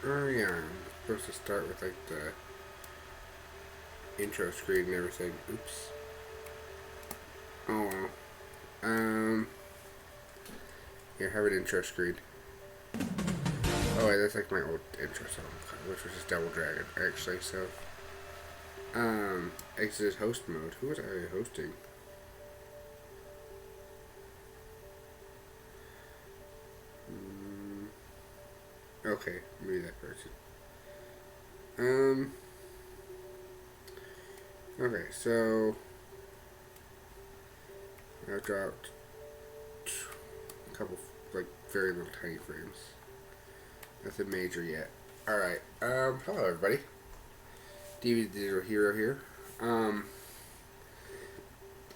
Oh yeah, I'm supposed to start with like the intro screen and everything. Oops. Oh well. Here, have an intro screen. Oh wait, that's like my old intro song, which was just Double Dragon, actually, so. Exit host mode. Who was I hosting? Okay, maybe that person. Okay, so I've dropped a couple, like, very little tiny frames. Nothing major yet. Alright, hello everybody. DVtheDigitalHero here. I'm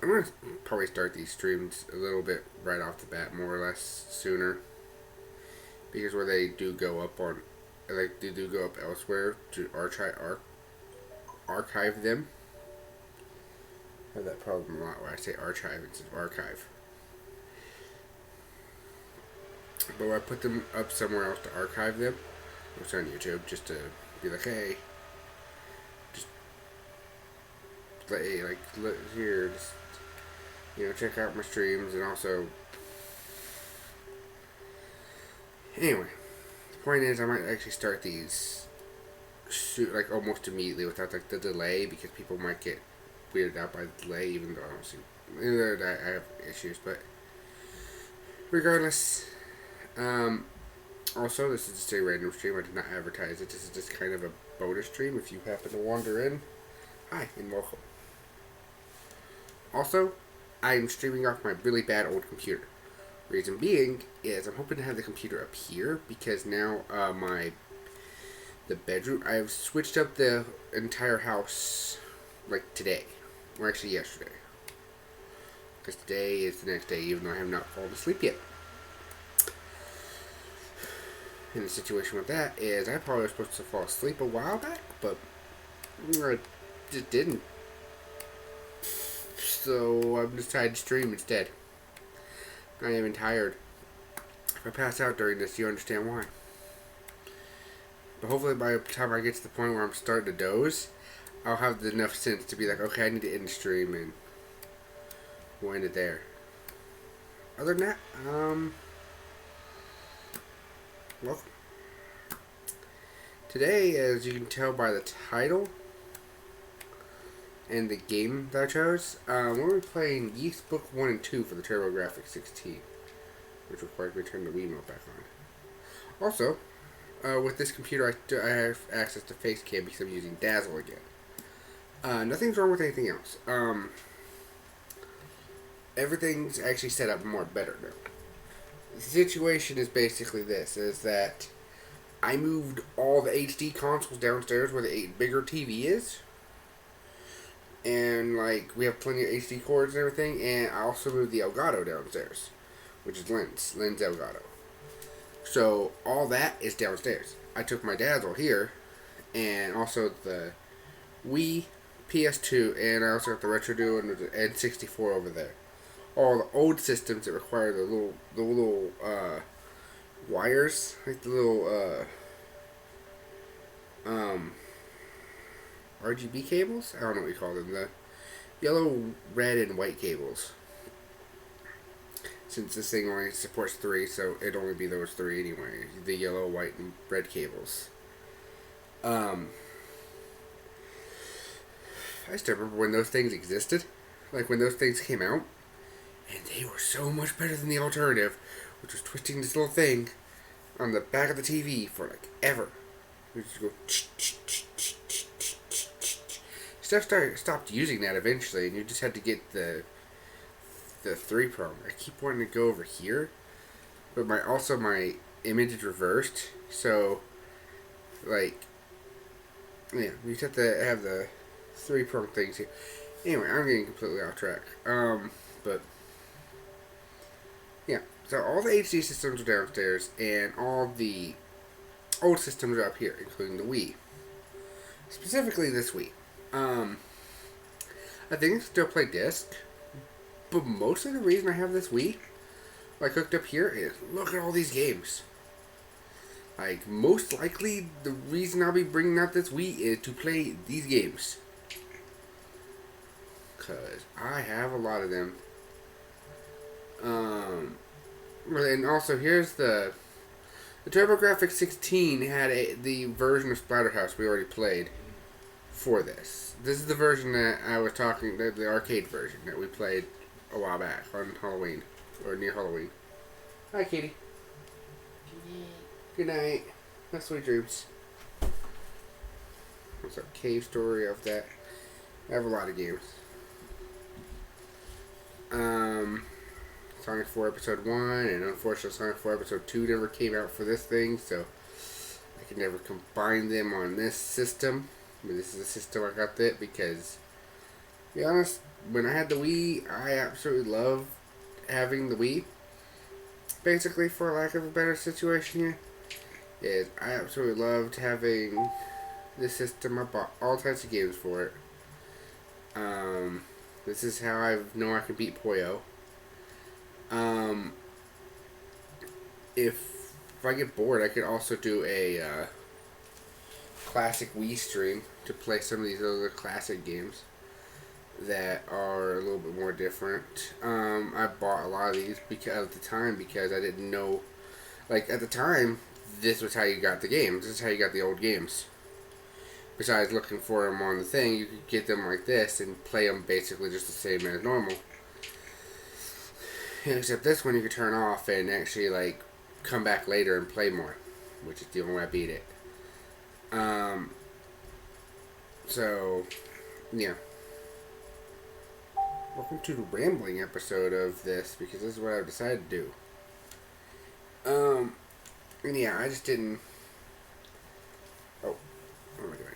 gonna probably start these streams a little bit right off the bat, more or less sooner. Because where they do go up on, like, they do go up elsewhere to archive them. I have that problem a lot where I say archive instead of archive. But when I put them up somewhere else to archive them, which on YouTube, just to be like, hey, just like look here, just check out my streams, and also anyway, the point is I might actually start these like almost immediately without like the delay, because people might get weirded out by the delay, even though I don't see I have issues, but regardless. Also, this is just a random stream. I did not advertise it. This is just kind of a bonus stream. If you happen to wander in, hi and welcome. Also, I am streaming off my really bad old computer. Reason being is I'm hoping to have the computer up here, because now the bedroom, I've switched up the entire house like today, or actually yesterday, because today is the next day, even though I have not fallen asleep yet. And the situation with that is I probably was supposed to fall asleep a while back, but I just didn't. So I've decided to stream instead. Not even tired. If I pass out during this, you understand why. But hopefully by the time I get to the point where I'm starting to doze, I'll have enough sense to be like, okay, I need to end the stream, and we'll end it there. Other than that, welcome. Today, as you can tell by the title and the game that I chose, we're going to be playing Yeast Book 1 and 2 for the TurboGrafx 16, which requires me to turn the Wiimote back on. Also, with this computer, I have access to Facecam because I'm using Dazzle again. Nothing's wrong with anything else. Everything's actually set up better now. The situation is basically this, is that I moved all the HD consoles downstairs where the bigger TV is. And, like, we have plenty of HD cords and everything. And I also moved the Elgato downstairs, which is Lynn's Elgato. So, all that is downstairs. I took my Dazzle here, and also the Wii, PS2, and I also got the Retro Duo and the N64 over there. All the old systems that require the little wires, like the little RGB cables? I don't know what you call them. The yellow, red, and white cables. Since this thing only supports 3, so it'd only be those 3 anyway. The yellow, white, and red cables. I still remember when those things existed. Like when those things came out. And they were so much better than the alternative, which was twisting this little thing on the back of the TV for like ever. We just go. Steph stopped using that eventually, and you just had to get the 3-prong. I keep wanting to go over here, but my image is reversed, so like yeah, you just have to have the 3-prong things here. Anyway, I'm getting completely off track. But yeah, so all the HD systems are downstairs, and all the old systems are up here, including the Wii. Specifically this Wii. I think I still play disc, but mostly the reason I have this Wii, like hooked up here, is look at all these games. Like, most likely, the reason I'll be bringing out this Wii is to play these games. Because I have a lot of them. And also, here's the TurboGrafx 16 had the version of Splatterhouse we already played for this. This is the version that I was talking, the arcade version that we played a while back on Halloween, or near Halloween. Hi, Katie. Good night. Have sweet dreams. What's a cave story of that? I have a lot of games. Sonic 4 Episode 1, and unfortunately Sonic 4 Episode 2 never came out for this thing, so I could never combine them on this system. But this is the system I got that because, to be honest, when I had the Wii, I absolutely loved having the Wii. Basically, for lack of a better situation here, is I absolutely loved having this system. I bought all types of games for it. This is how I know I can beat Puyo. If I get bored, I could also do a classic Wii stream to play some of these other classic games that are a little bit more different. I bought a lot of these because at the time, because I didn't know, like at the time, this was how you got the games. This is how you got the old games. Besides looking for them on the thing, you could get them like this and play them basically just the same as normal. Except this one you could turn off and actually like come back later and play more, which is the only way I beat it. So, yeah. Welcome to the rambling episode of this, because this is what I've decided to do. And yeah, I just didn't... Oh, what am I doing?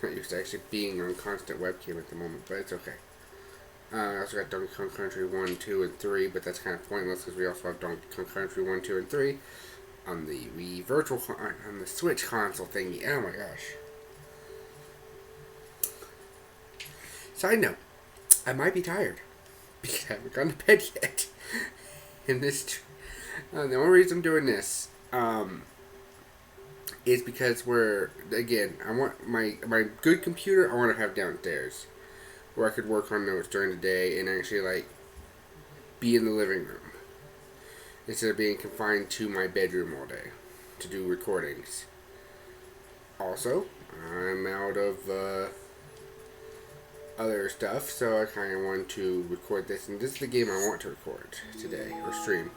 I'm not used to actually being on constant webcam at the moment, but it's okay. I also got Donkey Kong Country 1, 2, and 3, but that's kind of pointless because we also have Donkey Kong Country 1, 2, and 3 on the Wii Virtual, on the Switch console thingy. Oh my gosh. Side note, I might be tired because I haven't gone to bed yet. And this, the only reason I'm doing this, is because I want my good computer, I want to have downstairs, where I could work on notes during the day and actually, like, be in the living room. Instead of being confined to my bedroom all day to do recordings. Also, I'm out of other stuff, so I kind of want to record this. And this is the game I want to record today, or stream.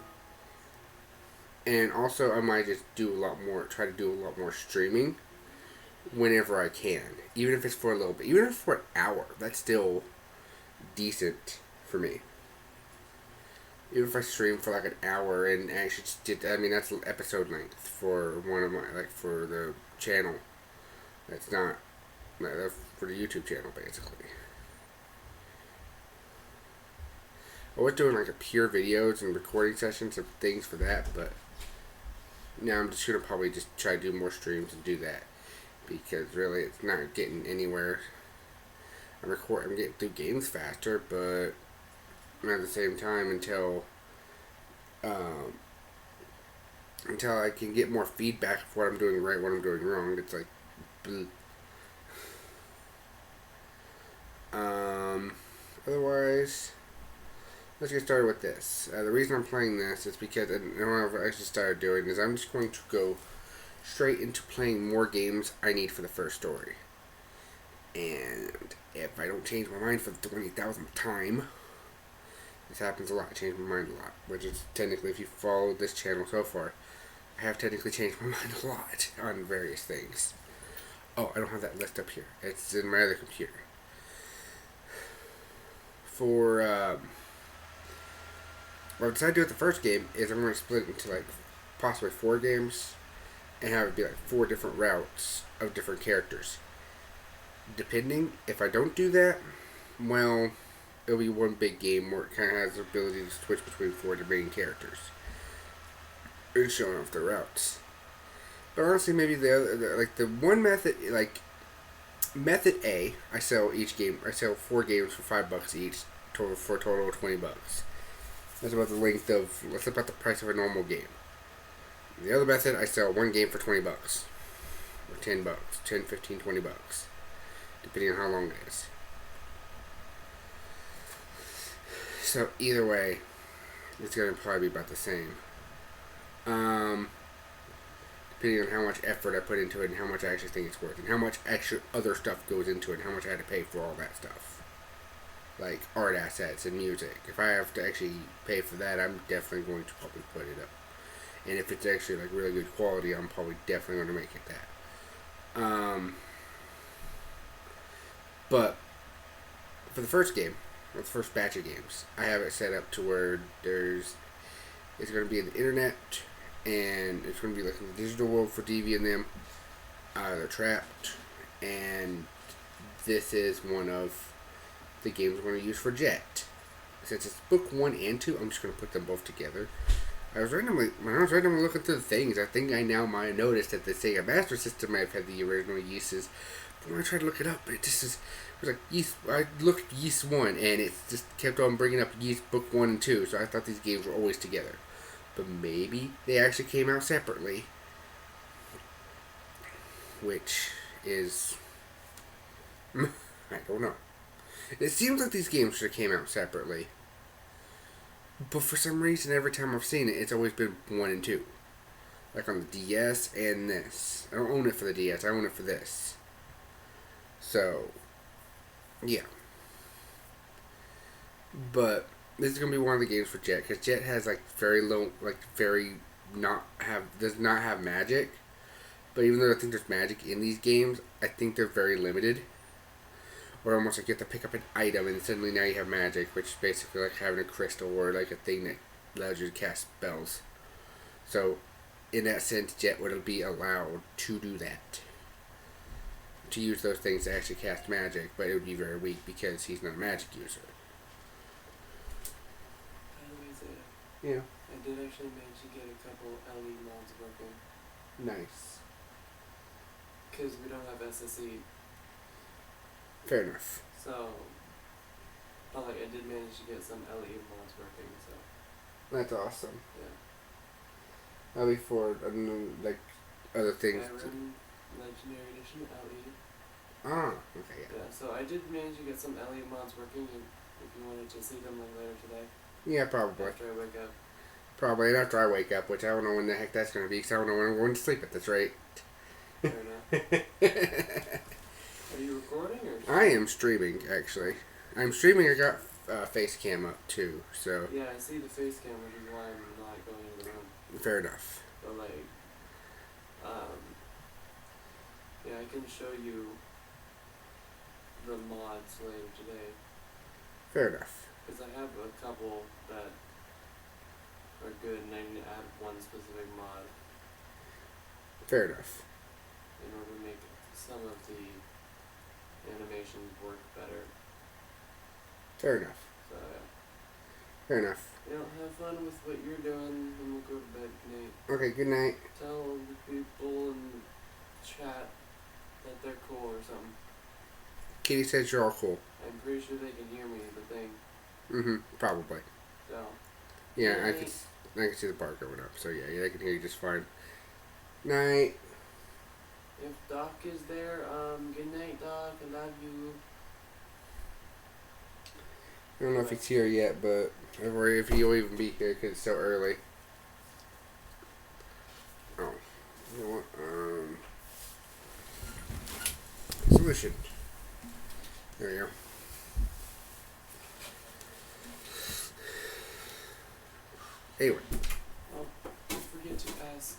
And also, I might just try to do a lot more streaming whenever I can. Even if it's for a little bit. Even if it's for an hour. That's still decent for me. Even if I stream for like an hour and actually that's episode length for one of my, for the channel. That's not, that's for the YouTube channel, basically. I was doing like a pure videos and recording sessions of things for that, but now I'm just going to probably just try to do more streams and do that. Because really, it's not getting anywhere. I'm getting through games faster, but at the same time, until I can get more feedback of what I'm doing right, what I'm doing wrong, it's like, bleh. Otherwise, let's get started with this. The reason I'm playing this is because, and what I've actually started doing is I'm just going to go straight into playing more games I need for the first story. And if I don't change my mind for the 20,000th time, this happens a lot. I change my mind a lot. Which is technically, if you follow this channel so far, I have technically changed my mind a lot on various things. Oh, I don't have that list up here. It's in my other computer. What I decided to do with the first game is I'm going to split it into like possibly 4 games and have it be like 4 different routes of different characters. Depending, if I don't do that, well, it'll be one big game where it kind of has the ability to switch between 4 main characters and showing off the routes. But honestly, maybe the one method, like method A, I sell 4 games for $5 each, for a total of $20. That's about the length of. That's about the price of a normal game. The other method, I sell one game for $20 or $10, 10, 15, $20, depending on how long it is. So either way, it's gonna probably be about the same. Depending on how much effort I put into it and how much I actually think it's worth, and how much extra other stuff goes into it, and how much I had to pay for all that stuff, like art assets and music. If I have to actually pay for that, I'm definitely going to probably put it up. And if it's actually like really good quality, I'm probably definitely going to make it that. But for the first game, or the first batch of games, I have it set up to where it's going to be on the internet, and it's going to be like in the digital world for DV and them. They're trapped, and this is one of the games I'm going to use for Jet. Since it's book 1 and 2, I'm just going to put them both together. When I was randomly looking through the things, I think I now might notice that the Sega Master System might have had the original Yeasts. But when I tried to look it up, it was like Yeast. I looked at Yeast 1, and it just kept on bringing up Yeast book 1 and 2. So I thought these games were always together. But maybe they actually came out separately, which is I don't know. It seems like these games should have came out separately, but for some reason, every time I've seen it, it's always been 1 and 2. Like on the DS and this. I don't own it for the DS. I own it for this. So, yeah. But this is gonna be one of the games for Jet, because Jet has like very low, like does not have magic. But even though I think there's magic in these games, I think they're very limited. Or almost like you have to pick up an item and suddenly now you have magic, which is basically like having a crystal or like a thing that allows you to cast spells. So, in that sense, Jet would be allowed to do that. To use those things to actually cast magic, but it would be very weak because he's not a magic user. Yeah. I did actually manage to get a couple LED mods working. Nice. Because we don't have SSE. Fair enough. So, but like I did manage to get some LED mods working, so. That's awesome. Yeah. That'll be for like other things. Skyrim Legendary Edition LED. Ah, okay, yeah. Yeah, so I did manage to get some LED mods working, and if you wanted to see them like later today. Yeah, probably. After I wake up. Probably, and after I wake up, which I don't know when the heck that's going to be, because I don't know when I'm going to sleep at this rate. Fair enough. Are you recording, or? I am streaming, actually. I'm streaming, I got face cam up, too, so. Yeah, I see the face cam, which is why I'm not going into the room. Fair enough. But like, yeah, I can show you the mods later today. Fair enough. Because I have a couple that are good, and I need to add one specific mod Fair enough. in order to make some of the animations work better. Fair enough. So yeah. Fair enough. You know, have fun with what you're doing, and we'll go to bed, Nate. Okay, good night. Tell the people in chat that they're cool or something. Kitty says you're all cool. I'm pretty sure they can hear me, the thing. Probably. So. Yeah, Night. I can see the bar going up, so yeah, I can hear you just fine. Night. If Doc is there, good night, Doc. I love you. I don't know if he's here yet, but or if he'll even be here because it's so early. Oh, you know what? Solution. There you go. Anyway. Oh, don't forget to ask,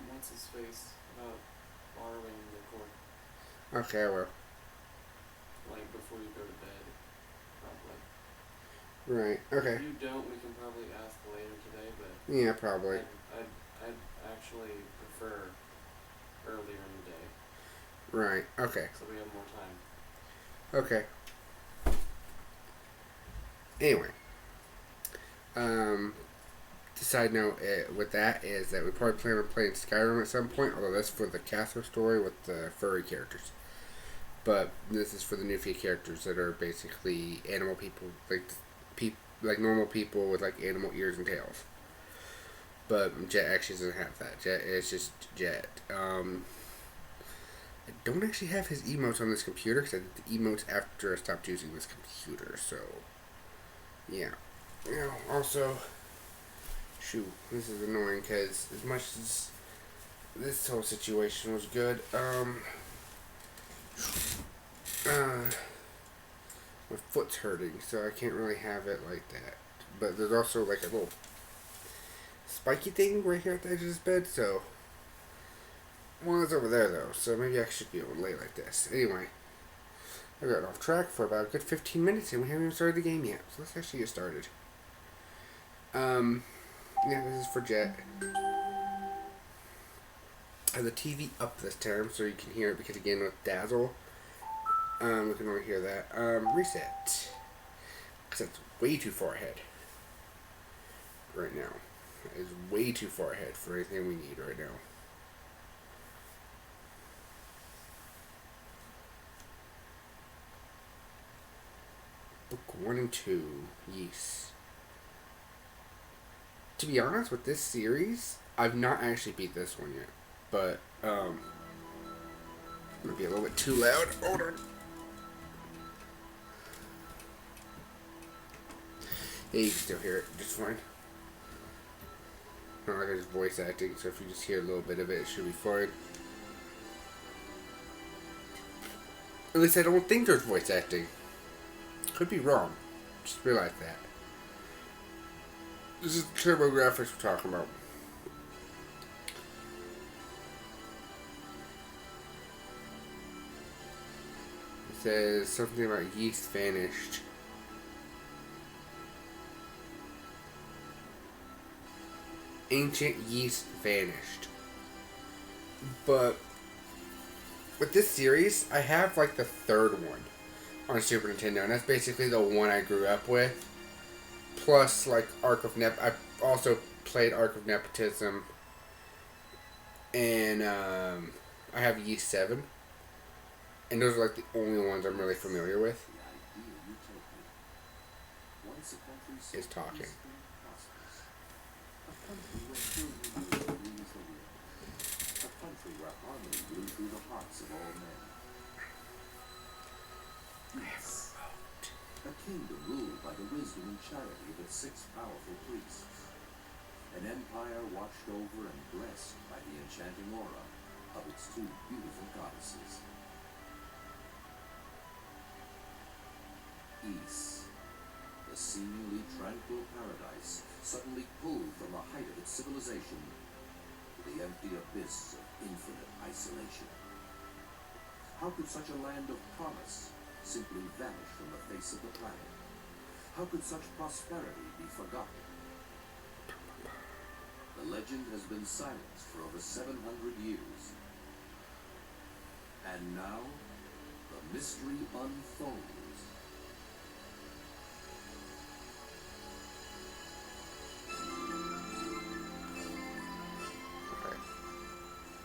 what's his face about borrowing the cord. Okay, I will. Like, before you go to bed, probably. Right. Okay. If you don't, we can probably ask later today, but... Yeah, probably. I'd actually prefer earlier in the day. Right. Okay. So we have more time. Okay. Anyway. The side note with that is that we probably plan on playing Skyrim at some point, although that's for the Castle story with the furry characters. But this is for the new few characters that are basically animal people, like normal people with like animal ears and tails. But Jet actually doesn't have that. Jet is just Jet. I don't actually have his emotes on this computer because I did the emotes after I stopped using this computer. So, yeah. Now, also, shoot, this is annoying because as much as this whole situation was good, my foot's hurting, so I can't really have it like that. But there's also like a little spiky thing right here at the edge of this bed, so one is over there though, so maybe I should be able to lay like this. Anyway, I got off track for about a good 15 minutes and we haven't even started the game yet, so let's actually get started. Yeah, this is for Jet. I have the TV up this time so you can hear it because again with Dazzle, we can only hear that. Reset. Because that's way too far ahead. Right now. It is way too far ahead for anything we need right now. Book 1 and 2. Yes. To be honest with this series, I've not actually beat this one yet. But, might be a little bit too loud. Hold on. Yeah, you can still hear it just fine. Not like I just voice acting, so if you just hear a little bit of it, it should be fine. At least I don't think there's voice acting. Could be wrong. Just realize that. This is turbo graphics we're talking about. It says something about yeast vanished. Ancient yeast vanished. But with this series, I have like the third one on Super Nintendo, and that's basically the one I grew up with. Plus, like Ark of I also played Ark of Nepotism, and I have Yeast 7, and those are like the only ones I'm really familiar with. Is talking. A country where harmony blew through the hearts of all men. Yes. A kingdom ruled by the wisdom and charity of its 6 powerful priests. An empire watched over and blessed by the enchanting aura of its 2 beautiful goddesses. Ys, the seemingly tranquil paradise, suddenly pulled from the height of its civilization to the empty abyss of infinite isolation. How could such a land of promise simply vanish from the face of the planet? How could such prosperity be forgotten? The legend has been silenced for over 700 years. And now, the mystery unfolds.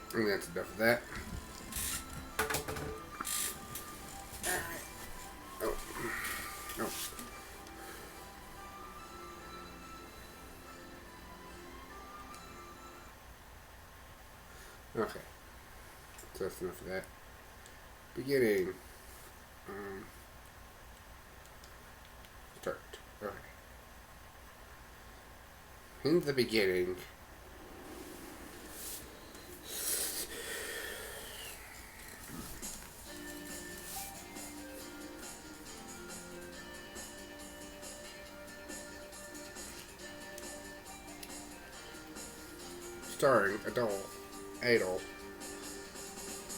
I think that's enough of that. Oh. Oh. Okay. So that's enough of that. Beginning. Start. Okay. In the beginning. Starring Adol.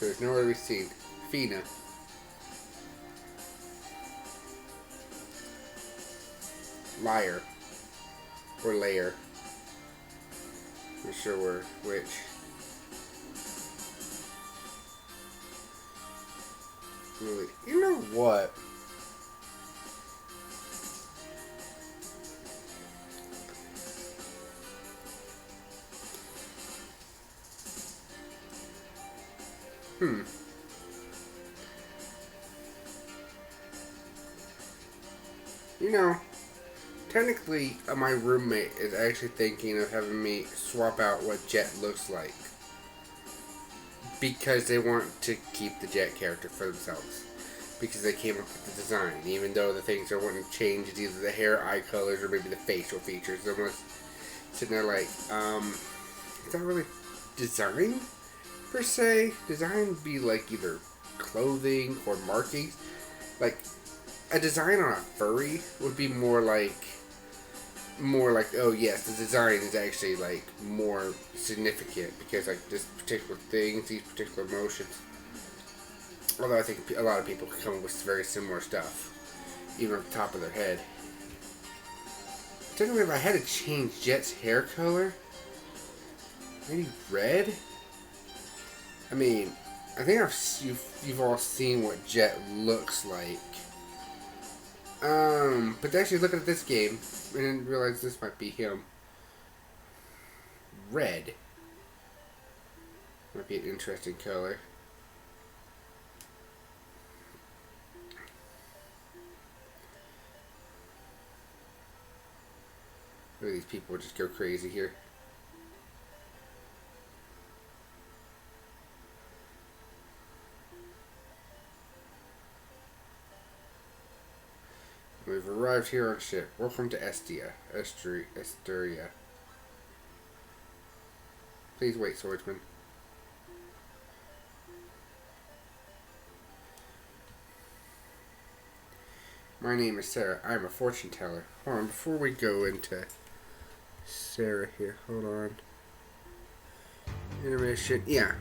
There's nowhere to be seen. Fina. Liar. Or Layer. I'm not sure which. Really, you know what? You know, technically, my roommate is actually thinking of having me swap out what Jet looks like. Because they want to keep the Jet character for themselves. Because they came up with the design. Even though the things they want to change is either the hair, eye colors, or maybe the facial features. They're almost sitting there like, it's not really design, per se. Design would be like either clothing or markings. Like, a design on a furry would be more like, oh yes, the design is actually like more significant because like this particular things, these particular motions. Although I think a lot of people can come up with very similar stuff, even at the top of their head. Technically, if I had to change Jet's hair color, maybe red. I mean, I think you've all seen what Jet looks like. But actually looking at this game, I didn't realize this might be him. Red. Might be an interesting color. Look at these people just go crazy here. We've arrived here on ship. Welcome to Esteria. Please wait, swordsman. My name is Sarah. I'm a fortune teller. Hold on, before we go into Sarah here, hold on. Intermission, yeah.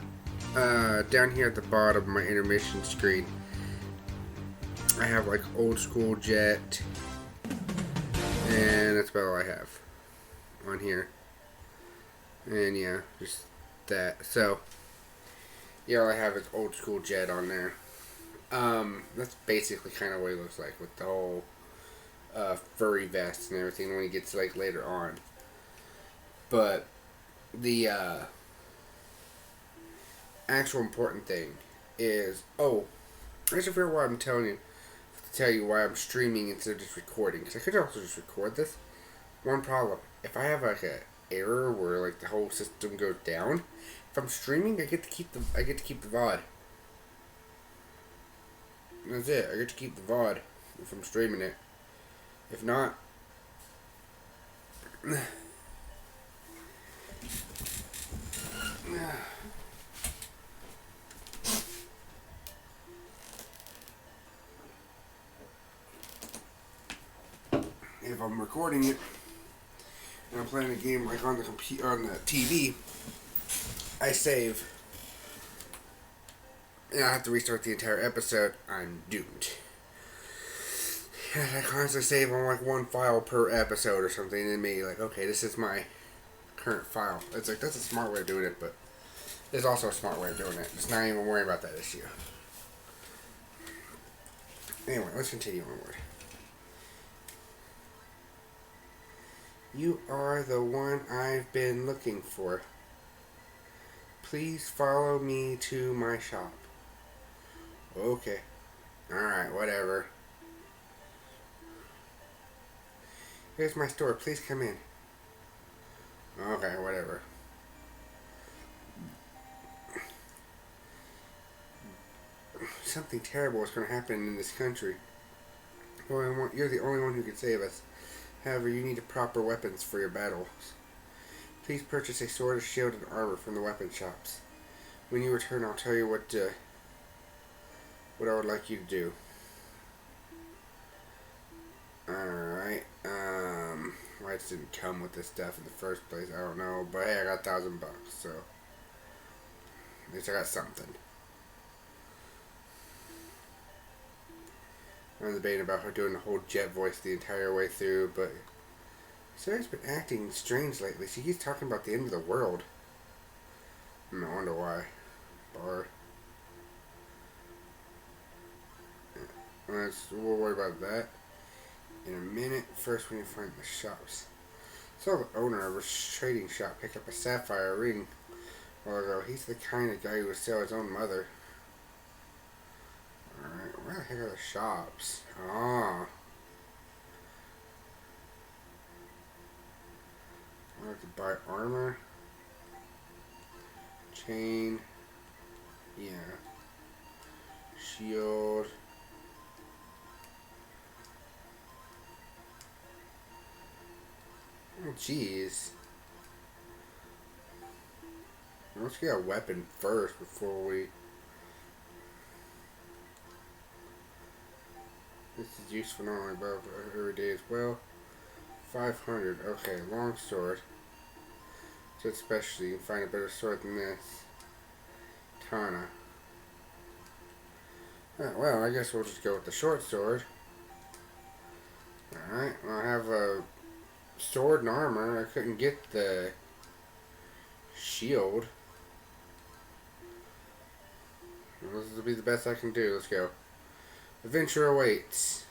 Down here at the bottom of my intermission screen, I have like old school Jet, and that's about all I have on here. And yeah, just that. So, yeah, all I have is old school Jet on there. That's basically kind of what he looks like with the whole furry vest and everything when he gets like later on. But the actual important thing is, I should figure out why I'm telling you. Tell you why I'm streaming instead of just recording, because I could also just record this. One problem: if I have like a error where like the whole system goes down, if I'm streaming, I get to keep the VOD. That's it. I get to keep the VOD if I'm streaming it. If not, if I'm recording it and I'm playing a game like on the computer, on the TV, I save and I have to restart the entire episode, I'm doomed. And I constantly save on like one file per episode or something, and maybe like, okay, this is my current file. It's like, that's a smart way of doing it, but there's also a smart way of doing it. Just not even worry about that issue. Anyway, let's continue onward. You are the one I've been looking for. Please follow me to my shop. Okay. Alright, whatever. Here's my store. Please come in. Okay, whatever. Something terrible is going to happen in this country. You're the only one who can save us. However, you need proper weapons for your battles. Please purchase a sword, a shield, and armor from the weapon shops. When you return, I'll tell you what I would like you to do. Alright, why it didn't come with this stuff in the first place, I don't know, but hey, I got $1,000, so at least I got something. I'm debating about her doing the whole Jet voice the entire way through, but Sarah's been acting strange lately. She keeps talking about the end of the world. I wonder why. Bar. We'll worry about that in a minute. First, we need to find the shops. Saw the owner of a trading shop pick up a sapphire ring a while ago. He's the kind of guy who would sell his own mother. Alright, where the heck are the shops? Ah. I have to buy armor. Chain. Yeah. Shield. Oh, jeez. Let's get a weapon first before we... This is useful not only but every day as well. 500. Okay, long sword. So especially you can find a better sword than this. Tana. Well, I guess we'll just go with the short sword. Alright, well, I have a sword and armor. I couldn't get the shield. Well, this will be the best I can do. Let's go. Adventure awaits.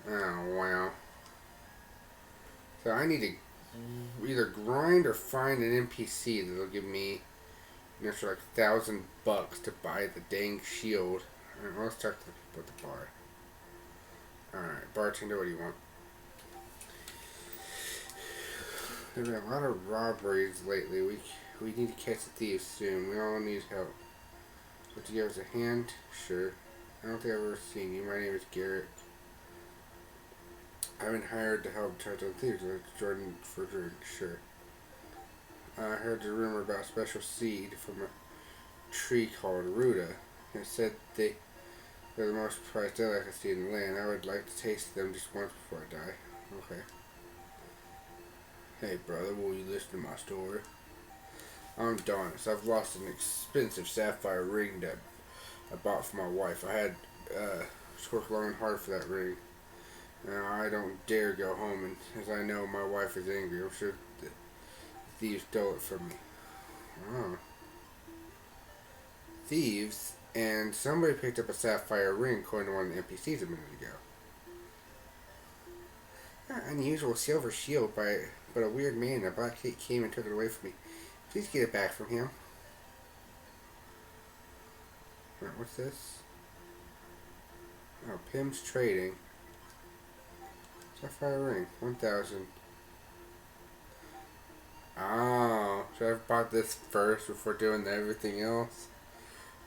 Oh, wow. So I need to either grind or find an NPC that'll give me an extra like $1,000 to buy the dang shield. Alright, let's talk to the people at the bar. Alright, bartender, what do you want? There's been a lot of robberies lately. We need to catch the thieves soon. We all need help. Would you give us a hand? Sure. I don't think I've ever seen you. My name is Garrett. I've been hired to help track down thieves. Jordan for drink. Sure. I heard the rumor about a special seed from a tree called Ruta. It said they're the most prized delicacy in the land. I would like to taste them just once before I die. Okay. Hey brother, will you listen to my story? I'm Donis. I've lost an expensive sapphire ring that I bought for my wife. I had worked long and hard for that ring. Now I don't dare go home, and as I know my wife is angry, I'm sure the thieves stole it from me. Oh. Thieves? And somebody picked up a sapphire ring according to one of the NPCs a minute ago. Unusual silver shield but a weird man in a black cape came and took it away from me. Please get it back from him. Alright, what's this? Oh, Pim's Trading. Sapphire ring, 1,000. Oh, should I have bought this first before doing everything else?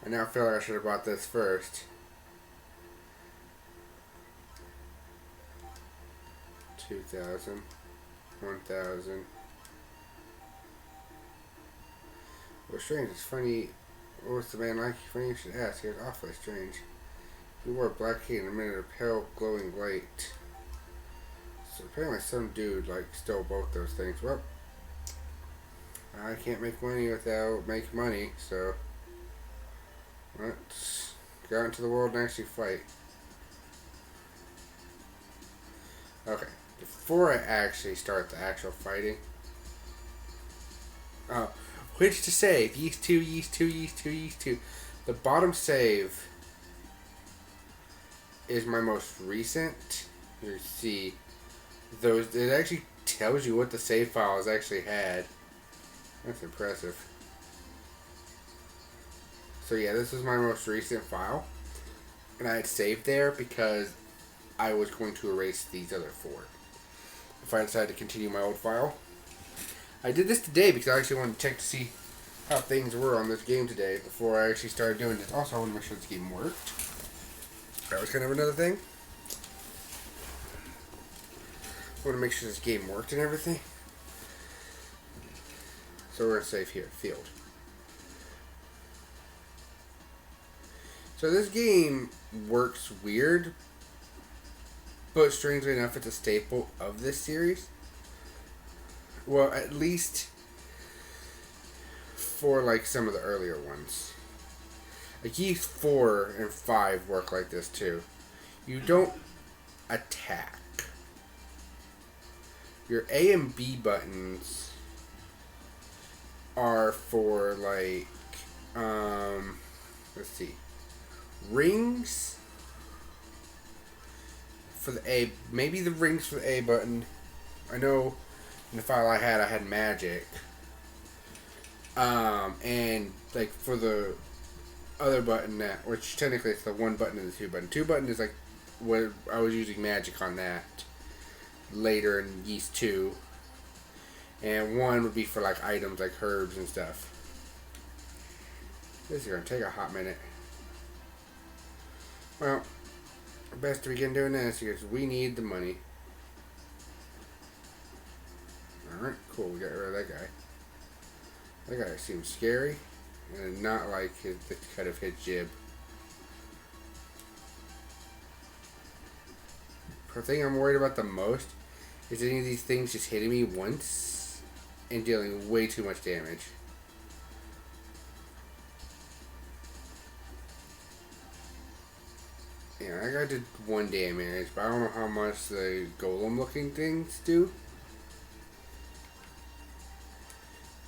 I now feel like I should have bought this first. 2,000. 1,000. Well, strange. It's funny. What was the man like? Funny you should ask. He was awfully strange. He wore a black cape and emitted a pale, glowing light. So apparently some dude, stole both those things. Well, I can't make money without making money, so let's go out into the world and actually fight. Okay. Before I actually start the actual fighting, which to save? Yeast 2, yeast 2, yeast 2, yeast 2. The bottom save is my most recent. You see, those it actually tells you what the save files actually had. That's impressive. So yeah, this is my most recent file, and I had saved there because I was going to erase these other 4 if I decided to continue my old file. I did this today because I actually wanted to check to see how things were on this game today before I actually started doing this. Also, I want to make sure this game worked. That was kind of another thing. I want to make sure this game worked and everything. So we're going to save here, field. So this game works weird, but strangely enough, it's a staple of this series. Well, at least for some of the earlier ones. Yeast 4 and 5 work like this too. You don't attack. Your A and B buttons are for let's see, rings for the A, maybe the rings for the A button. I know in the file I had magic. And for the other button that, which technically it's the 1 button and the 2 button. 2 button is like what I was using magic on that later in Yeast 2. And 1 would be for like items like herbs and stuff. This is going to take a hot minute. Well, best to begin doing this because we need the money. Alright, cool. We got rid of that guy. That guy seems scary. And not like the cut of his jib. The thing I'm worried about the most is any of these things just hitting me once and dealing way too much damage. Yeah, that guy did 1 damage, but I don't know how much the golem looking things do.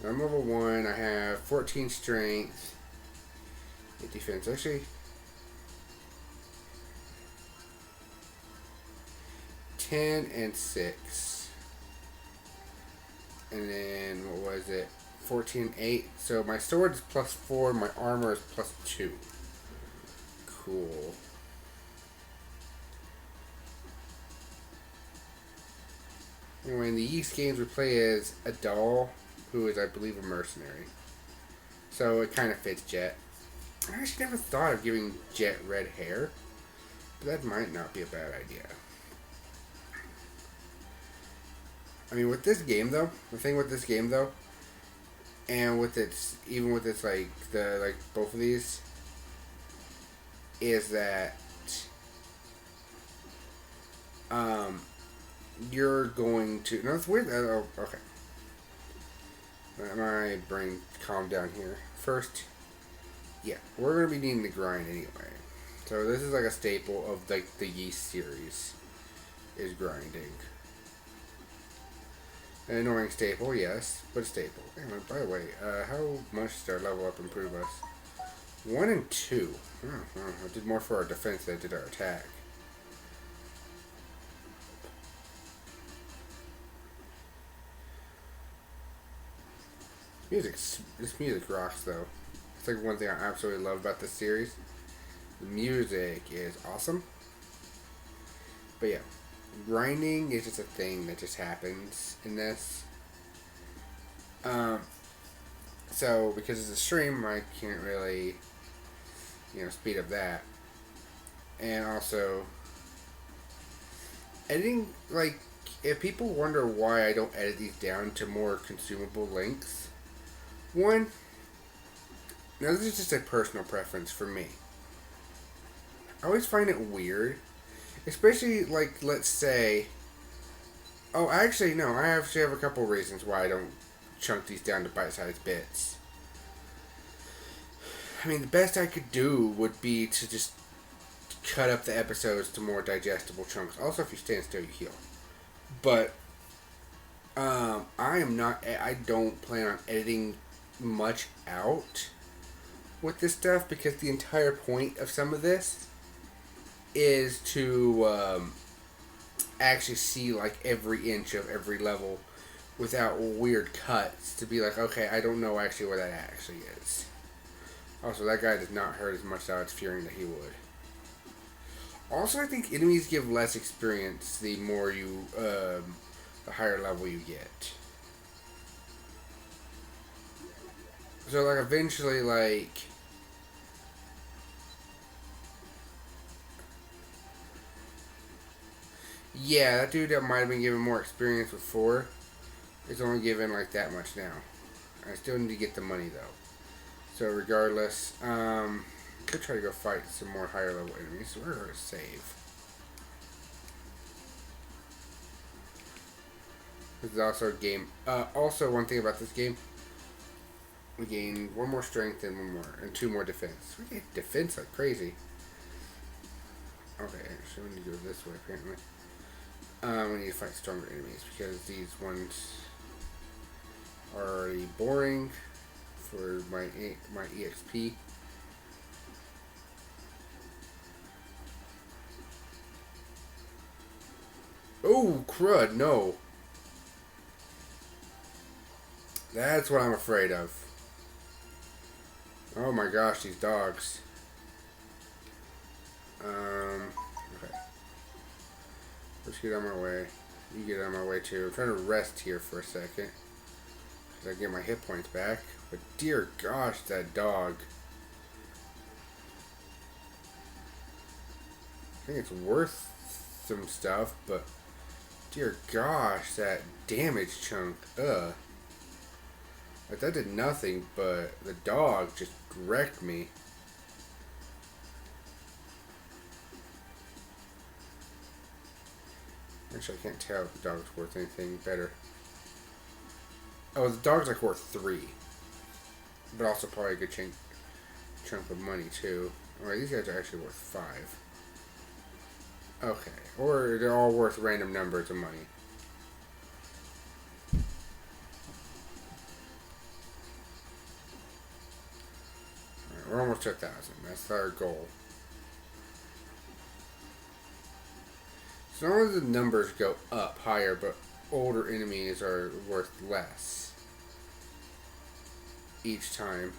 I'm level 1, I have 14 strength, 8 defense, actually 10 and 6. And then, what was it? 14, 8. So my sword is +4, my armor is +2. Cool. Anyway, in the Yeast games we play as a doll, who is, I believe, a mercenary. So it kind of fits Jet. I actually never thought of giving Jet red hair, but that might not be a bad idea. I mean, with this game though, the thing with this game though, and with its, even with its both of these, is that you're going to, no, it's weird. Oh, okay. Let my brain calm down here. First, yeah, we're going to be needing to grind anyway. So this is like a staple of like the Yeast series, is grinding. An annoying staple, yes, but a staple. Anyway, by the way, how much did our level up improve us? 1 and 2. I did more for our defense than I did our attack. This music rocks though. It's like one thing I absolutely love about this series. The music is awesome. But yeah, grinding is just a thing that just happens in this. So because it's a stream, I can't really, speed up that. And also, editing, like, if people wonder why I don't edit these down to more consumable lengths, one, now this is just a personal preference for me. I always find it weird, especially, like, let's say, oh, actually, no, I actually have a couple reasons why I don't chunk these down to bite-sized bits. I mean, the best I could do would be to just cut up the episodes to more digestible chunks. Also, if you stand still, you heal. But, I don't plan on editing much out with this stuff because the entire point of some of this is to actually see like every inch of every level without weird cuts to be like, okay, I don't know actually where that actually is. Also, that guy does not hurt as much as I was fearing that he would. Also, I think enemies give less experience the more you, the higher level you get. So, like, eventually, like, yeah, that dude that might have been given more experience before is only given, like, that much now. I still need to get the money, though. So, regardless, could try to go fight some more higher level enemies. So, we're going to save. This is also a game. Also, one thing about this game, we gain 1 more strength and 2 more defense. We get defense like crazy. Okay, actually, we need to go this way apparently. We need to fight stronger enemies because these ones are already boring for my EXP. Oh, crud, no. That's what I'm afraid of. Oh my gosh, these dogs. Okay. Let's get out of my way. You get out of my way too. I'm trying to rest here for a second. Because I get my hit points back. But dear gosh, that dog. I think it's worth some stuff, but dear gosh, that damage chunk. Ugh. Like, that did nothing, but the dog just wrecked me. Actually, I can't tell if the dog's worth anything better. Oh, the dog's like worth 3. But also probably a good chunk of money, too. Alright, these guys are actually worth 5. Okay. Or they're all worth random numbers of money. Alright, we're almost to 1,000. That's our goal. So not only the numbers go up higher, but older enemies are worth less each time.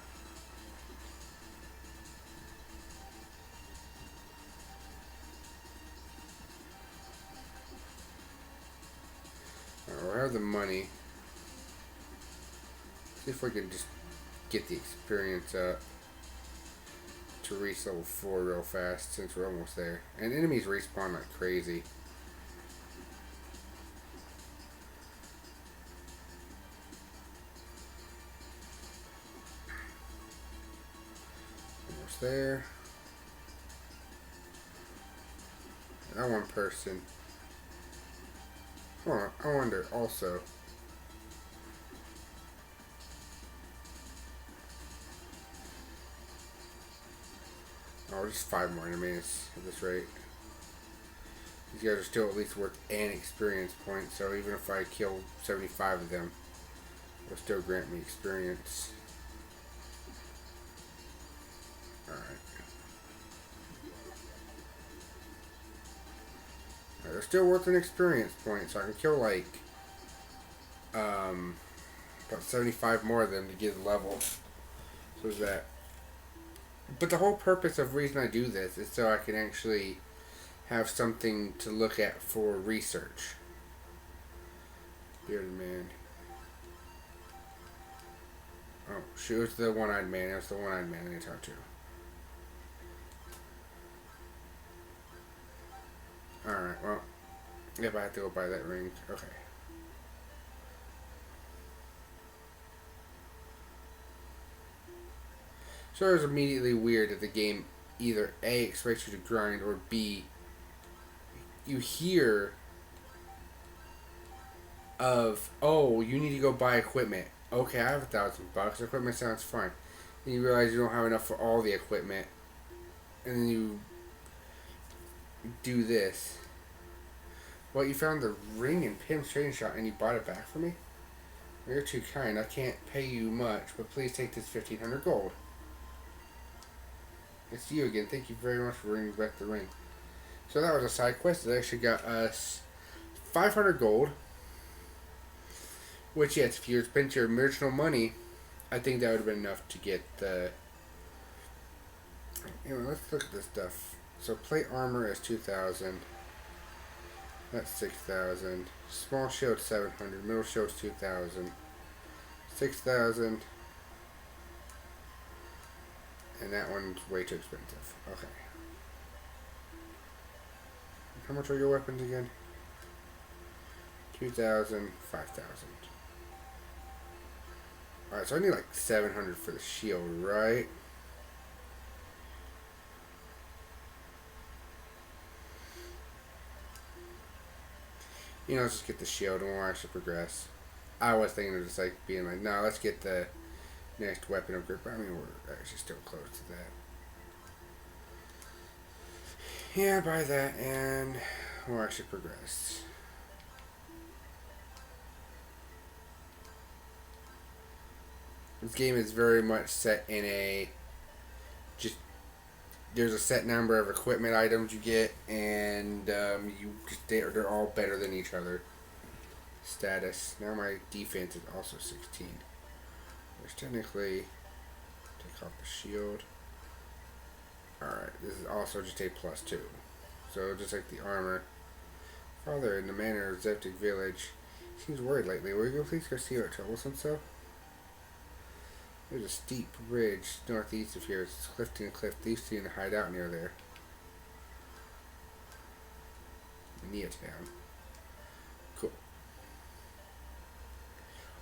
Alright, we'll have the money. See if we can just get the experience up to reach level 4 real fast, since we're almost there. And enemies respawn like crazy. Almost there. And that one person. Hold on, I wonder also. Oh, just 5 more enemies at this rate. These guys are still at least worth an experience point, so even if I kill 75 of them, they'll still grant me experience. Alright. They're still worth an experience point, so I can kill like about 75 more of them to get a level. So there's that. But the whole purpose of reason I do this is so I can actually have something to look at for research. Bearded man. Oh, shoot, it was the one-eyed man. It was the one-eyed man I need to talk to. Alright, well, yep, I have to go buy that ring. Okay. So it was immediately weird that the game either A, expects you to grind, or B, you hear of, oh, you need to go buy equipment. Okay, I have $1,000. Equipment sounds fine. Then you realize you don't have enough for all the equipment. And then you do this. Well, you found the ring in Pim's trading shop and you bought it back for me? You're too kind. I can't pay you much, but please take this 1,500 gold. It's you again. Thank you very much for bringing back the ring. So that was a side quest that actually got us 500 gold. Which, yes, if you had spent your original money, I think that would have been enough to get the... Anyway, let's look at this stuff. So plate armor is 2,000. That's 6,000. Small shield 700. Middle shield 2,000. 6,000. And that one's way too expensive. Okay. How much are your weapons again? 2,000, 5,000. Alright, so I need like 700 for the shield, right? You know, let's just get the shield and we'll actually progress. I was thinking of just like being like, no, let's get the next weapon upgrade, but I mean, we're actually still close to that. Yeah, buy that and we'll actually progress. This game is very much set in a just there's a set number of equipment items you get, and they're all better than each other. Status. Now my defense is also 16. There's technically Take off the shield. Alright, this is also just a +2. So just like the armor. Father, in the manor of Zeptic Village, seems worried lately. Will you please go see what troubles him so? There's a steep ridge northeast of here. It's Clifton Cliff. Thieves seem to hide out near there. Nia Town. Cool.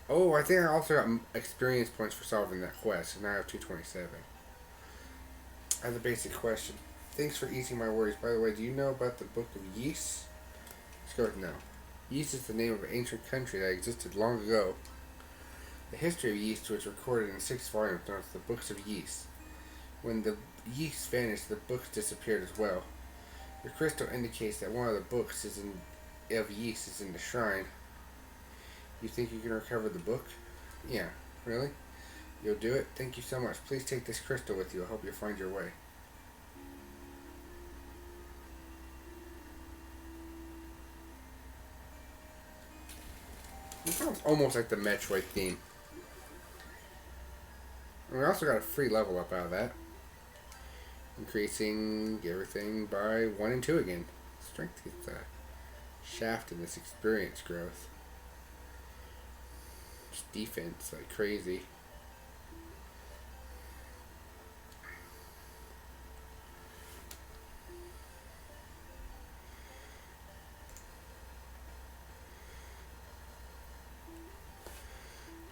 Oh, I think I also got experience points for solving that quest, and now I have 227. I have a basic question. Thanks for easing my worries. By the way, do you know about the Book of Yeast? Let's go with no. Yeast is the name of an ancient country that existed long ago. The history of yeast was recorded in 6 volumes known as the Books of Yeast. When the yeast vanished, the books disappeared as well. The crystal indicates that one of the books of yeast is in the shrine. You think you can recover the book? Yeah. Really? You'll do it? Thank you so much. Please take this crystal with you. I hope you'll find your way. It sounds almost like the Metroid theme. And we also got a free level up out of that. Increasing everything by 1 and 2 again. Strength gets a shaft in this experience growth. Just defense like crazy.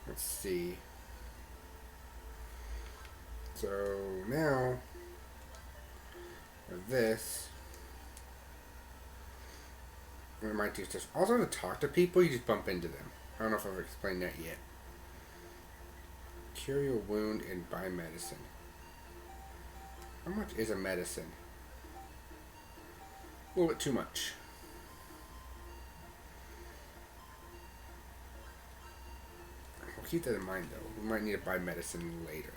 Let's see. So now with this, we might do this. Also, to talk to people, you just bump into them. I don't know if I've explained that yet. Cure your wound and buy medicine. How much is a medicine? A little bit too much. We'll keep that in mind though. We might need to buy medicine later.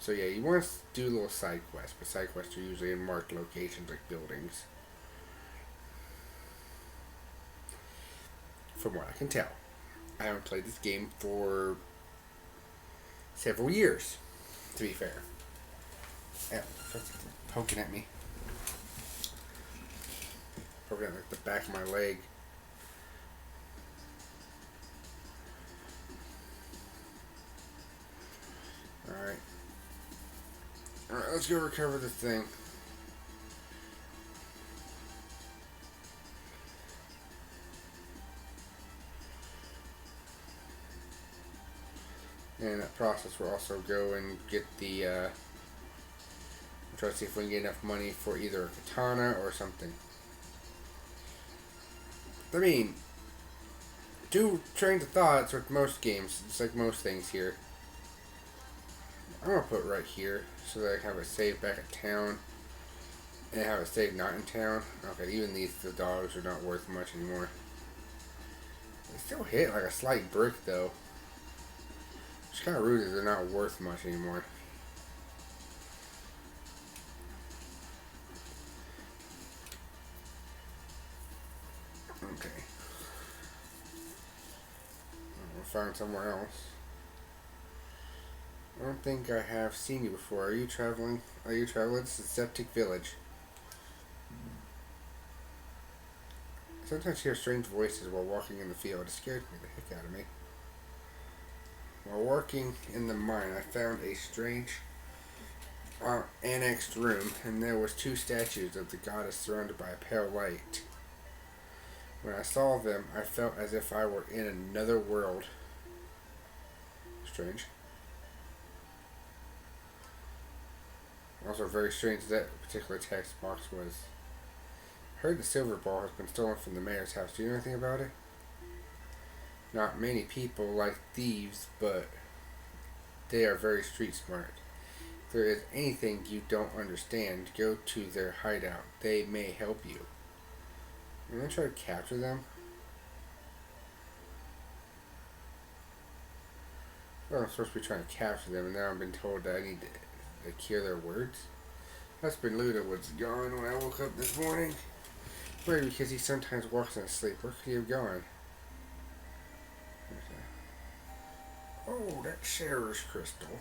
So yeah, you want to do little side quests, but side quests are usually in marked locations like buildings. From what I can tell. I haven't played this game for several years, to be fair. Yeah, poking at me. Poking at like the back of my leg. Alright. Alright, let's go recover this thing. And in that process, we'll also go and get the, try to see if we can get enough money for either a katana or something. I mean, do train the thoughts with most games, just like most things here. I'm going to put right here, so that I have a save back at town, and have a save not in town. Okay, even the dogs are not worth much anymore. They still hit like a slight brick, though. It's kind of rude that they're not worth much anymore. Okay. We'll find somewhere else. I don't think I have seen you before. Are you traveling? Are you traveling? This is Zeptic Village. I sometimes hear strange voices while walking in the field. It scares me the heck out of me. While working in the mine, I found a strange annexed room, and there was 2 statues of the goddess surrounded by a pale light. When I saw them, I felt as if I were in another world. Strange. Also very strange that particular text box was. Heard the silver ball has been stolen from the mayor's house. Do you know anything about it? Not many people like thieves, but they are very street smart. If there is anything you don't understand, go to their hideout. They may help you. I'm going to try to capture them. Well, I'm supposed to be trying to capture them, and now I've been told that I need to cure their words. Husband Luda was gone when I woke up this morning. Maybe because he sometimes walks in his sleep. Where could he have gone? Oh, Oh, that's Sarah's crystal.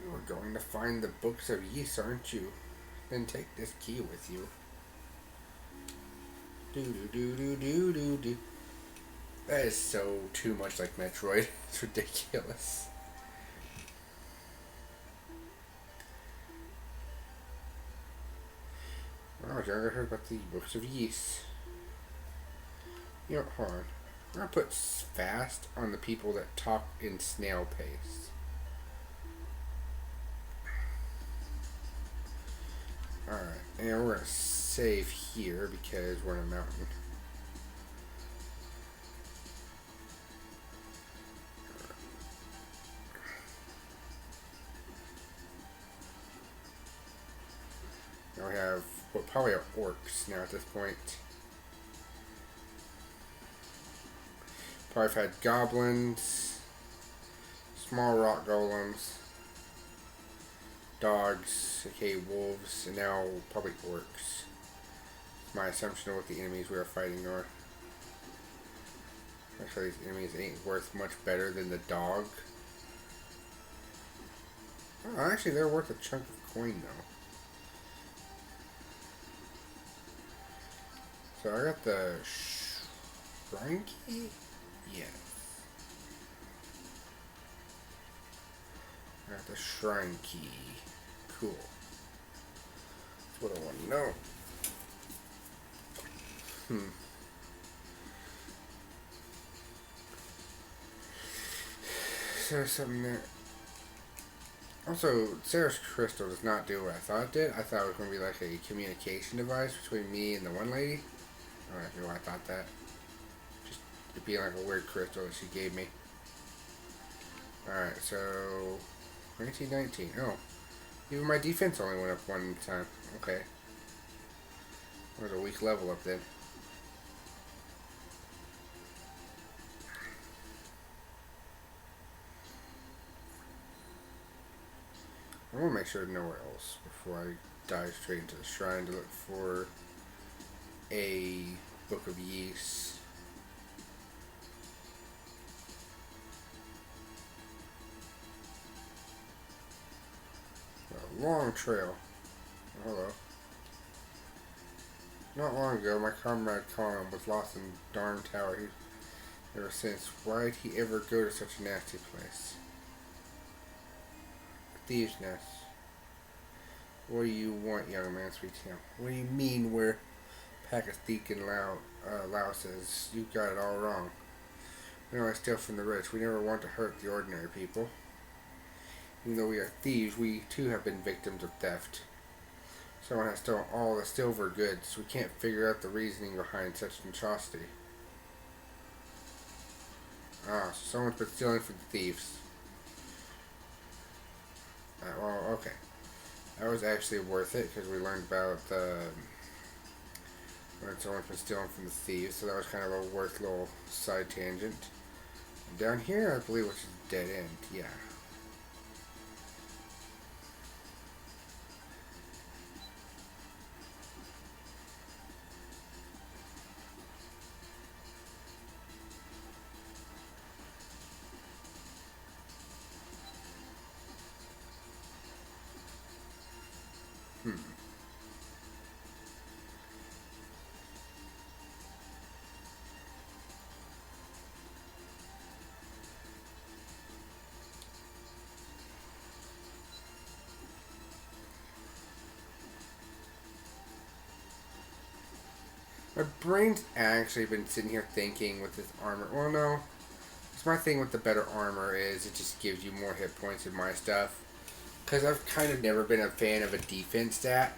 You are going to find the books of Ys, aren't you? Then take this key with you. Do. That is so too much like Metroid. It's ridiculous. Oh, I heard about the books of Ys. You know, hold on. I'm gonna put fast on the people that talk in snail pace. Alright, and we're gonna save here because we're in a mountain. Now we have what probably are orcs now at this point. Probably have had goblins, small rock golems, dogs, aka wolves, and now probably orcs. My assumption of what the enemies we are fighting are. Actually, these enemies ain't worth much better than the dog. Oh, actually, they're worth a chunk of coin, though. So I got the shrine key? Yes. I got the shrine key. Cool. That's what I want to know. So there's something there. Also, Sarah's crystal does not do what I thought it did. I thought it was going to be like a communication device between me and the one lady. I don't know why I thought that. Just it being like a weird crystal that she gave me. Alright, so 1919. Oh. Even my defense only went up one time. Okay. There's a weak level up then. I want to make sure nowhere else before I dive straight into the shrine to look for a Book of Ys. A long trail. Oh, hello. Not long ago, my comrade Colin was lost in Darn Tower. Ever since, why'd he ever go to such a nasty place? Thieves' nest. What do you want, young man? Sweet Tim. What do you mean we're Pakistan and Lao says? You got it all wrong. We only steal from the rich. We never want to hurt the ordinary people. Even though we are thieves, we too have been victims of theft. Someone has stolen all the silver goods. We can't figure out the reasoning behind such an atrocity. Ah, so someone's been stealing from the thieves. Well, okay. That was actually worth it because we learned about when someone's been stealing from the thieves, so that was kind of a worth little side tangent. And down here, I believe, which is dead end, yeah. My brain's actually been sitting here thinking with this armor. Well, no. It's my thing with the better armor is it just gives you more hit points in my stuff. Because I've kind of never been a fan of a defense stat.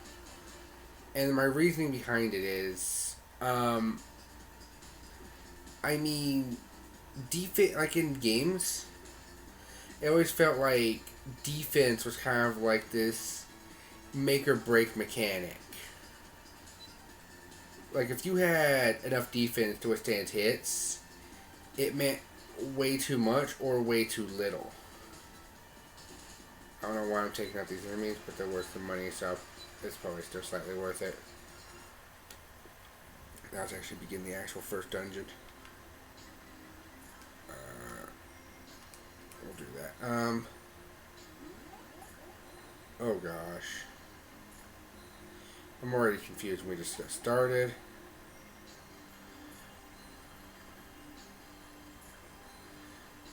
And my reasoning behind it is, I mean, defense, like in games, it always felt like defense was kind of like this make or break mechanic. Like, if you had enough defense to withstand hits, it meant way too much or way too little. I don't know why I'm taking out these enemies, but they're worth the money, so it's probably still slightly worth it. Now let's actually begin the actual first dungeon. do that. Oh gosh. I'm already confused when we just got started.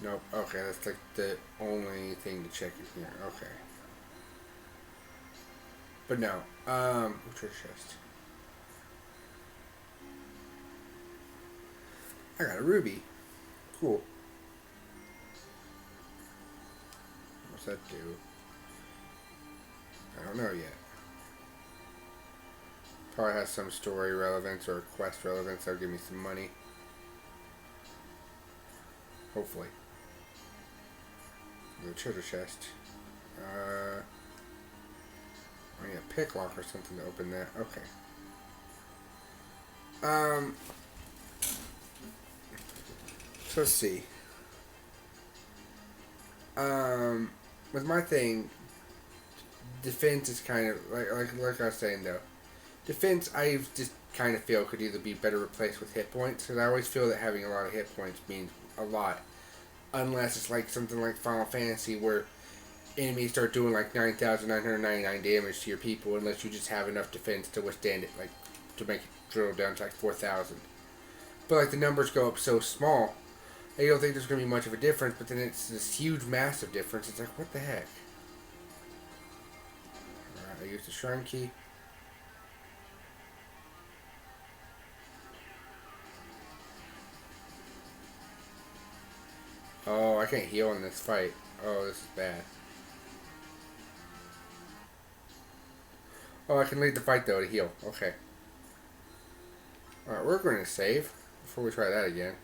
Nope. Okay, that's like the only thing to check in here. Okay. But no. Treasure chest. I got a ruby. Cool. What's that do? I don't know yet. Probably has some story relevance or quest relevance that'll give me some money. Hopefully. The treasure chest. I need a pick lock or something to open that. Okay. So let's see. With my thing, defense is kind of like I was saying though. Defense, I just kind of feel could either be better replaced with hit points, because I always feel that having a lot of hit points means a lot, unless it's like something like Final Fantasy where enemies start doing like 9,999 damage to your people, unless you just have enough defense to withstand it, like to make it drill down to like 4,000. But like the numbers go up so small, you don't think there's going to be much of a difference, but then it's this huge, massive difference. It's like, what the heck? Alright, I used the shrine key. Oh, I can't heal in this fight. Oh, this is bad. Oh, I can lead the fight though to heal. Okay. Alright, we're going to save before we try that again.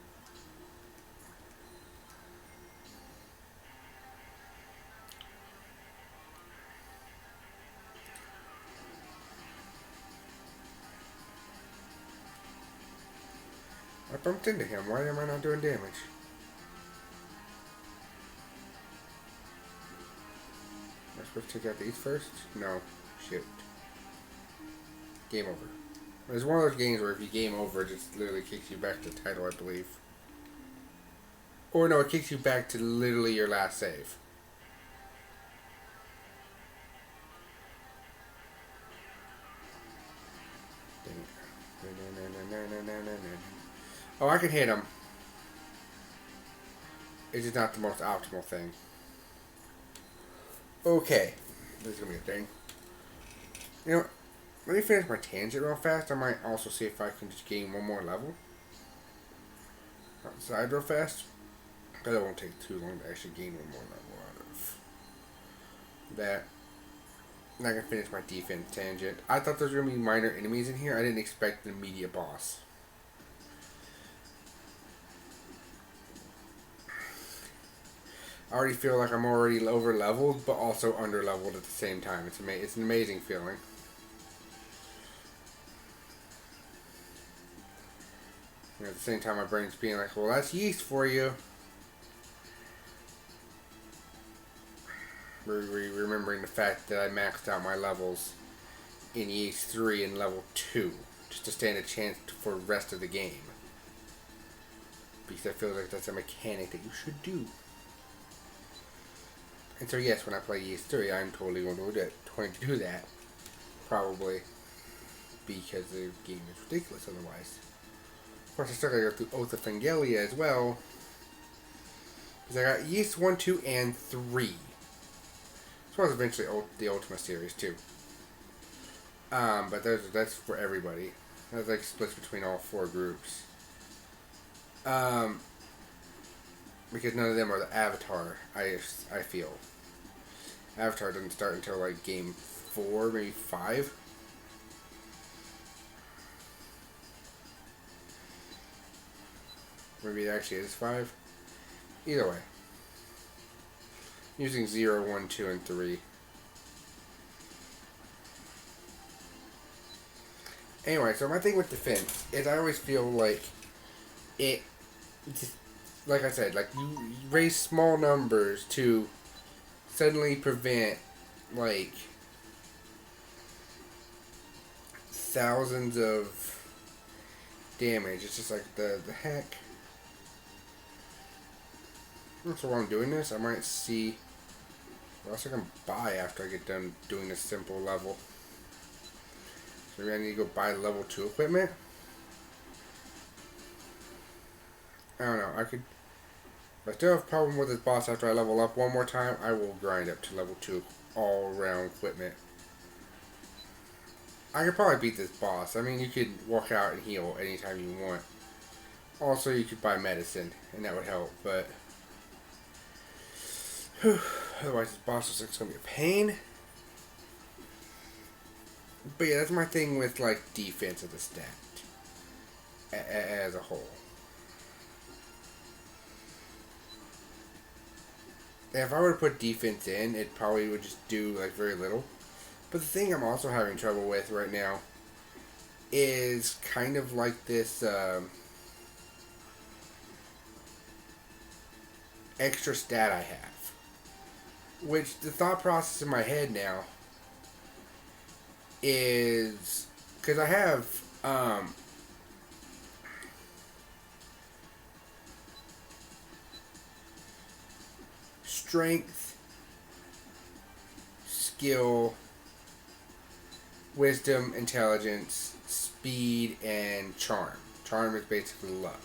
I bumped into him. Why am I not doing damage? Am I supposed to take out these first? No. Shoot. Game over. It's one of those games where if you game over, it just literally kicks you back to the title, I believe. Or no, it kicks you back to literally your last save. Oh, I can hit him. It's just not the most optimal thing. Okay. This is going to be a thing. You know, let me finish my tangent real fast. I might also see if I can just gain one more level. Outside real fast. Because it won't take too long to actually gain one more level out of that. And I can finish my defense tangent. I thought there was going to be minor enemies in here. I didn't expect an immediate boss. I already feel like I'm already over leveled, but also under leveled at the same time. It's an amazing feeling. And at the same time, my brain's being like, well, that's yeast for you. Remembering the fact that I maxed out my levels in yeast 3 and level 2. Just to stand a chance for the rest of the game. Because I feel like that's a mechanic that you should do. And so yes, when I play yeast 3, I'm totally going to do that. Probably. Because the game is ridiculous otherwise. Of course, I still gotta go through Oath of Fangelia as well. Because I got Yeast 1, 2, and 3. As well as eventually the Ultima series too. But that's for everybody. That's like splits between all 4 groups. Because none of them are the Avatar, I feel. Avatar doesn't start until like game 4, maybe 5. Maybe it actually is 5. Either way. Using 0, 1, 2, and 3. Anyway, so my thing with defense is I always feel like it, just, like I said, like you raise small numbers to suddenly prevent like thousands of damage. It's just like the heck. So while I'm doing this, I might see what else I can buy after I get done doing this simple level. So maybe I need to go buy level 2 equipment. I don't know. I could. If I still have a problem with this boss after I level up one more time, I will grind up to level 2 all-round equipment. I could probably beat this boss. I mean, you could walk out and heal anytime you want. Also, you could buy medicine, and that would help, but otherwise this boss looks like it's going to be a pain. But yeah, that's my thing with, like, defense of the stat as a whole. And if I were to put defense in, it probably would just do, like, very little. But the thing I'm also having trouble with right now is kind of like this extra stat I have. Which the thought process in my head now is, because I have strength, skill, wisdom, intelligence, speed, and charm. Charm is basically luck.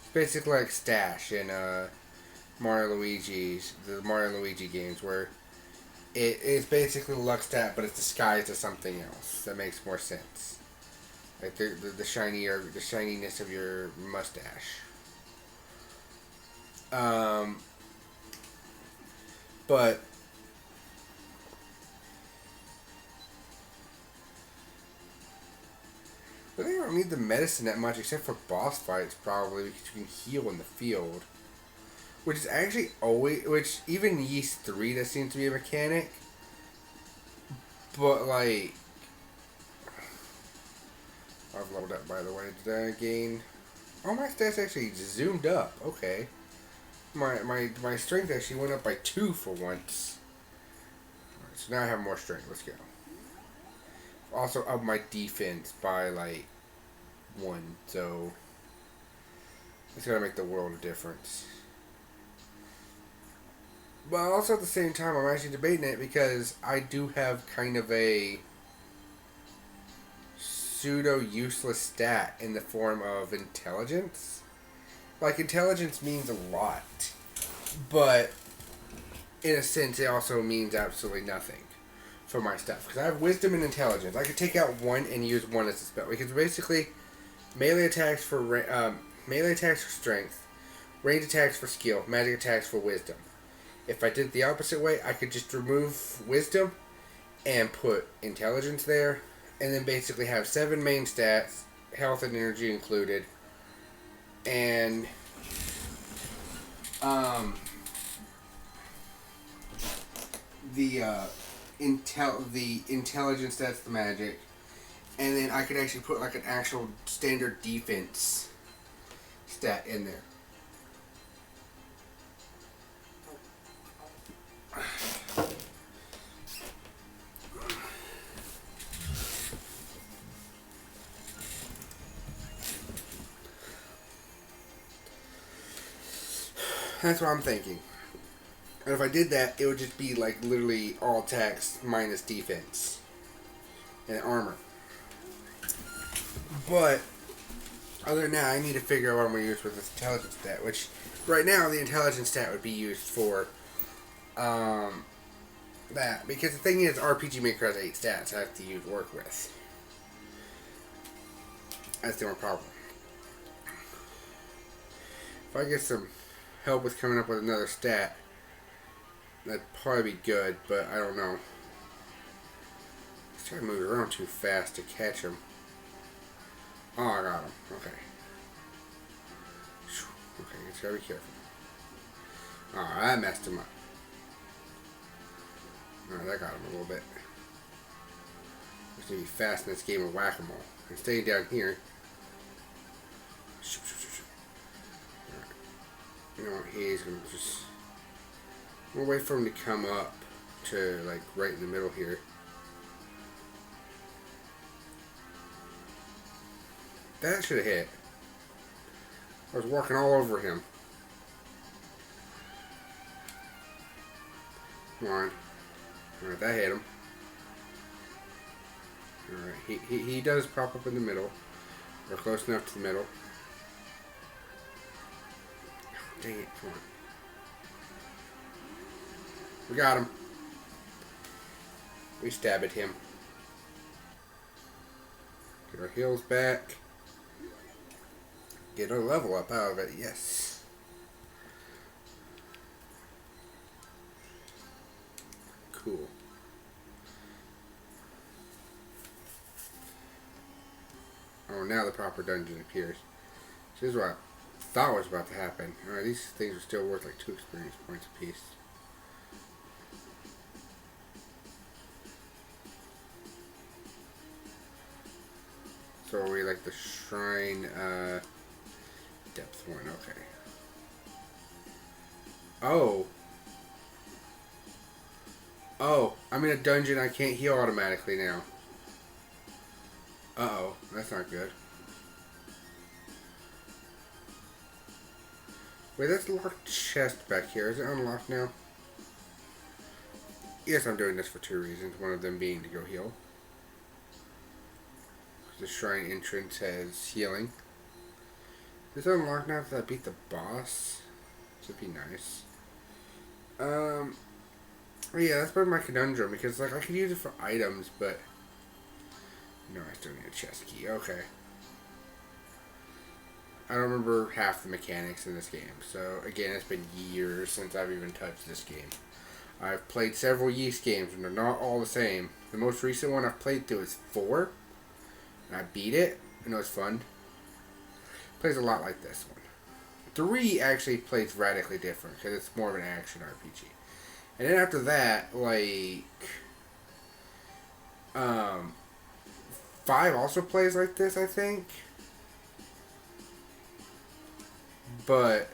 It's basically like stash in the Mario Luigi games, where it's basically a luck stat, but it's disguised as something else. That makes more sense. Like the shininess of your mustache. But I think I don't need the medicine that much, except for boss fights, probably, because you can heal in the field. Which is actually which even Yeast 3, that seems to be a mechanic. But, like, I've leveled up, by the way. Did I gain? Oh, my stats actually zoomed up. Okay. My strength actually went up by 2 for once. Alright, so now I have more strength. Let's go. Also up my defense by, like, 1. So it's gonna make the world of difference. But also at the same time, I'm actually debating it because I do have kind of a pseudo-useless stat in the form of intelligence. Like, intelligence means a lot, but in a sense, it also means absolutely nothing for my stuff. Because I have wisdom and intelligence. I could take out 1 and use 1 as a spell. Because basically, melee attacks for strength, range attacks for skill, magic attacks for wisdom. If I did it the opposite way, I could just remove wisdom and put intelligence there, and then basically have 7 main stats, health and energy included, and the intelligence, that's the magic, and then I could actually put like an actual standard defense stat in there. That's what I'm thinking. And if I did that, it would just be like literally all attacks minus defense and armor. But other than that, I need to figure out what I'm going to use with this intelligence stat. Which right now the intelligence stat would be used for that. Because the thing is, RPG Maker has 8 stats I have to work with. That's the only problem. If I get some help with coming up with another stat, that'd probably be good, but I don't know. He's trying to move around too fast to catch him. Oh, I got him. Okay. Okay, just gotta be careful. Alright, I messed him up. Alright, that got him a little bit. Just need to be fast in this game of whack-a-mole. I'm staying down here. Alright. You know what, he's gonna just... We'll wait for him to come up to, like, right in the middle here. That should have hit. I was walking all over him. Come on. Alright, that hit him. Alright, he does pop up in the middle. Or close enough to the middle. Dang it, come on. We got him. We stabbed him. Get our heals back. Get our level up out of it, yes. Cool. Oh, now the proper dungeon appears. This is what I thought was about to happen. Alright, these things are still worth like 2 experience points apiece. So are we like the shrine, depth one, okay. Oh. Oh, I'm in a dungeon I can't heal automatically now. Uh-oh, that's not good. Wait, that's a locked chest back here. Is it unlocked now? Yes, I'm doing this for 2 reasons. One of them being to go heal. The shrine entrance has healing. Is it unlocked now that I beat the boss? This would be nice. Yeah, that's been my conundrum because like I could use it for items, but no, I still need a chest key. Okay. I don't remember half the mechanics in this game, so again, it's been years since I've even touched this game. I've played several Yeast games, and they're not all the same. The most recent one I've played through is 4, and I beat it, and it was fun. Plays a lot like this one. 3 actually plays radically different, because it's more of an action RPG. And then after that, like, 5 also plays like this, I think. But,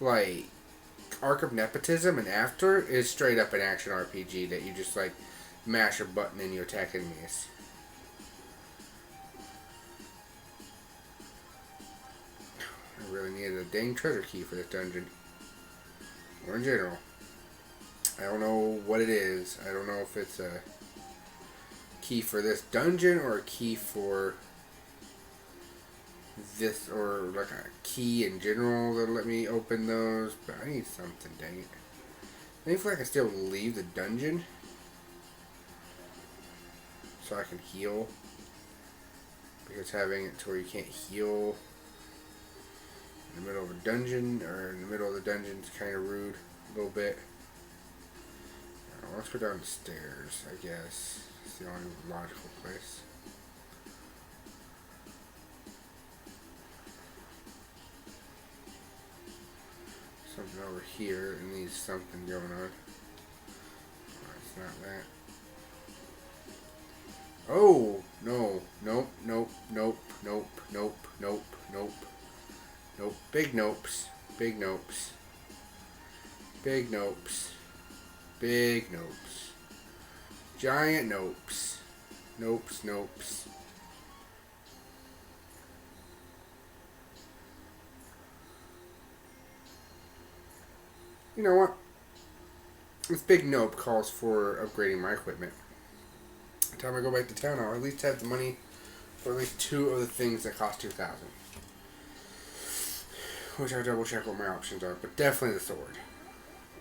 like, Arc of Nepotism and After is straight up an action RPG that you just, like, mash a button and you attack enemies. I really needed a dang treasure key for this dungeon. Or in general. I don't know what it is. I don't know if it's a key for this dungeon or a key for this, or like a key in general that'll let me open those, but I need something, dang it. I feel like I still leave the dungeon so I can heal, because having it to where you can't heal in the middle of a dungeon, or in the middle of the dungeon, is kind of rude a little bit. Let's go down the stairs, I guess. It's the only logical place. Something over here, and needs something going on. It's not that. Oh! No. Nope, nope, nope, nope, nope, nope, nope. Nope. Big nopes. Big nopes. Big nopes. Big nopes. Giant nopes. Nopes, nopes. You know what? This big nope calls for upgrading my equipment. By the time I go back to town, I'll at least have the money for at least 2 of the things that cost $2,000. Which I'll double check what my options are, but definitely the sword.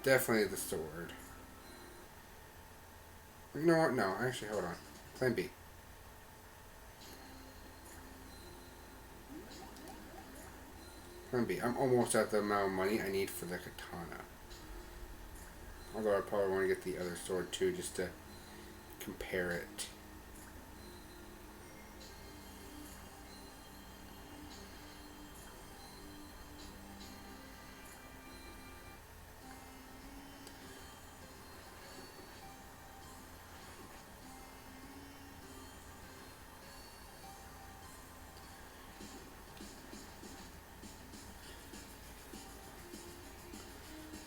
Definitely the sword. You know what? No, actually, hold on. Plan B. Plan B. I'm almost at the amount of money I need for the katana. Although I probably want to get the other sword too, just to compare it.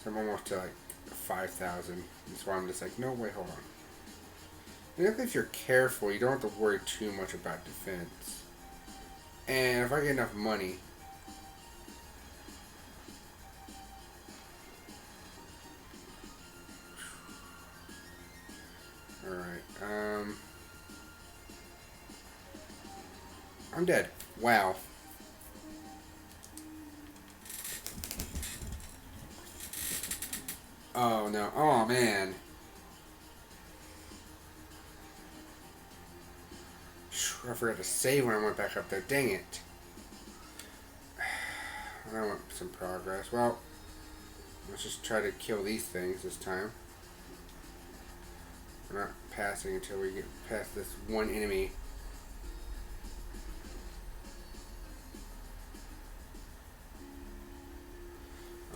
So I'm almost to like 5,000. That's why I'm just like, no, wait, hold on. And if you're careful, you don't have to worry too much about defense. And if I get enough money, I'm dead. Wow. Oh no. Oh man. I forgot to save when I went back up there. Dang it. I want some progress. Well, let's just try to kill these things this time. We're not passing until we get past this one enemy.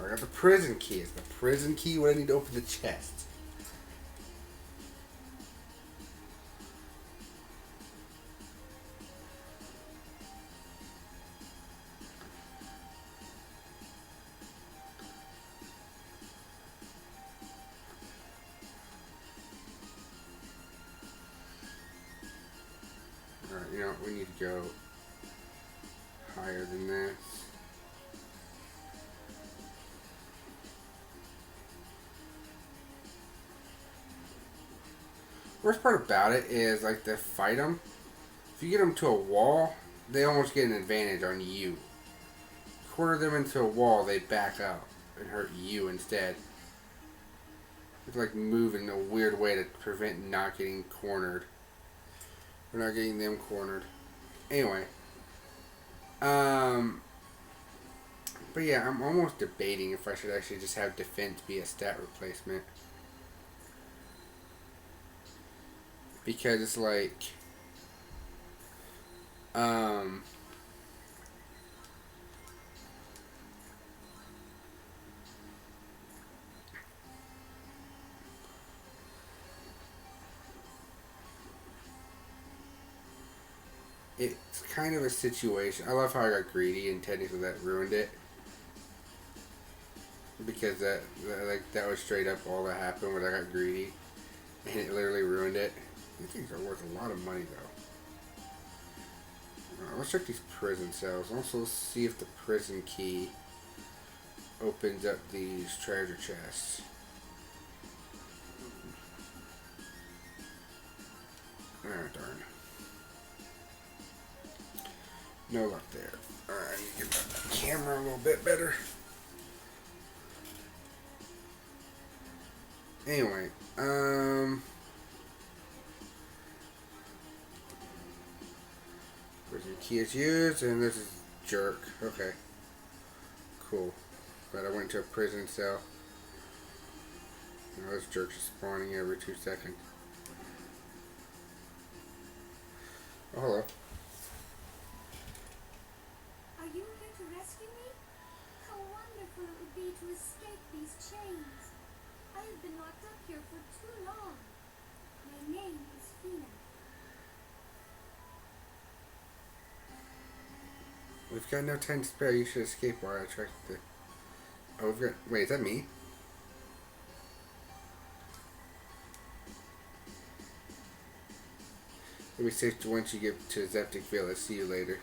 I got the prison key. Is the prison key what I need to open the chest? Alright, you know what? We need to go higher than this. Worst part about it is, like, to fight them, if you get them to a wall, they almost get an advantage on you. Corner them into a wall, they back out and hurt you instead. It's like move in a weird way to prevent not getting cornered. Or not getting them cornered. Anyway. But yeah, I'm almost debating if I should actually just have defense be a stat replacement. Because it's like, it's kind of a situation. I love how I got greedy and technically that ruined it. Because that was straight up all that happened when I got greedy. And it literally ruined it. These things are worth a lot of money though. Let's check these prison cells. Also see if the prison key opens up these treasure chests. Ah, darn. No luck there. Alright, I need to get that camera a little bit better. Anyway, prison key is used, and this is jerk. Okay. Cool. But I went to a prison cell. Now this jerk's spawning every 2 seconds. Oh, hello. Are you here to rescue me? How wonderful it would be to escape these chains. I have been locked up here for too long. My name is Fina. We've got no time to spare. You should escape while I track the... Oh, we've got... Wait, is that me? It'll be safe once you get to Zeptic Village. See you later.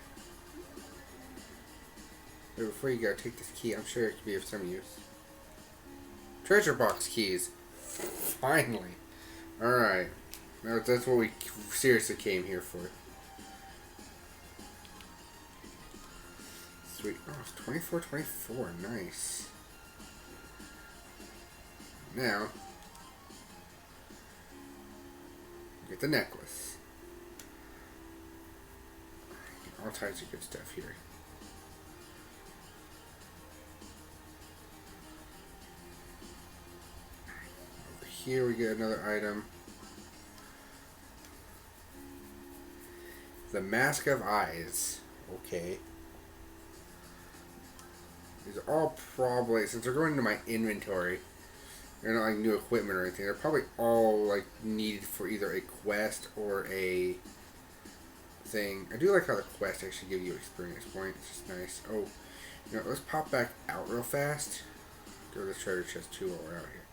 But before you go, take this key. I'm sure it could be of some use. Treasure box keys. Finally. Alright. Now that's what we seriously came here for. Sweet. Oh, it's 24/24. Nice. Now, get the necklace. All types of good stuff here. Over here we get another item. The Mask of Eyes. Okay. These are all probably, since they're going into my inventory, they're not like new equipment or anything. They're probably all like needed for either a quest or a thing. I do like how the quest actually give you experience points. It's nice. Oh, you know, let's pop back out real fast. Go to this treasure chest too while we're out here.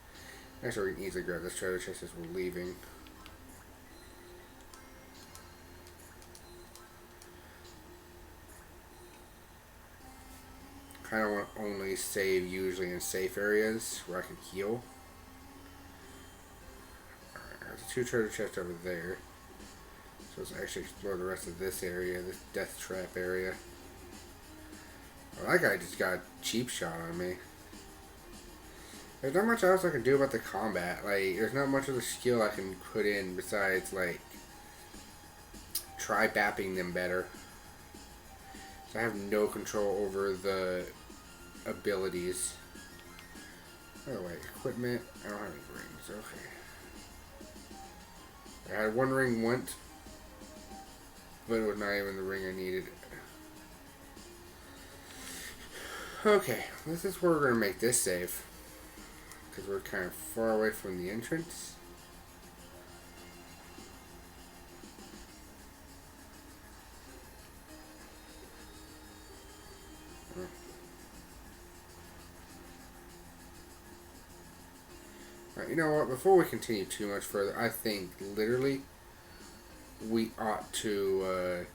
Actually, we can easily grab this treasure chest as we're leaving. Kind of want to only save usually in safe areas where I can heal. Alright, there's 2 treasure chests over there. So let's actually explore the rest of this area, this death trap area. Well, that guy just got a cheap shot on me. There's not much else I can do about the combat. Like, there's not much of the skill I can put in besides, like, try bapping them better. So I have no control over the abilities. Oh, wait, equipment. I don't have any rings. Okay. I had one ring once, but it was not even the ring I needed. Okay, this is where we're going to make this save. Because we're kind of far away from the entrance. Alright, you know what? Before we continue too much further, I think literally we ought to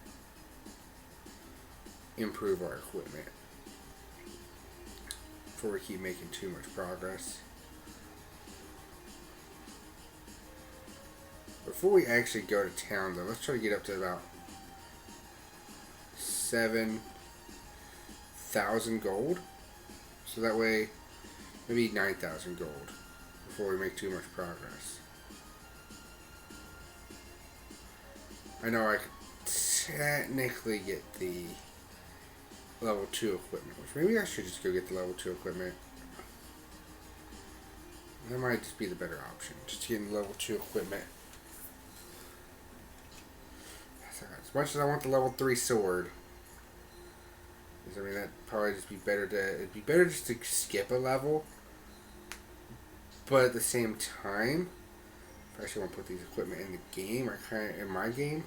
improve our equipment before we keep making too much progress. Before we actually go to town, though, let's try to get up to about 7,000 gold. So that way, maybe 9,000 gold before we make too much progress. I know I could technically get the level 2 equipment, which maybe I should just go get the level 2 equipment. That might just be the better option, just getting level 2 equipment. As much as I want the level 3 sword, I mean, that'd probably just be better it'd be better just to skip a level. But at the same time, if I actually want to put these equipment in the game, in my game,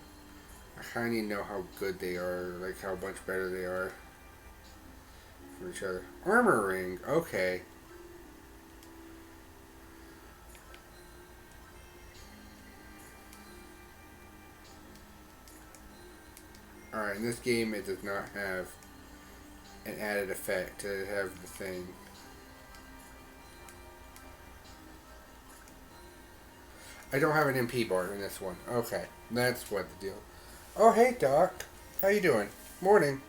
I kind of need to know how good they are, like how much better they are from each other. Armor ring, okay. Alright, in this game it does not have an added effect to have the thing. I don't have an MP bar in this one. Okay, that's what the deal. Oh, hey Doc. How you doing? Morning.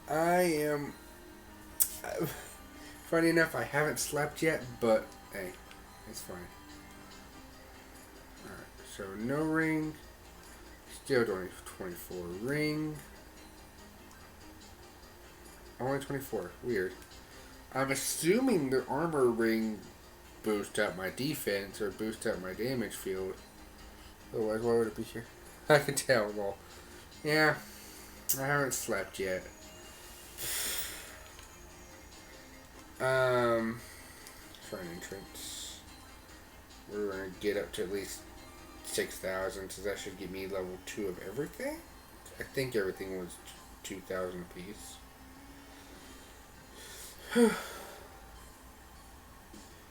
I am... Funny enough, I haven't slept yet, but hey, it's fine. Alright, so no ring. Still only 24 ring. Only 24. Weird. I'm assuming the armor ring boost up my defense or boost up my damage field. Otherwise, why would it be here? I can tell. Well, yeah, I haven't slept yet. Try an entrance. We're gonna get up to at least 6,000, so that should give me level 2 of everything. I think everything was 2,000 apiece.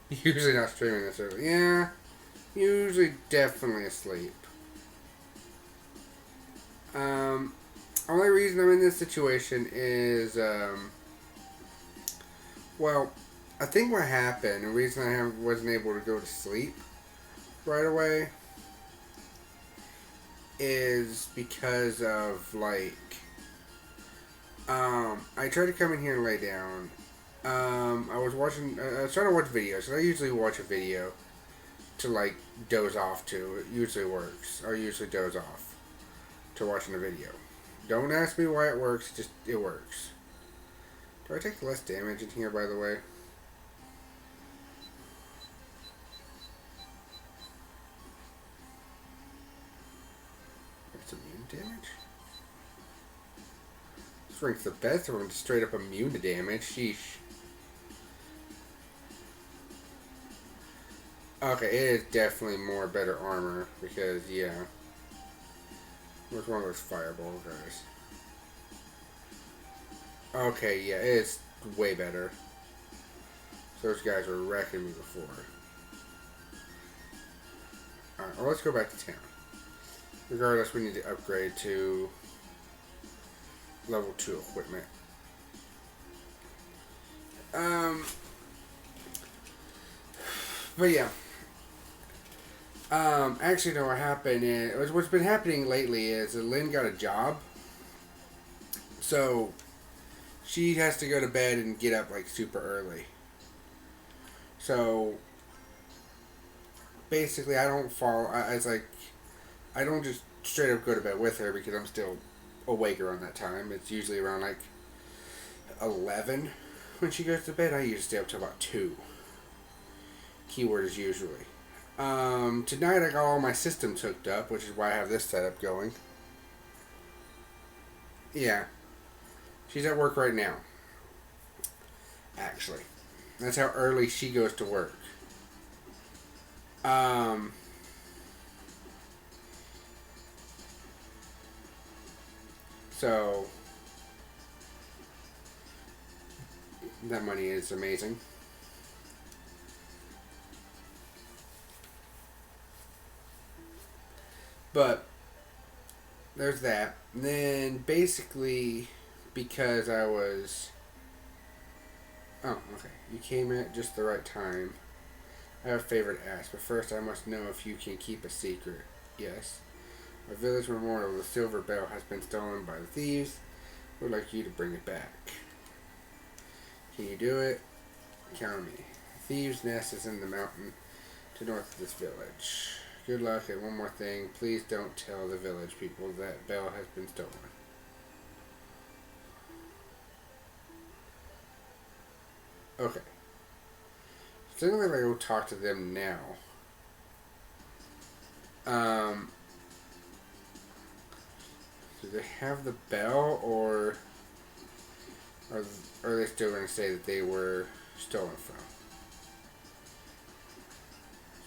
Usually not streaming this early. Yeah, usually definitely asleep. Only reason I'm in this situation is, well, I think what happened, the reason I wasn't able to go to sleep right away is because of, like, I tried to come in here and lay down. I was trying to watch videos, and I usually watch a video to, like, doze off to. It usually works. I usually doze off to watching a video. Don't ask me why it works, just, it works. Do I take less damage in here, by the way? It's immune damage? This rank's the best, I'm straight up immune to damage, sheesh. Okay, it is definitely more better armor, because, yeah. Where's one of those fireball guys? Okay, yeah, it is way better. Those guys were wrecking me before. Alright, well, let's go back to town. Regardless, we need to upgrade to level 2 equipment. But yeah. Actually, no, what happened is, what's been happening lately is that Lynn got a job. So, she has to go to bed and get up, like, super early. So, basically, I don't fall, it's like, I don't just straight up go to bed with her because I'm still awake around that time. It's usually around, like, 11 when she goes to bed. I usually stay up till about 2. Keyword is usually. Tonight I got all my systems hooked up, which is why I have this setup going. Yeah. She's at work right now. Actually. That's how early she goes to work. So that money is amazing. But there's that. And then basically, because I was... Oh, okay. You came at just the right time. I have a favor to ask, but first I must know if you can keep a secret. Yes. Our village memorial, the silver bell, has been stolen by the thieves. We'd like you to bring it back. Can you do it? Count on me. The thieves' nest is in the mountain to north of this village. Good luck, and one more thing. Please don't tell the village people that bell has been stolen. Okay. So I'm gonna go talk to them now. Do they have the bell, or are they still going to say that they were stolen from?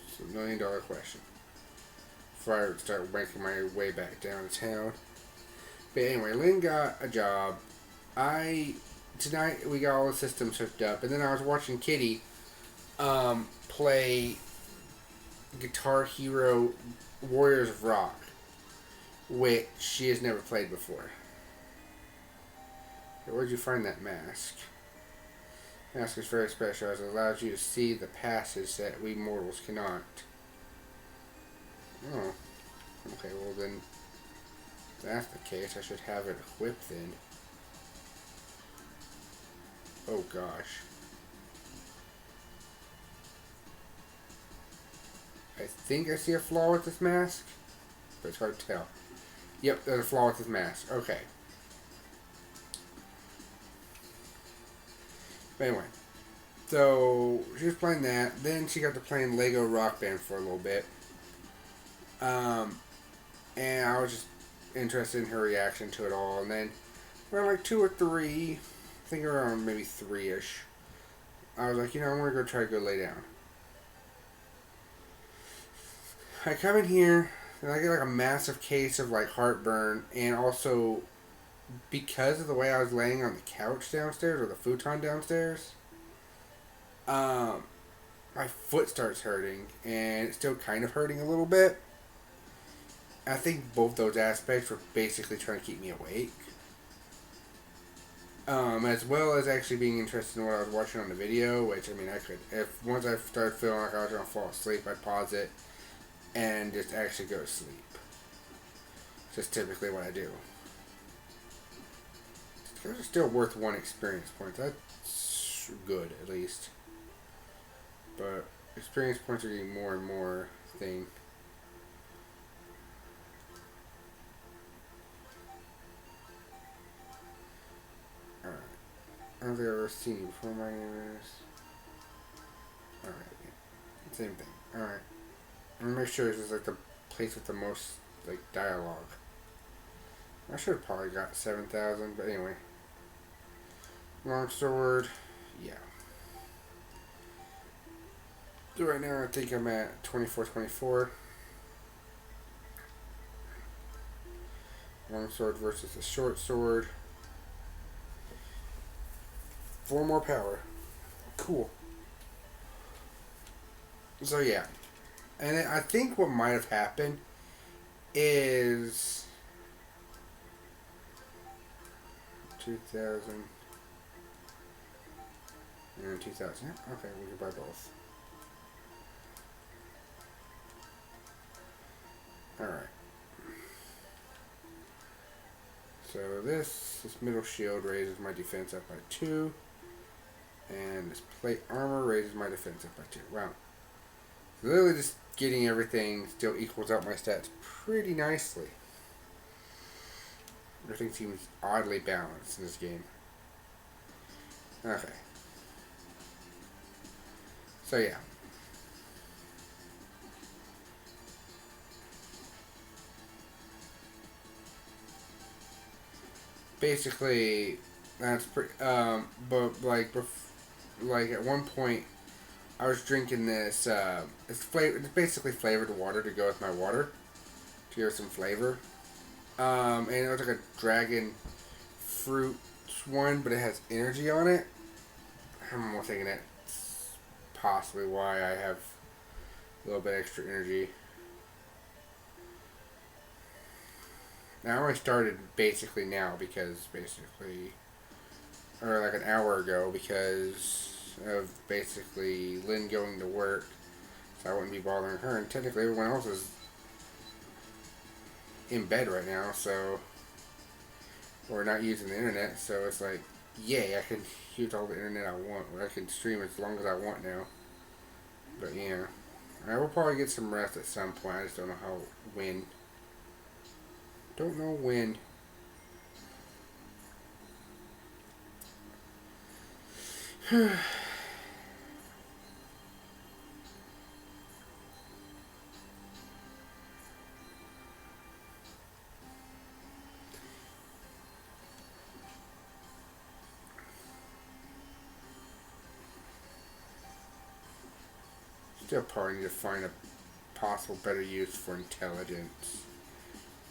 It's $1 million question. Before I start making my way back down to town. But anyway, Lynn got a job. Tonight we got all the systems hooked up, and then I was watching Kitty play Guitar Hero Warriors of Rock, which she has never played before. Where'd you find that mask? Mask is very special as it allows you to see the passage that we mortals cannot. Oh. Okay, well then, if that's the case, I should have it equipped then. Oh gosh. I think I see a flaw with this mask, but it's hard to tell. Yep, there's a flaw with this mask. Okay. But anyway, so she was playing that. Then she got to playing Lego Rock Band for a little bit. And I was just interested in her reaction to it all. And then around like 2 or 3, I think around maybe 3-ish, I was like, I'm going to go try to go lay down. I come in here, and I get like a massive case of like heartburn, and also because of the way I was laying on the couch downstairs, or the futon downstairs, my foot starts hurting, and it's still kind of hurting a little bit. I think both those aspects were basically trying to keep me awake. As well as actually being interested in what I was watching on the video, which, I mean, I could, if once I started feeling like I was going to fall asleep, I'd pause it and just actually go to sleep. It's just typically what I do. It's still worth 1 experience point. That's good, at least. But experience points are getting more and more thing. Alright. I don't think I've ever seen you before. My name is... Alright. Same thing. Alright. I'm gonna make sure this is like the place with the most like dialogue. I should have probably got 7,000, but anyway. Longsword, yeah. So right now I think I'm at 2424. Longsword versus the short sword. 4 more power. Cool. So yeah. And I think what might have happened is 2,000 and 2,000. Yeah, okay, we can buy both. Alright. So this middle shield raises my defense up by 2. And this plate armor raises my defense up by 2. Wow. So literally just getting everything still equals out my stats pretty nicely. Everything seems oddly balanced in this game. Okay. So yeah. Basically, that's pretty. But like at one point, I was drinking this. It's basically flavored water to go with my water, to give it some flavor. And it was like a dragon fruit one, but it has energy on it. I'm more thinking that's possibly why I have a little bit extra energy. Now I only started basically now because or like an hour ago because of basically Lynn going to work, so I wouldn't be bothering her, and technically everyone else is in bed right now, so we're not using the internet, so it's like, yay, I can use all the internet I want. I can stream as long as I want now. But yeah, I will probably get some rest at some point. I just don't know when. Don't know when. Still probably need to find a possible better use for intelligence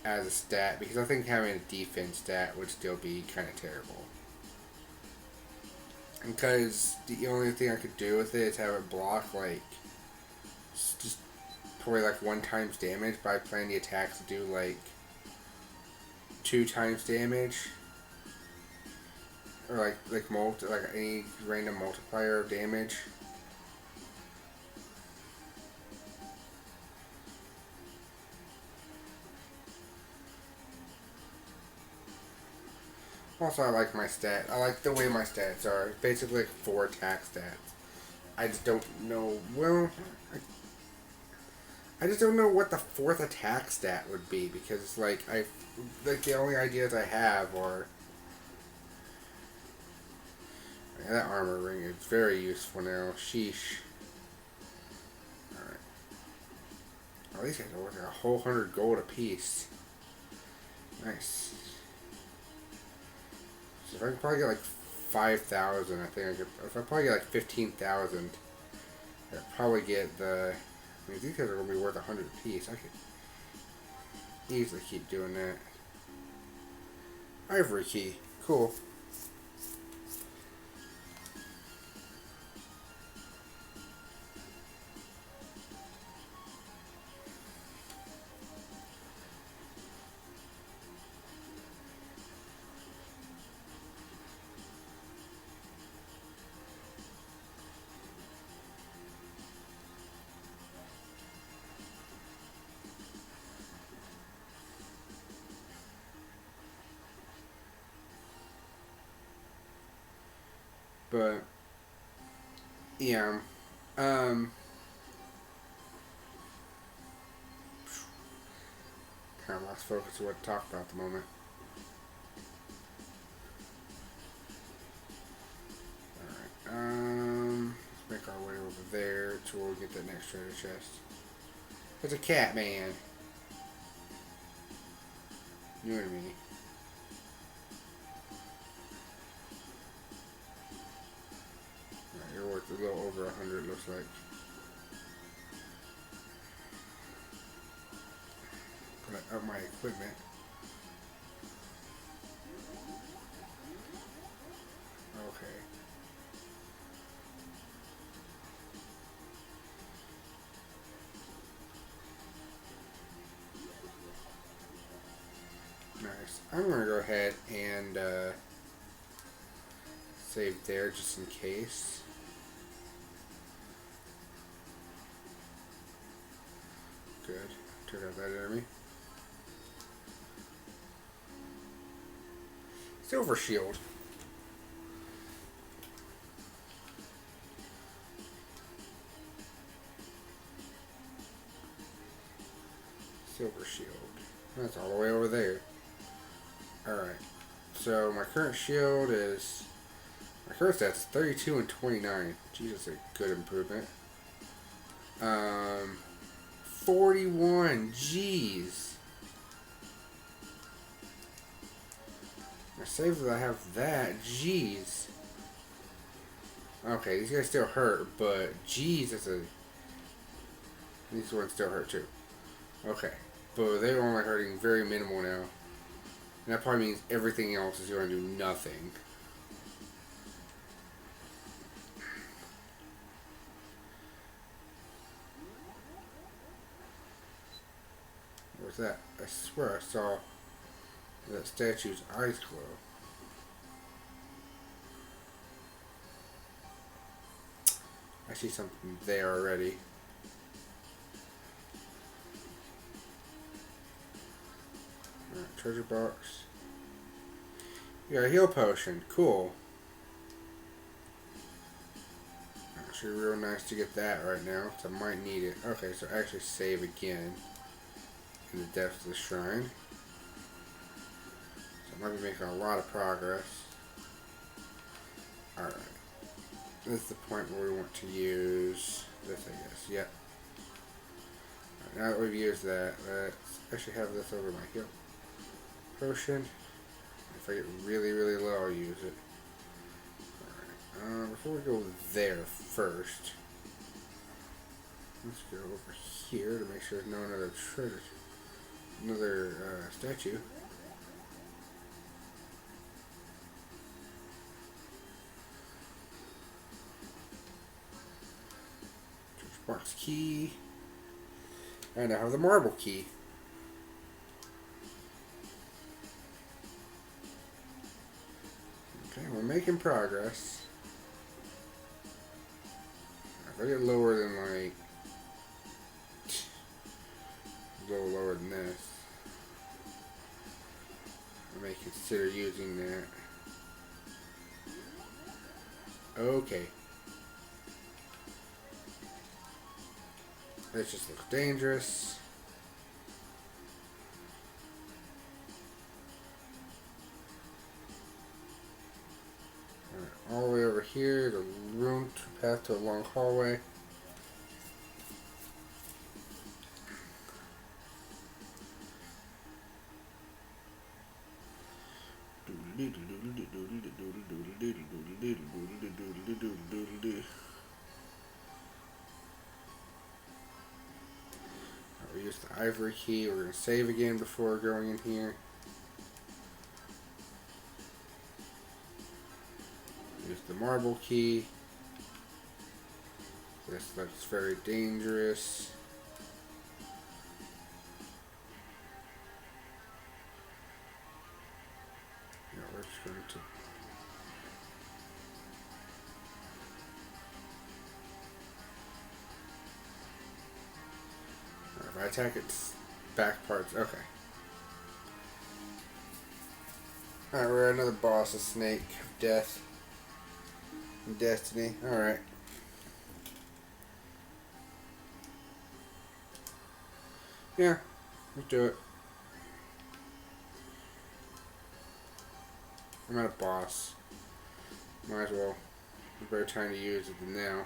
as a stat, because I think having a defense stat would still be kind of terrible. Because the only thing I could do with it is have it block like just probably like 1 times damage by playing the attacks to do like 2 times damage, or like any random multiplier of damage. Also, I like my stat. I like the way my stats are. It's basically like 4 attack stats. I just don't know. Well, I just don't know what the 4th attack stat would be, because like the only ideas I have are that armor ring is very useful now. Sheesh. All right. At least I got like a whole 100 gold apiece. Nice. So if I could probably get like 5,000, I think I could. If I probably get like 15,000, I'd probably get the. I mean, these guys are gonna be worth 100 apiece. I could easily keep doing that. Ivory key, cool. But yeah, kind of lost focus of what to talk about at the moment. Alright, let's make our way over there to where we get that next treasure chest. There's a cat man. You know what I mean? Alright, you're worth a little over 100, looks like. Gonna up my equipment. Okay. Nice. I'm gonna go ahead and save there just in case. Good. Took out that enemy. Silver Shield. Silver Shield. That's all the way over there. Alright. So my current shield is... My current stats is 32 and 29. Jesus, a good improvement. 41. Jeez. I saved that I have that. Jeez. Okay, these guys still hurt, but jeez, that's a... These ones still hurt too. Okay. But they're only hurting very minimal now. And that probably means everything else is going to do nothing. What's that? I swear I saw that statue's eyes glow. I see something there already. Alright, treasure box. You got a heal potion. Cool. Actually real nice to get that right now, so I might need it. Okay, so actually save again in the depths of the shrine. So I might be making a lot of progress. Alright. This is the point where we want to use this, I guess. Yep. Alright, now that we've used that, let's actually have this over my heal potion. If I get really, really low, I'll use it. Alright, before we go there first, let's go over here to make sure there's no another treasure, another statue. Treasure box key, and I have the marble key. Okay, we're making progress. If I get lower than like a little lower than this, I may consider using that. Okay. That just looks dangerous. All the way over here, the room to path to a long hallway. We use the ivory key. We're going to save again before going in here. Use the marble key. This looks very dangerous. Yeah, we're just going to... If I attack its back parts, okay. Alright, we're at another boss, a snake of death. Destiny, alright. Yeah, let's do it. I'm at a boss. Might as well. There's a better time to use it than now.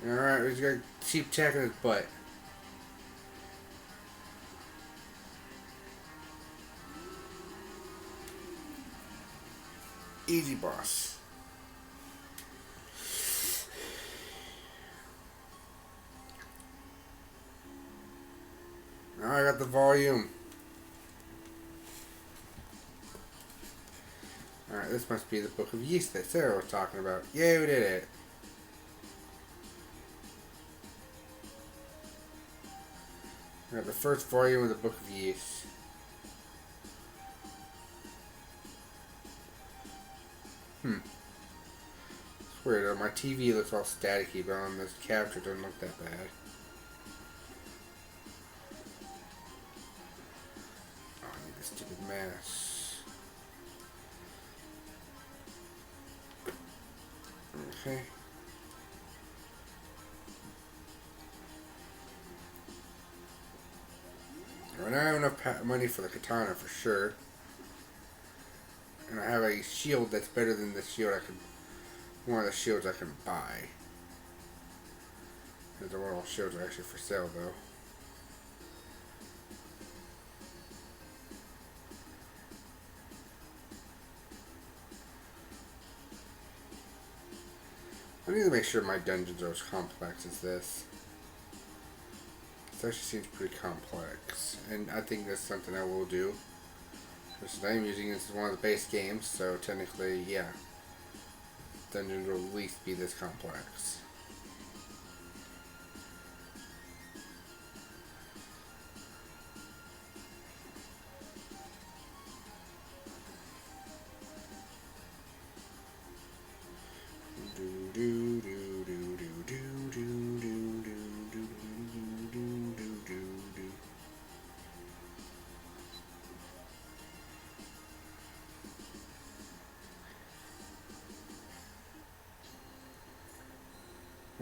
Alright, we just gotta keep checking his butt. Easy boss. Now I got the volume. Alright, this must be the Book of Yeast that Sarah was talking about. Yay, we did it. I got the first volume of the Book of Yeast. It's weird, my TV looks all staticky, but on this capture it doesn't look that bad. mess. Okay. Well, now I have enough money for the katana for sure. And I have a shield that's better than the shield one of the shields I can buy. The one of the shields are actually for sale though. I need to make sure my dungeons are as complex as this. This actually seems pretty complex, and I think that's something I will do. Because I'm using this as one of the base games, so technically, yeah, dungeons will at least be this complex.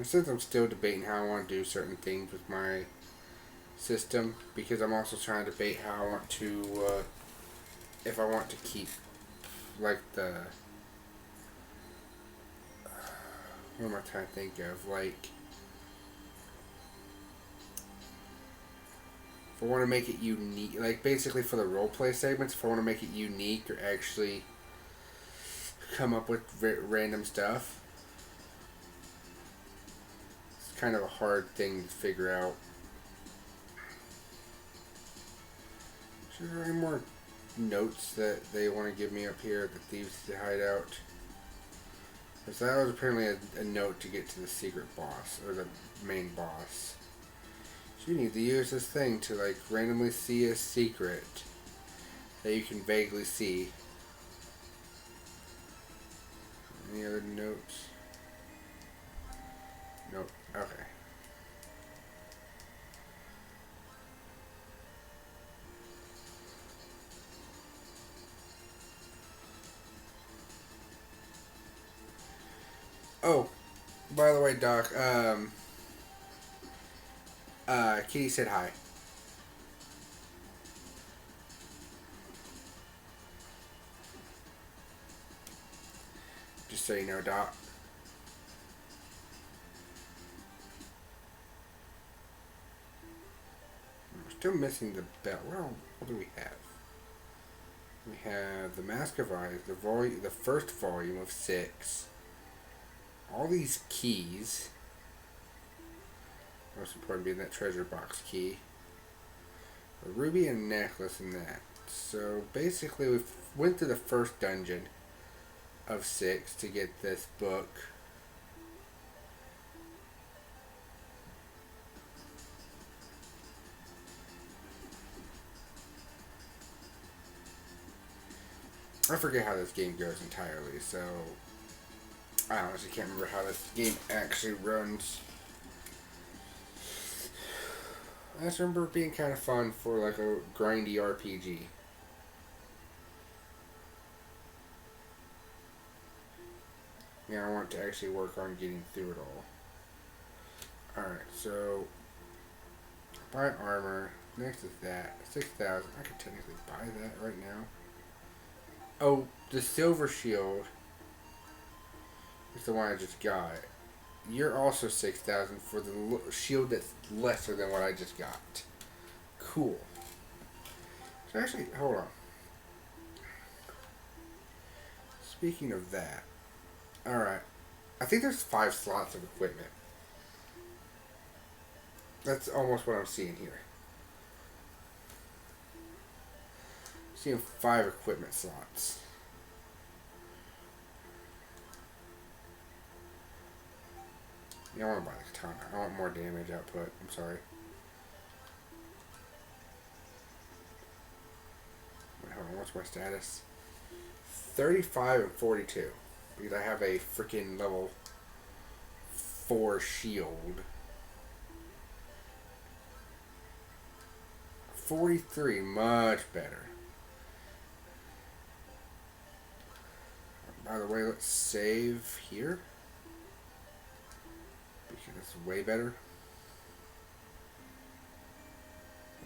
Since I'm still debating how I want to do certain things with my system, because I'm also trying to debate how I want to, if I want to keep, like, what am I trying to think of, like, if I want to make it unique, like, basically for the roleplay segments, if I want to make it unique or actually come up with random stuff. Kind of a hard thing to figure out. Is there any more notes that they want to give me up here at the Thieves' Hideout? Because that was apparently a note to get to the secret boss, or the main boss. So you need to use this thing to like randomly see a secret that you can vaguely see. Any other notes? Nope. Okay. Oh, by the way, Doc, Kitty said hi. Just so you know, Doc. Still missing the belt. Well, what do we have? We have the Mask of Eyes, the first volume of 6. All these keys. Most important being that treasure box key. A ruby and a necklace and that. So basically, we went to the first dungeon of 6 to get this book. I forget how this game goes entirely, so I honestly can't remember how this game actually runs. I just remember it being kind of fun for like a grindy RPG. Yeah, I want to actually work on getting through it all. Alright, so buy armor. Next is that. 6,000. I could technically buy that right now. Oh, the silver shield is the one I just got. You're also 6,000 for the shield that's lesser than what I just got. Cool. So actually, hold on. Speaking of that, alright. I think there's 5 slots of equipment. That's almost what I'm seeing here. Seeing 5 equipment slots. Yeah, I want to buy the katana. I want more damage output. I'm sorry. Wait, hold on. What's my status? 35 and 42. Because I have a freaking level 4 shield. 43. Much better. out of the way, let's save here. Because it's way better.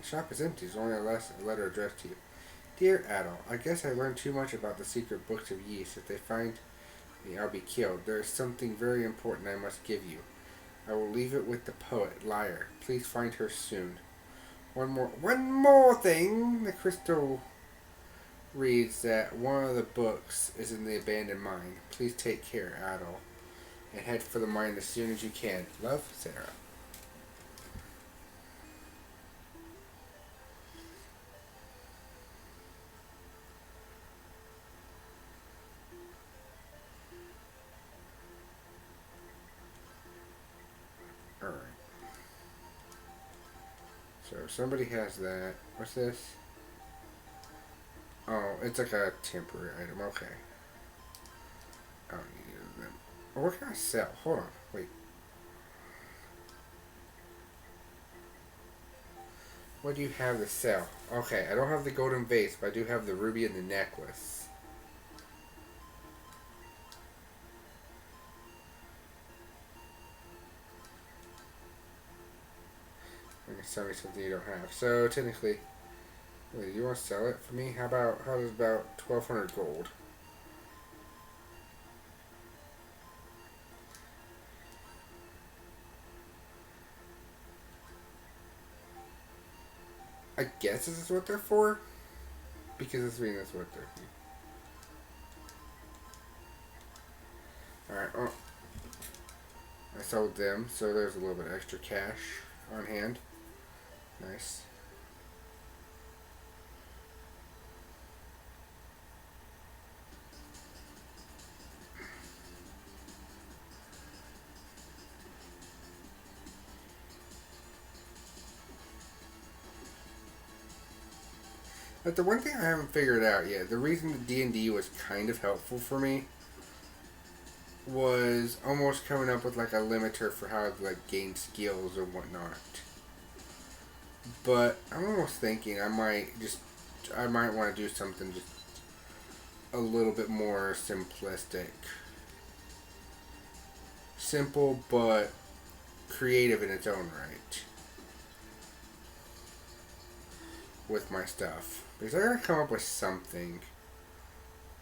The shop is empty. There's only a letter addressed to you. Dear Adol, I guess I learned too much about the secret books of Yeast. If they find me, I'll be killed. There is something very important I must give you. I will leave it with the poet, Lyre. Please find her soon. One more thing. The crystal reads that one of the books is in the abandoned mine. Please take care, Adol, and head for the mine as soon as you can. Love, Sarah. Alright. So somebody has that. What's this? Oh, it's like a temporary item. Okay. I don't need them. Oh, what can I sell? Hold on. Wait. What do you have to sell? Okay, I don't have the golden vase, but I do have the ruby and the necklace. I can sell me something you don't have. So technically, wait, you want to sell it for me? How does about 1,200 gold? I guess this is what they're for, because it's mean that's what they're for. Alright, oh. I sold them, so there's a little bit of extra cash on hand. Nice. But the one thing I haven't figured out yet, the reason the D&D was kind of helpful for me was almost coming up with like a limiter for how to like gain skills or whatnot. But I'm almost thinking I might want to do something just a little bit more simplistic. Simple but creative in its own right with my stuff. Because I gotta come up with something.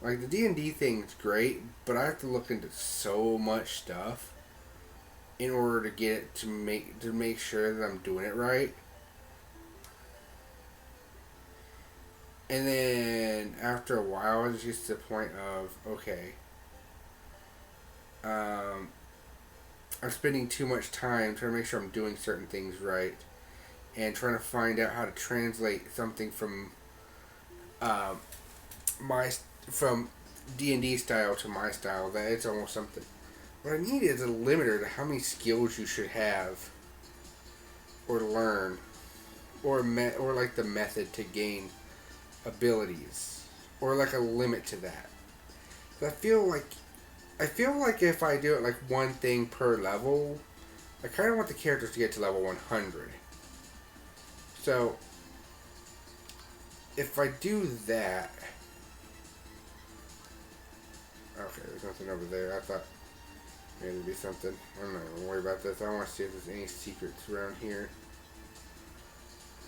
Like the D&D thing's great, but I have to look into so much stuff in order to get it to make sure that I'm doing it right. And then after a while, it's just the point of, okay, I'm spending too much time trying to make sure I'm doing certain things right, and trying to find out how to translate something from from D&D style to my style. That it's almost something. What I need is a limiter to how many skills you should have, or learn, or like the method to gain abilities, or like a limit to that. So I feel like if I do it like one thing per level, I kind of want the characters to get to level 100. So if I do that, okay, there's nothing over there. I thought maybe there'd be something. I'm not gonna worry about this. I want to see if there's any secrets around here.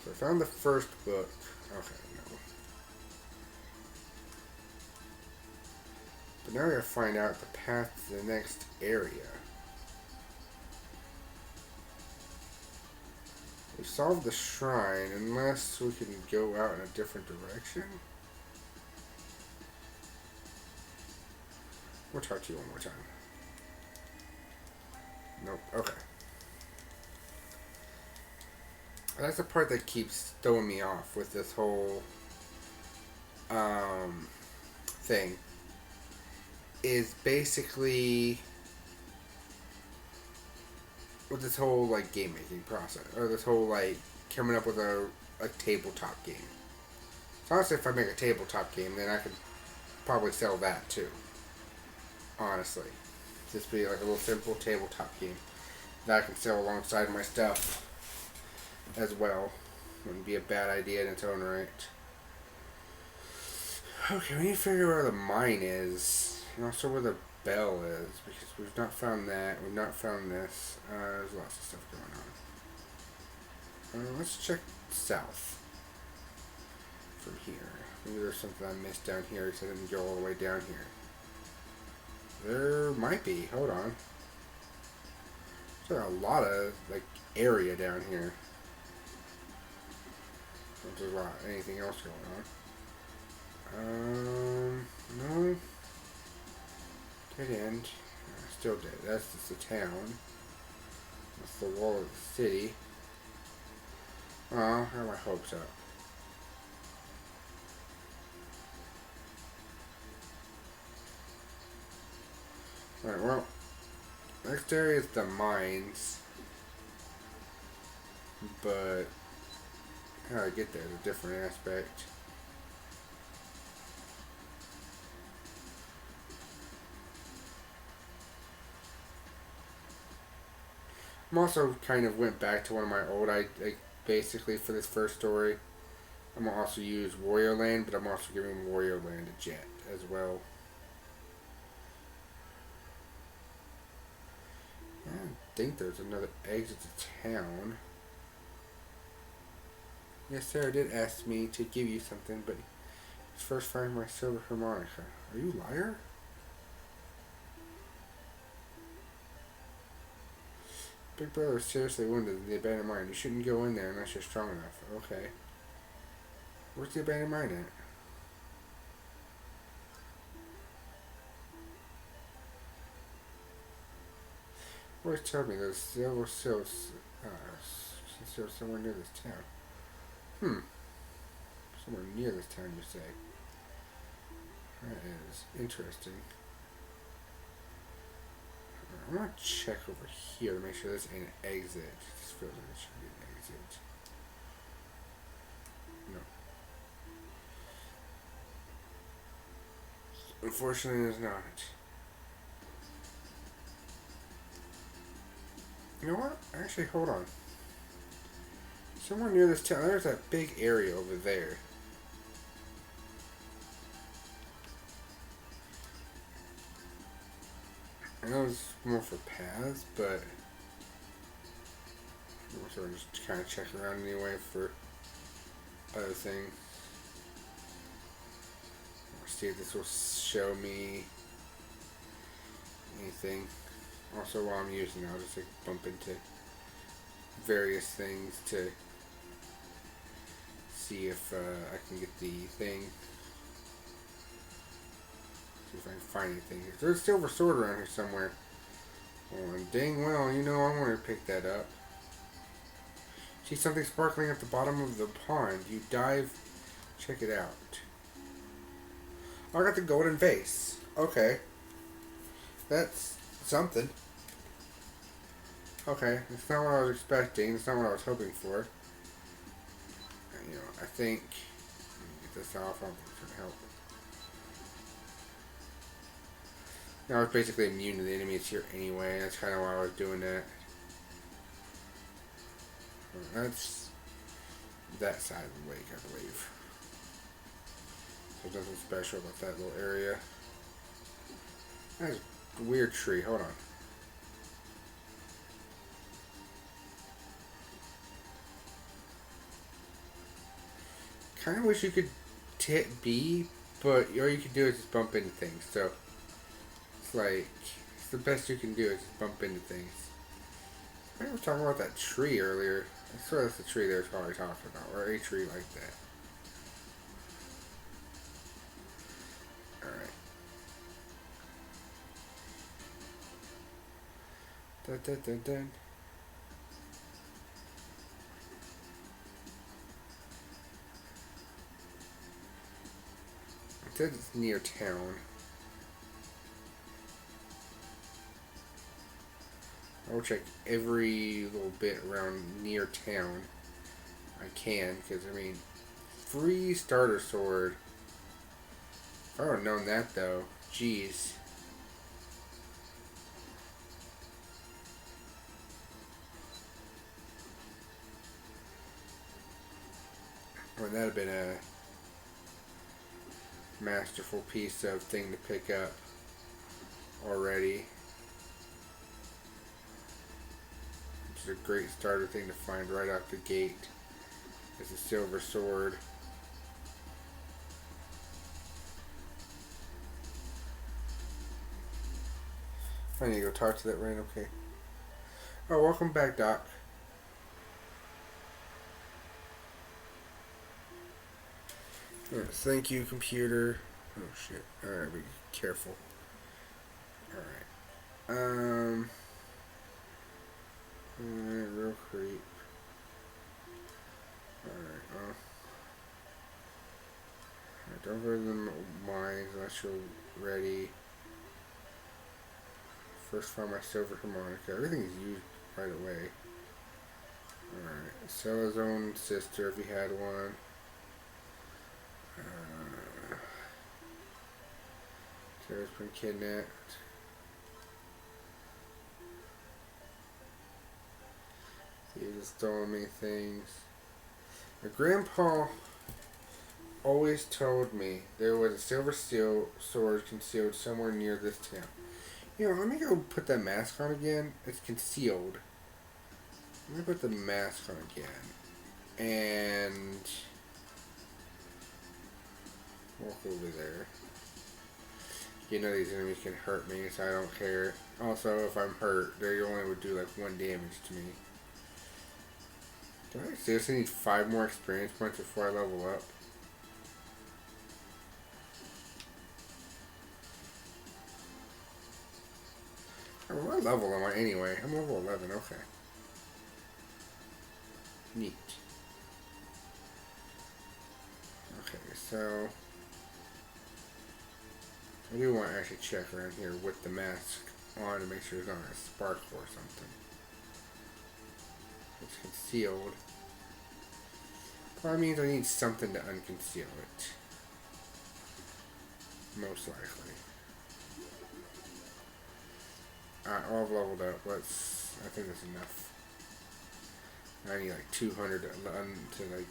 So I found the first book. Okay, no. But now we gotta find out the path to the next area. We solved the shrine, unless we can go out in a different direction. We'll talk to you one more time. Nope, okay. That's the part that keeps throwing me off with this whole thing. Is basically with this whole like game making process, or this whole like coming up with a tabletop game. So honestly, if I make a tabletop game, then I could probably sell that too. Honestly, just be like a little simple tabletop game that I can sell alongside my stuff as well. Wouldn't be a bad idea in its own right. Okay, we need to figure out where the mine is. And also where the bell is, because we've not found that. We've not found this. There's lots of stuff going on. Let's check south from here. Maybe there's something I missed down here because I didn't go all the way down here. There might be. Hold on. There's a lot of like area down here. There's a lot. Anything else going on? No. Dead end. Still dead. That's just the town. That's the wall of the city. Oh, I have my hopes up. Alright, well, next area is the mines, but how I get there is a different aspect. I'm also kind of went back to one of my old, basically for this first story, I'm going to also use Warrior Land, but I'm also giving Warrior Land a jet as well. I think there's another exit to town. Yes, Sarah did ask me to give you something, but first find my silver harmonica. Are you a liar? Big brother was seriously wounded in the abandoned mine. You shouldn't go in there unless you're strong enough. Okay. Where's the abandoned mine at? Always told me there's several cells somewhere near this town. Somewhere near this town, you say? That is interesting. I'm gonna check over here to make sure this ain't an exit. It just feels like it should be an exit. No. Unfortunately, it's not. You know what? Actually, hold on. Somewhere near this town, there's that big area over there. I know it's more for paths, but I'm sort of just kind of check around anyway for other things. Let's see if this will show me anything. Also, while I'm using it, I'll just like bump into various things to see if I can get the thing. See if I can find anything. There's a silver sword around here somewhere. Oh, and dang well, you know I want to pick that up. See something sparkling at the bottom of the pond. You dive, check it out. Oh, I got the golden vase. Okay. That's something. Okay, it's not what I was expecting. It's not what I was hoping for. You know, I think... Let me get this off. I don't think it's going to help. Now, I was basically immune to the enemies here anyway. That's kind of why I was doing that. That's that side of the lake, I believe. There's nothing special about that little area. That's a weird tree. Hold on. Kind of wish you could hit B, but all you can do is just bump into things. So it's like it's the best you can do is just bump into things. I was talking about that tree earlier. I swear that's the tree they were probably talking about, or a tree like that. All right. Dun dun dun dun. It says it's near town. I'll check every little bit around near town I can, because I mean, free starter sword. If I would have known that though, jeez. Well, that'd have been a masterful piece of thing to pick up. already. Which is a great starter thing to find right out the gate. It's a silver sword. I need to go talk to that random kid. Oh, welcome back, Doc. Yes, thank you, computer. Oh shit. Alright, be careful. Alright. Alright, real creep. Alright, well. Alright, don't go to the mines unless you're ready. First find my silver harmonica. Everything's used right away. Alright, sell his own sister if he had one. Sarah's been kidnapped. He has stolen many things. My grandpa always told me there was a silver sword concealed somewhere near this town. You know, let me go put that mask on again. It's concealed. Let me put the mask on again. And walk over there. You know these enemies can hurt me, so I don't care. Also, if I'm hurt, they only would do like 1 damage to me. Do I seriously need 5 more experience points before I level up? Oh, what level am I anyway? I'm level 11, okay. Neat. Okay, so I do want to actually check around here with the mask on to make sure there's not a sparkle or something. It's concealed. Probably means I need something to unconceal it. Most likely. Alright, all I've leveled up. I think that's enough. I need like 200 to like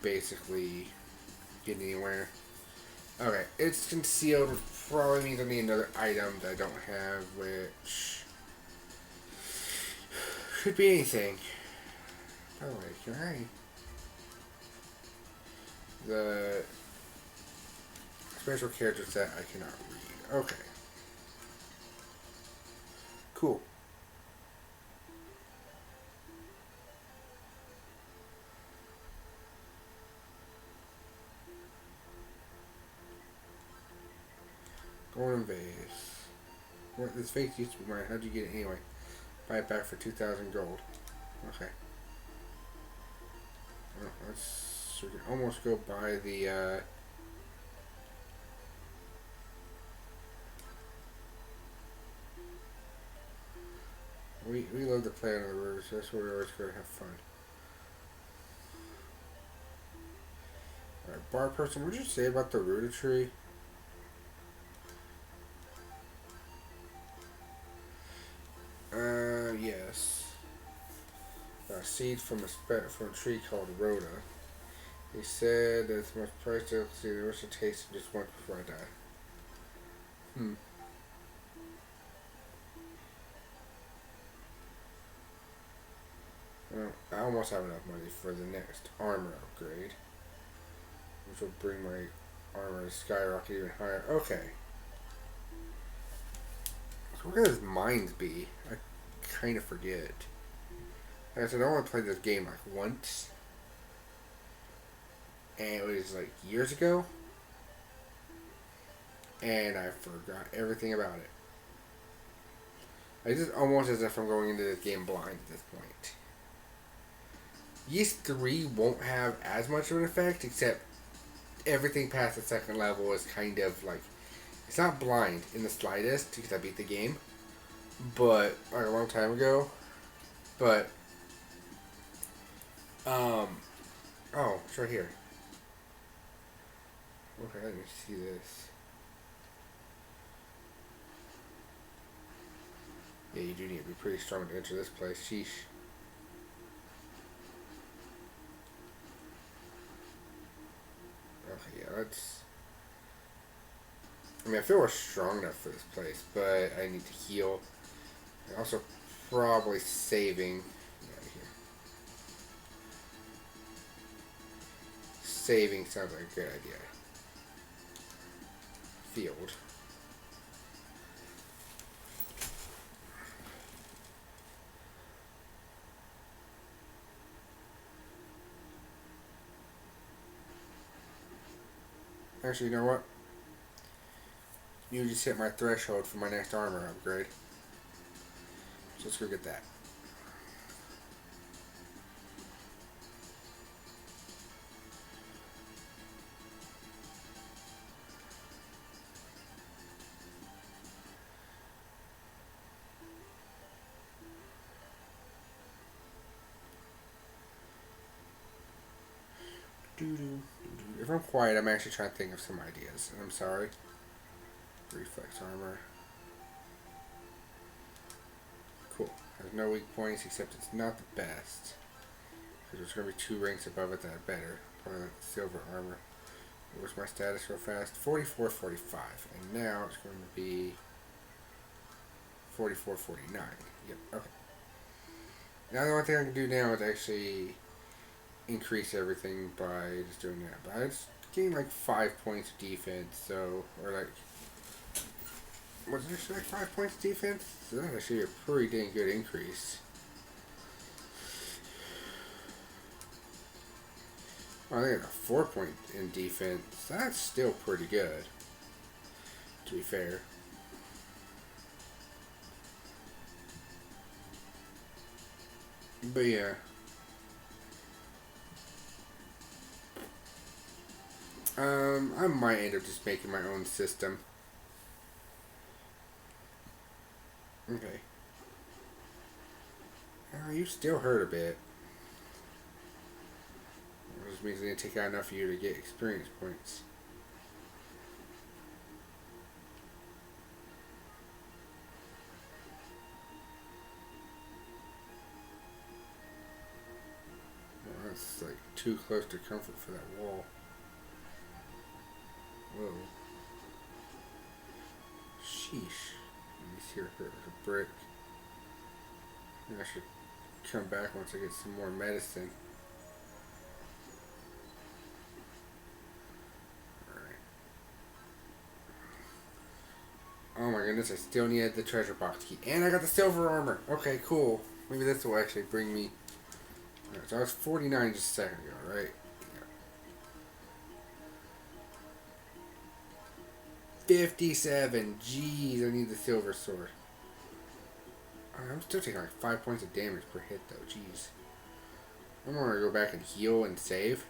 basically get anywhere. Okay, it's concealed, which probably means I need another item that I don't have, which could be anything. By the way, can I? The special character set I cannot read. Okay. Cool. Golden vase. What, this vase used to be mine. How'd you get it anyway? Buy it back for 2,000 gold. Okay. Well, we can almost go buy the, we love to play on the road, so that's where we're always going to have fun. Alright, bar person, what did you say about the rooter tree? Yes. A seed from a tree called Rhoda. He said that it's much priceless. See, I wish I tasted just once before I die. Well, I almost have enough money for the next armor upgrade, which will bring my armor to skyrocket even higher. Okay. So where can his mines be? I kind of forget. Like I said, I only played this game like once, and it was like years ago, and I forgot everything about it. It's just almost as if I'm going into this game blind at this point. Yeast 3 won't have as much of an effect, except everything past the second level is kind of like, it's not blind in the slightest, because I beat the game, but like a long time ago. But oh, it's right here. Okay, let me see this. Yeah, you do need to be pretty strong to enter this place. Sheesh. Okay, yeah, let's I mean, I feel we're strong enough for this place, but I need to heal. And also probably saving. Yeah, here. Saving sounds like a good idea. Field. Actually, you know what? You just hit my threshold for my next armor upgrade. So let's go get that. If I'm quiet, I'm actually trying to think of some ideas. And I'm sorry. Reflex armor. Cool. Has no weak points, except it's not the best. Because there's going to be 2 ranks above it that are better. Probably like silver armor. What's my status real fast? 44, 45. And now it's going to be 44, 49. Yep, okay. Now the only thing I can do now is actually increase everything by just doing that. But I just gained like 5 points of defense, so, or like, was it actually like 5 points of defense? So that's actually a pretty dang good increase. Well, I think I got 4 point in defense. That's still pretty good, to be fair. But yeah. I might end up just making my own system. Okay. Oh, you still hurt a bit. It just means I need to take out enough of you to get experience points. Well, that's like too close to comfort for that wall. Whoa. Sheesh. Let me see her hurt like a brick. I should come back once I get some more medicine. Alright. Oh my goodness, I still need the treasure box key. And I got the silver armor. Okay, cool. Maybe this will actually bring me... Alright, so I was 49 just a second ago, right? 57. Jeez, I need the silver sword. I'm still taking like 5 points of damage per hit though. Jeez. I'm gonna go back and heal and save.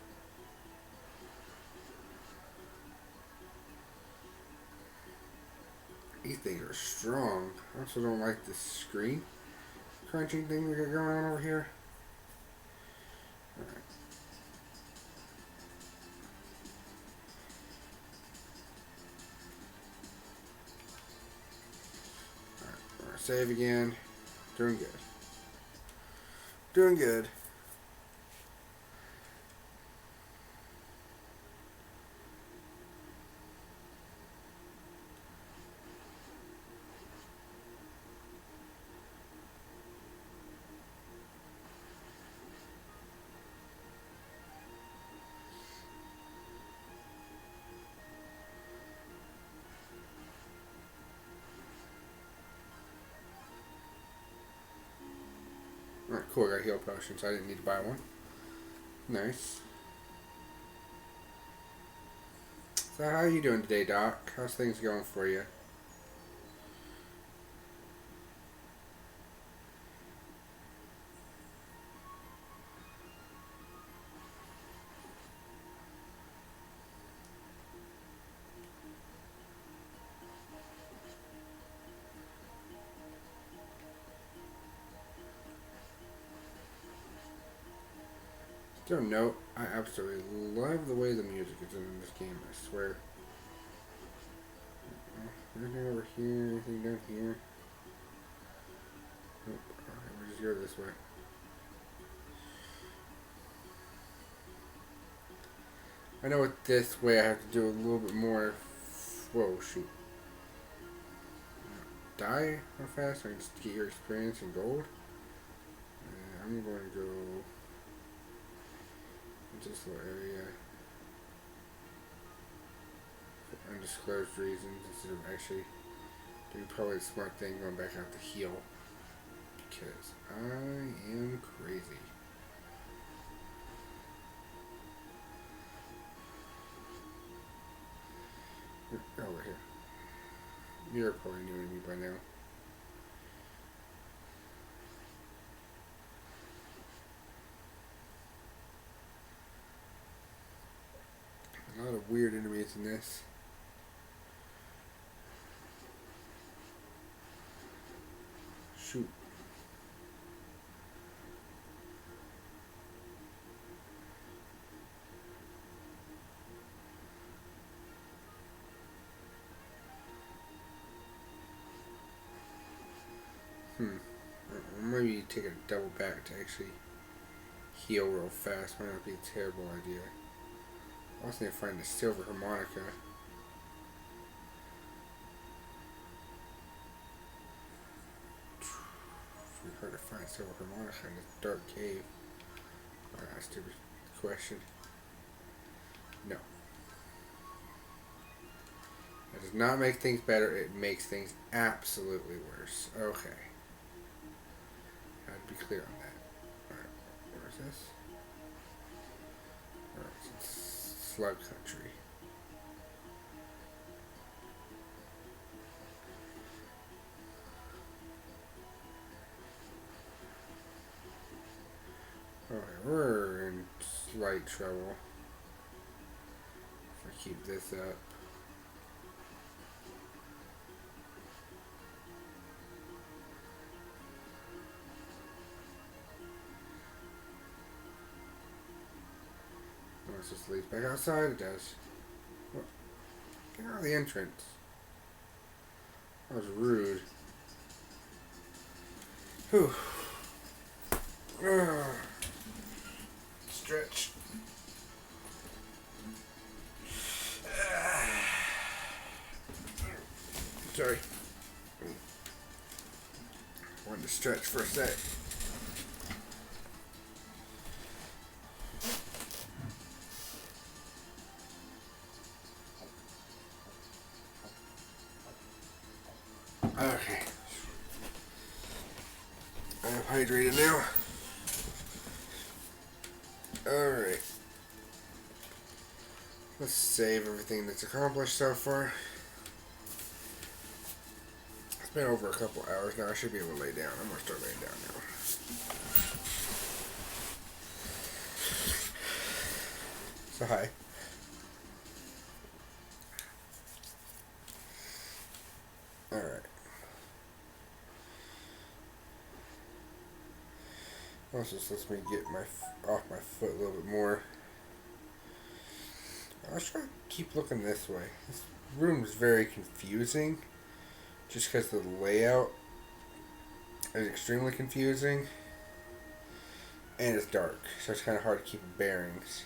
These things are strong. I also don't like this screen crunching thing we got going on over here. Alright. Save again. Doing good. Doing good. Alright, cool. I got a heal potion, so I didn't need to buy one. Nice. So how are you doing today, Doc? How's things going for you? Don't know. I absolutely love the way the music is in this game, I swear. Anything over here? Anything down here? Nope. Alright, we'll just go this way. I know with this way I have to do a little bit more. Whoa, shoot. die real fast so I can just get your experience in gold. I'm going to go into this little area for undisclosed reasons instead of actually doing probably the smart thing going back out to heal because I am crazy. Over here. You're probably new to me by now. A lot of weird enemies in this. Shoot. Maybe take a double back to actually heal real fast. Might not be a terrible idea. I also need to find the silver harmonica. It's really hard to find silver harmonica in this dark cave. Alright, that's a stupid question. No. That does not make things better. It makes things absolutely worse. Okay. I'd be clear on that. Alright, where is this? Alright, it's Slug Country. Alright, we're in slight trouble if I keep this up. Unless this leads back outside, it does. Well, get out of the entrance. That was rude. Whew. Stretch. Sorry. Wanted to stretch for a sec. Okay. I'm hydrated now. Alright. Let's save everything that's accomplished so far. It's been over a couple hours now. I should be able to lay down. I'm going to start laying down now. So hi. Alright. Also, this lets me get off my foot a little bit more. I'll try to keep looking this way. This room is very confusing, just because the layout is extremely confusing, and it's dark, so it's kind of hard to keep bearings.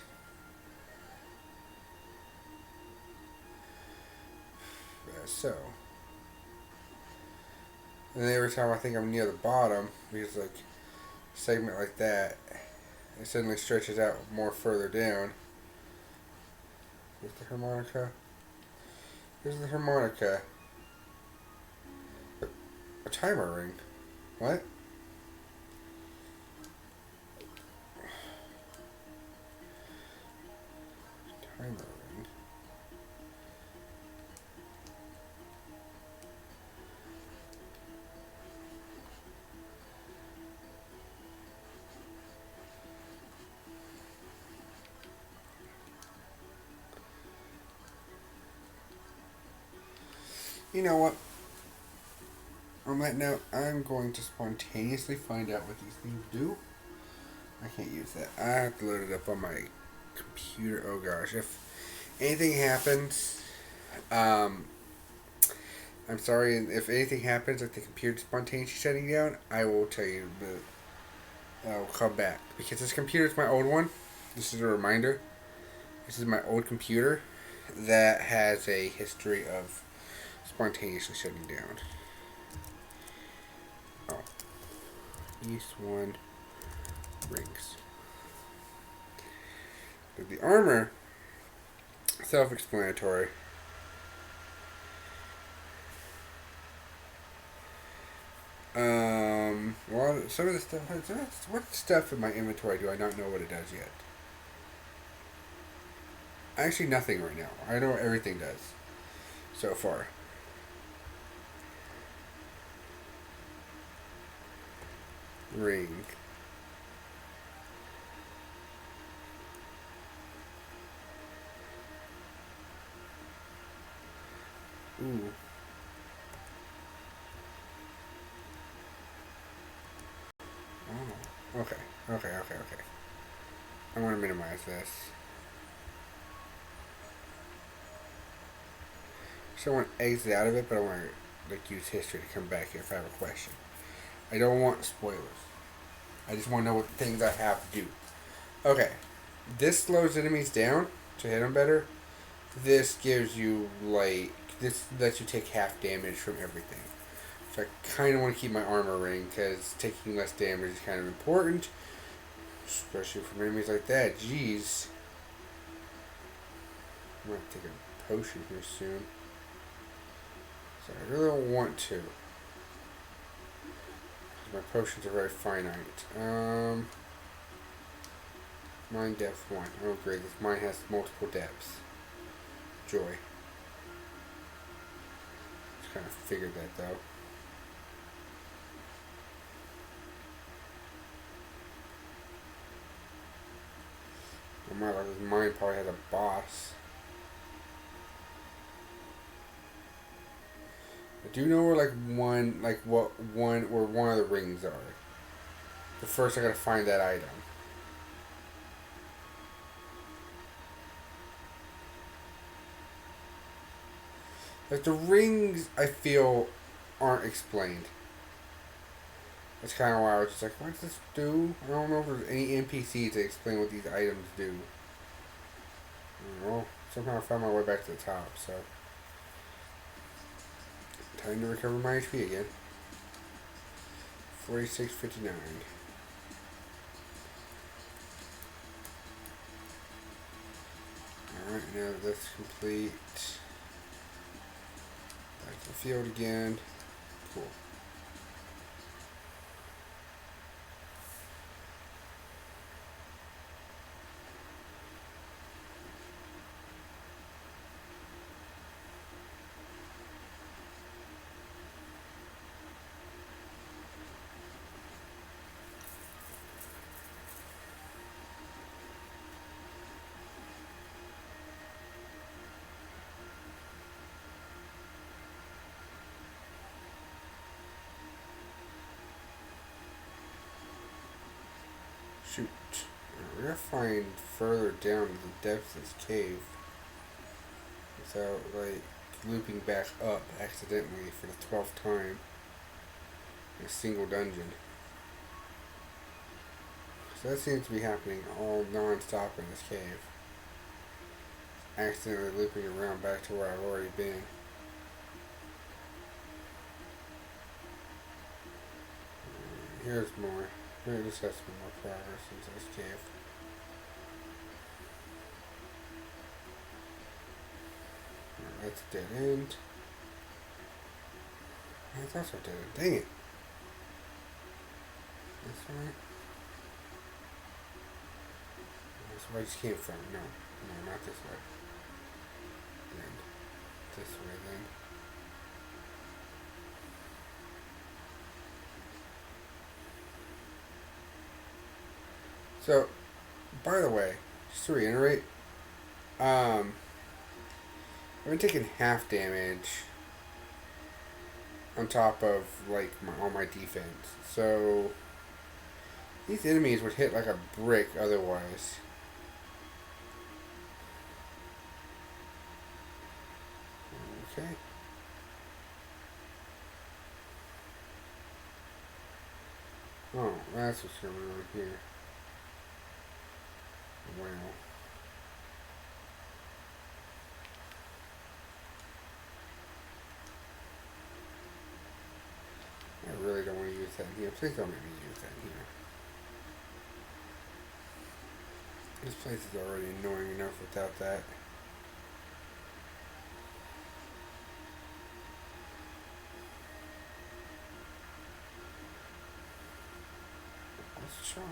So, and then every time I think I'm near the bottom, because like a segment like that, it suddenly stretches out more further down. Here's the harmonica. Here's the harmonica. A timer ring. What? Timer ring. You know what? On that note, I'm going to spontaneously find out what these things do. I can't use that. I have to load it up on my computer. Oh gosh, if anything happens, I'm sorry. If anything happens, like the computer spontaneously shutting down, I will tell you. But I'll come back because this computer is my old one. This is a reminder. This is my old computer that has a history of spontaneously shutting down. East 1 rings. But the armor, self-explanatory. Well, some of the stuff. What stuff in my inventory do I not know what it does yet? Actually, nothing right now. I know what everything does so far. Ring. Ooh. Oh. Okay. I want to minimize this. So I want to exit out of it, but I want to use history to come back here if I have a question. I don't want spoilers. I just want to know what things I have to do. Okay. This slows enemies down to hit them better. This gives you, this lets you take half damage from everything. So I kind of want to keep my armor ring, because taking less damage is kind of important. Especially from enemies like that. Jeez. I'm going to take a potion here soon. So I really don't want to. My potions are very finite. Mine depth 1. Oh great, this mine has multiple depths. Joy. Just kind of figured that though. Oh my god, this mine probably has a boss. I do know where one of the rings are. But first I gotta find that item. The rings, I feel, aren't explained. That's kind of why I was just like, what does this do? I don't know if there's any NPCs to explain what these items do. Well, somehow I found my way back to the top, so. Time to recover my HP again. 46.59. Alright, now that's complete. Back to the field again. Cool. Shoot. We're gonna find further down to the depths of this cave without, looping back up accidentally for the 12th time in a single dungeon. So that seems to be happening all non-stop in this cave. Accidentally looping around back to where I've already been. Here's more. Here, this has some more progress into this cave. That's a dead end. That's also a dead end. Dang it. This way? That's where I just came from. No, not this way. Then this way then. So, by the way, just to reiterate, I've been taking half damage on top of all my defense. So these enemies would hit like a brick otherwise. Okay. Oh, that's what's going on here. Wow. I really don't want to use that here. Please don't make me use that This place is already annoying enough without that. Let's try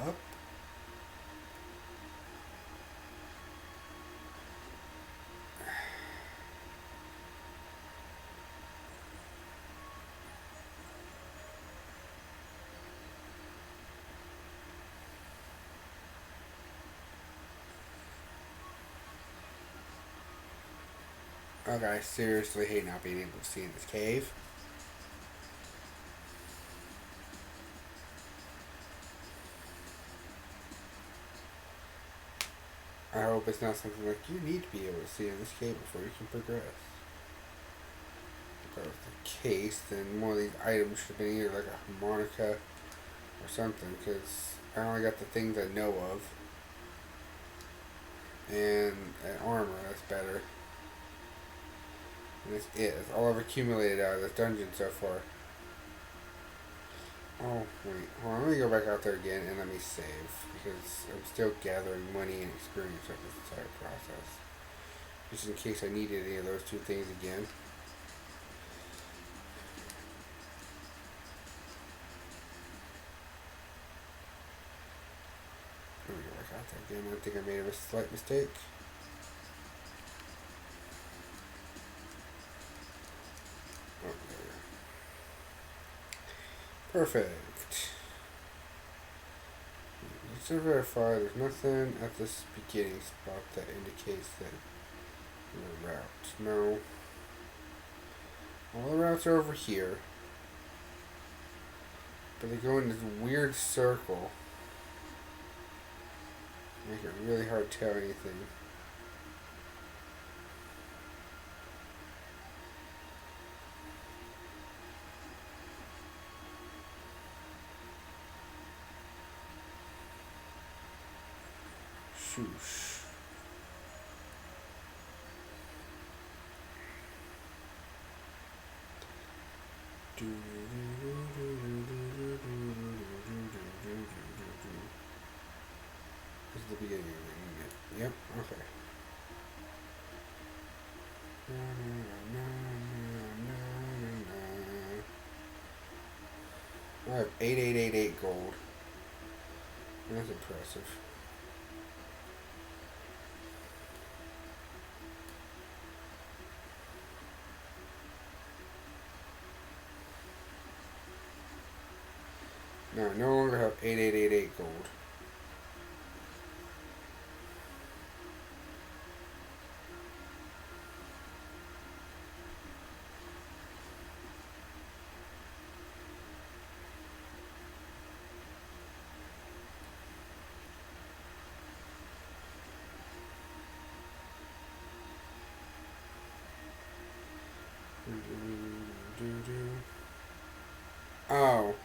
up. Okay, I seriously hate not being able to see in this cave. I hope it's not something like you need to be able to see in this cave before you can progress. If that was the case, then one of these items should have been either like a harmonica or something, because I only got the things I know of. And an armor, that's better. And that's it. That's all I've accumulated out of this dungeon so far. Oh, wait. Hold on, let me go back out there again and let me save. Because I'm still gathering money and experience with this entire process. Just in case I needed any of those two things again. Let me go back out there again. I think I made a slight mistake. Oh, there we go. Perfect. Let's verify there's nothing at this beginning spot that indicates that the route. No. All the routes are over here. But they go in this weird circle. Make it really hard to tell anything. Shoosh. This is the beginning of it. Yep, okay. I have 8888 gold. That's impressive. No, I no longer have 8888 gold. Oh.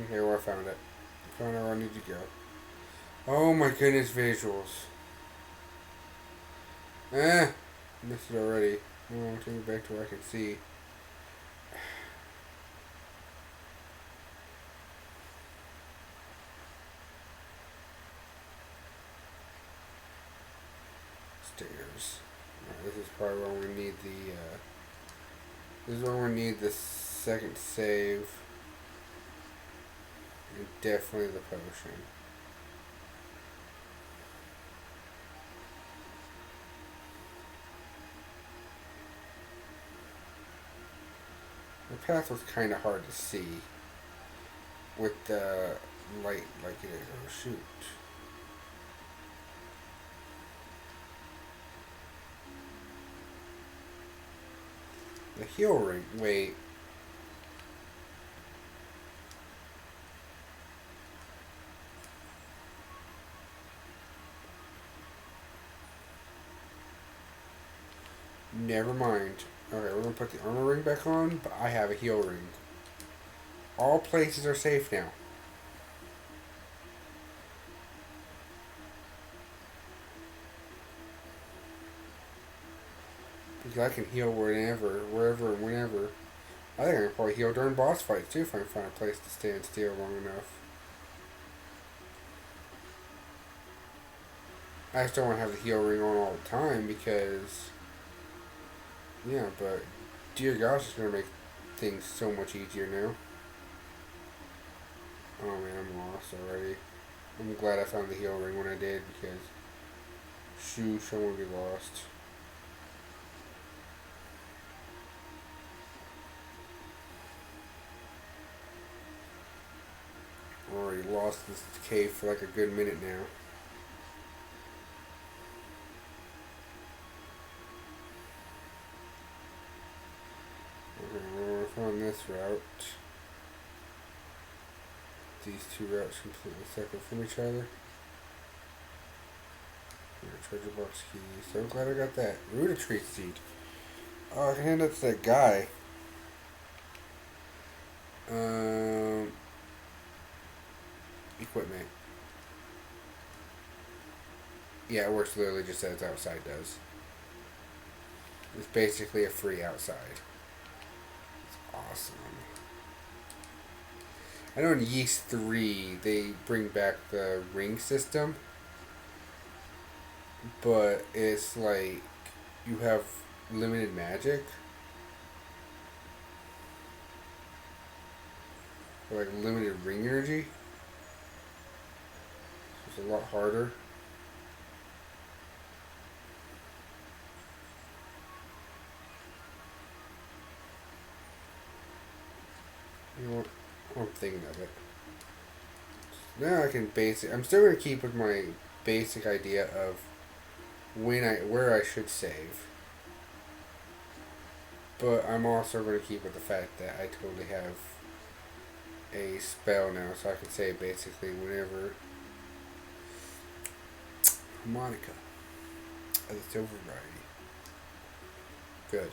Okay, well I found it. I found out where I need to go. Oh my goodness, visuals. Missed it already. Oh, I'll take it back to where I can see. Stairs. Right, this is probably where we need the, this is where we need the second save. And definitely the potion. The path was kind of hard to see with the light like it is. Oh shoot. The heal ring. Wait. Never mind. Okay, we're gonna put the armor ring back on, but I have a heal ring. All places are safe now. Because I can heal whenever, wherever, and whenever. I think I can probably heal during boss fights too if I can find a place to stand still long enough. I just don't want to have the heal ring on all the time because, yeah, but dear gosh, it's going to make things so much easier now. Oh man, I'm lost already. I'm glad I found the heal ring when I did because, shoosh, I won't be lost. I'm already lost in this cave for like a good minute now. Okay, well, I found this route. These two routes completely separate from each other. Treasure box key. So glad I got that. Ruditree seed. Oh, I can hand that to that guy. Equipment. Yeah, it works literally just as outside does. It's basically a free outside. It's awesome. I know in Yeast 3 they bring back the ring system, but it's like you have limited magic. Or like limited ring energy. So it's a lot harder. You know what? I'm thinking of it. Now I can I'm still gonna keep with my basic idea of where I should save. But I'm also gonna keep with the fact that I totally have a spell now, so I can save basically whenever. Harmonica of the silver variety. Good.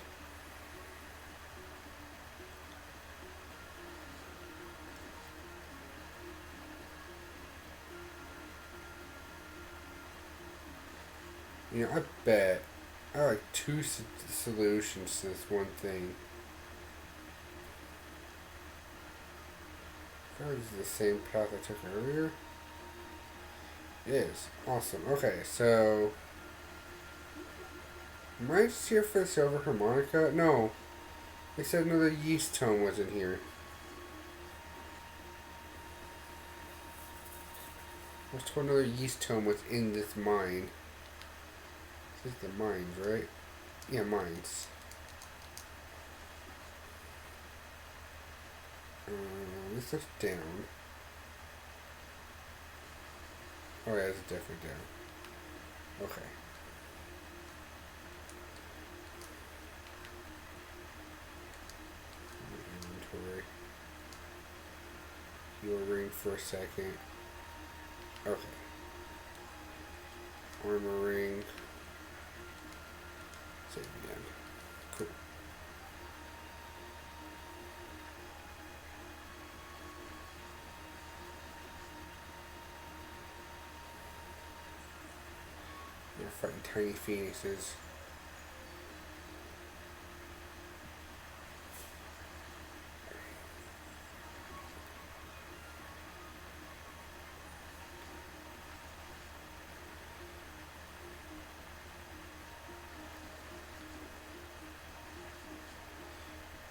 You know, I bet I like two solutions to this one thing. I think this is the same path I took earlier. It is. Awesome. Okay, so am I just here for the silver harmonica? No. They said another yeast tome was in here. I was told another yeast tome was in this mine. This is the mines, right? Yeah, mines. This is down. Oh yeah, it's definitely down. Okay. Inventory. Heal ring for a second. Okay. Armor ring. Save again. Cool. You're fighting tiny phoenixes.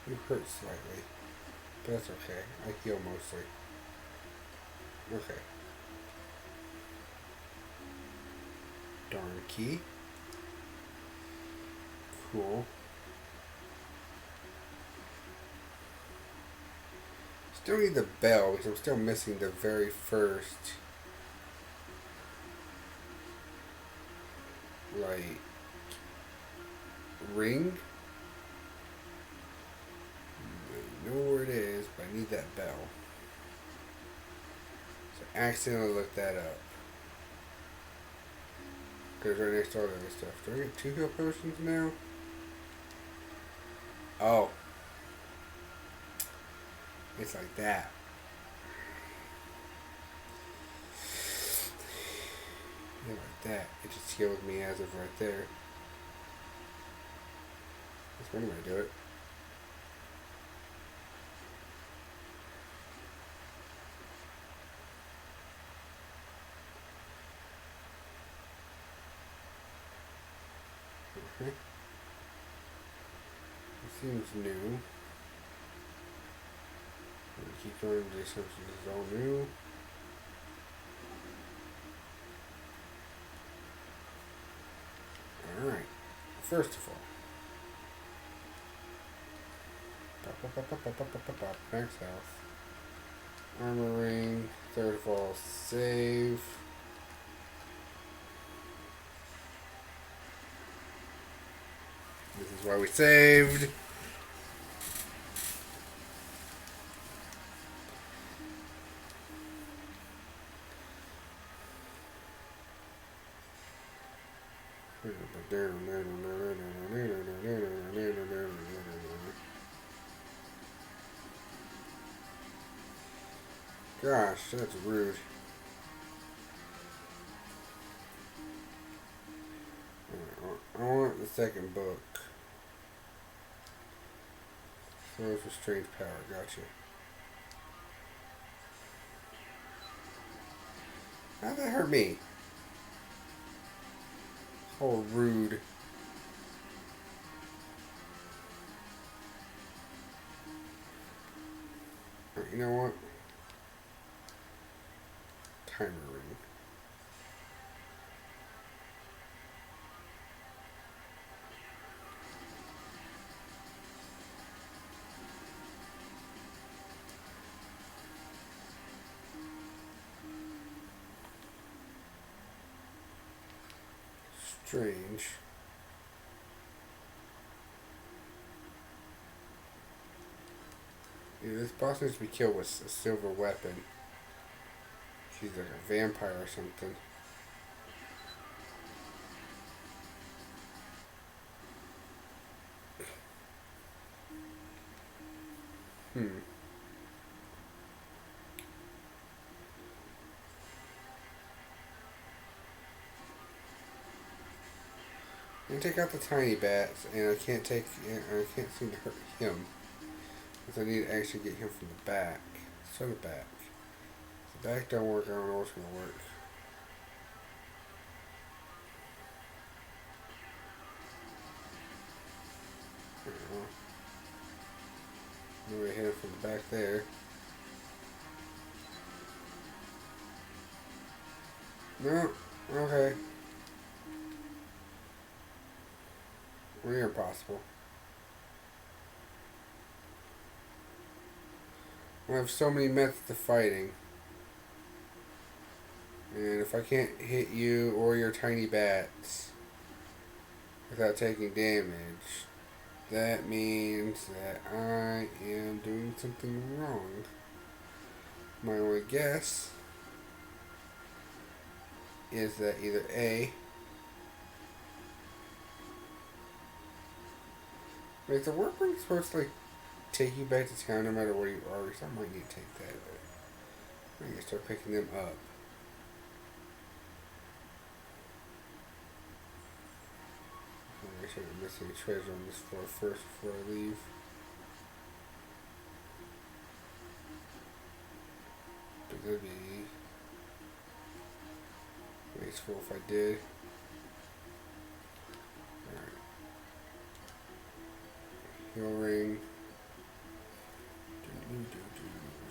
You hurt slightly, but that's okay. I heal mostly. Okay. Darn key. Cool. Still need the bell because I'm still missing the very first, like, ring. I know where it is, but I need that bell. So I accidentally looked that up. Because right next to all the other stuff. Do I get 2 heal potions now? Oh. It's like that. Yeah, like that. It just heals me as of right there. That's one way to do it. Okay. It seems new. Keep going to the assumption this is all new. Alright. First of all. Max health. Armor ring. Third of all, save. This is why we saved. Gosh, that's rude. I want the second book. Source of strange power, gotcha. How'd that hurt me? Oh, rude. Alright, you know what? Timer ring. Strange. Yeah, this boss needs to be killed with a silver weapon. She's like a vampire or something. I can take out the tiny bats, and I can't seem to hurt him. Because I need to actually get him from the back. So the back. If the back don't work, I don't know what's going to work. Maybe I hit him from the back there. No, okay. We're impossible. I have so many methods of fighting. And if I can't hit you or your tiny bats without taking damage, that means that I am doing something wrong. My only guess is that either A, is the work ring supposed to like take you back to town no matter where you are? Because I might need to take that. I need to start picking them up. Make sure I don't miss any treasure on this floor first before I leave. But that'd be wasteful if I did. Alright. Heal ring.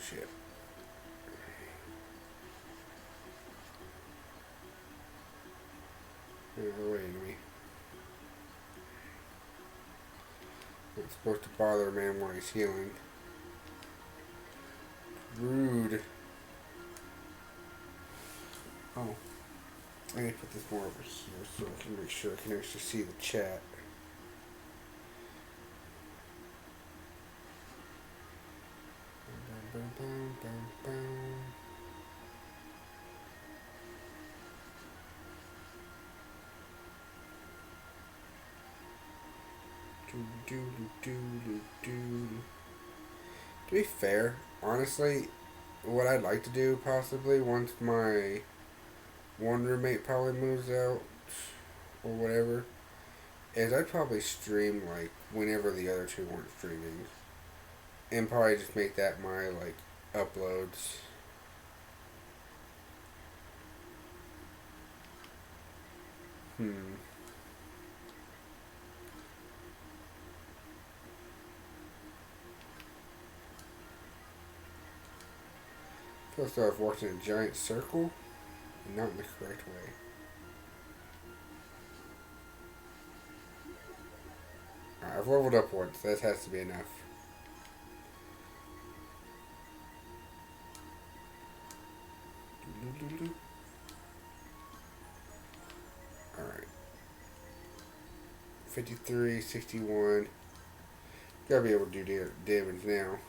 Shit. Get out of the way, enemy. It's supposed to bother a man while he's healing. Rude. Oh. I need to put this more over here so I can make sure I can actually see the chat. To be fair, honestly, what I'd like to do possibly once my one roommate probably moves out or whatever is I'd probably stream like whenever the other two weren't streaming and probably just make that my like uploads. Feels though I've walked in a giant circle and not in the correct way. Alright, I've leveled up once. That has to be enough. Alright. 53, 61. Gotta be able to do damage now.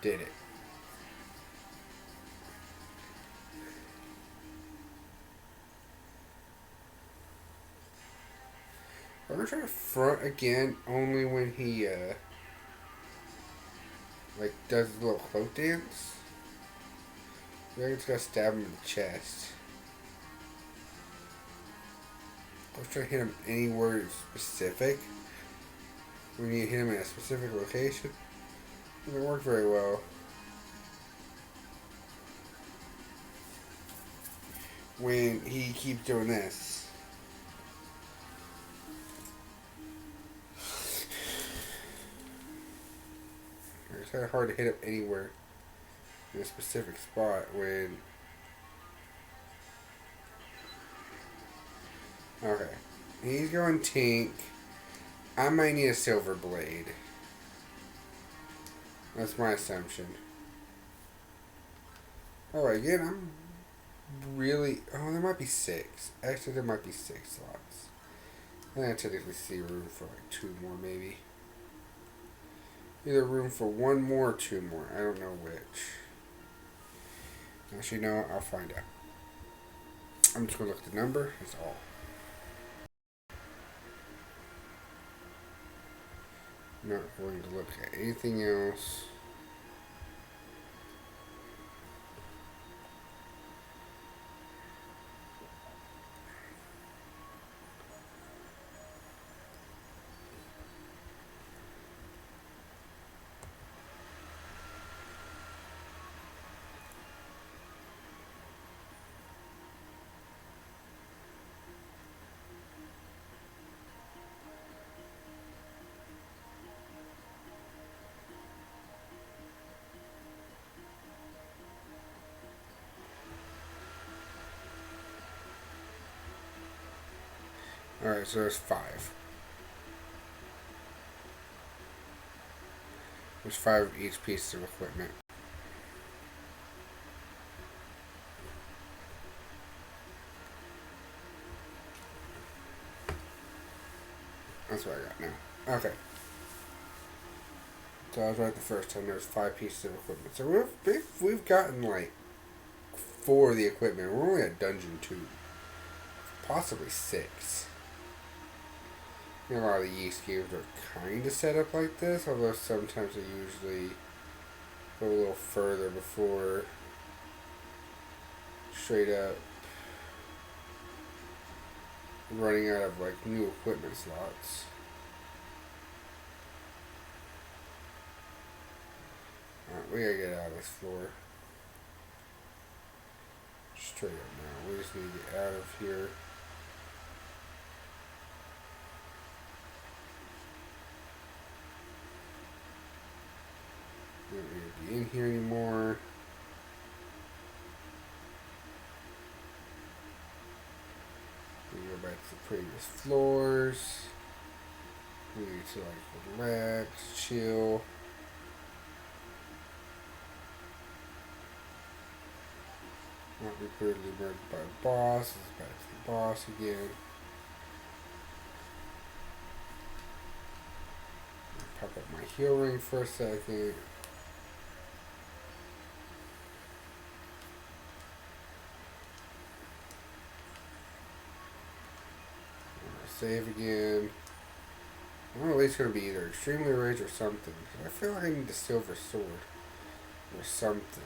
Did it. I'm gonna try to front again only when he like does his little cloak dance. Maybe just gotta stab him in the chest. I was trying to hit him anywhere specific. We need to hit him in a specific location. It doesn't work very well. When he keeps doing this. It's kind of hard to hit him anywhere in a specific spot when... Okay. He's going Tink. I might need a silver blade. That's my assumption. Oh, again, I'm really... Oh, there might be 6. Actually, there might be 6 slots. I technically see room for like 2 more, maybe. Either room for 1 more or 2 more. I don't know which. Actually, no, I'll find out. I'm just going to look at the number. That's all. Not going to look at anything else. Alright, so there's 5. There's 5 of each piece of equipment. That's what I got now. Okay. So I was right the first time. There's 5 pieces of equipment. So we've gotten like 4 of the equipment. We're only at dungeon 2. Possibly 6. You know, a lot of the yeast games are kind of set up like this, although sometimes they usually go a little further before straight up running out of like new equipment slots. Alright, we gotta get out of this floor. Straight up now. We just need to get out of here. We don't need to be in here anymore. We go back to the previous floors. We need to like relax, chill. Not be brutally murdered by the boss. It's back to the boss again. Pop up my heal ring for a second. Save again. I'm at least going to be either extremely rich or something. I feel like I need a silver sword. Or something.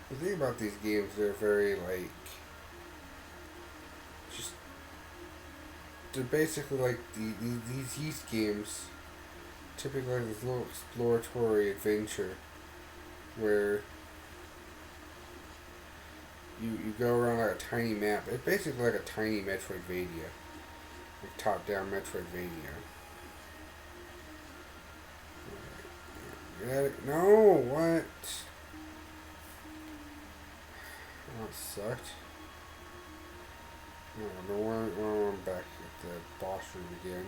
The thing about these games, they're very, like, just they're basically like these youth games, typically like this little exploratory adventure where you go around like a tiny map. It's basically like a tiny Metroidvania, like top-down Metroidvania. No, what? Oh, it sucked. No, I'm back at the boss room again.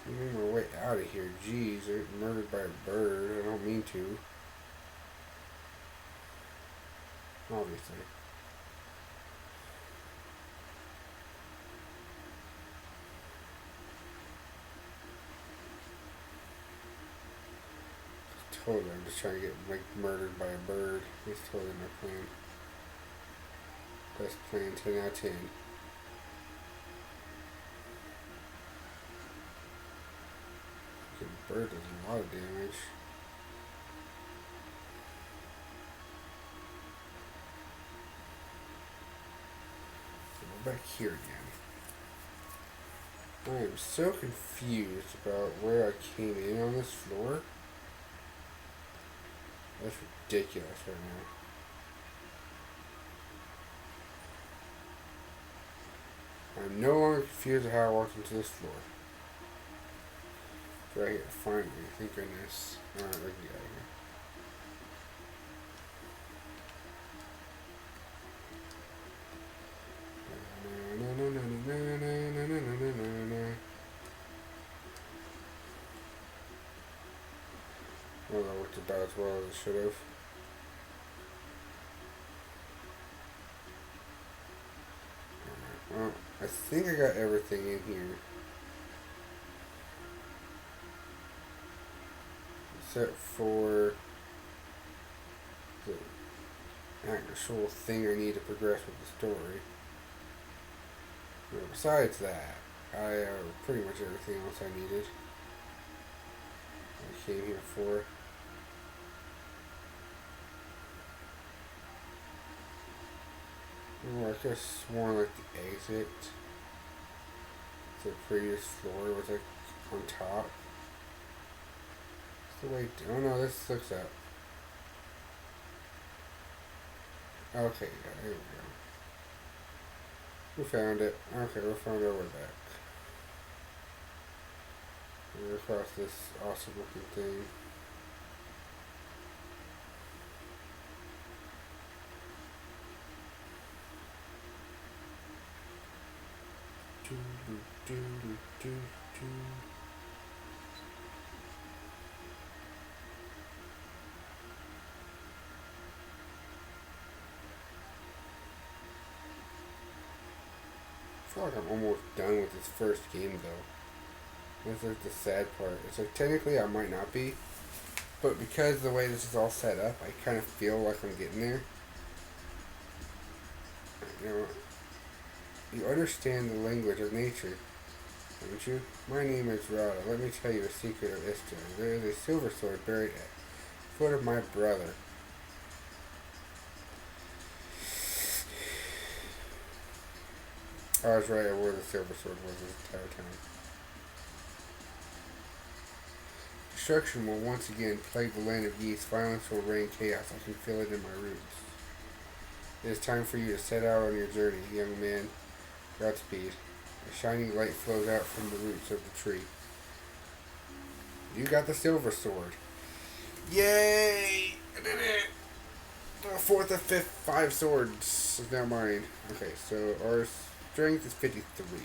I'm making my way out of here. Jeez, I got murdered by a bird. I don't mean to. Obviously. Totally, I'm just trying to get like murdered by a bird. That's totally my plan. Best plan, 10 out of 10. The bird does a lot of damage. Go back here again. I am so confused about where I came in on this floor. That's ridiculous right now. I'm no longer confused at how I walked into this floor. Right here, finally, thank goodness. Alright, we can get out of here. Well, that worked about as well as it should have. Well, I think I got everything in here. Except for the actual thing I need to progress with the story. But besides that, I have pretty much everything else I needed. I came here for. Oh, I could have sworn like the exit to the previous floor was like on top. It's the way. Oh no, this looks up. Okay, yeah, here we go. We found it. Okay, we found our way back. We're across this awesome looking thing. I feel like I'm almost done with this first game though. That's like the sad part. It's like technically I might not be, but because of the way this is all set up, I kind of feel like I'm getting there. You know, you understand the language of nature, don't you? My name is Rada. Let me tell you a secret of Istra. There is a silver sword buried at the foot of my brother. I was right, I wore the silver sword was this entire time. Destruction will once again plague the land of geese. Violence will reign chaos. I can feel it in my roots. It is time for you to set out on your journey, young man. Godspeed. A shining light flows out from the roots of the tree. You got the silver sword. Yay! I did it! The fourth of fifth, 5 swords is now mine. Okay, so our strength is 53.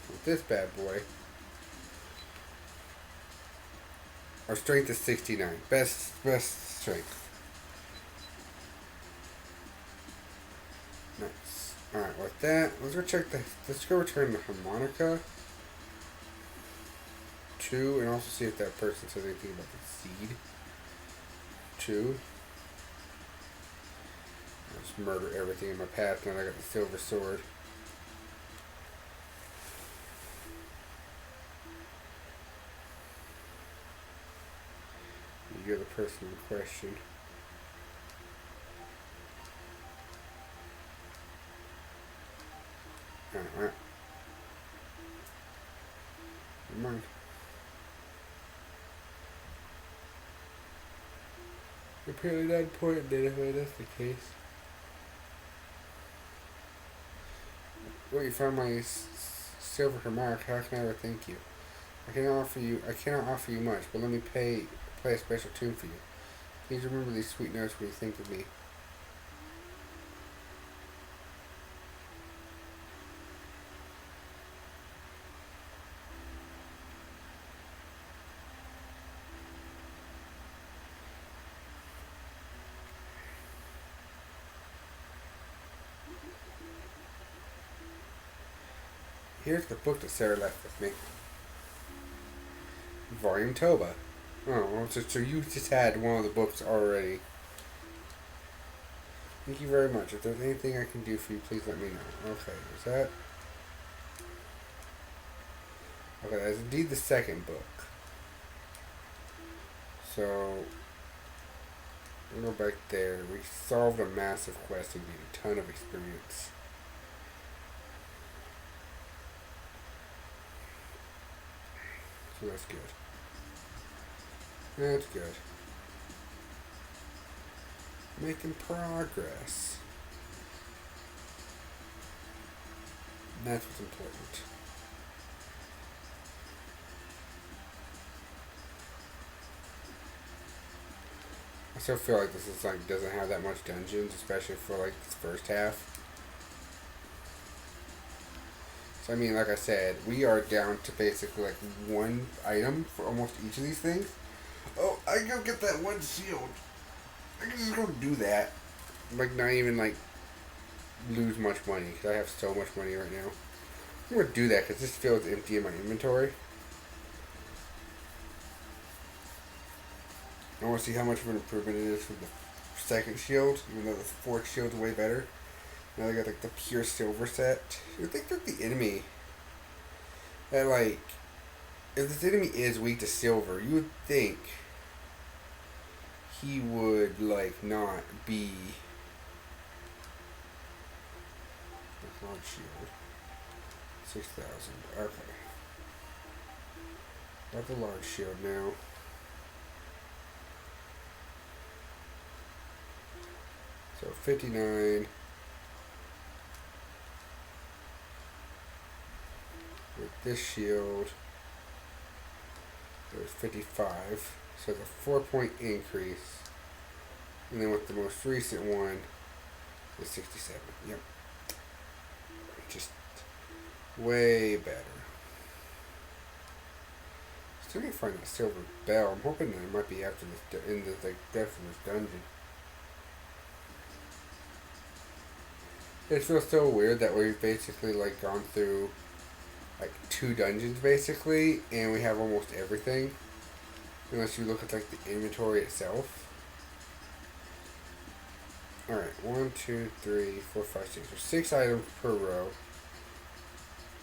With this bad boy, our strength is 69. Best strength. Nice. Alright, with that, let's go return the harmonica 2, and also see if that person says anything about the seed. 2. I'll just murder everything in my path now that I got the silver sword. You're the person in question. Alright. Never mind. Apparently not important anyway, that's the case. Well, you found my silver mark. How can I ever thank you? I cannot offer you much, but let me play a special tune for you. Please remember these sweet notes when you think of me. Here's the book that Sarah left with me. Volume Toba. Oh, well, so you just had one of the books already. Thank you very much. If there's anything I can do for you, please let me know. Okay, is that... Okay, that's indeed the second book. So, we'll go back there. We solved a massive quest and gained a ton of experience. So that's good. That's good. Making progress. That's what's important. I still feel like this is like doesn't have that much dungeons, especially for like this first half. So I mean, like I said, we are down to basically like one item for almost each of these things. Oh, I can go get that one shield. I can just go do that. Like not even like lose much money because I have so much money right now. I'm gonna do that because this feels empty in my inventory. I want to see how much of an improvement it is from the second shield, even though the fourth shield's way better. Now they got like the pure silver set. You think that the enemy, that like, if this enemy is weak to silver, you would think he would like not be the large shield. 6,000. Okay. Got the large shield now. So 59. With this shield, it was 55. So it's a 4-point increase. And then with the most recent one, it's 67. Yep. Just way better. Still need to find that silver bell. I'm hoping that it might be after this, in the like depth of this dungeon. It feels so weird that we've basically like gone through like 2 dungeons basically, and we have almost everything. Unless you look at like the inventory itself. Alright, 1, 2, 3, 4, 5, 6. There's 6 items per row.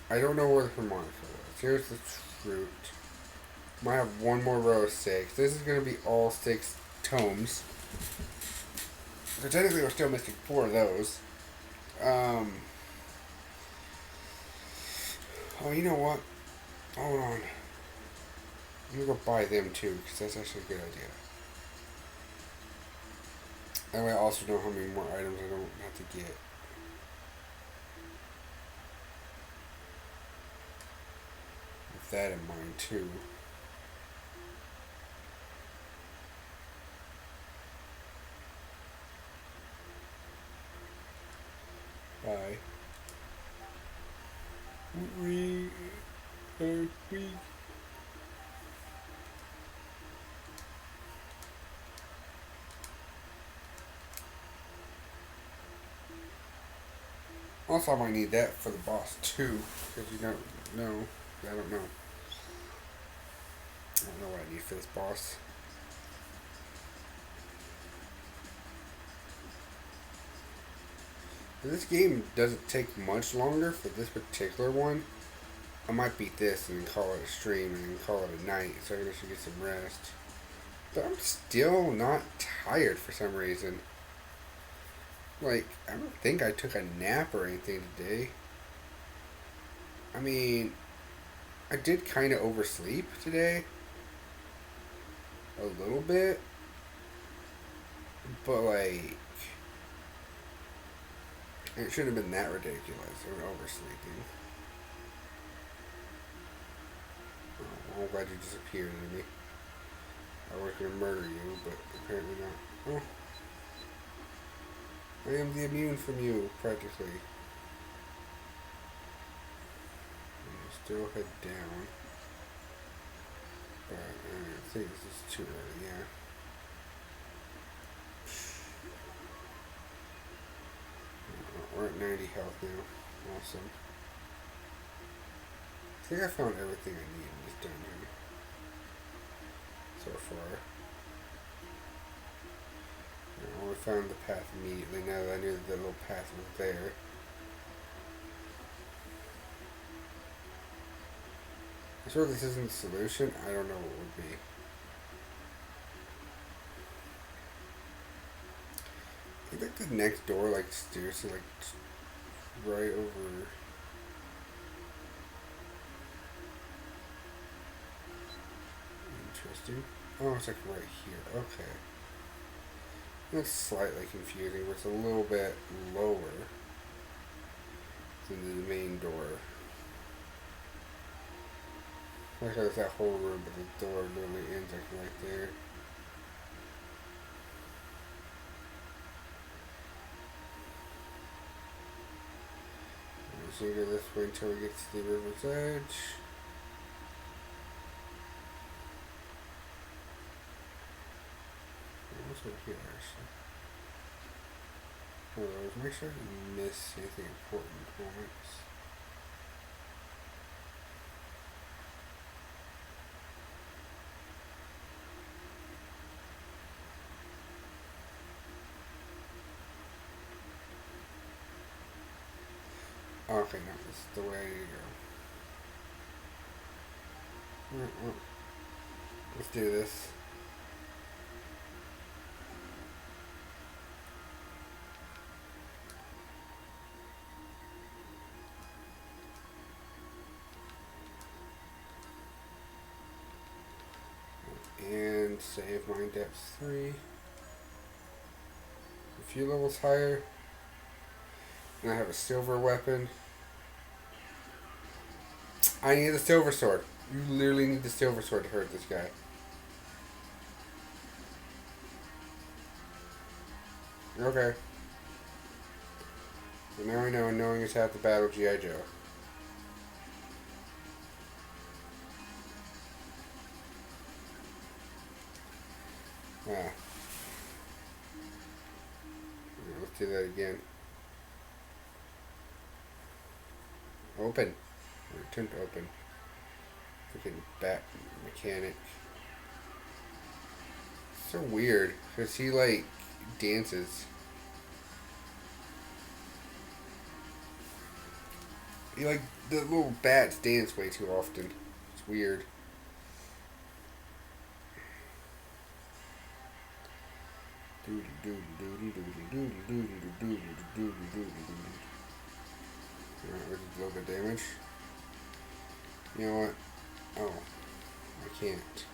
I don't know where the harmonica was. Here's the fruit. Might have one more row of 6. This is going to be all 6 tomes. So technically we're still missing 4 of those. Oh, you know what? Hold on. I'm gonna go buy them too, because that's actually a good idea. That way I also know how many more items I don't have to get. With that in mind too. Bye. We also I might need that for the boss too, because you don't know. I don't know. I don't know what I need for this boss. If this game doesn't take much longer for this particular one, I might beat this and call it a stream and call it a night so I can actually get some rest. But I'm still not tired for some reason. Like, I don't think I took a nap or anything today. I mean, I did kind of oversleep today. A little bit. But, like, it shouldn't have been that ridiculous. I'm oversleeping. Oh, I'm glad you disappeared on me. I was going to murder you, but apparently not. Oh. I am the immune from you, practically. Still head down. But I think this is too early, yeah. We're at 90 health now. Awesome. I think I found everything I need in this dungeon so far. I only found the path immediately now that I knew that the little path was there. I'm sure this isn't the solution. I don't know what would be. I think the next door, like, seriously, like, right over. Interesting. Oh, it's like right here. Okay. It's slightly confusing, but it's a little bit lower than the main door. Like there's that whole room, but the door literally ends like right there. So we go this way until we get to the river's edge. What's over here actually? Hold on, make sure I didn't miss anything important points. Okay, no, this is the way I need to go. Alright, well, let's do this. And save mine depth 3. A few levels higher. And I have a silver weapon. I need the silver sword. You literally need the silver sword to hurt this guy. Okay. So now I know, and knowing is half the battle, G.I. Joe. Ah. Let's do that again. Open. Return to open. Freaking bat mechanic. So weird, because he, like, dances. He, like, the little bats dance way too often. It's weird. Alright, which is a little bit of damage. You know what? Oh, I can't.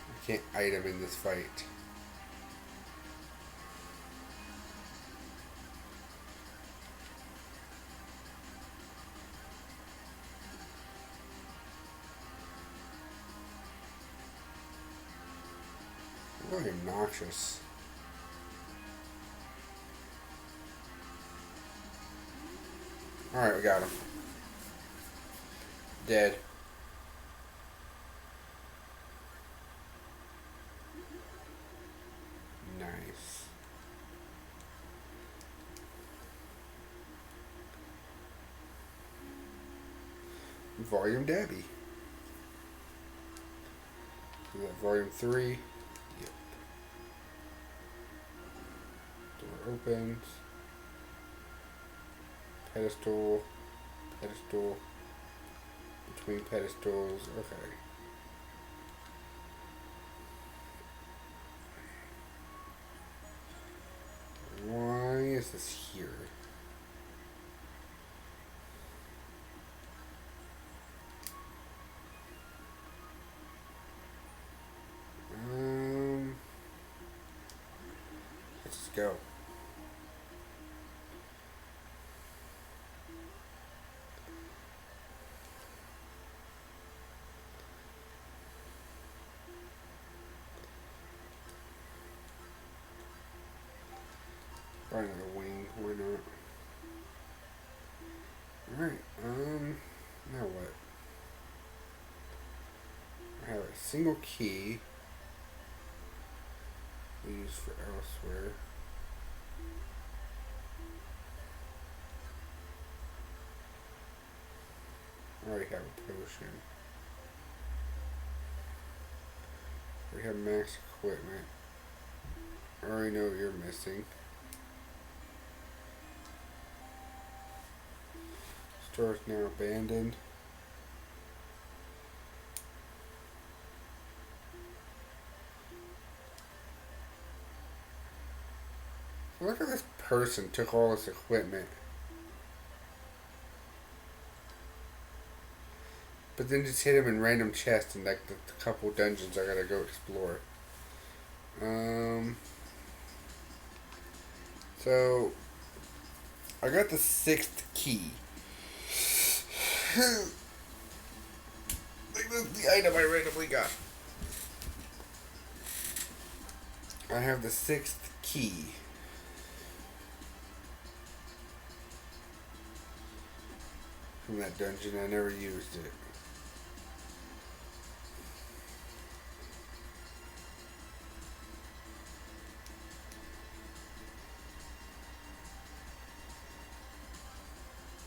I can't item in this fight. Really obnoxious. Alright, we got him. Dead. Nice. Volume Dabby. Is that volume 3? Yep. Door opens. Pedestal. Pedestal. Between pedestals. Okay. Why is this here? go. Buy another wing, why not? Alright, now what? I have a single key we use for elsewhere. I already have a potion. We have max equipment. I already know what you're missing. Store is now abandoned. Look at this person took all this equipment. But then just hit him in random chests in like the couple dungeons I gotta go explore. So I got the 6th key. Like that's the item I randomly got. I have the 6th key. From that dungeon, I never used it.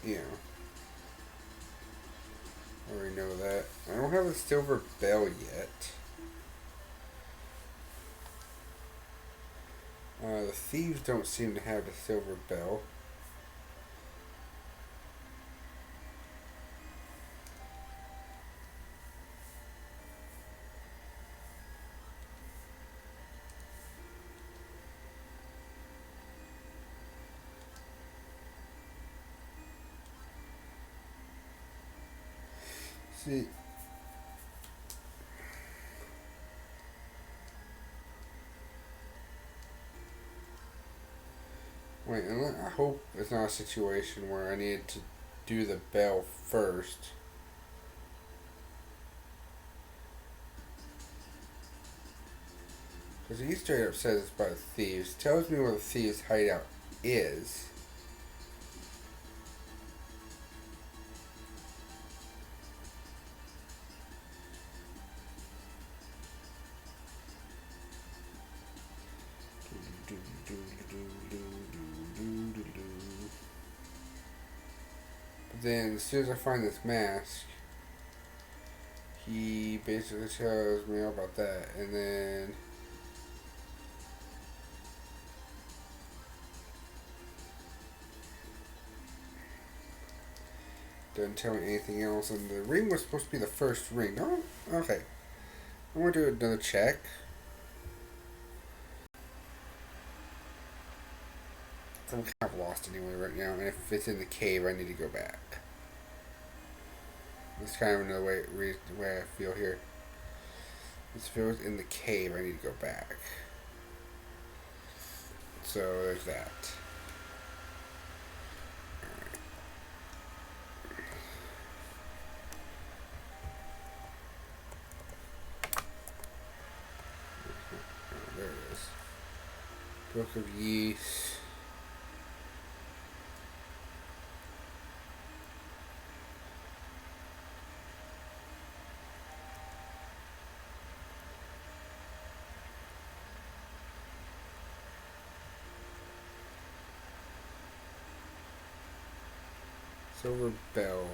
Yeah. I already know that. I don't have a silver bell yet. The thieves don't seem to have the silver bell. See, wait, I hope it's not a situation where I need to do the bell first. Because he straight up says it's by the thieves. Tells me where the thieves' hideout is. But then, as soon as I find this mask, he basically tells me all about that, and then doesn't tell me anything else. And the ring was supposed to be the first ring. No? Okay. I'm going to do another check. I'm kind of lost anyway right now, and if it's in the cave, I need to go back. That's kind of another way I feel here. If it was in the cave, I need to go back. So there's that. Oh, there it is. Book of Yeast. Silver bell.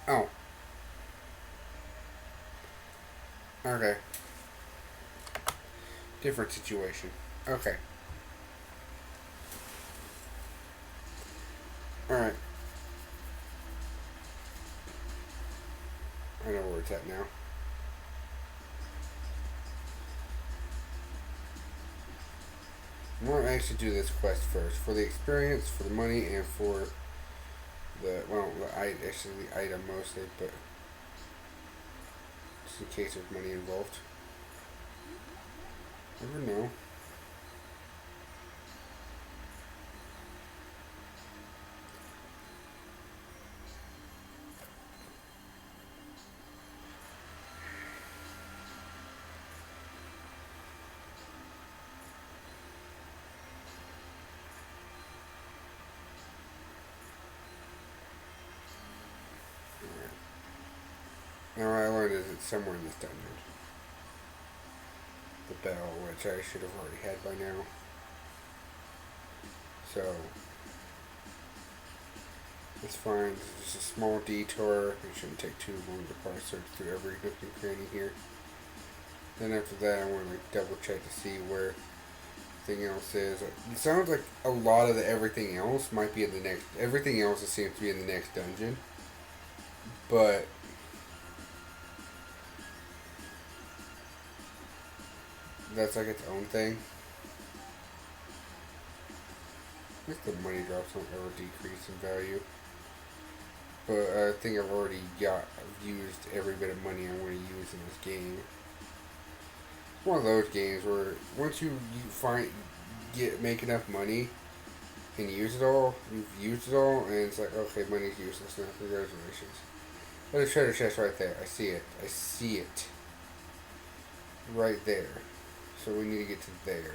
Oh. Okay. Different situation. Okay. Alright. I know where it's at now. I want to actually do this quest first. For the experience, for the money, and for the, well, actually the item mostly, but just in case there's money involved. Never know. Now I learned is it's somewhere in this dungeon. The bell, which I should have already had by now. So it's fine. It's just a small detour. It shouldn't take too long to probably search through every nook and cranny here. Then after that, I want to like double check to see where everything else is. It sounds like a lot of the everything else might be in the next. Everything else seems to be in the next dungeon, but that's like its own thing. I think the money drops don't ever decrease in value. But I think I've used every bit of money I want to use in this game. It's one of those games where once you make enough money and use it all, you've used it all, and it's like, okay, money's useless now. Congratulations. There's a treasure chest right there. I see it. I see it. Right there. So we need to get to there.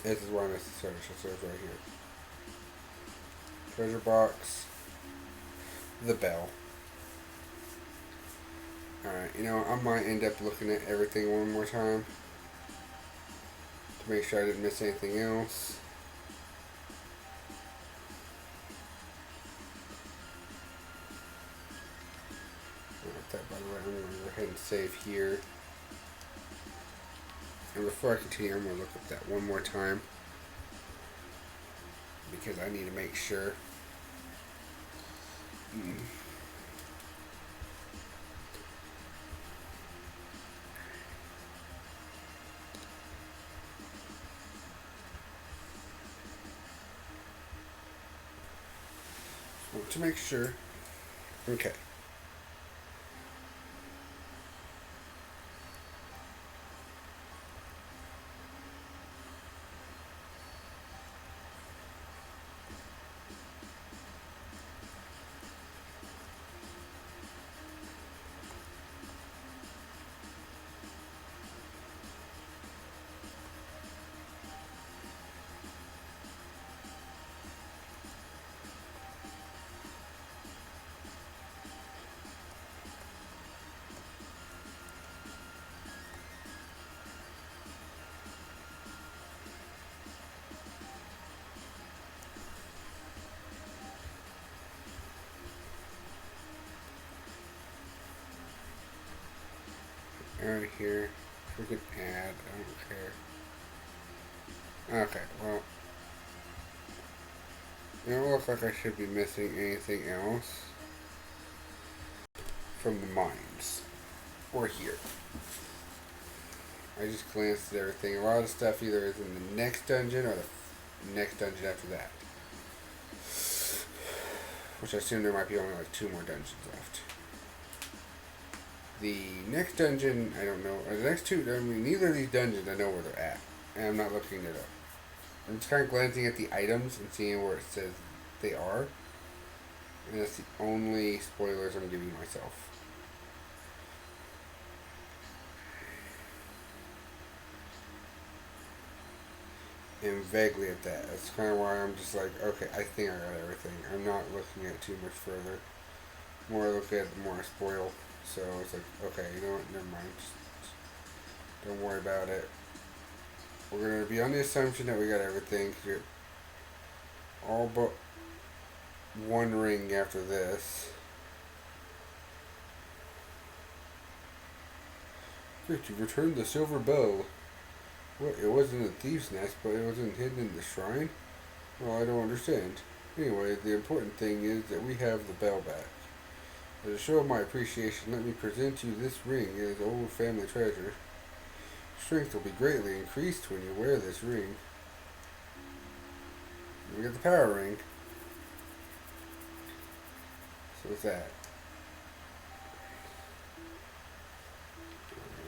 This is why I missed the treasure chest. It's right here. Treasure box. The bell. Alright, you know, I might end up looking at everything one more time to make sure I didn't miss anything else. That, by the way, I'm going to go ahead and save here. And before I continue, I'm going to look up that one more time because I need to make sure. Just want to make sure. Okay. Right here, we can add, I don't care. Okay, well, it don't look like I should be missing anything else from the mines, or here. I just glanced at everything. A lot of stuff either is in the next dungeon or the next dungeon after that. Which I assume there might be only like 2 more dungeons left. The next dungeon, I don't know. The next 2, I mean, neither of these dungeons I know where they're at. And I'm not looking it up. I'm just kind of glancing at the items and seeing where it says they are. And that's the only spoilers I'm giving myself. And vaguely at that. That's kind of why I'm just like, okay, I think I got everything. I'm not looking at too much further. The more I look at it, the more I spoil. So it's like, okay, you know what, never mind. Just don't worry about it. We're going to be on the assumption that we got everything. Cause you're all but 1 ring after this. Great, you've returned the silver bow. What, it wasn't a thief's nest, but it wasn't hidden in the shrine? Well, I don't understand. Anyway, the important thing is that we have the bell back. As a show of my appreciation, let me present you this ring. It is old family treasure. Strength will be greatly increased when you wear this ring. You get the power ring. So what's that?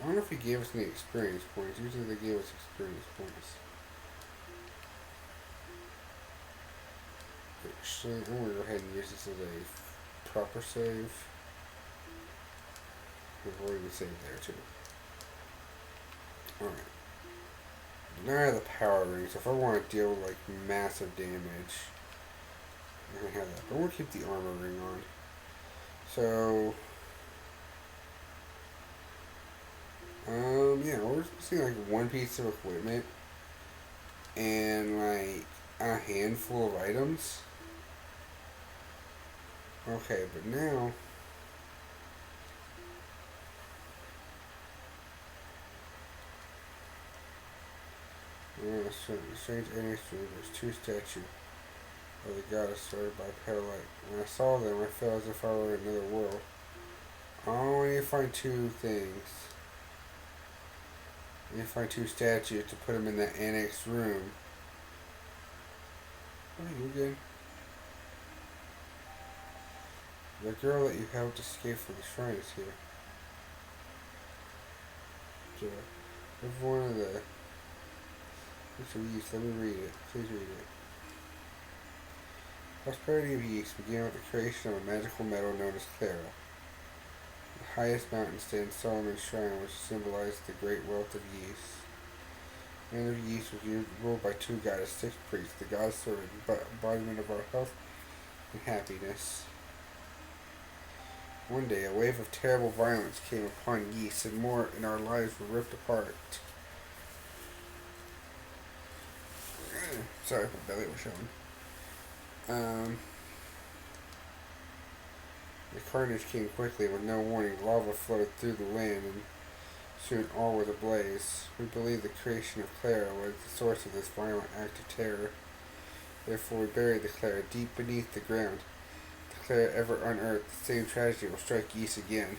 I don't know if he gave us any experience points. Usually they gave us experience points. Actually, I'm going to go ahead and use this as a proper save. We've already saved there too. Alright. Now I have the power ring, so if I want to deal with like massive damage, I can have that. But I want to keep the armor ring on. So, yeah, we're missing like one piece of equipment and like a handful of items. Okay, but now strange enemies. There's two statues of the goddess surrounded by pale light. When I saw them, I felt as if I were in another world. I only need to find two things. I need to find two statues to put them in that annex room. Oh, you good? The girl that you helped escape from the shrine is here. So, every one of the... Let me read it. Please read it. Prosperity of yeast began with the creation of a magical metal known as Clara. The highest mountain stands Solomon's shrine, which symbolized the great wealth of yeast. The land of yeast was ruled by two goddess, six priests. The goddess are the embodiment of our health and happiness. One day, a wave of terrible violence came upon yeast, and more in our lives were ripped apart. Sorry, my belly was showing. The carnage came quickly with no warning. Lava flowed through the land, and soon all was ablaze. We believe the creation of Clara was the source of this violent act of terror. Therefore, we buried the Clara deep beneath the ground. If the Clara ever unearthed, the same tragedy will strike yeast again.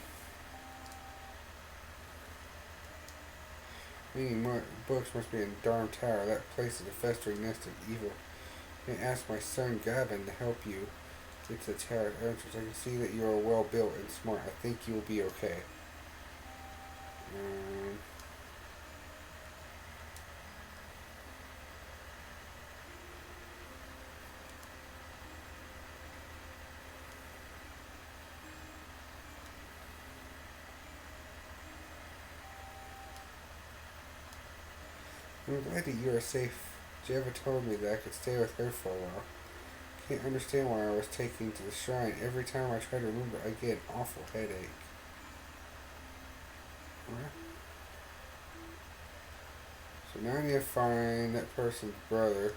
Reading books must be in Darm Tower. That place is a festering nest of evil. I asked my son Gavin to help you get to the tower's entrance. I can see that you are well built and smart. I think you will be okay. I'm glad that you are safe. Jeva told me that I could stay with her for a while. Can't understand why I was taken to the shrine. Every time I try to remember, I get an awful headache. What? So now I need to find that person's brother.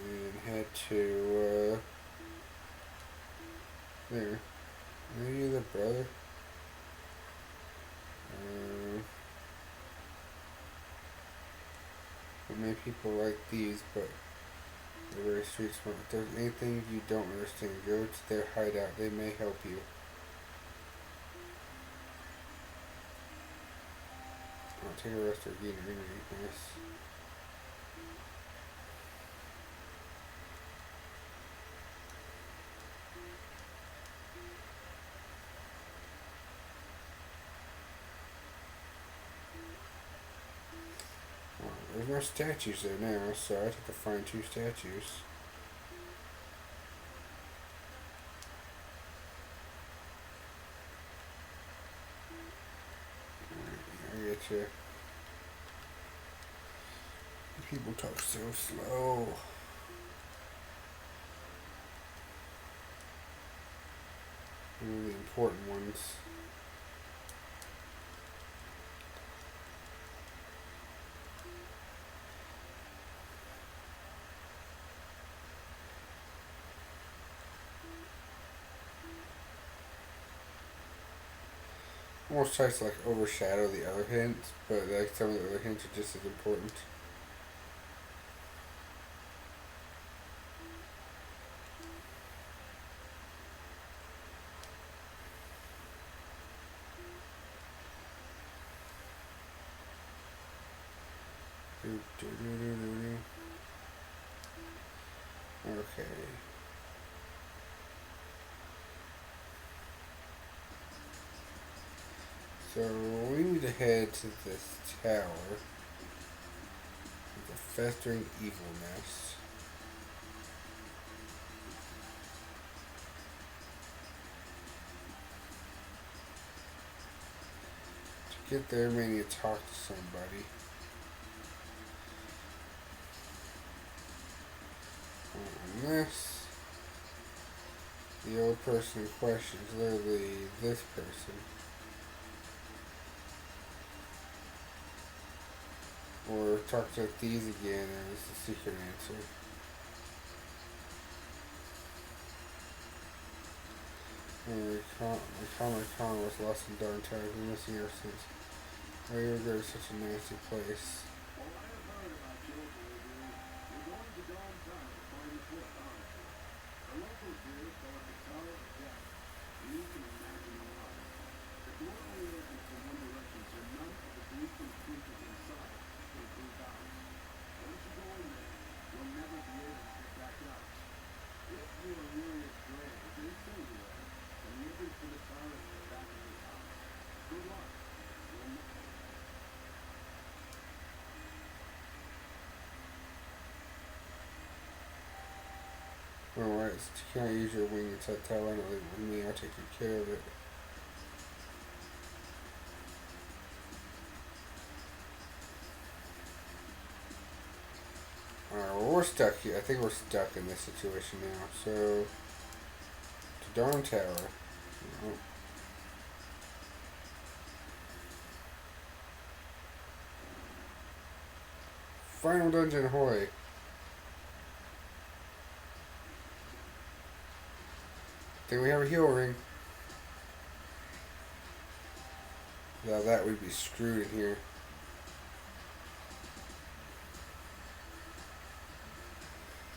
And head to, there. Maybe the brother. Many people like these, but they're very street smart. If there's anything you don't understand, go to their hideout. They may help you. I'll take a rest or gain energy. Nice. There's no statues there now, so I have to find two statues. Alright, I get you. People talk so slow. The important ones. Almost tries to like overshadow the other hints, but like some of the other hints are just as important. Okay. So we need to head to this tower. The festering evil nest. To get there, we need to talk to somebody. And this, the old person in question is literally this person. Or talk to these again, and it's the secret answer. My con was lost in dark times and missing ever since. Why you go to such a nasty place? Well, I have heard about your delivery. We're going to Dawn Tower to find the book, aren't we? The locals here call it the Tower of Death. You can imagine why. The door only opens from one direction, so none of the gruesome creatures inside can prove out. Once you go in there, you'll never be able to get back out. If you are really as brave as they say you are, then the entrance to the tower is at the back of this house. Good luck. Alright, so you can't use your wing inside the tower, and leave it with me, I'll take good care of it. Alright, well we're stuck here. I think we're stuck in this situation now. So, to Dawn Tower. Oh. Final dungeon, ahoy! I think we have a heal ring. Without that, we'd be screwed in here.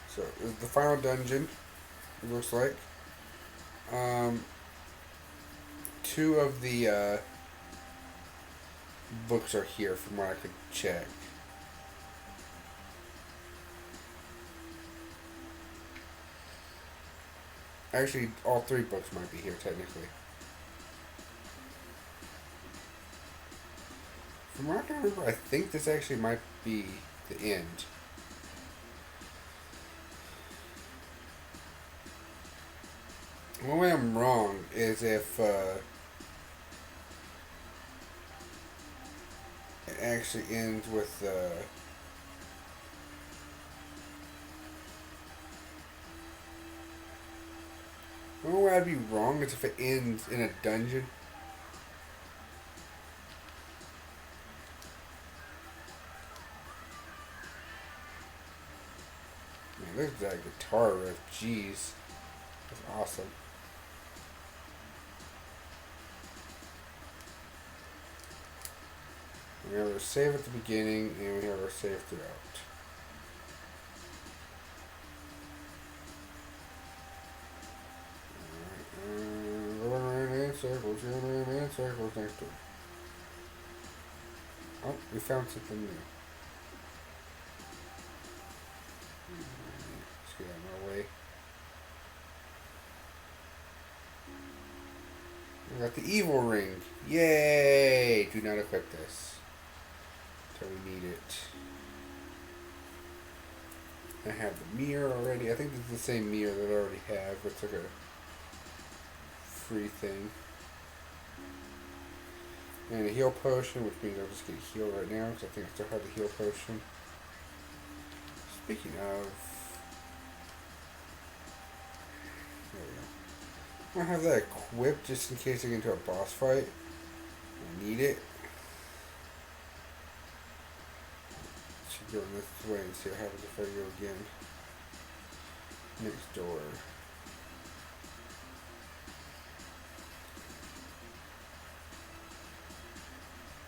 So, this is the final dungeon, it looks like. Two of the books are here from what I could check. Actually, all three books might be here, technically. From what I can remember, I think this actually might be the end. One way I'm wrong is if it actually ends with one way I'd be wrong is if it ends in a dungeon. Man, look at that guitar riff. Jeez. That's awesome. We have our save at the beginning, and we have our save throughout. Going around in circles, going around in circles next door. Oh, we found something new. Let's get out of my way. We got the evil ring. Yay! Do not equip this until we need it. I have the mirror already. I think this is the same mirror that I already have. It's like a free thing. And a heal potion, which means I'll just get healed right now because I think I still have the heal potion. Speaking of, there we go. I have that equipped just in case I get into a boss fight. I need it. Should go this way and see what happens if I go again. Next door.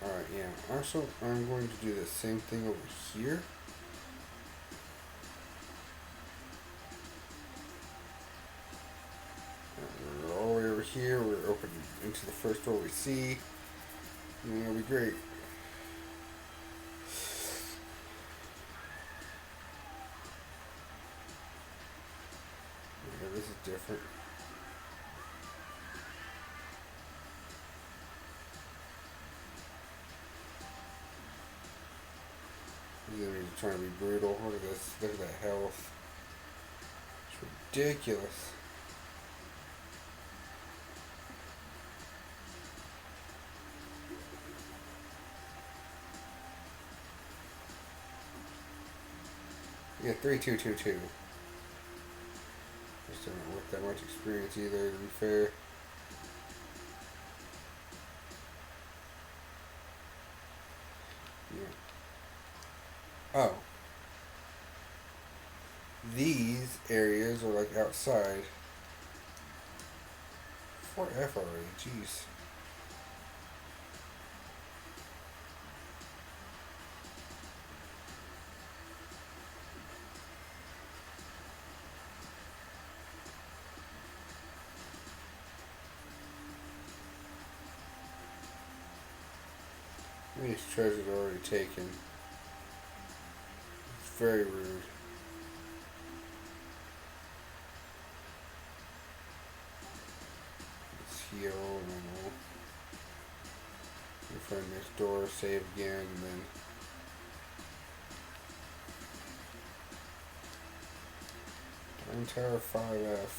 Alright, yeah. Also, I'm going to do the same thing over here. We're all the way over here. We're opening into the first door we see. And it'll be great. Yeah, this is different. These enemies are trying to be brutal. Look at this. Look at that health. It's ridiculous. Yeah, 3222. Just don't worth that much experience either, to be fair. Yeah. Oh. These areas are like outside. 4F already, jeez. These treasures are already taken. It's very rude. Let's heal and then we'll find next door, save again, and then Iron Tower 5F.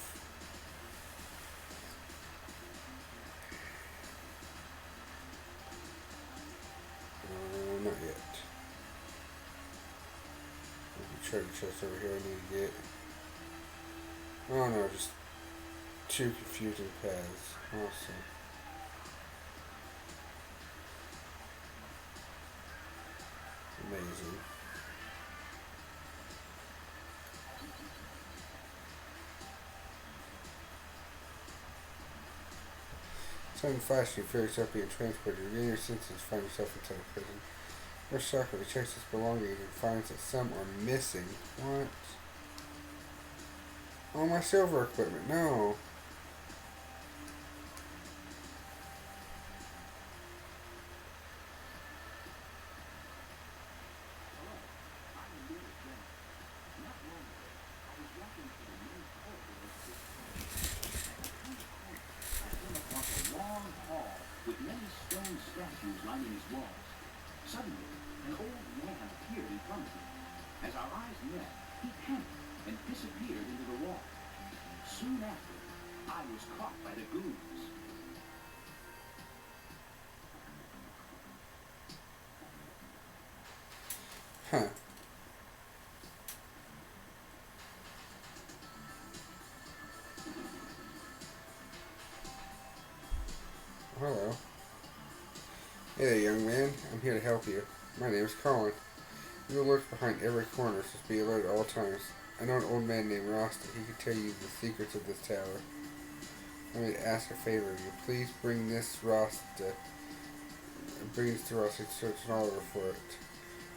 Not yet. There's a treasure chest over here I need to get. Oh no, just two confusing paths. Awesome. Amazing. Sudden flash, you feel yourself being transported. Regain your senses, find yourself inside a prison. Your shocker checks his belongings and finds that some are missing. What? Oh, my silver equipment. No. Statues lining his walls. Suddenly, an old man appeared in front of him. As our eyes met, he panicked and disappeared into the wall. Soon after, I was caught by the goons. Huh. Hello. Hey there, young man. I'm here to help you. My name is Colin. You lurk behind every corner, so be alert at all times. I know an old man named Rasta. He can tell you the secrets of this tower. Let me ask a favor of you. Please bring this to Rasta and search all over for it.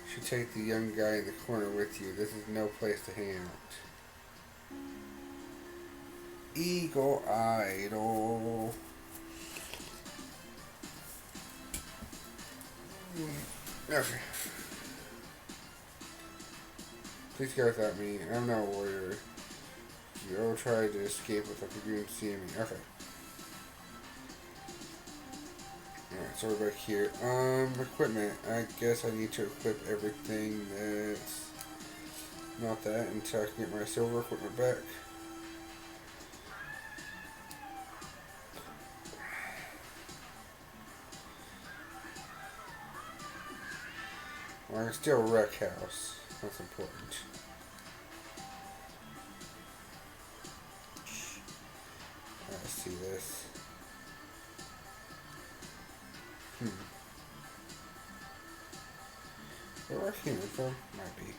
You should take the young guy in the corner with you. This is no place to hang out. Eagle Idol. Okay. Please go without me. I'm not a warrior. You'll try to escape without the goons seeing me. Okay. Alright, so we're back here. Equipment. I guess I need to equip everything that's not that until I can get my silver equipment back. Well, I can still wreck house. That's important. I see this. Where are human from? Might be.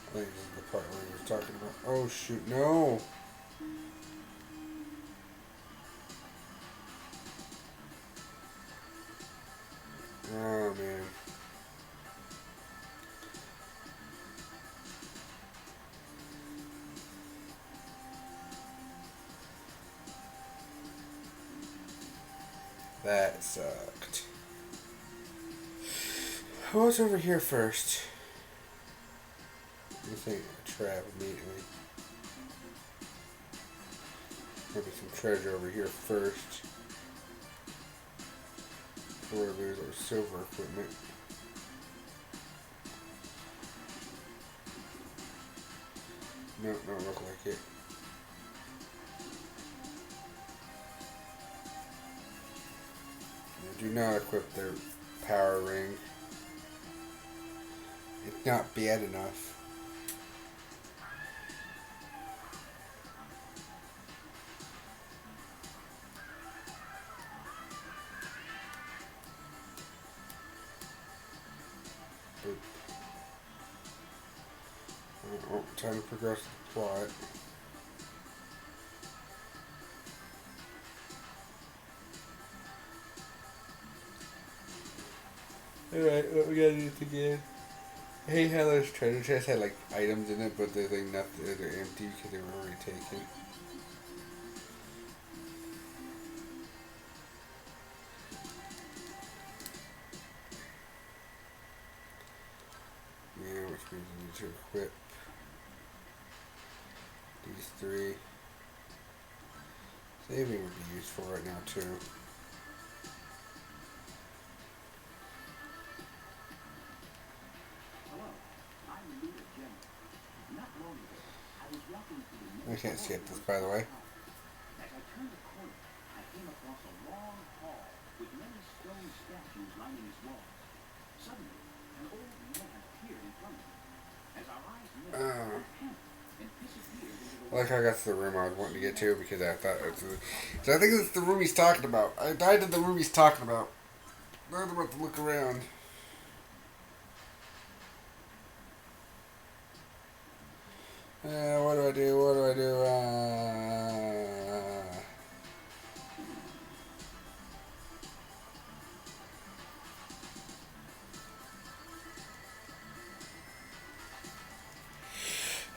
I think this is the part where he was talking about. Oh shoot, no! Oh man. That sucked. What's over here first? I think trap immediately. Maybe some treasure over here first. Before we lose our silver equipment. No, don't look like it. Do not equip their power ring. It's not bad enough. Boop. Oh, time to progress the plot. Alright, what we gotta do it again. I hate how those treasure chests had like items in it, but they're like nothing, they're empty because they were already taken. Yeah, which means I need to equip these three. Saving would be useful right now too. I can't skip this, by the way. As I turned the corner, I came across a long hall with many stone statues lining its walls. Suddenly, an old man appeared in front of me. As our eyes met, I panicked and disappeared into the I like how I got to the room I was wanting to get to because I thought it was. So I think it's the room he's talking about. I died in the room he's talking about. Now I'm about to look around. What do I do? What do I do?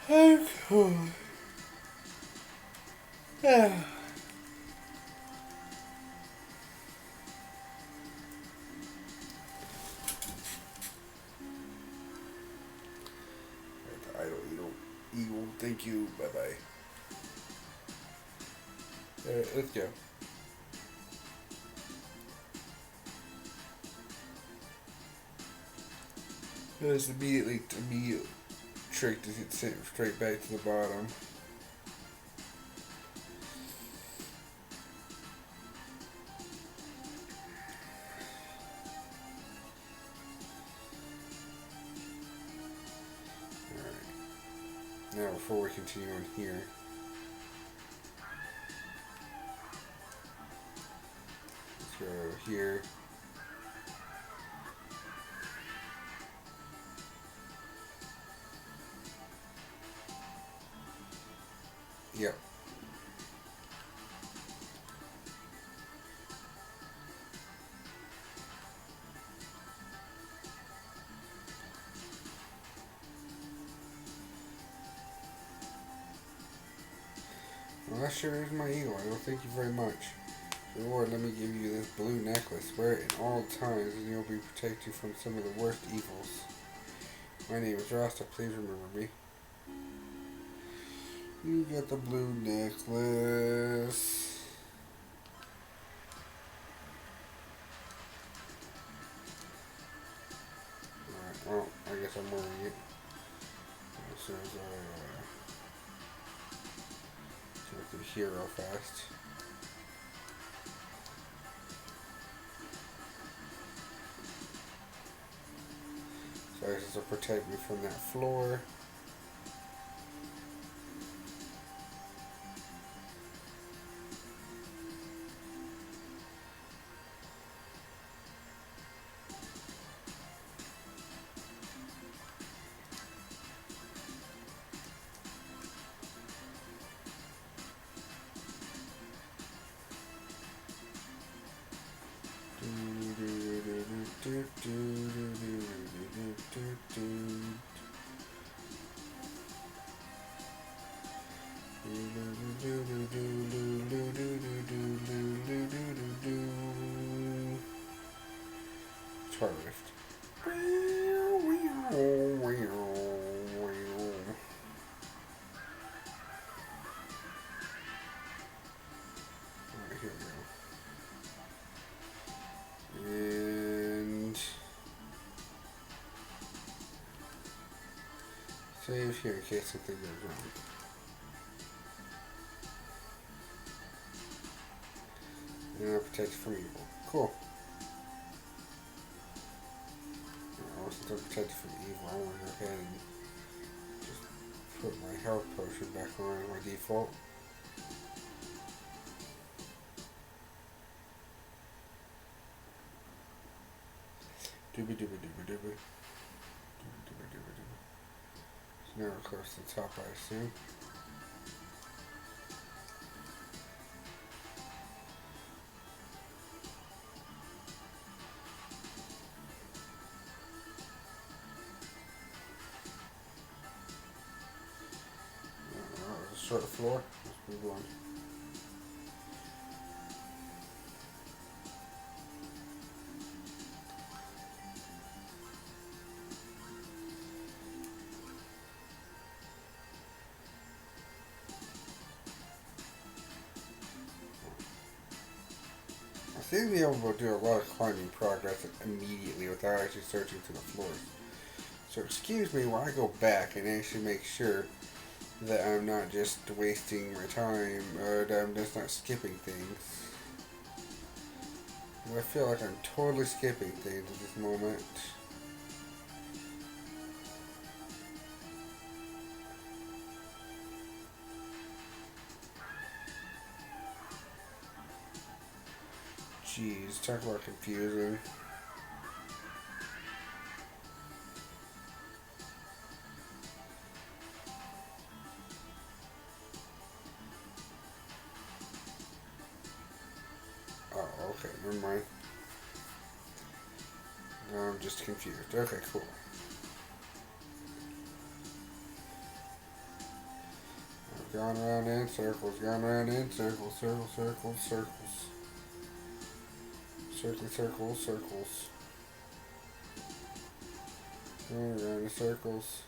I'm cool. Yeah. Eagle, thank you. Bye bye. Alright, let's go. There's immediate trick to get sent straight back to the bottom. Alright. Now before we continue on here. Let's go here. Yep. Well, that sure is my eagle. Well, thank you very much. Lord, let me give you this blue necklace. Wear it in all times, and you'll be protected from some of the worst evils. My name is Rasta. Please remember me. You got the blue necklace. Alright, well, I guess I'm wearing it. As soon as I go through here real fast. So I guess this will protect me from that floor. Save here in case something goes wrong. And I'll protect from evil. Cool. Since I'm protected from evil, I want to go ahead and just put my health potion back on my default. Doobie doobie doobie doobie. Doobie doobie doobie doobie. So now we're close to the top, I assume. Short floor. Let's move on. I seem to be able to do a lot of climbing progress immediately without actually searching through the floors. So excuse me while I go back and actually make sure that I'm not just wasting my time, or that I'm just not skipping things. I feel like I'm totally skipping things at this moment. Jeez, talk about confusing. Okay, never mind. Now I'm just confused. Okay, cool. I've gone around in circles, gone around in circles, circles, circles, circles. Circles, circles, circles. Going around in circles.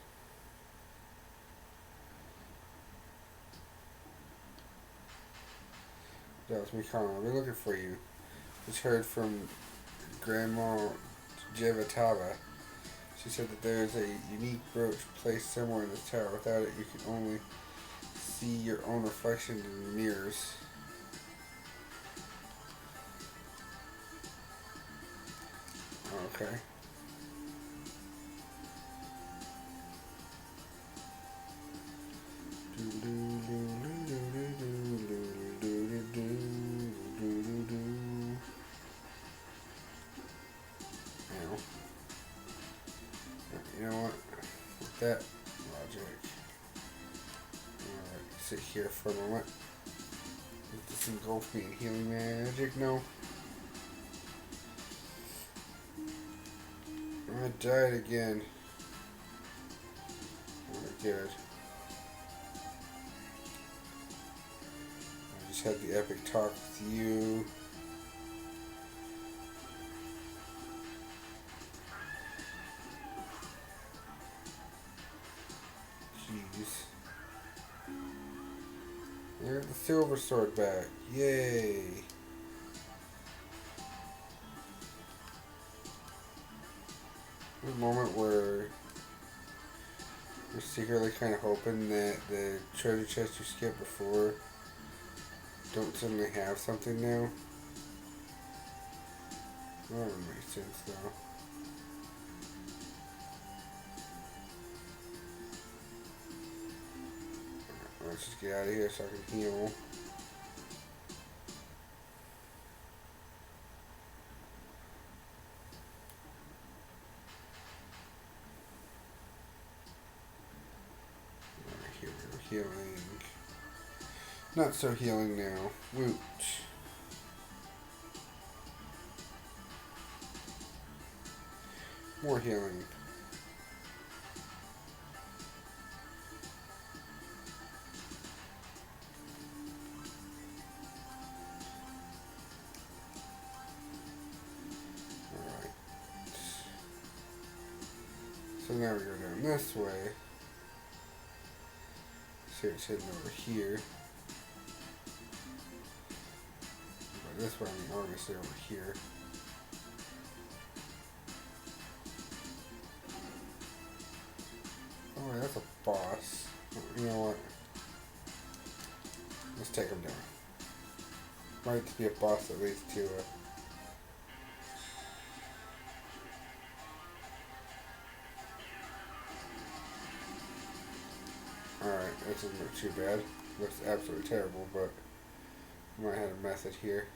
That was me calling. I've been looking for you. Just heard from Grandma Jevatava. She said that there is a unique brooch placed somewhere in this tower. Without it, you can only see your own reflection in the mirrors. Okay. You know what? With that logic, alright, sit here for a moment. Does this engulf me in healing magic? No. I died again. Alright, good. I just had the epic talk with you. Jeez. I got the silver sword back. Yay. A moment where you're secretly kind of hoping that the treasure chest you skipped before don't suddenly have something now. That would make sense though. Let's just get out of here so I can heal. Here we go, healing. Not so healing now. Woot. More healing. So now we go down this way. So it's hidden over here. But this way, I mean, obviously over here. Oh, Oh, that's a boss. You know what? Let's take him down. Might be a boss that leads to a... Alright, this isn't too bad. Looks absolutely terrible, but I might have a method here.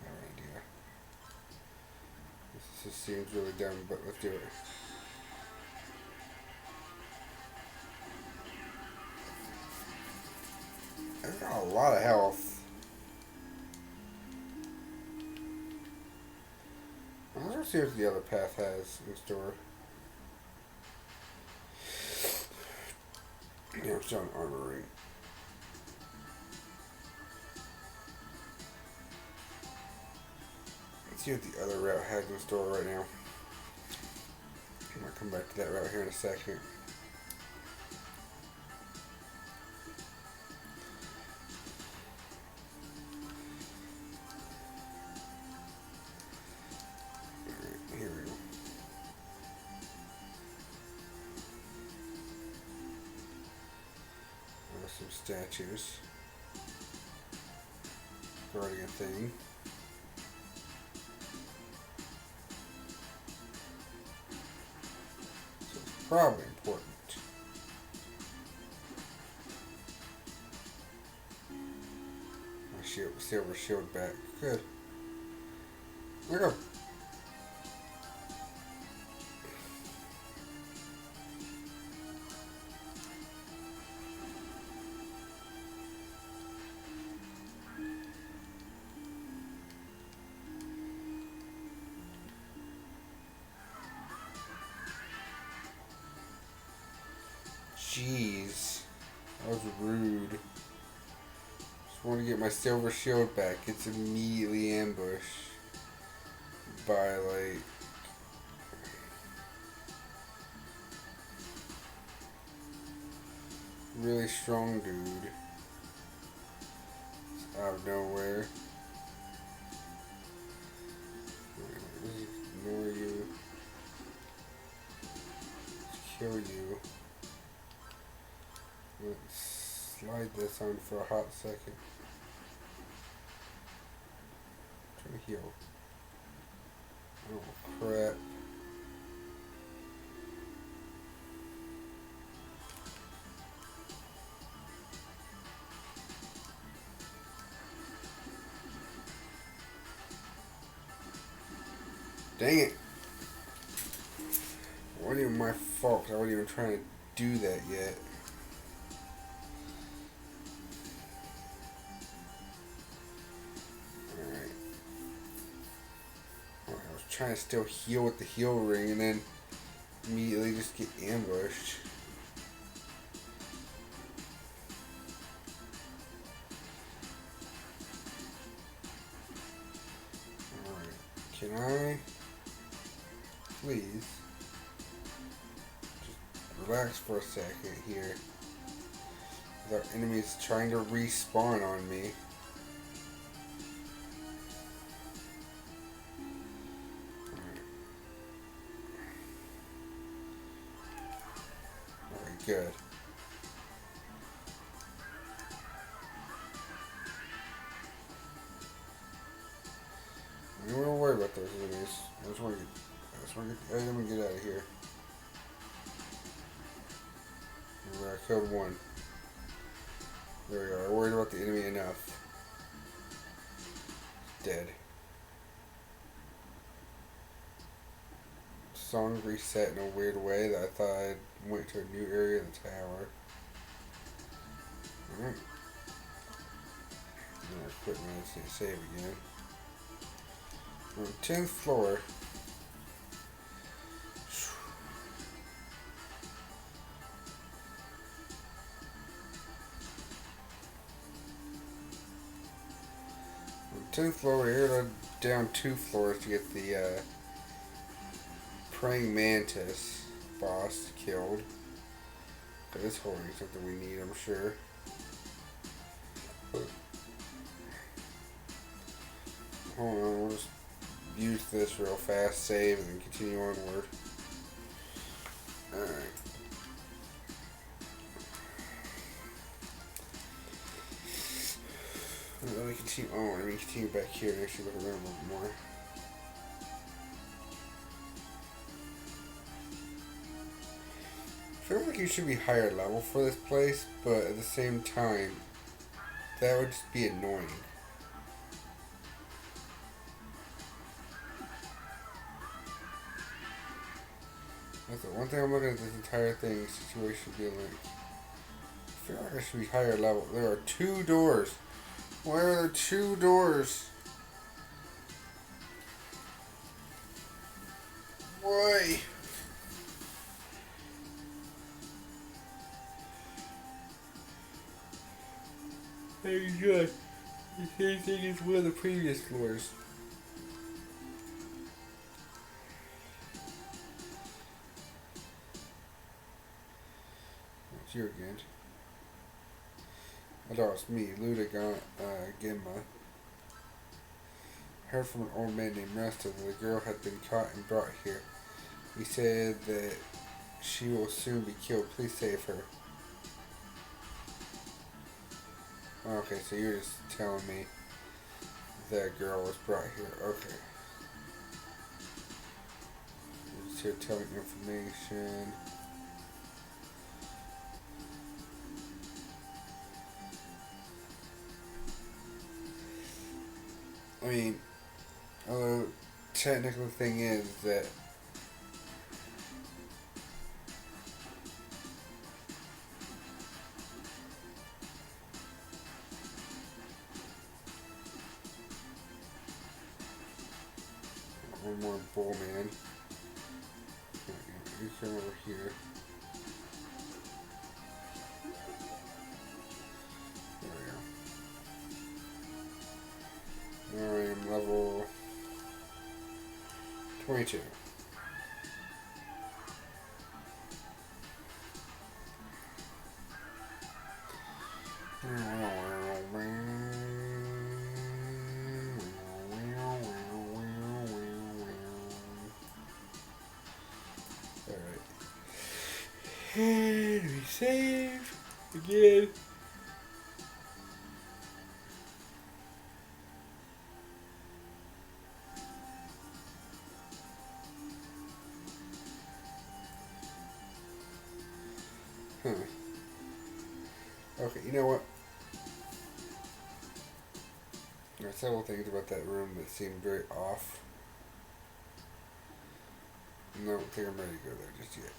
No idea. This just seems really dumb, but let's do it. I've got a lot of health. Let's see what the other path has in store. Yeah, it's on armor ring. Let's see what the other route has in store right now. I'm gonna come back to that route here in a second. Alright, here we go. Some statues. Guardian thing. So it's probably important. My shield, silver shield back. Good. There we go. Jeez, that was rude. Just want to get my silver shield back. It's immediately ambushed by like really strong dude. It's out of nowhere. Let's ignore you. Let's kill you. Let's slide this on for a hot second. Trying to heal. Oh crap. Dang it. It wasn't even my fault. I wasn't even trying to do that yet. Trying to still heal with the heal ring and then immediately just get ambushed. Alright, can I please just relax for a second here? Our enemy is trying to respawn on me. Good. I don't want to worry about those enemies. I just want to get the item and get out of here. I killed one. There we go. I worried about the enemy enough. Dead. Song reset in a weird way that I thought I went to a new area of the tower. Alright. I'm gonna quit when I say save again. On the 10th floor. On the 10th floor, we're here down 2 floors to get the praying mantis boss killed. This holding something we need, I'm sure. Hold on, we'll just use this real fast, save, and then continue onward. Alright. Let me continue. Oh, let me continue back here and actually look around a little more. I feel like you should be higher level for this place, but at the same time, that would just be annoying. That's the one thing I'm looking at this entire thing situation being like. I feel like I should be higher level. There are 2 doors. Why are there 2 doors? Why? Very good. The same thing as one of the previous floors. It's you again. Oh, it's me, Luda Gemma. Heard from an old man named Resta that the girl had been caught and brought here. He said that she will soon be killed. Please save her. Okay, so you're just telling me that girl was brought here. Okay. You're just here telling information. I mean, although technical thing is that one more bull man. You come over here. There we go. I am level 22. And we save again. Okay, you know what? There are several things about that room that seem very off. I don't think I'm ready to go there just yet.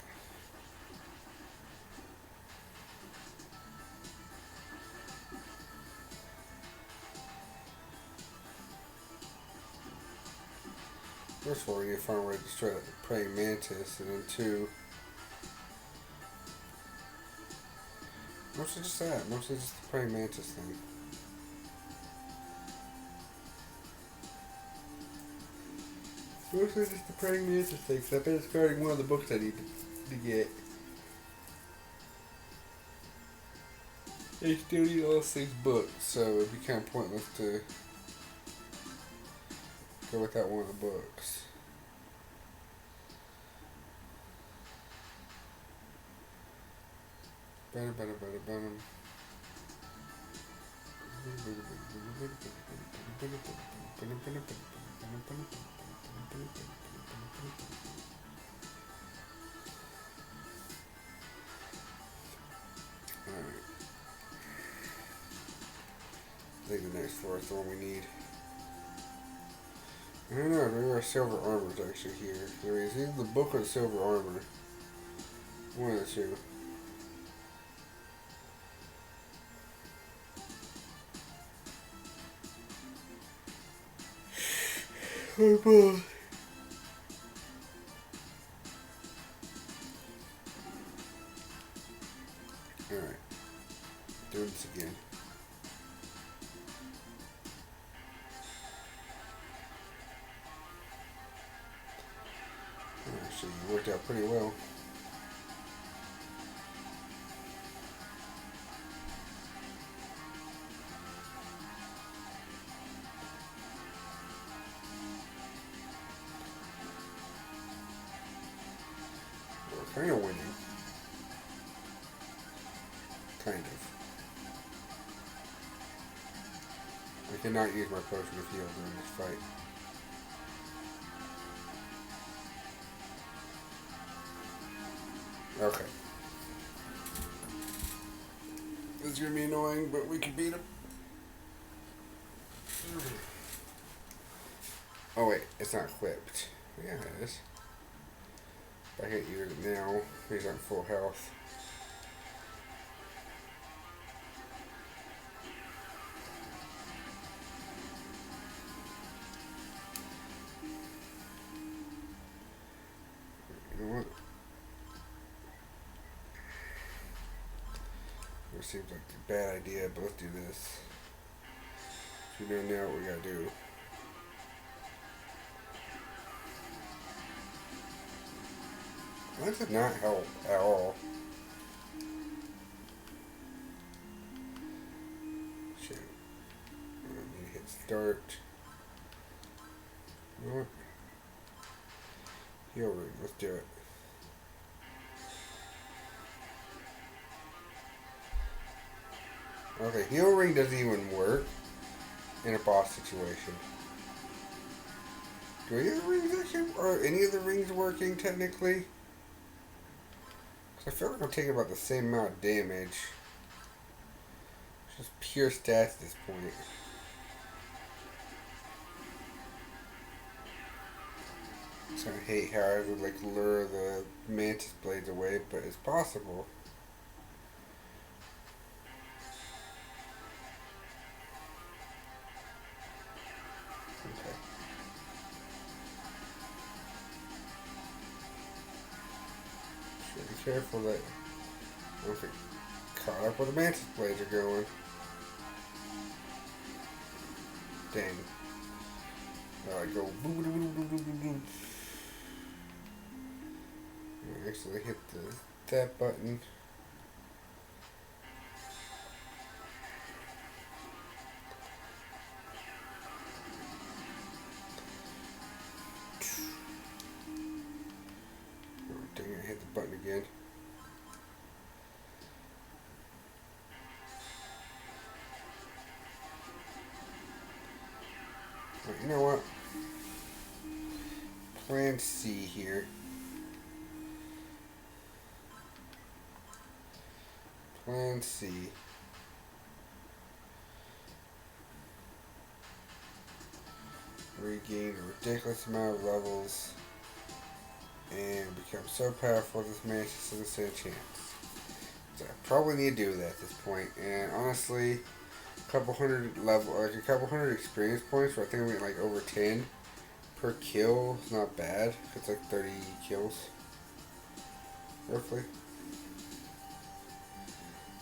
First of all, we need to find a way to destroy that praying mantis, and then 2. Mostly just that. Mostly just the praying mantis thing. Mostly just the praying mantis thing, because I've been discarding one of the books I need to get. I still need all 6 books, so it'd be kind of pointless to go without one of the books. Alright. I think the next floor is the one we need. I don't know, maybe our silver armor is actually here. There is either the book or the silver armor. One of the 2. Oh boy. Alright. Doing this again. Actually, it worked out pretty well. We're kind of winning. I cannot use my potion of heal during this fight. Okay. This is gonna be annoying, but we can beat him. Oh wait, it's not equipped. Yeah, it is. I can't use it now. He's on full health. You know what? It seems like a bad idea, but let's do this. If we're doing now what we gotta do. That did not help at all. Shit. I need to hit start. You know what? Heal ring, let's do it. Okay, heal ring doesn't even work in a boss situation. Do any of the rings actually, or any of the rings working technically? Cause I feel like I'm taking about the same amount of damage. It's just pure stats at this point. So I hate how I would like lure the mantis blades away, but it's possible. Okay. Should be careful that I don't get caught up where the mantis blades are going. Dang. I go boom, boom, boom, boom, boom, boom, boom. I actually hit that button. Oh, dang it, I hit the button again. Right, you know what? Plan C here. Plan C. Regain a ridiculous amount of levels and become so powerful this mantis doesn't stand a chance. So I probably need to do that at this point. And honestly, a couple hundred experience points, where I think I'm getting like over 10 per kill is not bad. It's like 30 kills, roughly.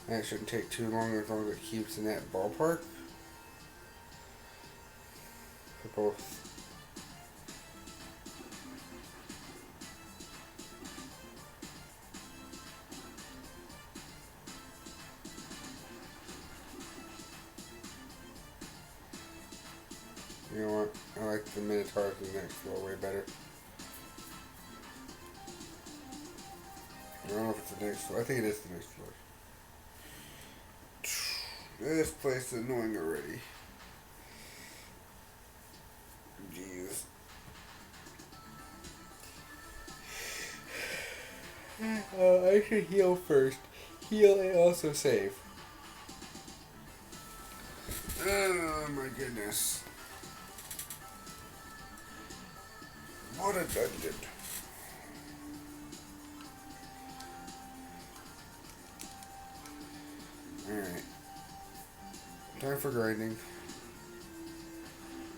And it shouldn't take too long as it keeps in that ballpark. For both. You know what? I like the Minotaurs in the next floor way better. I don't know if it's the next floor. I think it is the next floor. This place is annoying already. Jeez. I should heal first. Heal and also save. Oh my goodness. What a dungeon. Alright. Time for grinding.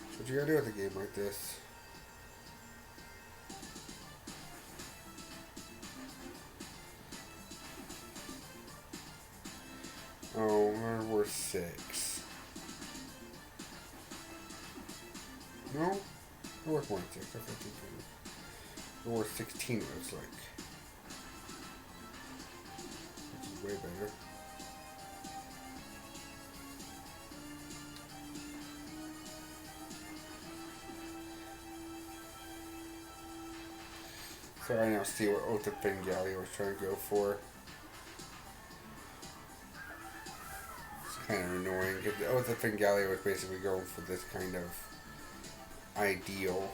That's what you gotta do with a game like this. Oh, we're worth 6. No? We're worth more than 6. I think we're worth 16, it looks like. Which is way better. So I now see what Ota Bengali was trying to go for. So kind of annoying. The Fingallia was basically going for this kind of ideal.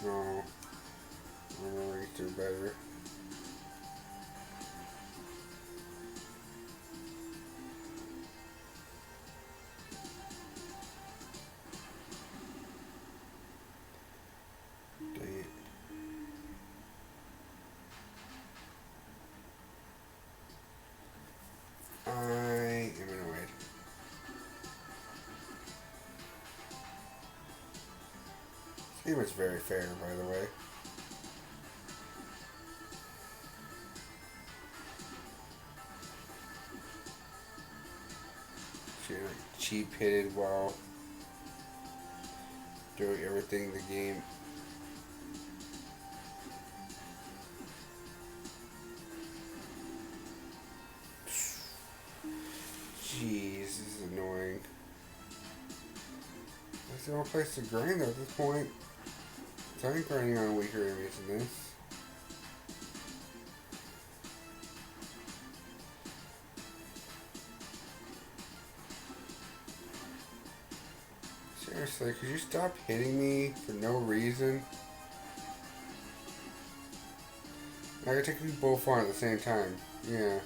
No, I'm gonna do better. I am annoyed. This game is very fair, by the way. She like cheap hitted while doing everything in the game. Jeez, this is annoying. That's the only place to grind at this point. So I ain't grinding on weaker enemies than this. Seriously, could you stop hitting me for no reason? I gotta take you both on at the same time. Yeah.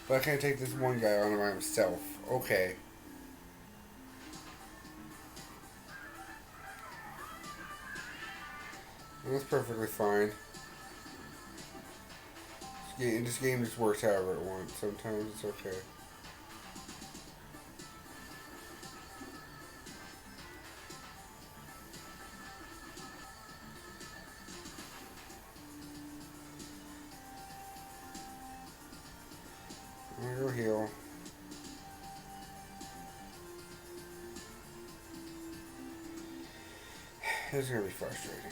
But I can't take this one guy on by himself. Okay. That's perfectly fine. This game just works however it wants. Sometimes it's okay. I'm gonna go heal. This is gonna be frustrating.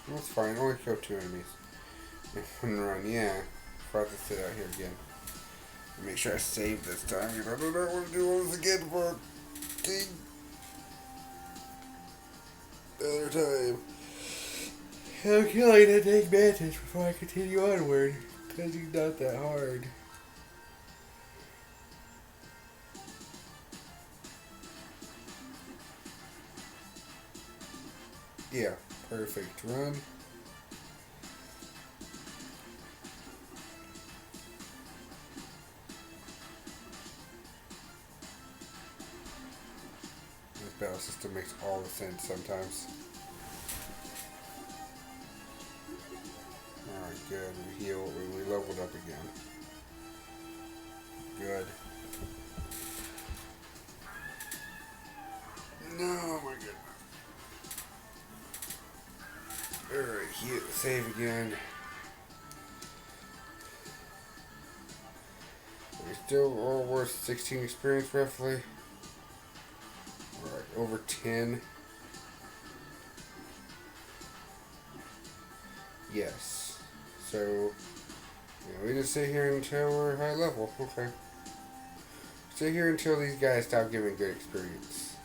That's fine, only kill 2 enemies. And run, yeah. I'll have to sit out here again. Make sure I save this time, because I do not want to do all this again for another time. I'm killing that dang mantis before I continue onward, because he's not that hard. Yeah, perfect. Run. This battle system makes all the sense sometimes. Alright, good. We heal. We leveled up again. Good. No, my goodness. Alright, heal. Save again. We're still all worth 16 experience roughly. Alright, over 10. Yes. So, yeah, we just sit here until we're high level. Okay. Sit here until these guys stop giving good experience.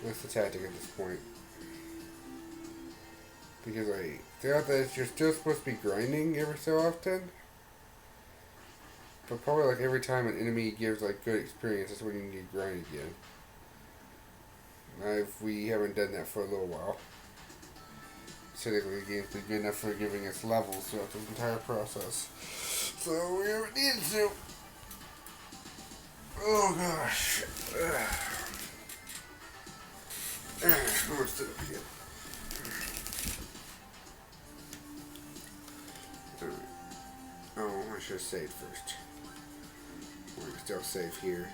That's the tactic at this point. Because I thought that you're still supposed to be grinding every so often. But probably like every time an enemy gives like good experience, that's when you need to grind again. We haven't done that for a little while. Typically, the game's been good enough for giving us levels throughout this entire process. So we haven't needed to. Oh gosh. I'm gonna sit up here. Alright. Oh, I should have saved first. We're gonna still save here.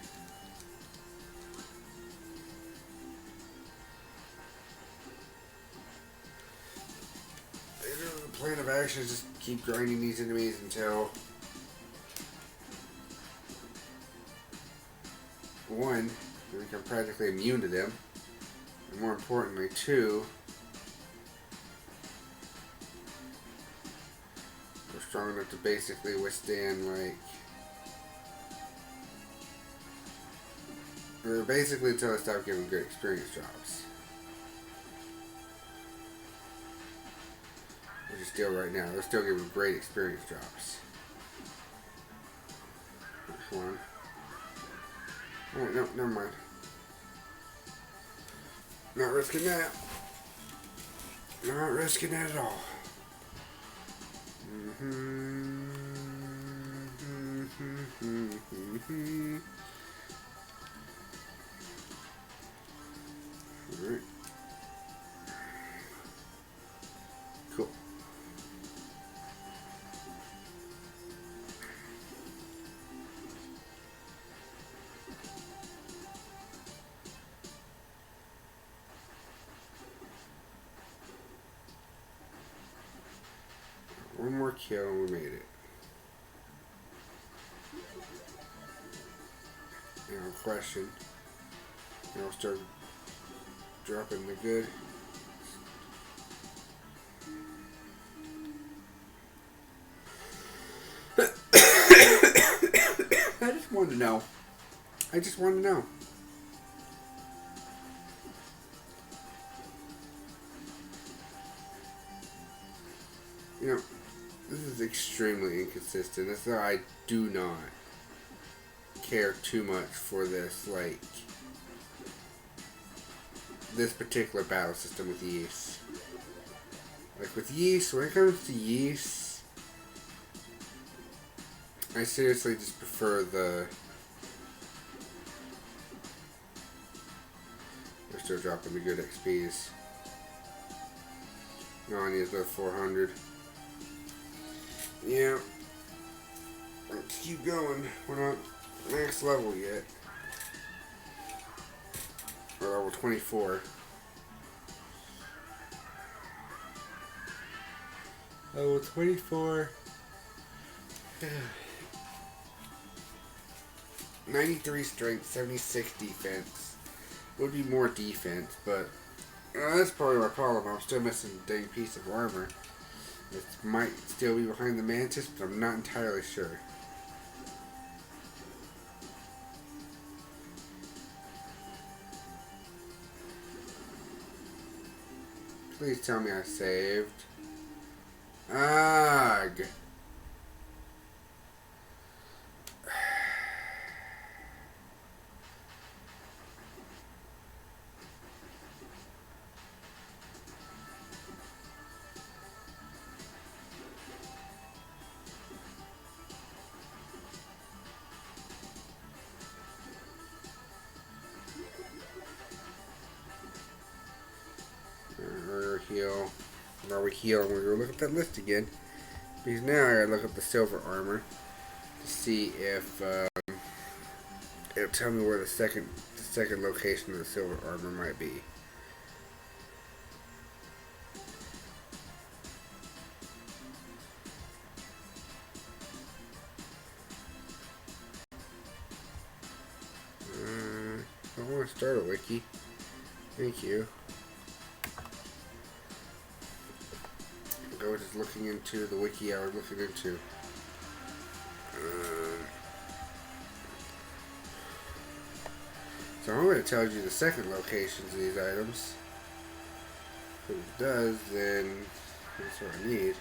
plan of action is just keep grinding these enemies until one, we become practically immune to them, and more importantly, two, we're strong enough to basically withstand, like, or basically until I stop giving good experience drops. Which is still right now. They're still giving great experience drops. Come on. Alright, no, never mind. Not risking that. Not risking that at all. Alright. Cool. One more kill and we made it. Now question. Now I'll start dropping the good. I just wanted to know. I just wanted to know. You know, this is extremely inconsistent. That's why I do not care too much for this, like, this particular battle system with Yeast. Like, with Yeast, when it comes to Yeast, I seriously just prefer the... We're still dropping the good XPs. No, I need about 400. Yeah. Let's keep going. We're not max level yet. Or level 24. Level 24. 93 strength, 76 defense. Would be more defense, but that's probably my problem. I'm still missing a dang piece of armor. It might still be behind the mantis, but I'm not entirely sure. Please tell me I saved. Ugh. Heal. While we heal, we're gonna look at that list again. Because now I gotta look up the silver armor to see if it'll tell me where the second location of the silver armor might be. I want to start a wiki. Thank you. I was just looking into the wiki I was looking into. So I'm going to tell you the second locations of these items. If it does, then that's what I need.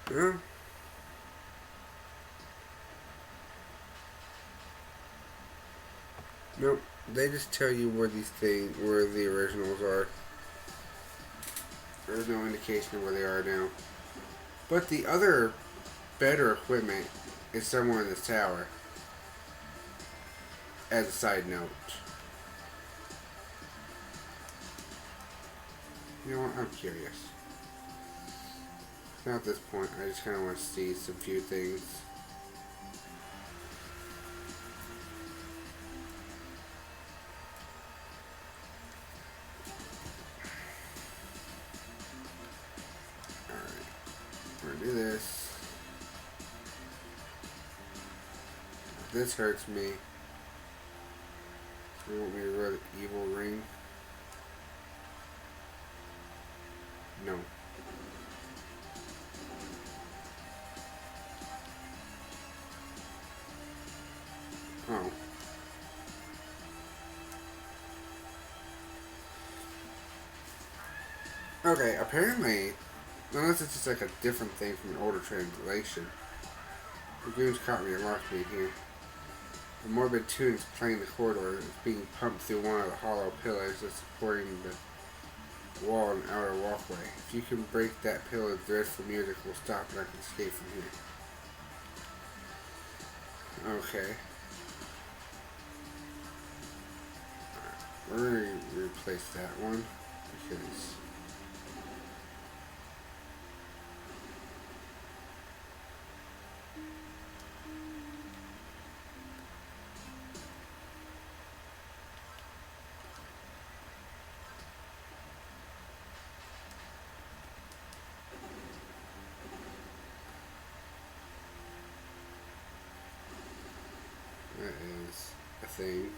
Yeah. Nope. They just tell you where where the originals are. There's no indication of where they are now. But the other better equipment is somewhere in this tower. As a side note. You know what? I'm curious. Now at this point, I just kind of want to see some few things. Alright. We're gonna do this. If this hurts me. You want me to roll the evil ring? No. Oh. Okay, apparently, unless it's just like a different thing from an older translation, the goons caught me and locked me here. The morbid tune is playing the corridor. It's being pumped through one of the hollow pillars that's supporting the wall and outer walkway. If you can break that pillar, the rest of the music will stop and I can escape from here. Okay. We're going to replace that one because that is a thing.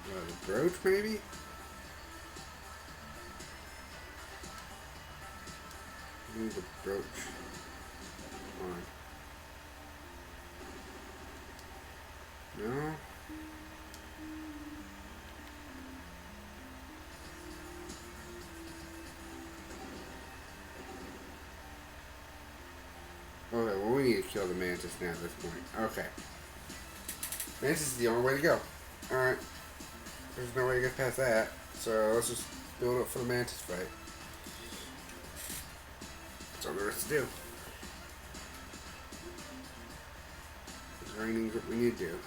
The brooch, maybe? Move the brooch on. No? Okay, well we need to kill the mantis now at this point. Okay. Mantis is the only way to go. Alright. There's no way to get past that. So let's just build up for the mantis fight. That's all there is to do. Is there anything that we need to do?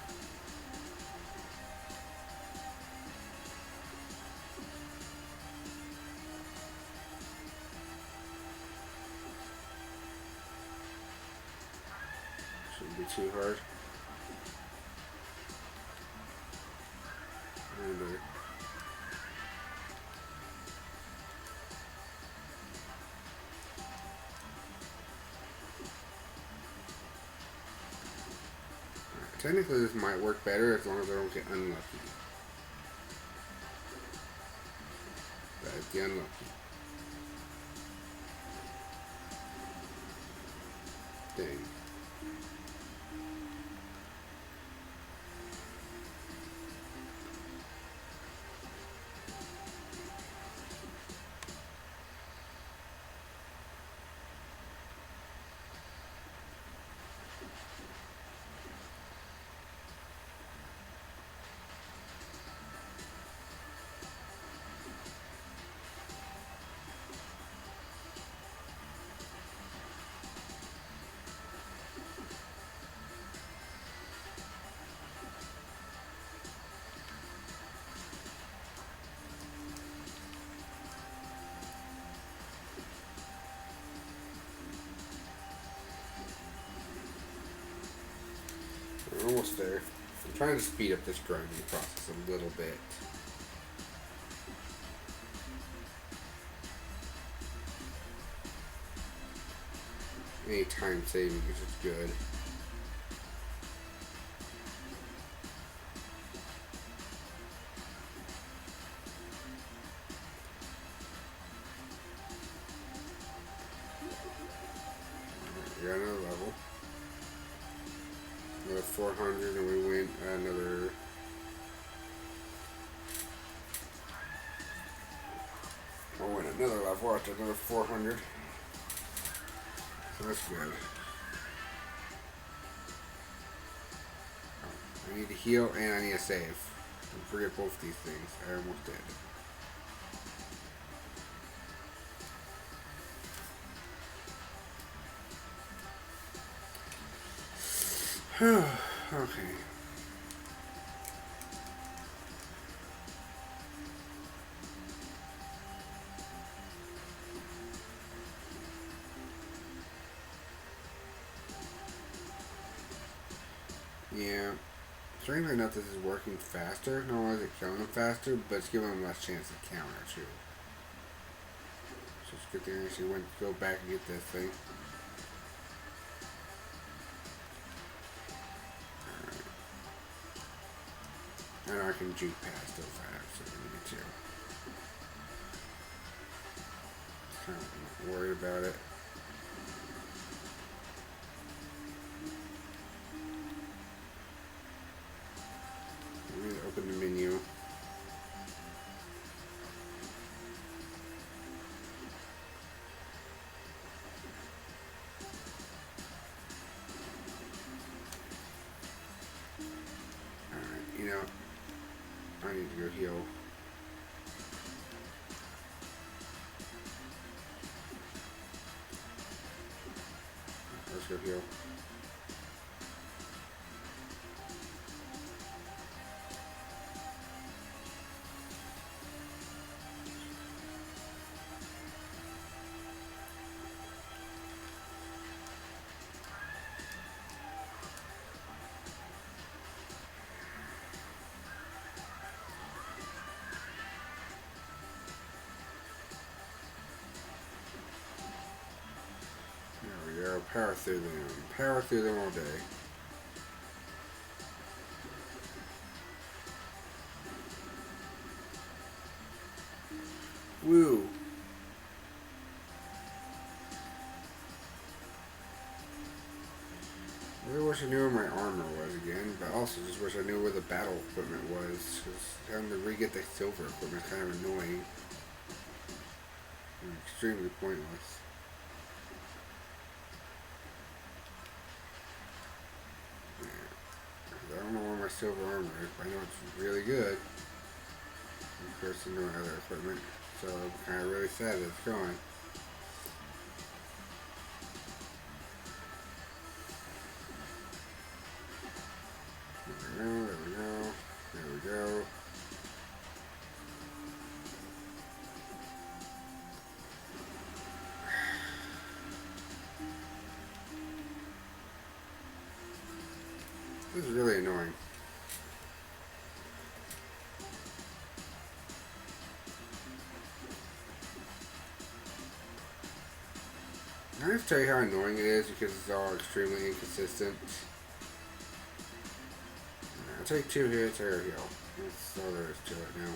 Shouldn't be too hard. Technically this might work better as long as I don't get unlucky. That is the unlucky. Dang. We're almost there. I'm trying to speed up this grinding process a little bit. Any time saving is just good. We got another level. Another 400 and we win another. We'll win another level after another 400. So that's good. Oh, I need to heal and I need to save. Don't forget both these things. I almost did. Okay. Yeah. Strangely enough, this is working faster. Not only is it killing them faster, but it's giving them less chance to counter too. So it's a good thing I actually went to go back and get this thing. And I can juke past those fast if I need to. Kind of not worried about it. I'm going to open the menu. Alright, you know, I need to go heal. Let's go heal. There we go. Power through them. Power through them all day. Woo. I really wish I knew where my armor was again, but also just wish I knew where the battle equipment was, because having to re-get the silver equipment is kind of annoying. And extremely pointless. Yeah. I don't know where my silver armor is, but I know it's really good. Of course, I'm doing other equipment, so I'm kind of really sad that it's gone. There we go, there we go. This is really annoying. I have to tell you how annoying it is because it's all extremely inconsistent. I'll take 2 hits, air heal. That's all there is to it now.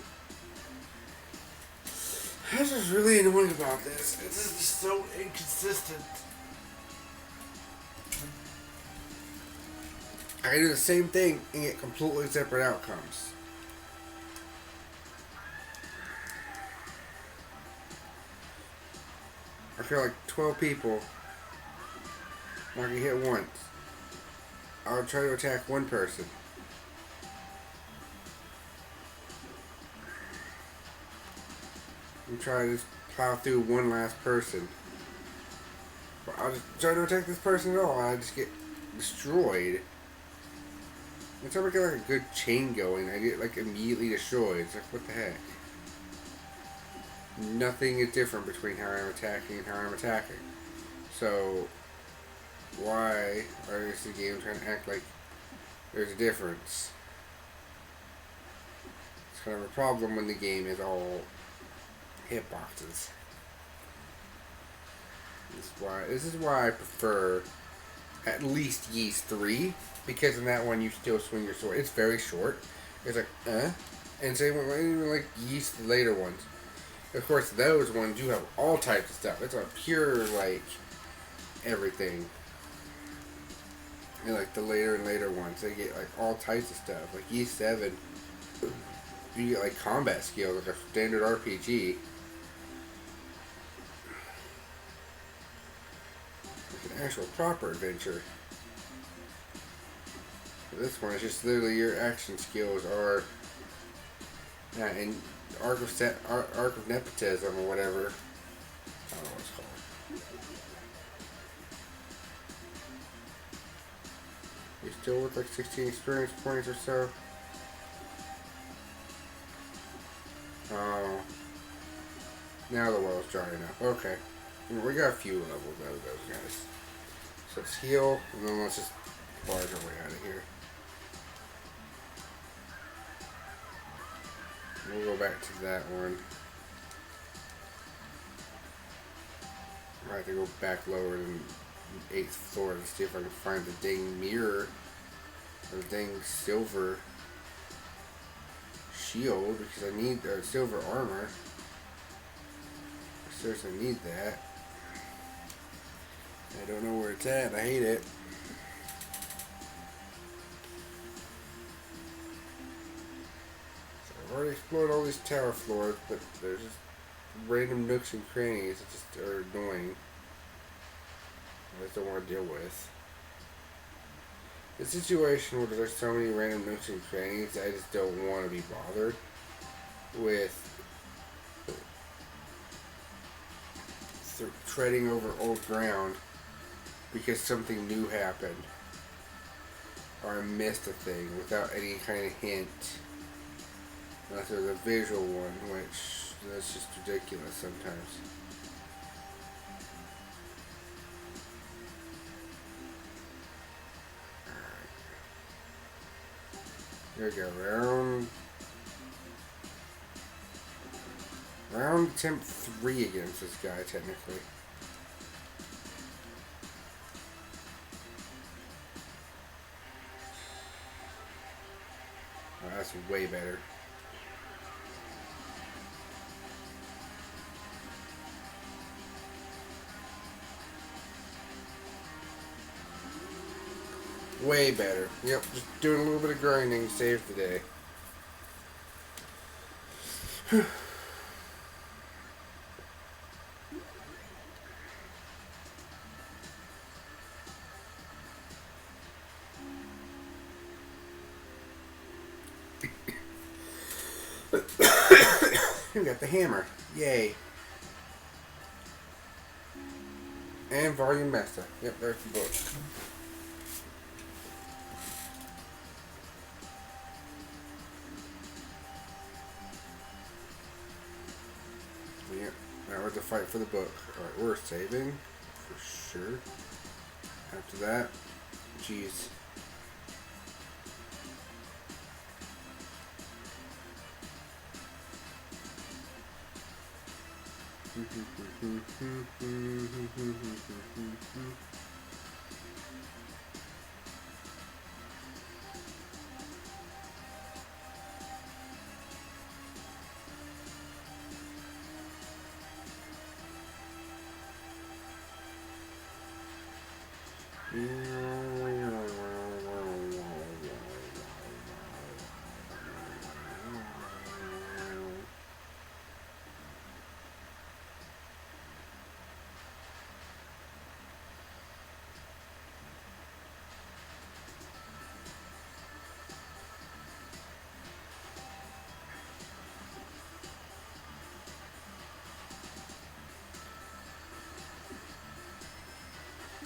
This is really annoying about this. It's just so inconsistent. I can do the same thing and get completely separate outcomes. I feel like 12 people, I can hit once. I'll try to attack one person. And try to just plow through one last person. But I'll just try to attack this person at all, and I just get destroyed. Every time I get like a good chain going, I get like immediately destroyed. It's like, what the heck? Nothing is different between how I'm attacking and how I'm attacking. So, why is the game trying to act like there's a difference? It's kind of a problem when the game is all hitboxes. This is why I prefer at least Ys 3, because in that one you still swing your sword. It's very short. It's like, and same with even like Ys, the later ones. Of course, those ones you have all types of stuff. It's a pure like everything. And like the later and later ones, they get like all types of stuff. Like Ys 7, you get like combat skills, like a standard RPG. Like an actual proper adventure. This one is just literally your action skills are in arc of nepotism or whatever. I don't know what it's called. You still with like 16 experience points or so. Oh. Now the well's dry enough. Okay. We got a few levels out of those guys. So let's heal, and then let's just barge our way out of here. We'll go back to that one. I have to go back lower than the 8th floor to see if I can find the dang mirror or the dang silver shield, because I need silver armor. I seriously need that. I don't know where it's at. I hate it. So I've already explored all these tower floors, but there's just random nooks and crannies that just are annoying. I just don't want to deal with. The situation where there's so many random nooks and crannies, I just don't want to be bothered with treading over old ground because something new happened or I missed a thing without any kind of hint, unless there's a visual one, which that's just ridiculous sometimes. There we go, round attempt 3 against this guy, technically. Oh, that's way better. Way better. Yep, just doing a little bit of grinding saved the day. We got the hammer. Yay. And volume master. Yep, there's the book. Yep, now we're to fight for the book. Alright, we're saving. For sure. After that, jeez.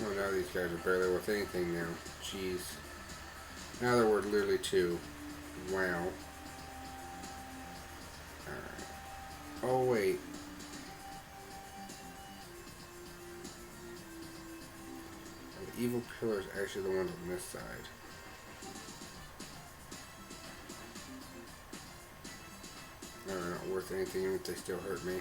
Oh, now these guys are barely worth anything now. Jeez. Now they're worth literally 2. Wow. Alright. Oh, wait. The evil pillar is actually the ones on this side. They're not worth anything even if they still hurt me.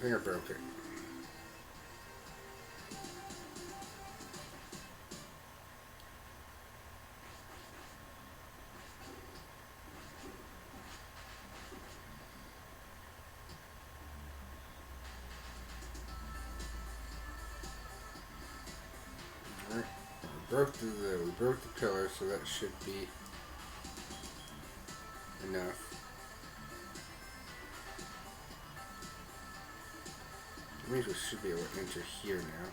I think I broke it. Alright. We broke the pillar, so that should be enough. That means we should be able to enter here now.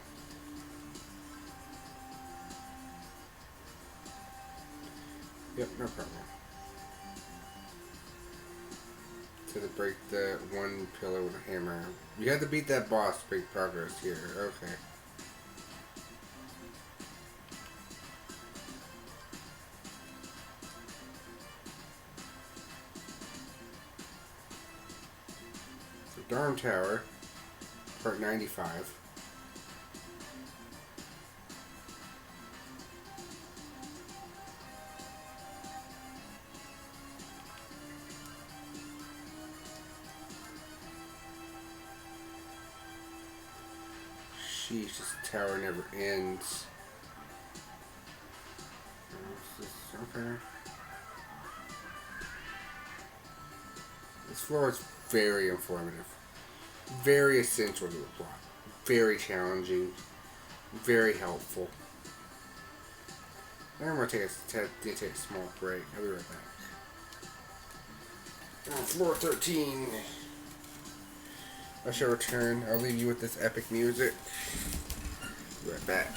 Yep, no problem. So to break the one pillar with a hammer. You have to beat that boss to make progress here. Okay. The Darn Tower, part 95. Sheesh, this tower never ends. Okay. This floor is very informative. Very essential to the plot. Very challenging. Very helpful. I'm going to take a small break. I'll be right back. On floor 13. I shall return. I'll leave you with this epic music. Be right back.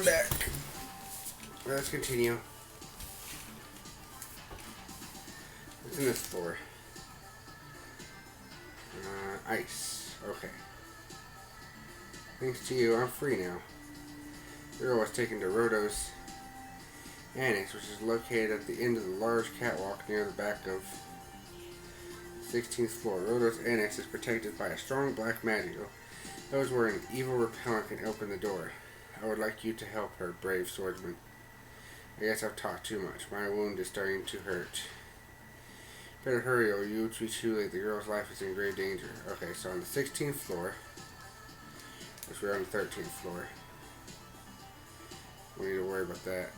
I'm back. Let's continue. What's in this floor? Ice. Okay. Thanks to you, I'm free now. The girl was taken to Roto's Annex, which is located at the end of the large catwalk near the back of 16th floor. Roto's Annex is protected by a strong black magic. Those wearing evil repellent can open the door. I would like you to help her, brave swordsman. I guess I've talked too much. My wound is starting to hurt. Better hurry or you will be too late. The girl's life is in grave danger. Okay, so on the 16th floor, which we're on the 13th floor. We need to worry about that.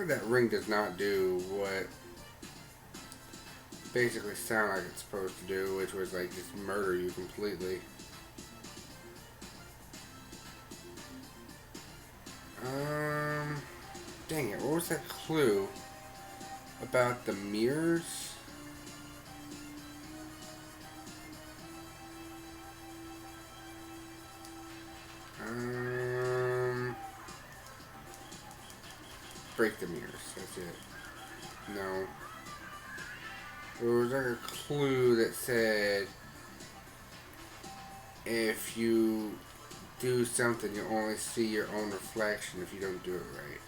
That ring does not do what basically sound like it's supposed to do, which was like just murder you completely. Dang it, what was that clue about the mirrors? Break the mirrors, that's it. No. There was like a clue that said if you do something, you only see your own reflection if you don't do it right.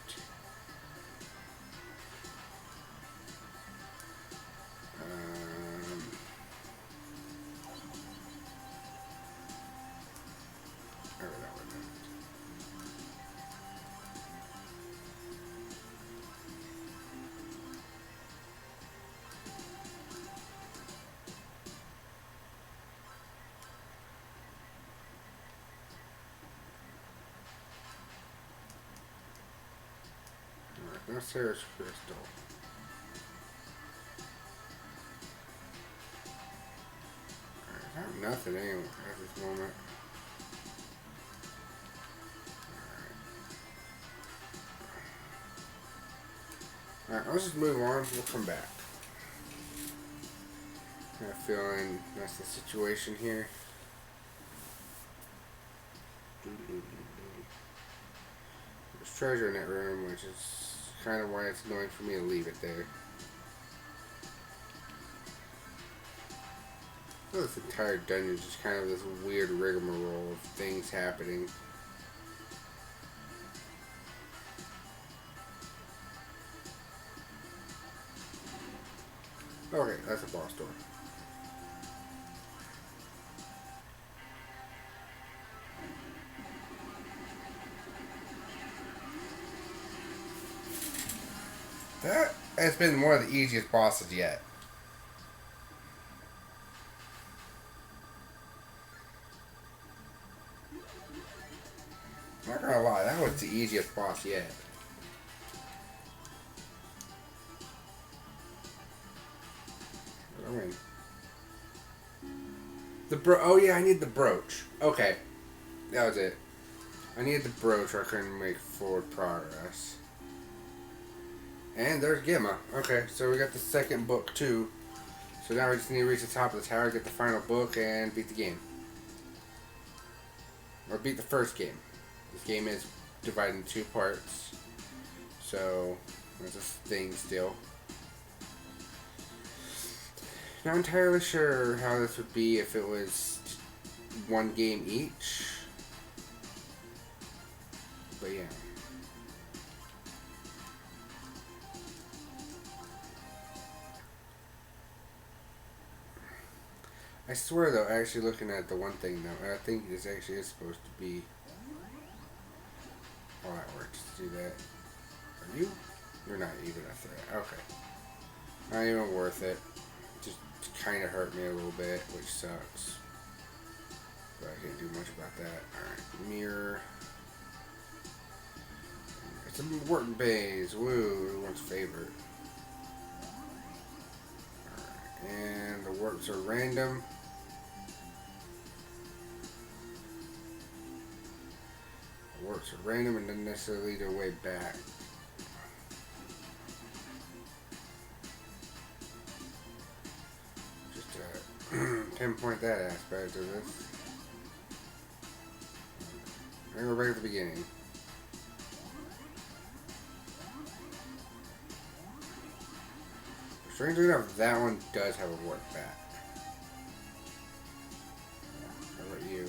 Now Sarah's crystal. I have nothing anyway at this moment. Alright, let's just move on. We'll come back. I have a feeling that's the situation here. There's treasure in that room, which is kind of why it's annoying for me to leave it there. So this entire dungeon is just kind of this weird rigmarole of things happening. Okay, that's a boss door. That has been one of the easiest bosses yet. I'm not gonna lie, that was the easiest boss yet. I mean, oh yeah, I need the brooch. Okay, that was it. I needed the brooch or I couldn't make forward progress. And there's Gemma. Okay, so we got the second book too. So now we just need to reach the top of the tower, get the final book, and beat the game. Or beat the first game. This game is divided into 2 parts. So, that's a thing still. Not entirely sure how this would be if it was 1 game each. But yeah. I swear though, actually looking at the one thing though, I think this actually is supposed to be all that works to do that. Are you? You're not even a threat. Okay. Not even worth it. Just kind of hurt me a little bit, which sucks. But I can't do much about that. Alright, mirror. Some work bays. Woo, everyone's favorite. Alright, and the works are random. The works are random and doesn't necessarily lead their way back. Just to pinpoint that aspect of this. And we're back at the beginning. Strangely enough, that one does have a work back. How about you?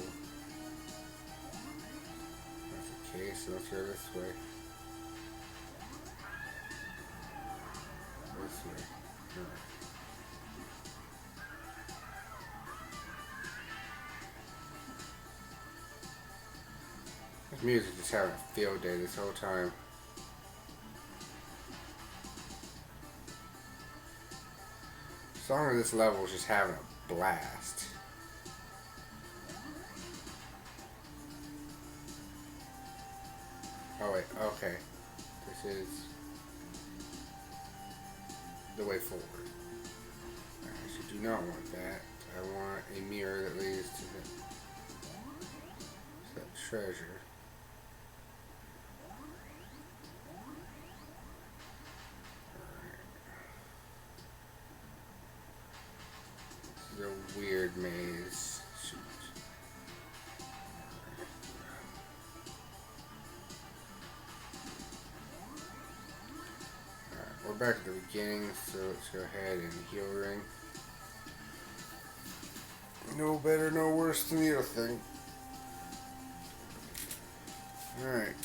That's the case, so let's go this way. This way. Alright. This music is having a field day this whole time. The song of this level is just having a blast. Oh wait, okay. This is the way forward. I actually do not want that. I want a mirror that leads to that treasure. A weird maze. Shoot. Alright, we're back at the beginning, so let's go ahead and heal ring. No better, no worse than the other thing. Alright.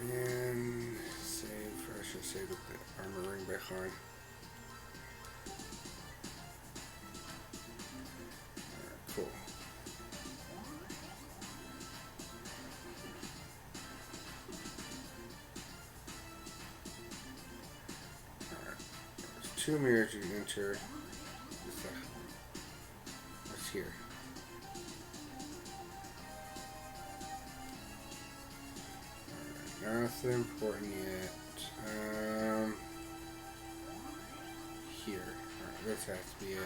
And save, I should save with the armor ring back on. Cool. Alright. There's 2 mirrors you can enter. What's here? Alright, nothing important yet. Here. Alright, this has to be it.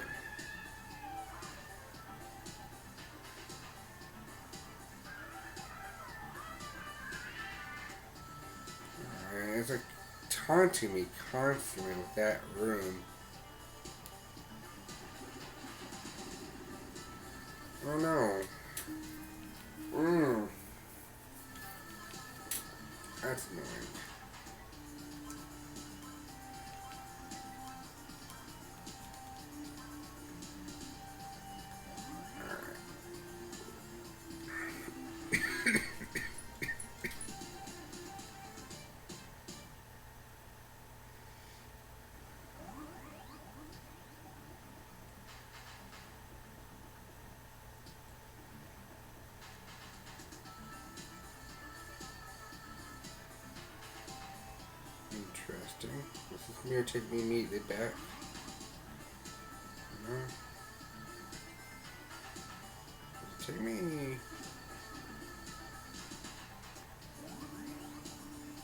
It's like taunting me constantly with that room. Oh no. That's annoying. Interesting. This is mirror take me immediately back. No. Does it take me?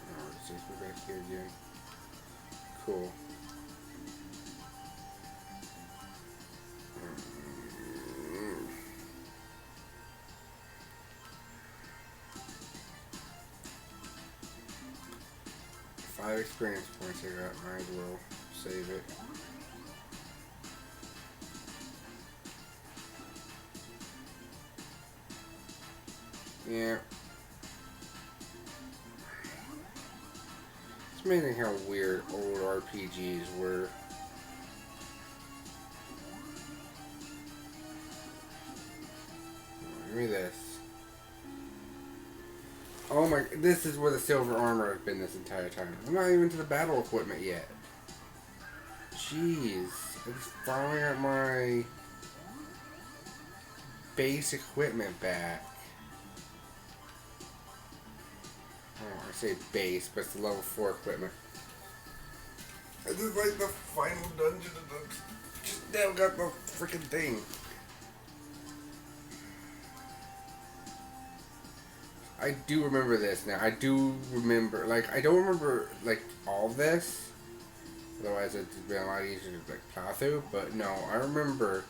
Oh, it takes me back here again. Cool. Five experience points I got, might as well save it. Yeah. It's amazing how weird old RPGs were. Give me this. Oh my, this is where the silver armor has been this entire time. I'm not even to the battle equipment yet. Jeez. I'm just following up my base equipment back. Oh, I say base, but it's level 4 equipment. This is like the final dungeon of the... Just now got the freaking thing. I do remember this now. I do remember, like, I don't remember, like, all of this. Otherwise, it's been a lot easier to, like, plow through. But no, I remember,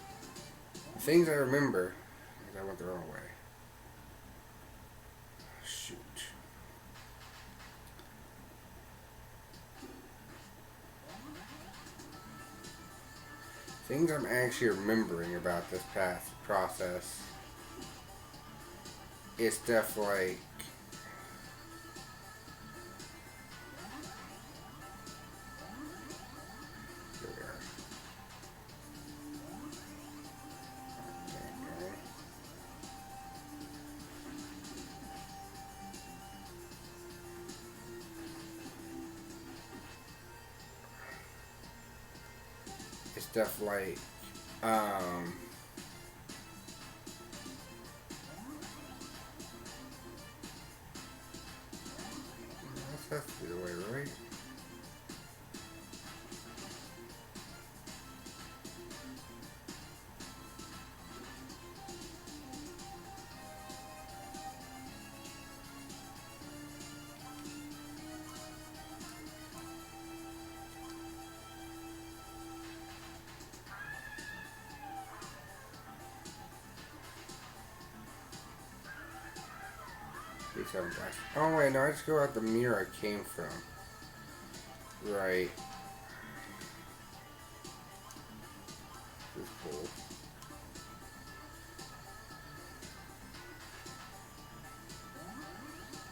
the things I remember, is I went the wrong way. Shoot. Things I'm actually remembering about this past process is stuff like here we are. It's stuff like that's the way, right? Oh wait, no, I just go out the mirror I came from. Right. This is cool.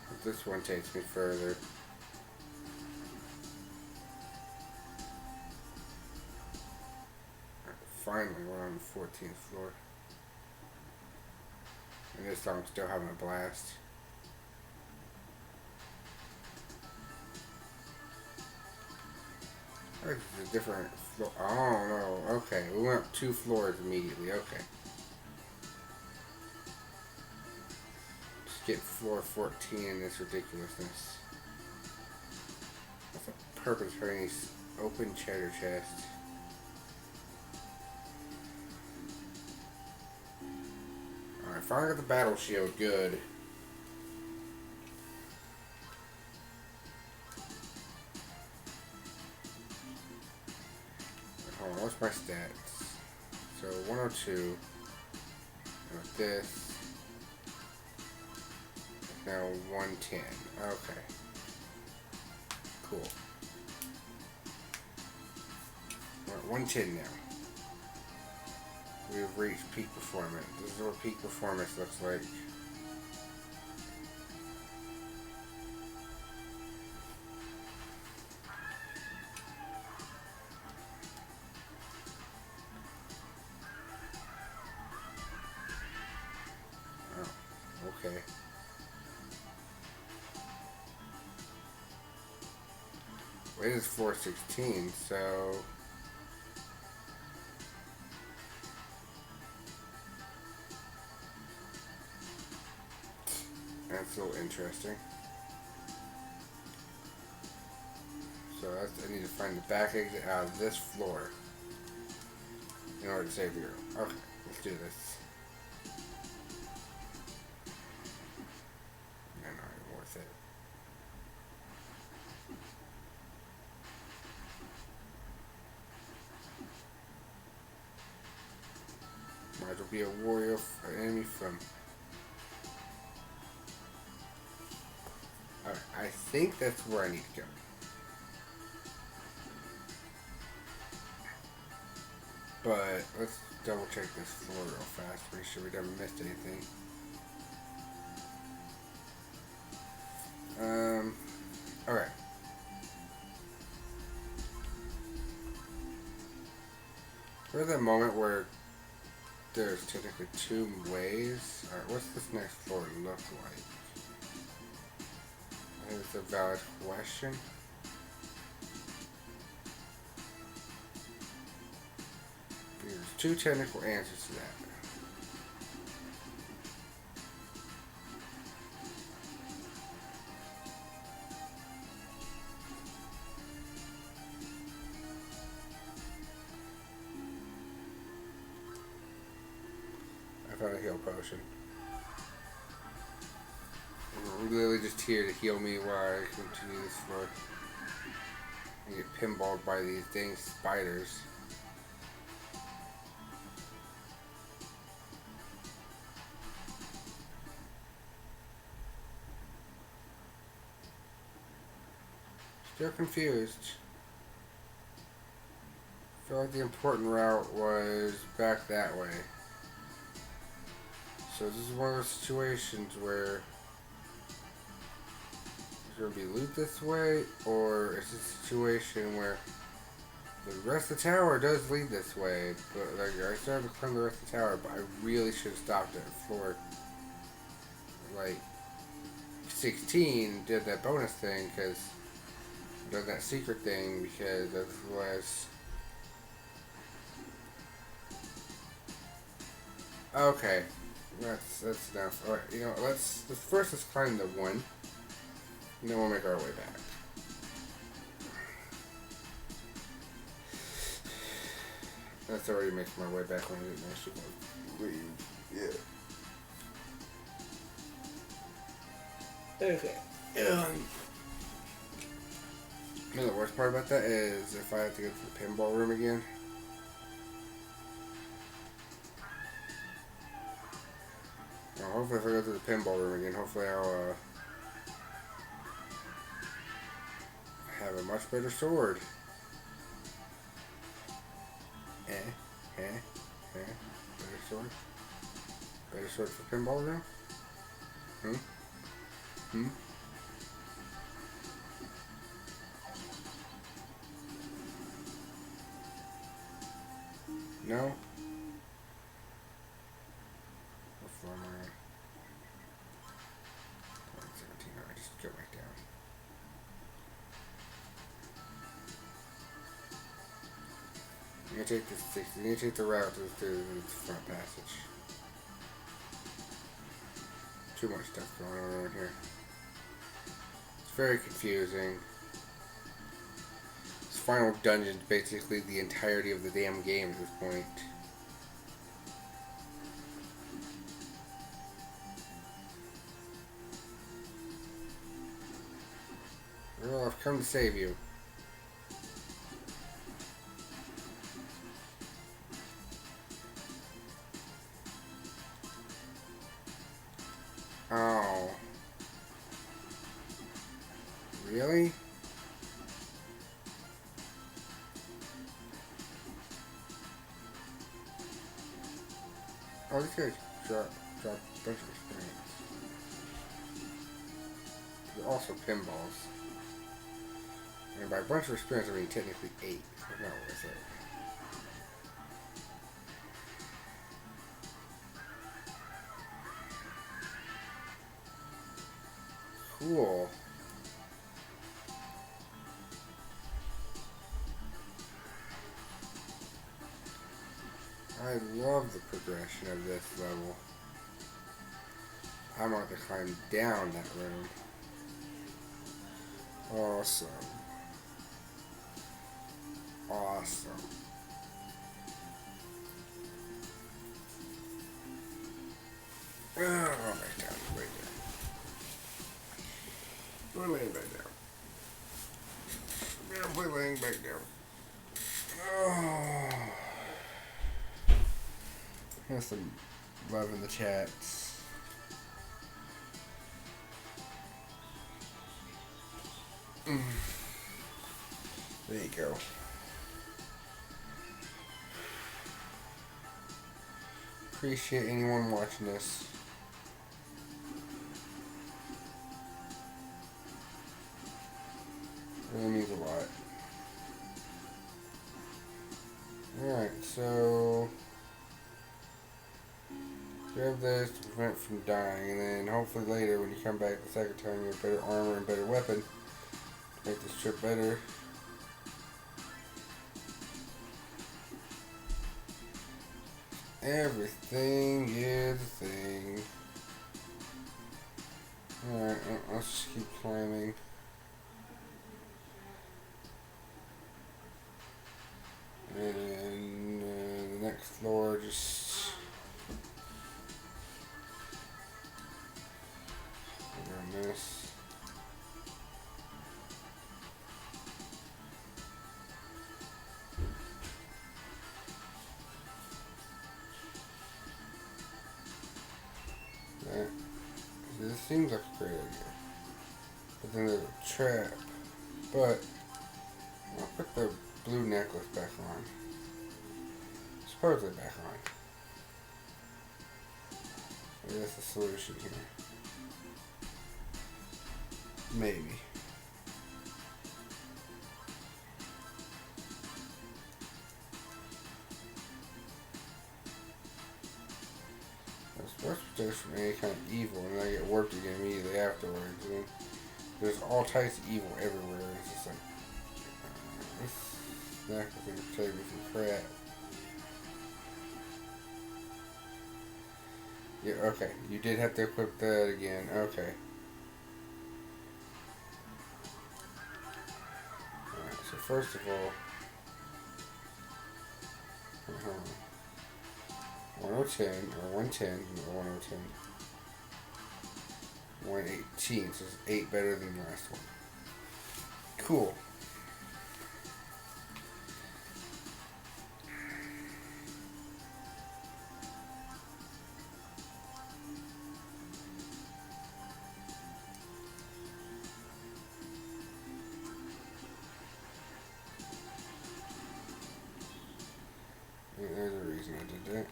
But this one takes me further. Finally, we're on the 14th floor. And this time I'm still having a blast. This is a different floor. Oh no, okay. We went up 2 floors immediately, okay. Just get floor 14 in this ridiculousness. What's the purpose for any open cheddar chest? Alright, finally got the battle shield, good. Hold on, what's my stats? So 102. And with this, it's now 110. Okay. Cool. We're at 110 now. We've reached peak performance. This is what peak performance looks like. Oh, okay. Well, it is 416, so that's a little interesting. So that's, I need to find the back exit out of this floor in order to save the girl. Okay, let's do this. Not even worth it. Might as well be a warrior, an enemy from. Alright, I think that's where I need to go. But let's double check this floor real fast, make sure we haven't missed anything. Alright. There's that moment where there's technically 2 ways. Alright, what's this next floor look like? I think it's a valid question. There's 2 technical answers to that. I found a heal potion. literally just here to heal me while I continue this floor. I get pinballed by these dang spiders. Still confused. I feel like the important route was back that way. So this is one of those situations where there's going to be loot this way, or it's a situation where the rest of the tower does lead this way, but like I started to climb the rest of the tower, but I really should have stopped at floor like 16, did that bonus thing, because done that secret thing, because otherwise. Okay, that's enough. Alright, you know, let's climb the one, and then we'll make our way back. That's already making my way back when I didn't actually leave. Yeah. Okay. You know the worst part about that is if I have to go to the pinball room again. Well, hopefully if I go to the pinball room again, hopefully I'll have a much better sword. Better sword? Better sword for pinball room? No? What floor am I on? 17. Alright, just go back down. I'm gonna take this 60. I'm gonna take the route to the front passage. Too much stuff going on around here. It's very confusing. This final dungeon is basically the entirety of the damn game at this point. Well, I've come to save you. Oh. Really? Oh, this guy's drop a bunch of experience. They're also pinballs. And by a bunch of experience, I mean technically 8. So not worth it. Cool. I love the progression of this level. I'm about to climb down that room. Awesome. Awesome. Oh, back down, way down. We're laying back down. We're laying back down. Oh. Here's some love in the chats. There you go. Appreciate anyone watching this. Really means a lot. Alright, so grab this to prevent from dying, and then hopefully later when you come back the second time you have better armor and better weapon to make this trip better. Everything is a thing. Alright, let's just keep climbing. And the next floor just... this. That. This seems like a great idea. But then there's a trap. But I'll put the blue necklace back on. Supposedly back on. Maybe that's the solution here. Maybe. I'm supposed to protect from any kind of evil, and then I get warped again immediately afterwards. And there's all types of evil everywhere. It's just like, this necklace is going to protect me from crap. Yeah, okay. You did have to equip that again. Okay. Alright, so first of all, 1010 or 110, no, 1010. 118, so it's 8 better than the last one. Cool. There's a reason I did that.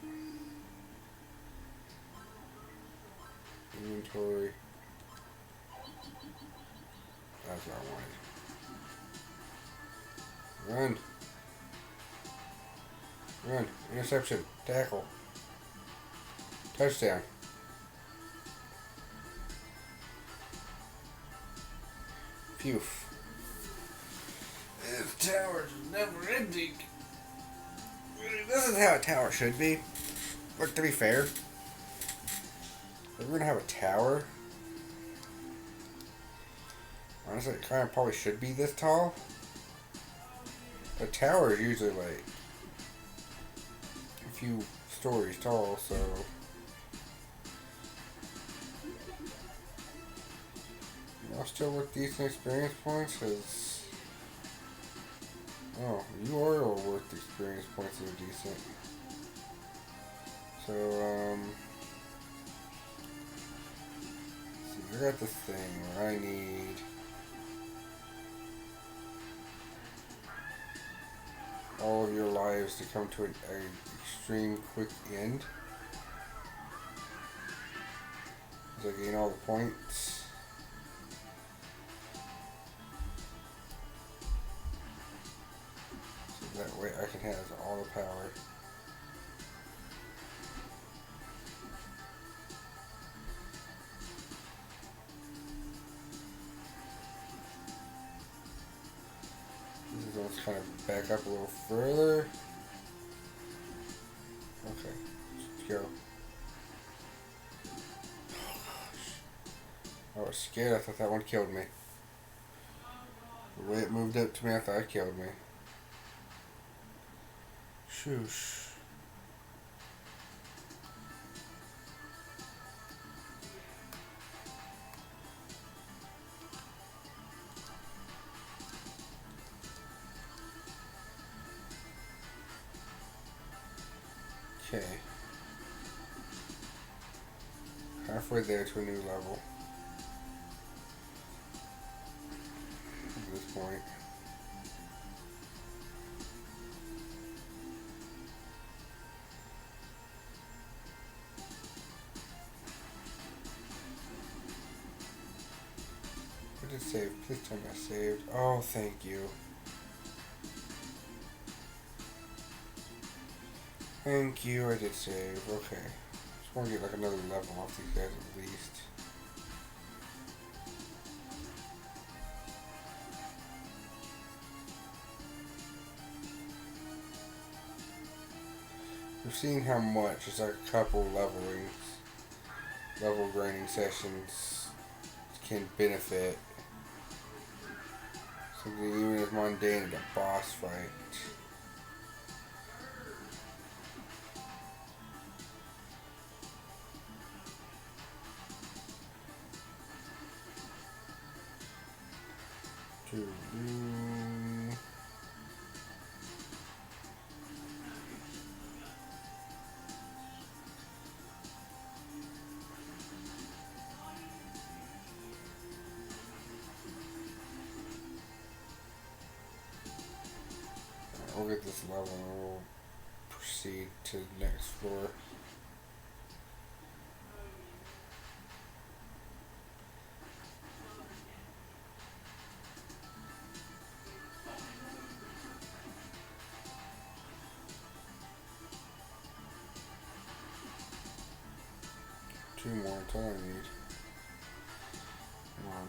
Inventory. That's what I wanted. Run. Run. Interception. Tackle. Touchdown. Phew. This tower's never ending. This is how a tower should be. Look, to be fair, if we're gonna have a tower, honestly, it kind of probably should be this tall. A tower is usually like a few stories tall, so y'all still with decent experience points, because oh, you are all worth the experience points that are decent. So, see, I got this thing where I need all of your lives to come to an extreme quick end. As I gain all the points. So that way I can have all the power. Let's kind of back up a little further. Okay, let's go. Oh gosh. I was scared. I thought that one killed me. The way it moved up to me, I thought it killed me. Shoosh. Okay. Halfway there to a new level. At this point. I did save. Please tell me I saved. Oh, thank you. Thank you, I did save. Okay. Just want to get like another level off these guys at least. We've seen how much just like a couple level grinding sessions can benefit something even as mundane as a boss fight. to we'll get this level and we'll proceed to the next floor. Two more, that's all I need. Come on.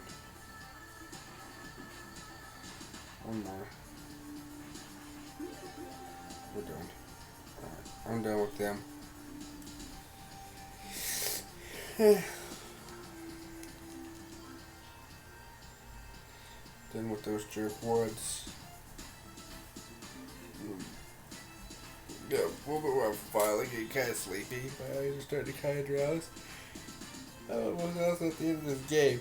One more. We're done. Alright, I'm done with them. Done with those jerkwads. Yeah, a little bit more finally getting kind of sleepy. My eyes are starting to kind of drowse. I almost else at the end of this game.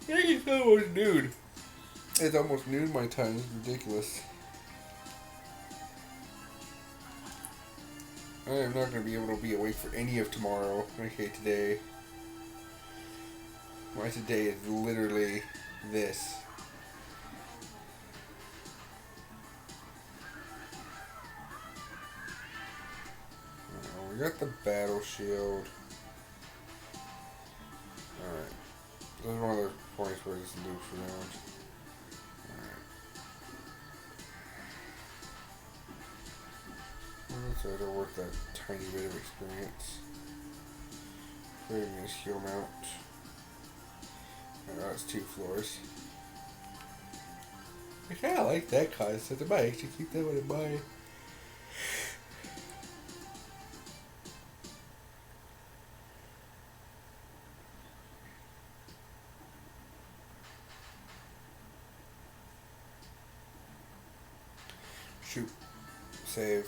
It's almost noon. It's almost noon my time. It's ridiculous. I am not going to be able to be awake for any of tomorrow. Okay, today. My today is literally this. We got the battle shield. Alright. This is one of those points where it just loops around. Alright. So it'll worth that tiny bit of experience. Wait a minute, skill mount. Alright, that's 2 floors. I kinda like that concept. I might actually keep that one in mind. Shoot. Save.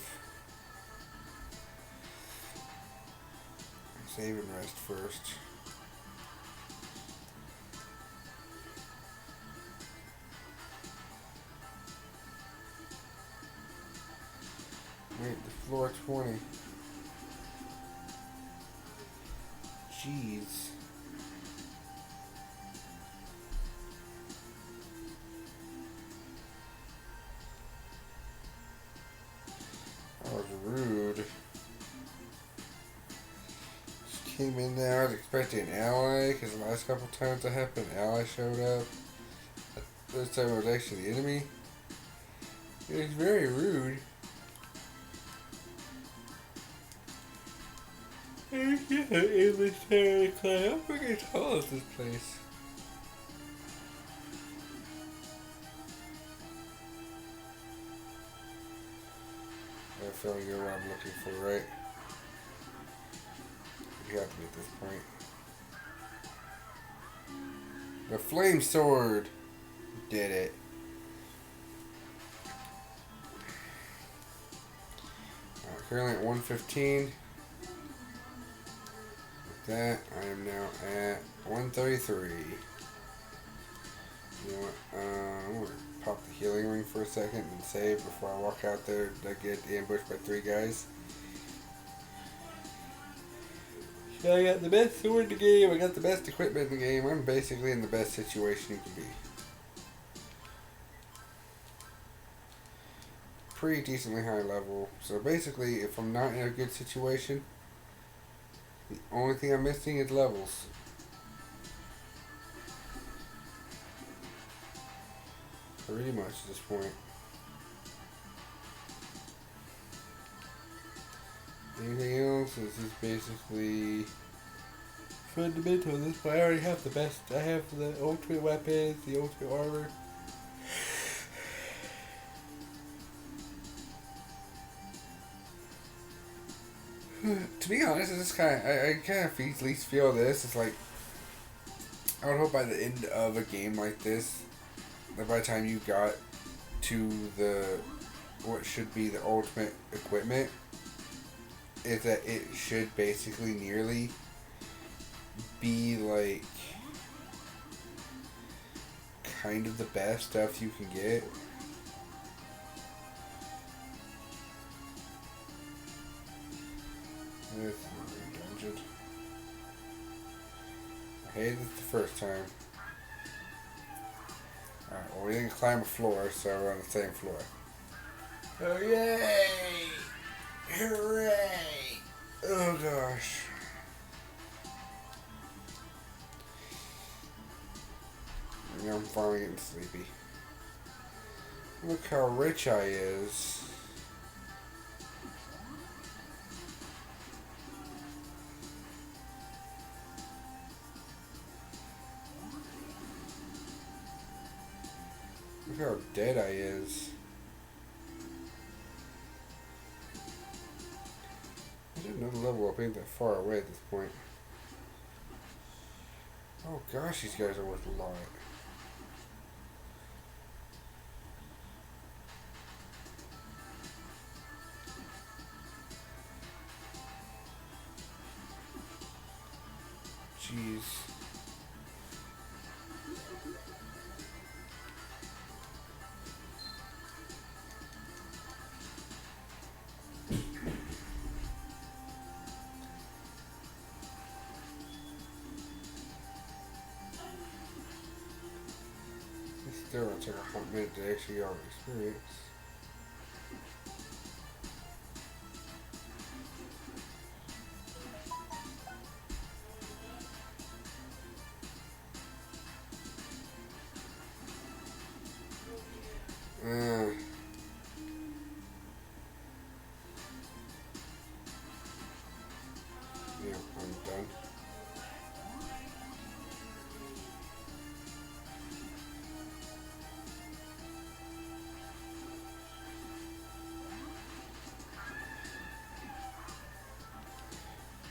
Save and rest first. Wait, the floor 20. Jeez. That was rude. Just came in there, I was expecting an ally, because the last couple times that happened, an ally showed up. This time it was actually the enemy. It was very rude. It was terrible. How freaking tall is this place? I have a feeling you're what I'm looking for, right? You got to be at this point. The flame sword! Did it. Currently at 115. That I am now at 133. You know what? I'm gonna pop the healing ring for a second and save before I walk out there to get ambushed by 3 guys. So I got the best sword in the game. I got the best equipment in the game. I'm basically in the best situation you can be. Pretty decently high level. So basically, if I'm not in a good situation, the only thing I'm missing is levels. Pretty much at this point. Anything else is just basically fundamental. This point I already have the best. I have the ultimate weapons, the ultimate armor. To be honest, it's kind of, I kind of at least feel this. It's like, I would hope by the end of a game like this, that by the time you got to the, what should be the ultimate equipment, is that it should basically nearly be like kind of the best stuff you can get. This dungeon. I hated it the first time. Alright, well we didn't climb a floor, so we're on the same floor. Oh yay! Hooray! Oh gosh. Now I'm finally getting sleepy. Look how rich I is. Look how dead I is. I didn't know the level up ain't that far away at this point. Oh gosh, these guys are worth a lot. Jeez. Still gonna take a hot minute to actually get all the experience. Yeah, I'm done.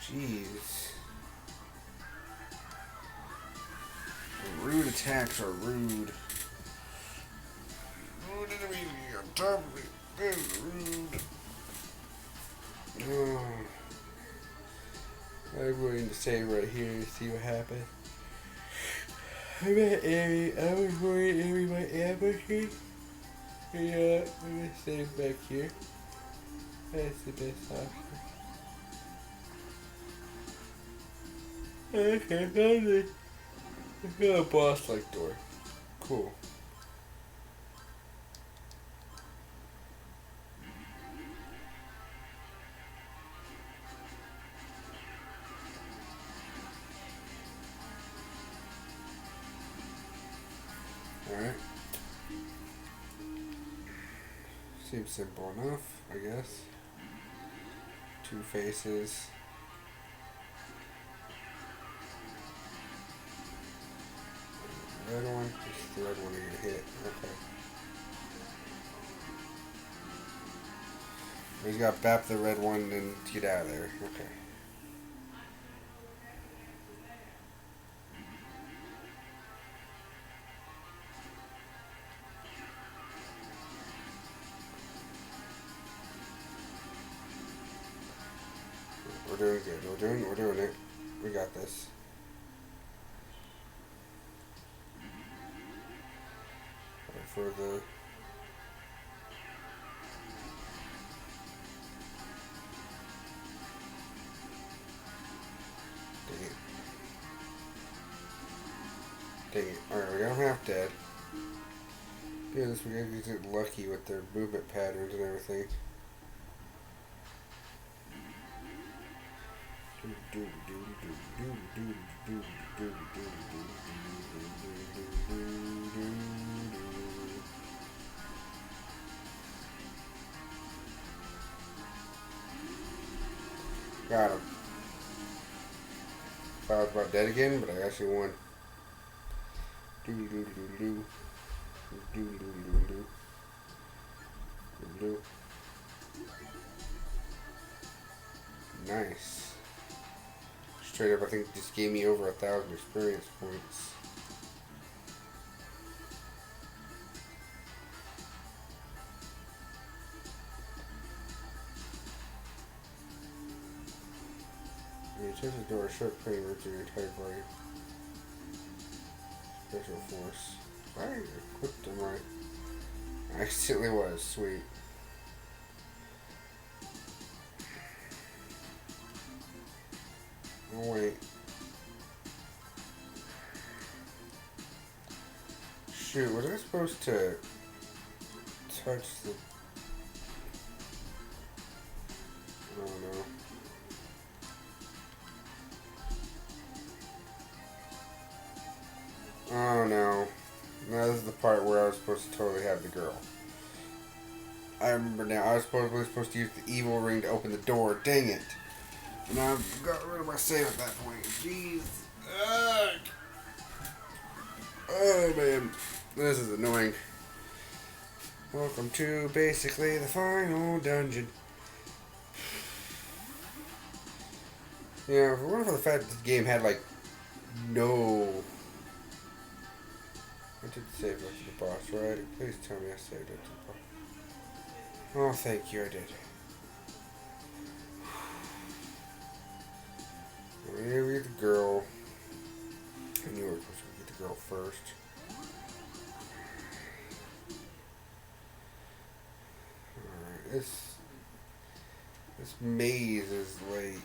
Jeez. Rude attacks are rude. Rude enemy on top of me. That is rude. Oh. I'm going to stay right here and see what happens. I'm at Amy. I was worried Amy might ambush me. Yeah, I'm going to stay back here. That's the best option. Okay, I got a boss-like door. Cool. Alright. Seems simple enough, I guess. 2 faces. Red one, it's the red one you're gonna hit. Okay. He's got to bap the red one and get out of there. Okay. We're doing good. We're doing it. We got this. For the dang it. Alright, we got them half dead. Do this, we gotta get lucky with their movement patterns and everything. Got him. Thought I was about dead again, but I actually won. Nice. Straight up, I think just gave me over 1,000 experience points. You touch the door, a short plane route through your entire body. Special force. I equipped them right. I accidentally was. Sweet. Oh, wait. Shoot, was I supposed to touch the... Oh, no. Oh, no. Now this is the part where I was supposed to totally have the girl. I remember now. I was supposed to use the evil ring to open the door. Dang it. And I got rid of my save at that point. Jeez. Ugh. Oh, man. This is annoying. Welcome to basically the final dungeon. Yeah, if it weren't for the fact that this game had, like, no... I did save it to the boss, right? Please tell me I saved it to the boss. Oh, thank you, I did. I'm gonna get the girl. I knew I was supposed to get the girl first. Alright, this maze is like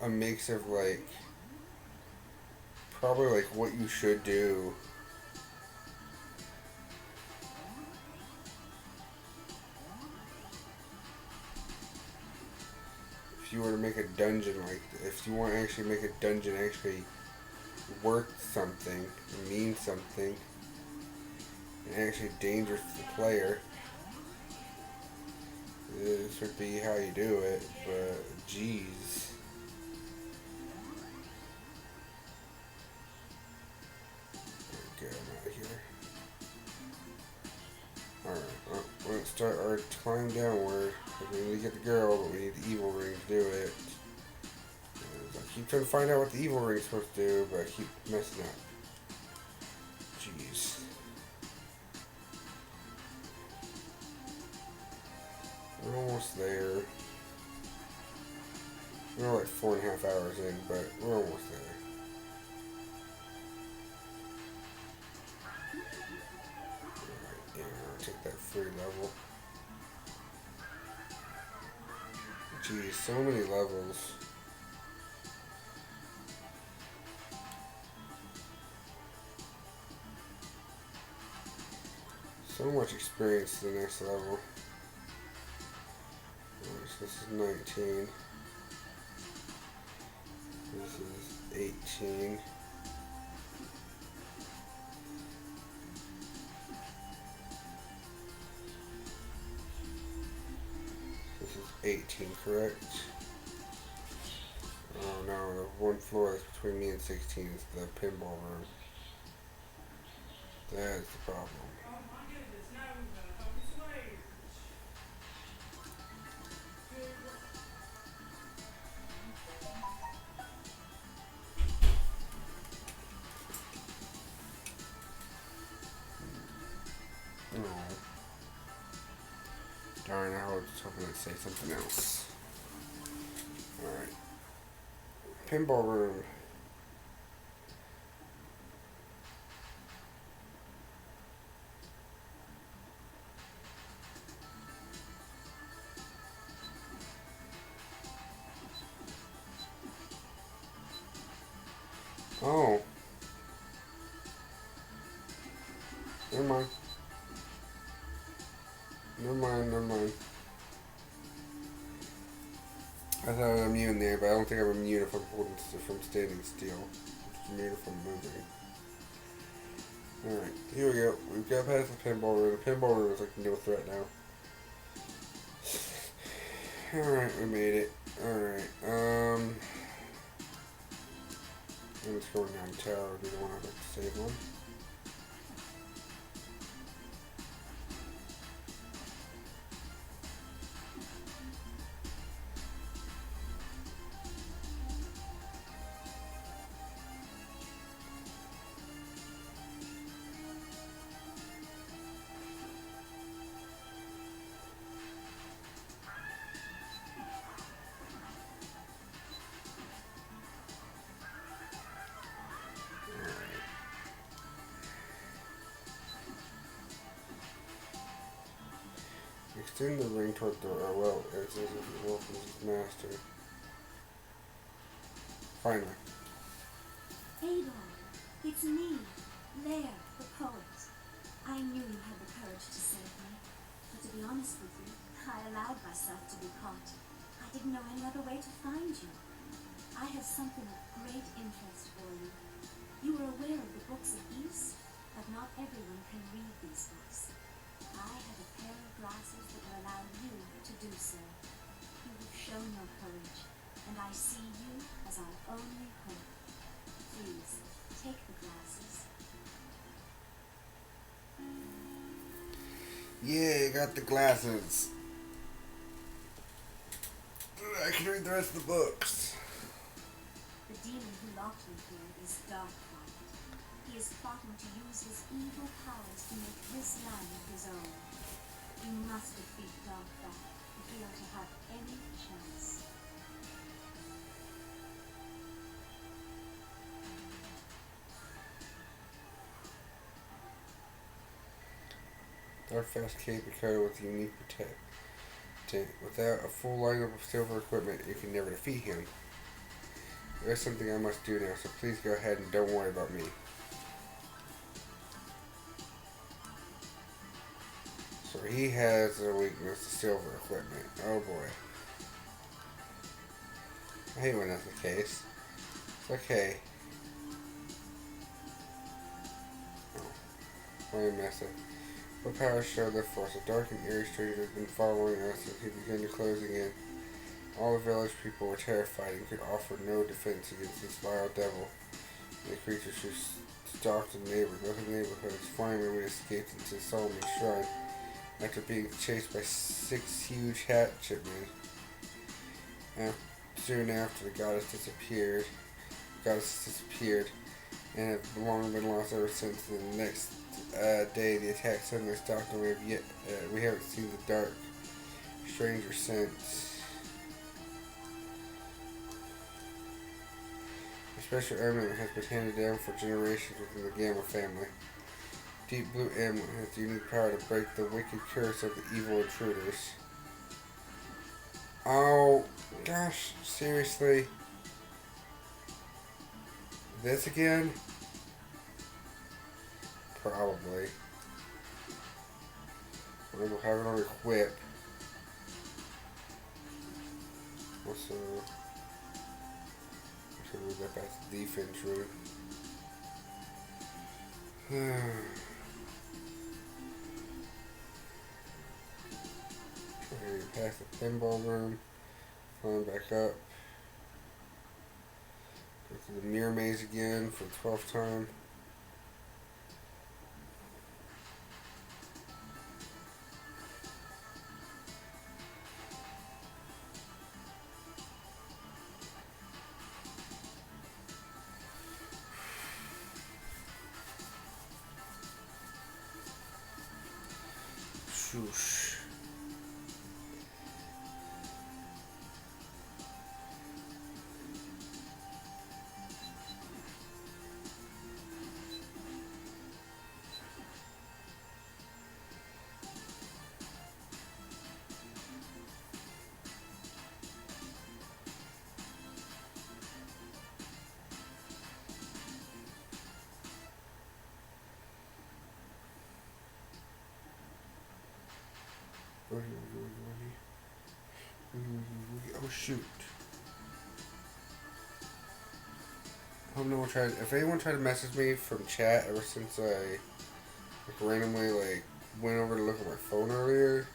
a mix of like probably like what you should do. If you were to make a dungeon like, if you want to actually make a dungeon actually worth something, mean something, and actually dangerous to the player, this would be how you do it, but jeez. Okay, I'm out of here. Alright, well, let's start our climb downward. We need to get the girl, but we need the evil ring to do it. I keep trying to find out what the evil ring is supposed to do, but I keep messing up. Jeez. We're almost there. We're like 4.5 hours in, but we're almost there. Alright, yeah, I'll take that free level. Geez, so many levels. So much experience to the next level. Alright, so this is 19. This is 18. This is 18, correct? Oh no, the one floor that's between me and 16 is the pinball room. That's the problem. Oh. Darn, I was hoping to say something else. Alright. Pinball room. Oh. Never mind. Never mind, never mind. I thought I was immune there, but I don't think I'm immune if I'm holding from standing still. I'm immune if I'm moving. Alright, here we go. We've got past the pinball room. The pinball room is like no threat now. Alright, we made it. Alright, I'm just going down the tower. Would be the one I'd like to save one. Extend the ring toward the well, as if it welcomes its master. Finally. Adol, it's me, Lair, the poet. I knew you had the courage to save me, but to be honest with you, I allowed myself to be caught. I didn't know any other way to find you. I have something of great interest for you. You are aware of the books of Ys, but not everyone can read these books. I have a pair of glasses that will allow you to do so. You have shown your courage, and I see you as our only hope. Please, take the glasses. Yeah, got the glasses. I can read the rest of the books. The demon who locked me here is Darklight. He is plotting to use his evil powers to make this land his own. You must defeat Darklight if we are to have any chance. Darkfast Cape is covered with unique protect. Without a full lineup of silver equipment, you can never defeat him. There's something I must do now, so please go ahead and don't worry about me. So he has a weakness to silver equipment. Oh boy. I hate when that's the case. It's okay. Oh. Why a mess up. What powers show their force? A dark and eerie stranger has been following us since he began closing in. All the village people were terrified and could offer no defense against this vile devil. The creatures who stalked the neighborhoods finally escaped into Solomon's shrine after being chased by 6 huge hatchetmen. Soon after, the goddess disappeared, and have long been lost ever since. The next day, the attack suddenly stopped, and we haven't seen the dark stranger since. A special amulet has been handed down for generations within the Gamma family. Deep Blue Amulet has the unique power to break the wicked curse of the evil intruders. Oh, gosh, seriously? This again? Probably. We'll have it on equip. Also, I should move that back to defense room. Past the pinball room, climb back up, go to the mirror maze again for the 12th time. Shoosh. Oh shoot. I don't know if anyone tried to message me from chat ever since I randomly went over to look at my phone earlier.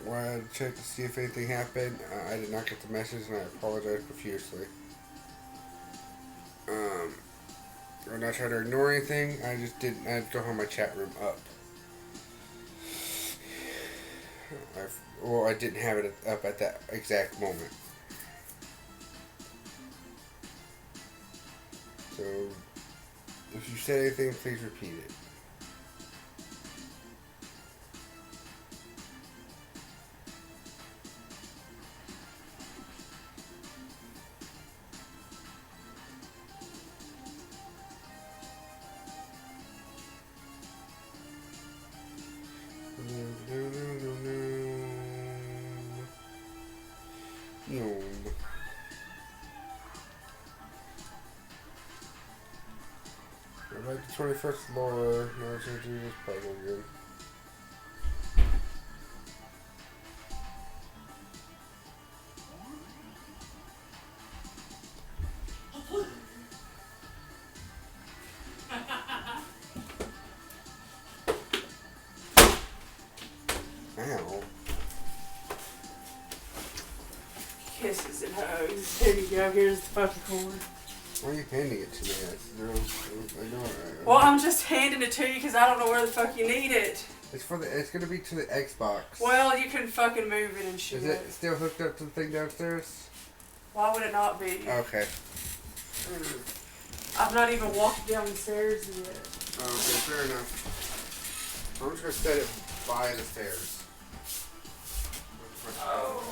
When I had to check to see if anything happened, I did not get the message and I apologize profusely. I'm not trying to ignore anything, I don't have my chat room up. I didn't have it up at that exact moment. So, if you said anything, please repeat it. Yawn. I like the 21st floor. Now I'm going to do this puzzle again. Ow. Kisses and hugs. Here you go. Here's the fucking cord. Why are you handing it to me? I know. Well, I'm just handing it to you because I don't know where the fuck you need it. It's for the. It's gonna be to the Xbox. Well, you can fucking move it and shit. Is it still hooked up to the thing downstairs? Why would it not be? Okay. I've not even walked down the stairs yet. Okay, fair enough. I'm just gonna set it by the stairs. Oh.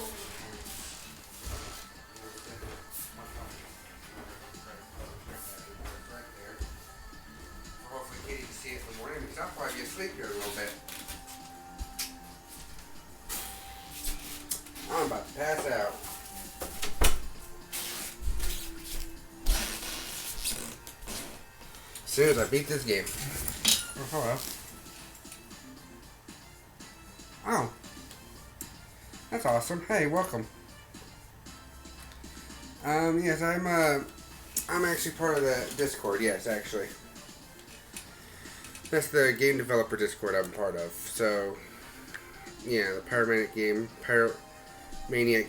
Hopefully Katie can see it in the morning because I'll probably get asleep here a little bit. I'm about to pass out. As soon as I beat this game. Oh, hello. Oh. That's awesome. Hey, welcome. Yes, I'm actually part of the Discord, yes, actually. That's the game developer Discord I'm part of. So, yeah, the Pyromaniac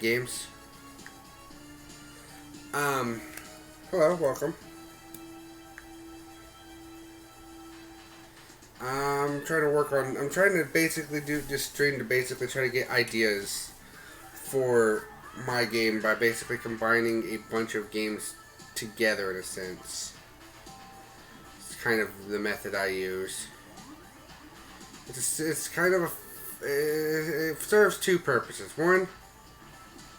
Games. Hello, welcome. I'm trying to basically do this stream to basically try to get ideas for my game by basically combining a bunch of games together in a sense. It's kind of the method I use. It's kind of it serves two purposes. One,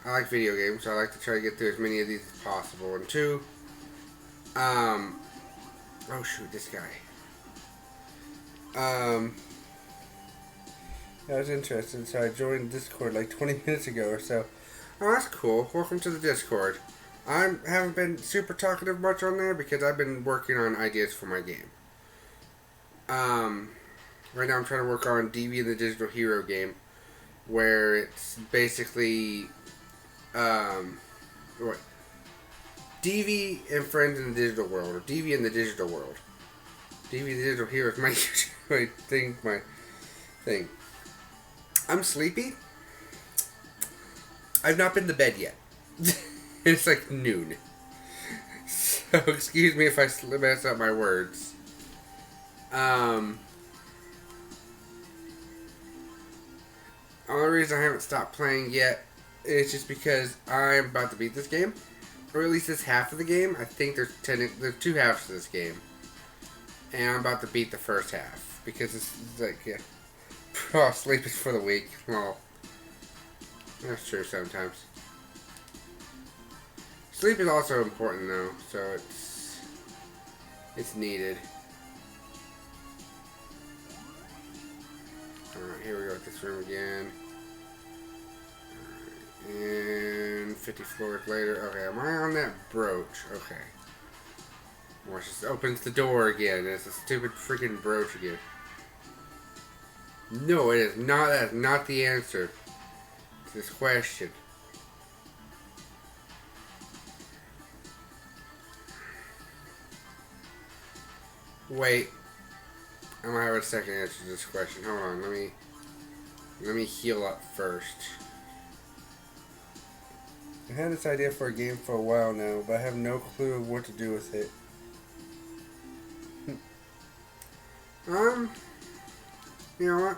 I like video games, so I like to try to get through as many of these as possible. And two, oh shoot, this guy. That was interesting, so I joined Discord like 20 minutes ago or so. Oh, that's cool. Welcome to the Discord. I haven't been super talkative much on there because I've been working on ideas for my game. Right now I'm trying to work on DVtheDigitalHero game, where it's basically, DV and Friends in the Digital World, or DV in the Digital World. DVtheDigitalHero is my thing. I'm sleepy. I've not been to bed yet. It's like noon. So excuse me if I mess up my words. Only reason I haven't stopped playing yet is just because I'm about to beat this game. Or at least this half of the game. I think there's two halves to this game. And I'm about to beat the first half. Because it's like, yeah. Oh, sleep is for the weak. Well, that's true sometimes. Sleep is also important though, so it's needed. Alright, here we go with this room again. Alright, and 50 floors later. Okay, am I on that brooch? Okay. Well, it just opens the door again. It's a stupid freaking brooch again. No, it is not. That's not the answer to this question. Wait. I might have a second answer to this question. Hold on. Let me heal up first. I had this idea for a game for a while now, but I have no clue of what to do with it. You know what?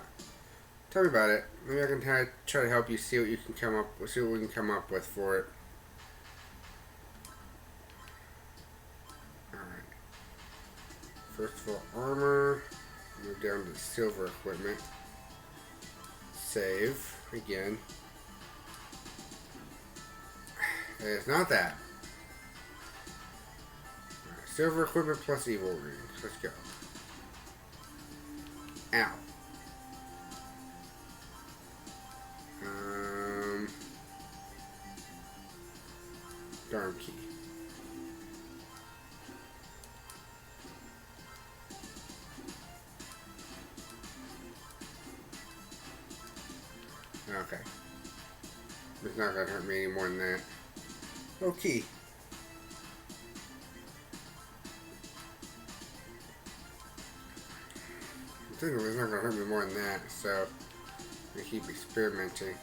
Tell me about it. Maybe I can try to help you see what we can come up with for it. Alright. First of all, armor. Move down to silver equipment. Save. Again. It's not that. Right, silver equipment plus evil rings. Let's go. Ow. Darn key. Okay. It's not gonna hurt me any more than that. Okay. It's not gonna hurt me more than that, so I keep experimenting.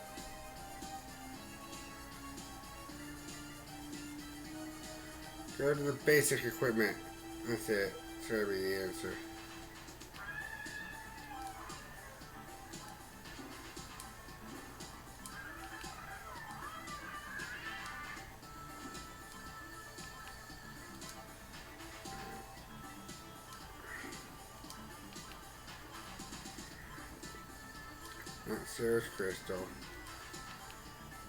Go to the basic equipment. That's it. That's gotta be the answer. Not Sarah's crystal.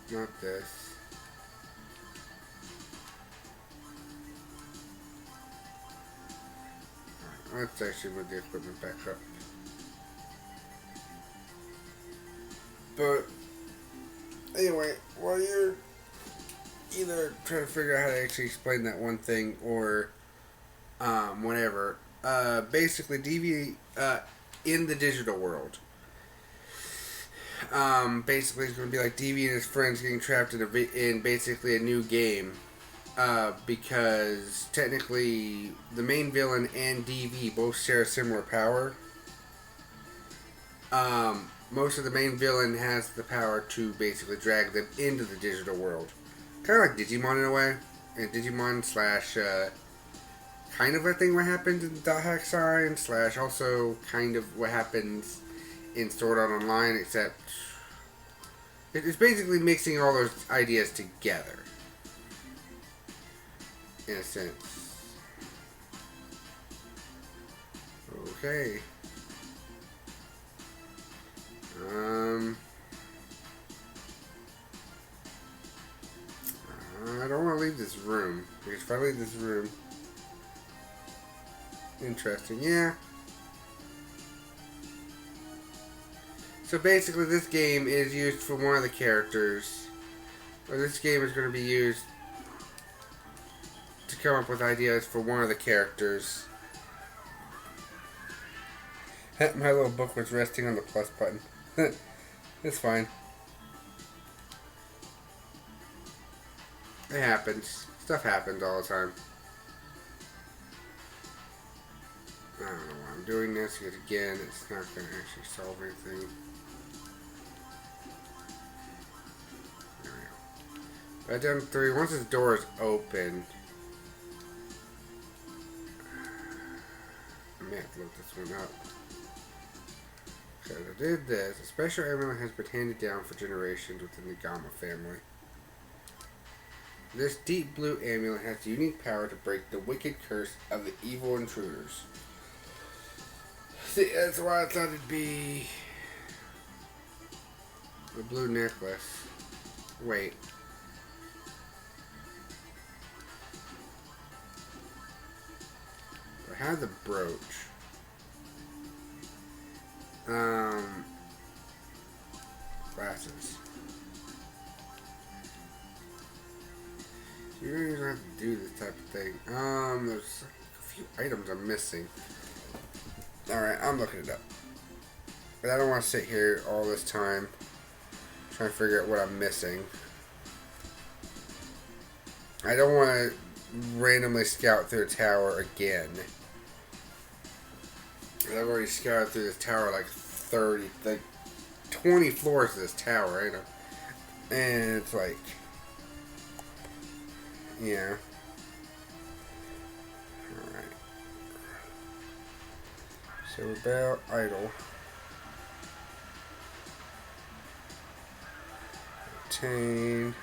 Not this. Let's actually move the equipment back up. But anyway, while you're either trying to figure out how to actually explain that one thing or whatever, basically in the digital world, basically it's going to be like DV and his friends getting trapped in basically a new game. Because technically the main villain and DV both share a similar power. Most of the main villain has the power to basically drag them into the digital world. Kind of like Digimon in a way. And Digimon slash, kind of I think what happens in Dot Hack Sign slash also kind of what happens in Sword Art Online, except it's basically mixing all those ideas together. In a sense. Okay. I don't want to leave this room. Because if I leave this room... Interesting, yeah. So basically this game is used for one of the characters. Or this game is going to be used to come up with ideas for one of the characters. My little book was resting on the plus button. It's fine. It happens. Stuff happens all the time. I don't know why I'm doing this, because again, it's not going to actually solve anything. There we go. I've done 3. Once this door is open, I may have to look this one up. Because I did this. A special amulet has been handed down for generations within the Gamma family. This deep blue amulet has the unique power to break the wicked curse of the evil intruders. See, that's why I thought it'd be the blue necklace. Wait. I have the brooch. Glasses. You don't even have to do this type of thing. There's a few items I'm missing. Alright, I'm looking it up. But I don't want to sit here all this time trying to figure out what I'm missing. I don't want to randomly scout through a tower again. I've already scouted through this tower like 20 floors of this tower, you know. And it's like, yeah. Alright. So about idle. Obtain.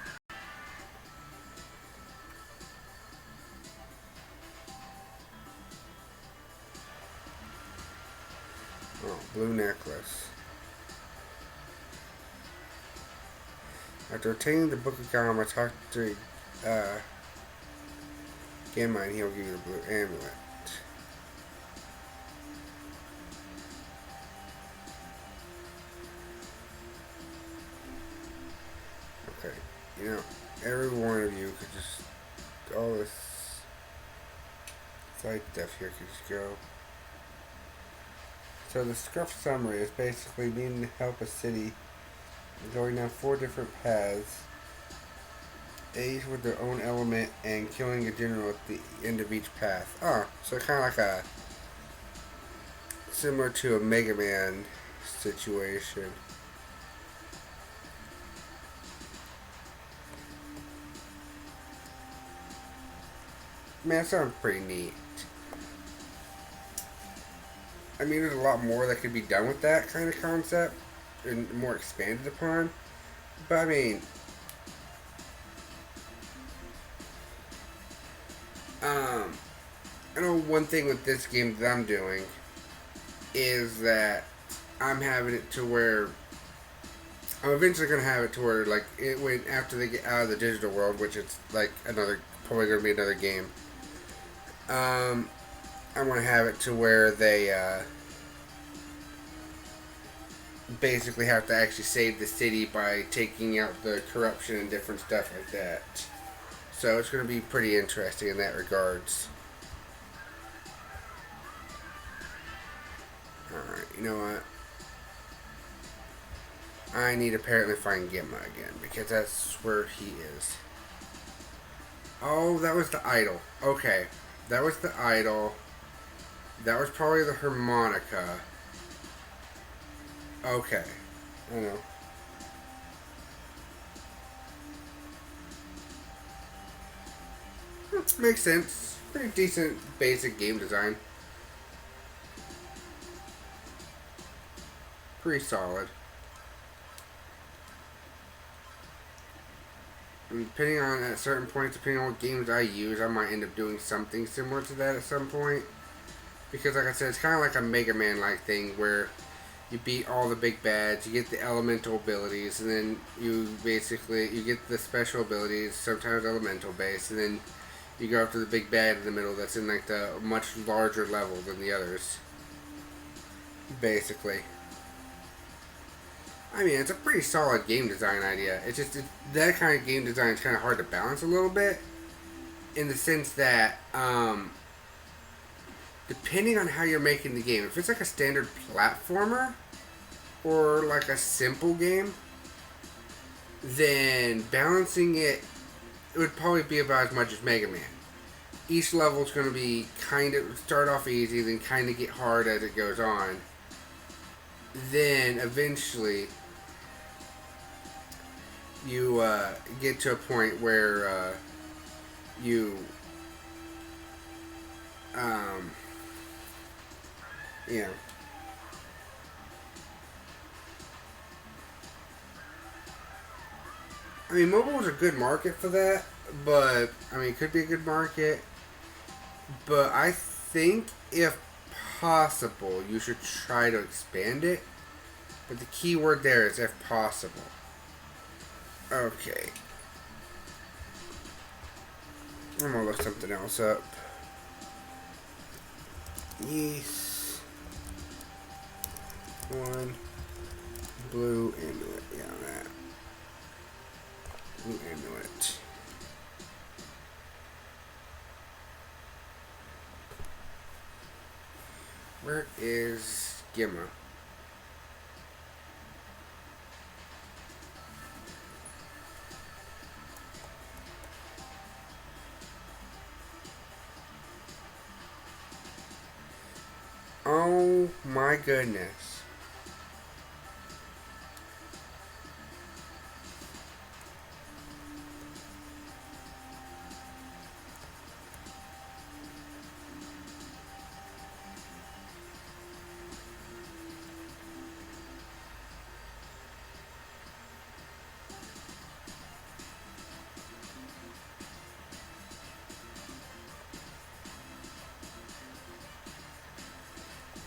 Oh, blue necklace. After obtaining the Book of Gamma, talk to Gamma and he'll give you the blue amulet. Okay, you know, every one of you could just all this side stuff here could just go. So the scruff summary is basically needing to help a city going down 4 different paths, each with their own element, and killing a general at the end of each path. Oh, so kind of like a similar to a Mega Man situation. Man, that sounds pretty neat. I mean, there's a lot more that could be done with that kind of concept and more expanded upon. But I mean, I know one thing with this game that I'm doing is that I'm having it to where I'm eventually going to have it to where, like, it when after they get out of the digital world, which is like probably going to be another game. I want to have it to where they basically have to actually save the city by taking out the corruption and different stuff like that. So it's going to be pretty interesting in that regards. Alright, you know what? I need to apparently find Gemma again, because that's where he is. Oh, that was the idol. Okay. That was the idol. That was probably the harmonica. Okay. I know. Makes sense. Pretty decent basic game design. Pretty solid. And depending on, at certain points, depending on what games I use, I might end up doing something similar to that at some point. Because like I said, it's kind of like a Mega Man-like thing where you beat all the big bads, you get the elemental abilities, and then you get the special abilities, sometimes elemental based, and then you go up to the big bad in the middle that's in like the much larger level than the others. Basically. I mean, it's a pretty solid game design idea. It's just that kind of game design is kind of hard to balance a little bit, in the sense that depending on how you're making the game, if it's like a standard platformer or like a simple game, then balancing it would probably be about as much as Mega Man. Each level is going to be start off easy, then kind of get hard as it goes on. Then eventually you get to a point where you yeah. I mean, mobile is a good market for that, but I mean, it could be a good market. But I think if possible, you should try to expand it. But the key word there is if possible. Okay. I'm gonna look something else up. Yes. One. Blue amulet. Yeah, that. Blue amulet. Where is Gemma? Oh my goodness.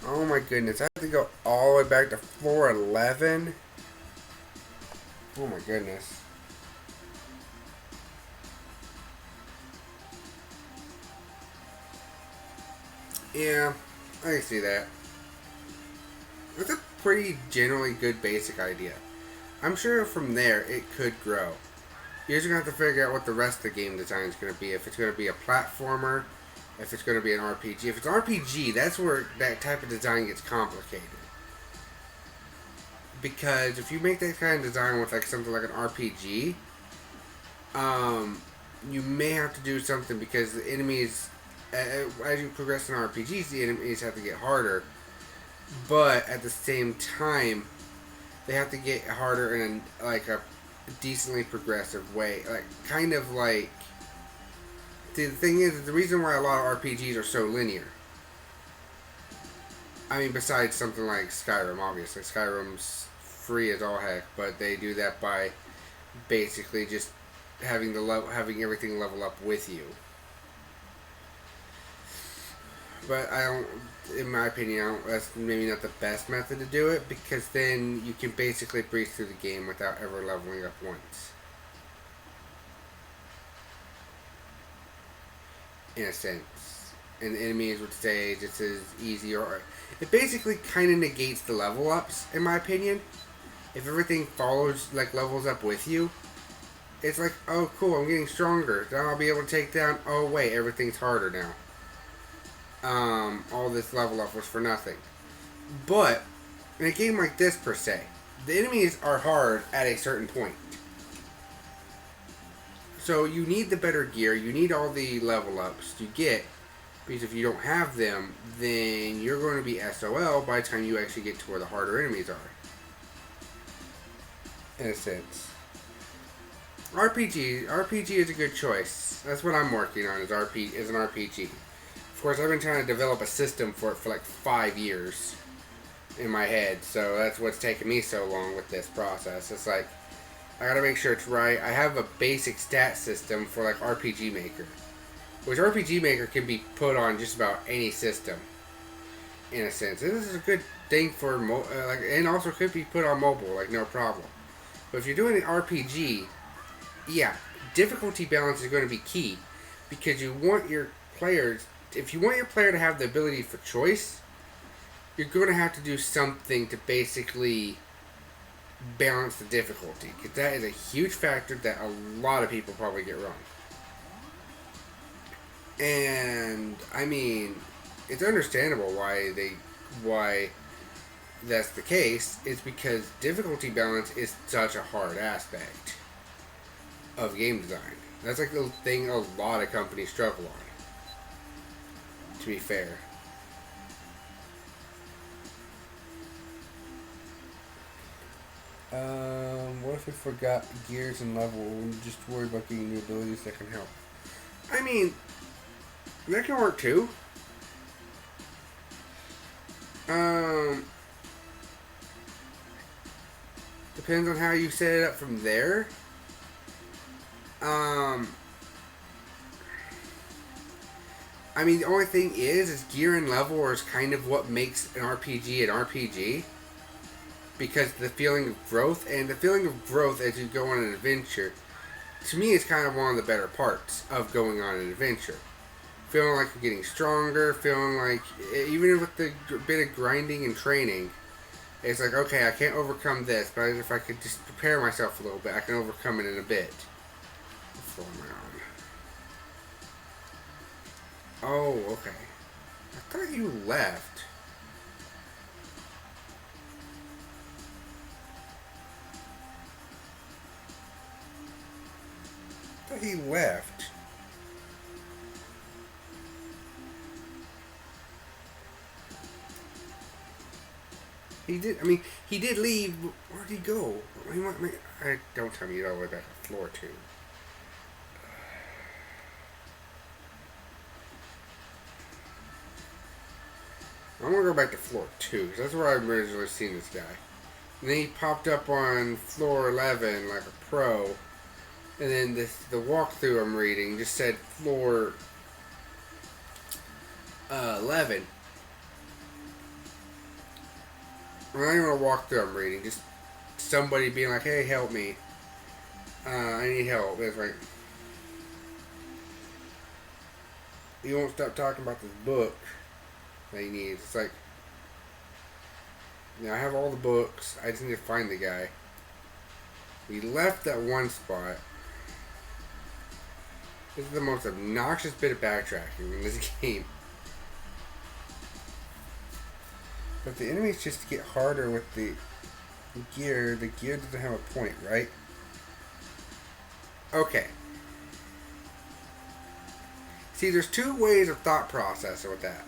Oh my goodness, I have to go all the way back to floor 11? Oh my goodness. Yeah, I can see that. It's a pretty generally good basic idea. I'm sure from there it could grow. You're just going to have to figure out what the rest of the game design is going to be. If it's going to be a platformer, if it's going to be an RPG. If it's RPG, that's where that type of design gets complicated. Because if you make that kind of design with like something like an RPG, you may have to do something because the enemies, as you progress in RPGs, the enemies have to get harder. But at the same time, they have to get harder in a decently progressive way. Like, kind of like... See, the thing is, the reason why a lot of RPGs are so linear. I mean, besides something like Skyrim, obviously. Skyrim's free as all heck, but they do that by basically just having everything level up with you. But I don't, in my opinion, that's maybe not the best method to do it, because then you can basically breeze through the game without ever leveling up once. In a sense. And the enemies would say this is easy, or it basically kind of negates the level ups, in my opinion. If everything levels up with you, it's like, oh cool, I'm getting stronger. Then I'll be able to take down, oh wait, everything's harder now. All this level up was for nothing. But, in a game like this per se, the enemies are hard at a certain point. So you need the better gear, you need all the level ups to get, because if you don't have them, then you're going to be SOL by the time you actually get to where the harder enemies are. In a sense. RPG is a good choice. That's what I'm working on, is an RPG. Of course, I've been trying to develop a system for it for like 5 years in my head, so that's what's taken me so long with this process. It's like, I gotta make sure it's right. I have a basic stat system for like RPG Maker, which RPG Maker can be put on just about any system, in a sense. And this is a good thing for and also could be put on mobile, like no problem. But if you're doing an RPG, yeah, difficulty balance is going to be key, because you want your players. If you want your player to have the ability for choice, you're going to have to do something to basically balance the difficulty, because that is a huge factor that a lot of people probably get wrong. And I mean, it's understandable why that's the case. It's because difficulty balance is such a hard aspect of game design. That's like the thing a lot of companies struggle on, to be fair. What if we forgot gears and level and just worried about getting new abilities that can help? I mean, that can work too. Depends on how you set it up from there. I mean, the only thing is gear and level is kind of what makes an RPG an RPG. Because the feeling of growth, and the feeling of growth as you go on an adventure, to me is kind of one of the better parts of going on an adventure. Feeling like you're getting stronger, feeling like, even with the bit of grinding and training, it's like, okay, I can't overcome this, but if I could just prepare myself a little bit, I can overcome it in a bit. What am I on? Oh, okay. I thought you left. I thought he left. He did. I mean, he did leave. But where'd he go? Don't tell me you're all the way back to floor 2. I'm gonna go back to floor 2 because that's where I originally seen this guy. And then he popped up on floor 11 like a pro. And then the walkthrough I'm reading just said floor 11. I'm not even a walkthrough I'm reading, just somebody being like, hey, help me. I need help. It's like, you won't stop talking about this book that he needs. It's like, I have all the books. I just need to find the guy. We left that one spot. This is the most obnoxious bit of backtracking in this game. But the enemies just get harder with the gear. The gear doesn't have a point, right? Okay. See, there's two ways of thought process with that.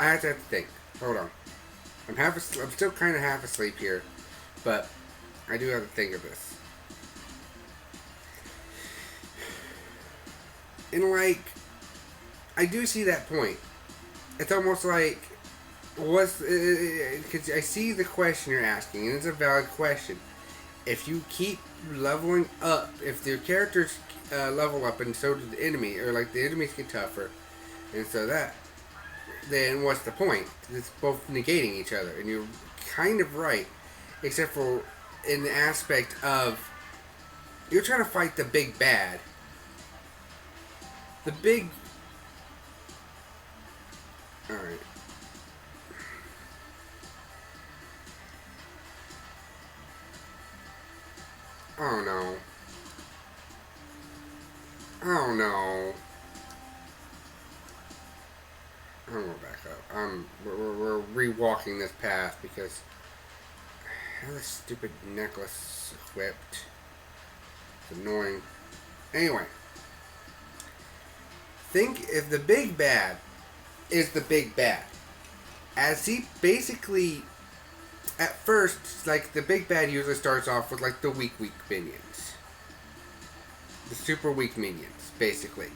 I have to think. Hold on. I'm still kind of half asleep here, but I do have to think of this. And like, I do see that point. It's almost like, because I see the question you're asking, and it's a valid question. If you keep leveling up, if your characters level up and so does the enemy, or like the enemies get tougher, and so that, then what's the point? It's both negating each other, and you're kind of right, except for in the aspect of you're trying to fight the big bad. The big... Alright. Oh no. Oh no. I'm going back up. We're re-walking this path because I have this stupid necklace equipped. It's annoying. Anyway. Think if the big bad is the big bad. As he basically, at first, like the big bad usually starts off with like the weak minions. The super weak minions, basically.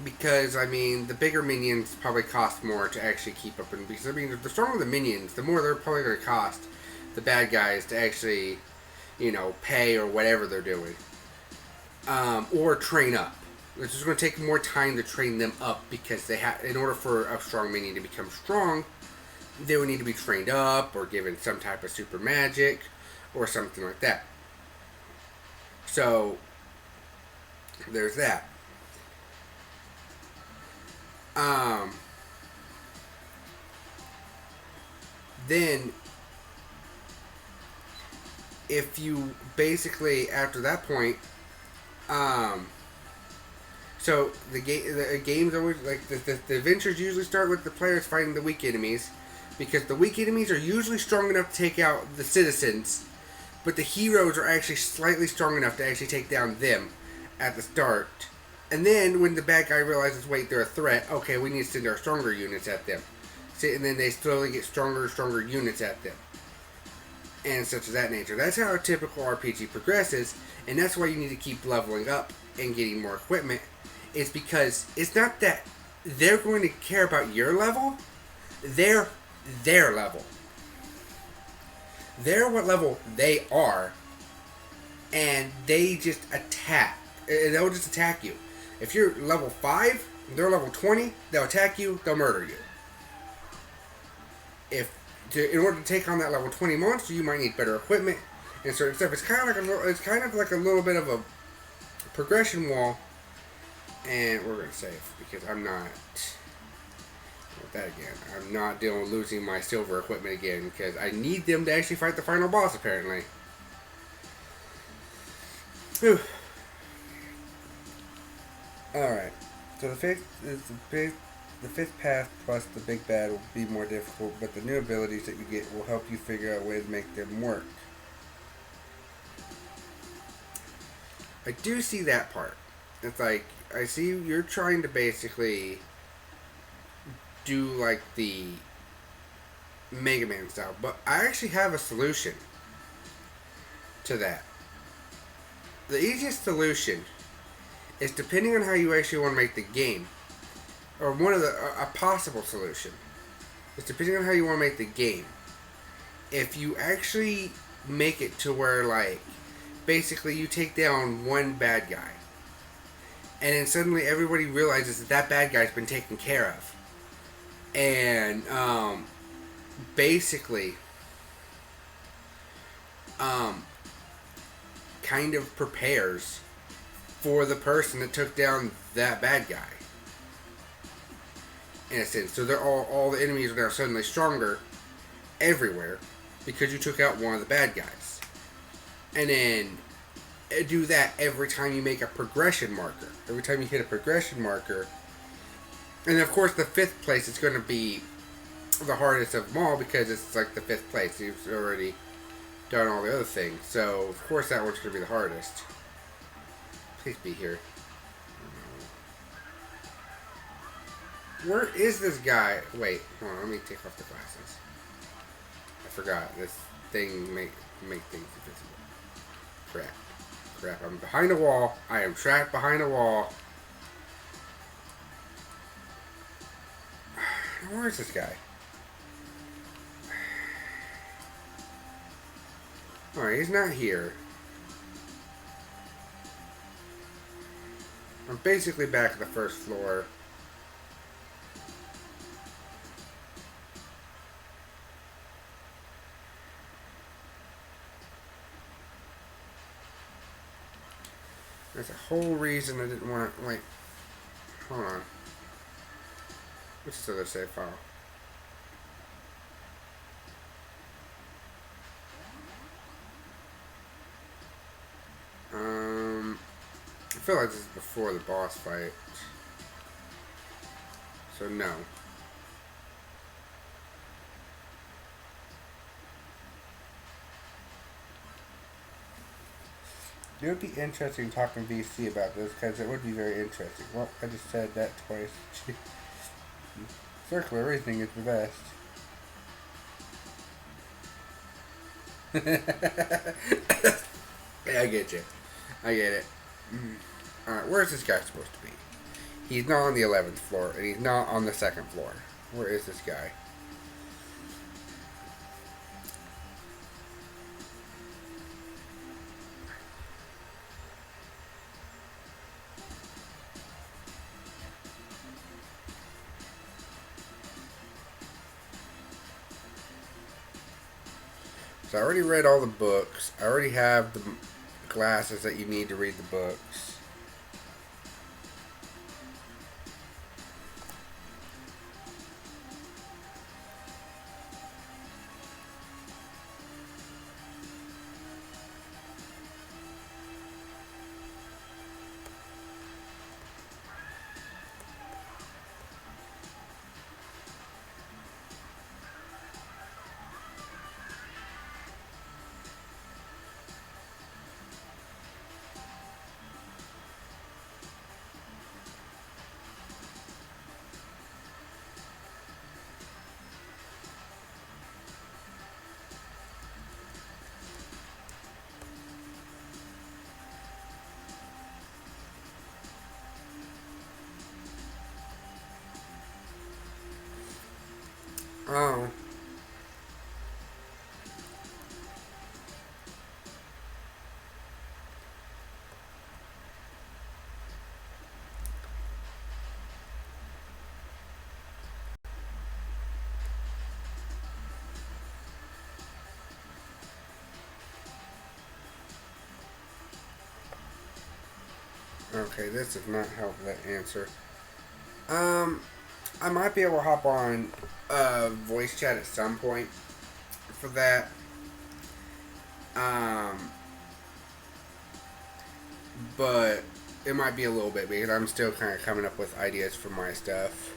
Because, I mean, the bigger minions probably cost more to actually keep up. And because, I mean, the stronger the minions, the more they're probably going to cost the bad guys to actually, you know, pay or whatever they're doing. Or train up. It's just going to take more time to train them up because they have, in order for a strong minion to become strong, they would need to be trained up or given some type of super magic or something like that. So, there's that. Then, if you basically, after that point, so the game's always, like, the adventures usually start with the players fighting the weak enemies, because the weak enemies are usually strong enough to take out the citizens, but the heroes are actually slightly strong enough to actually take down them at the start. And then, when the bad guy realizes, wait, they're a threat, okay, we need to send our stronger units at them. See, and then they slowly get stronger and stronger units at them. And such as that nature. That's how a typical RPG progresses, and that's why you need to keep leveling up and getting more equipment. It's because it's not that they're going to care about your level, they're their level. They're what level they are, and they just attack. They'll just attack you. If you're level 5, they're level 20, they'll attack you, they'll murder you. In order to take on that level 20 monster, you might need better equipment and certain stuff. It's kind of like a little bit of a progression wall. And we're going to save because I'm not with that again. I'm not dealing with losing my silver equipment again because I need them to actually fight the final boss apparently. Whew. Alright, so the fifth path plus the big bad will be more difficult, but the new abilities that you get will help you figure out a way to make them work. I do see that part. It's like, I see you're trying to basically do like the Mega Man style, but I actually have a solution to that. The easiest solution is, depending on how you actually want to make the game, or one of a possible solution is, depending on how you want to make the game, if you actually make it to where, like, basically you take down one bad guy, and then suddenly everybody realizes that bad guy's been taken care of, and basically kind of prepares for the person that took down that bad guy. in a sense. So they're all the enemies are now suddenly stronger everywhere because you took out one of the bad guys. And then do that every time you make a progression marker. Every time you hit a progression marker. And of course the 5th place is going to be the hardest of them all because it's like the 5th place. You've already done all the other things. So of course that one's going to be the hardest. Please be here. Where is this guy? Wait, hold on, let me take off the glasses. I forgot. This thing make things invisible. Crap, I'm behind a wall. I am trapped behind a wall. Where is this guy? Alright, he's not here. I'm basically back at the first floor. There's a whole reason I didn't want to, wait, hold on. What's this other save file? I feel like this is before the boss fight. So no. It would be interesting talking to VC about this, because it would be very interesting. Well, I just said that twice. Circular reasoning is the best. Yeah, I get you. I get it. Alright, where's this guy supposed to be? He's not on the 11th floor, and he's not on the 2nd floor. Where is this guy? So I already read all the books. I already have the glasses that you need to read the books. Oh. Okay, this does not help that answer. I might be able to hop on voice chat at some point for that. But it might be a little bit because I'm still kind of coming up with ideas for my stuff.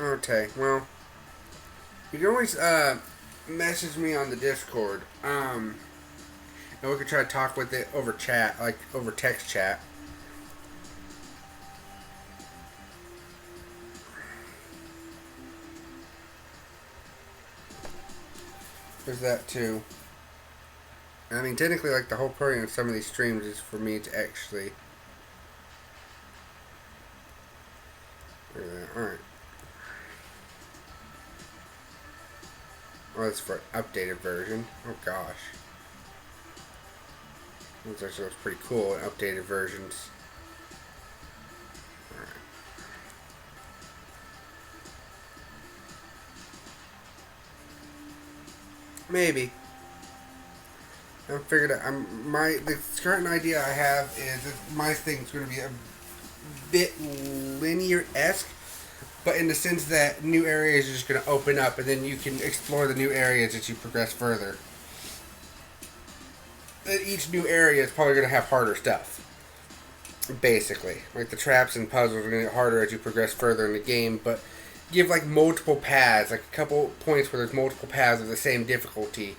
Okay, well, you can always message me on the Discord. And we could try to talk with it over chat, like over text chat. There's that too. I mean, technically, like, the whole point of some of these streams is for me to actually... Alright. Oh, that's for an updated version. Oh, gosh. This actually looks pretty cool in updated versions. Alright. Maybe. I figured out. The current idea I have is that my thing's going to be a bit linear-esque, but in the sense that new areas are just going to open up, and then you can explore the new areas as you progress further. And each new area is probably going to have harder stuff, basically. Like the traps and puzzles are going to get harder as you progress further in the game, but give like multiple paths, like a couple points where there's multiple paths of the same difficulty.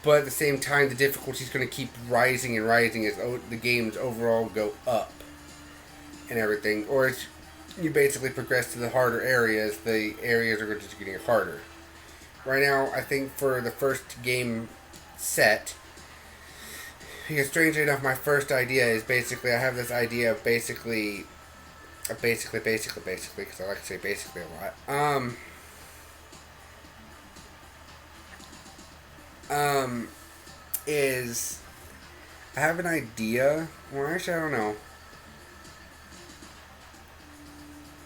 But at the same time, the difficulty is going to keep rising and rising as the games overall go up and everything. Or as you basically progress to the harder areas, the areas are just getting harder. Right now, I think for the first game set, because strangely enough, my first idea is basically, I have this idea of basically, because I like to say basically a lot. Is I have an idea. Well, actually, I don't know.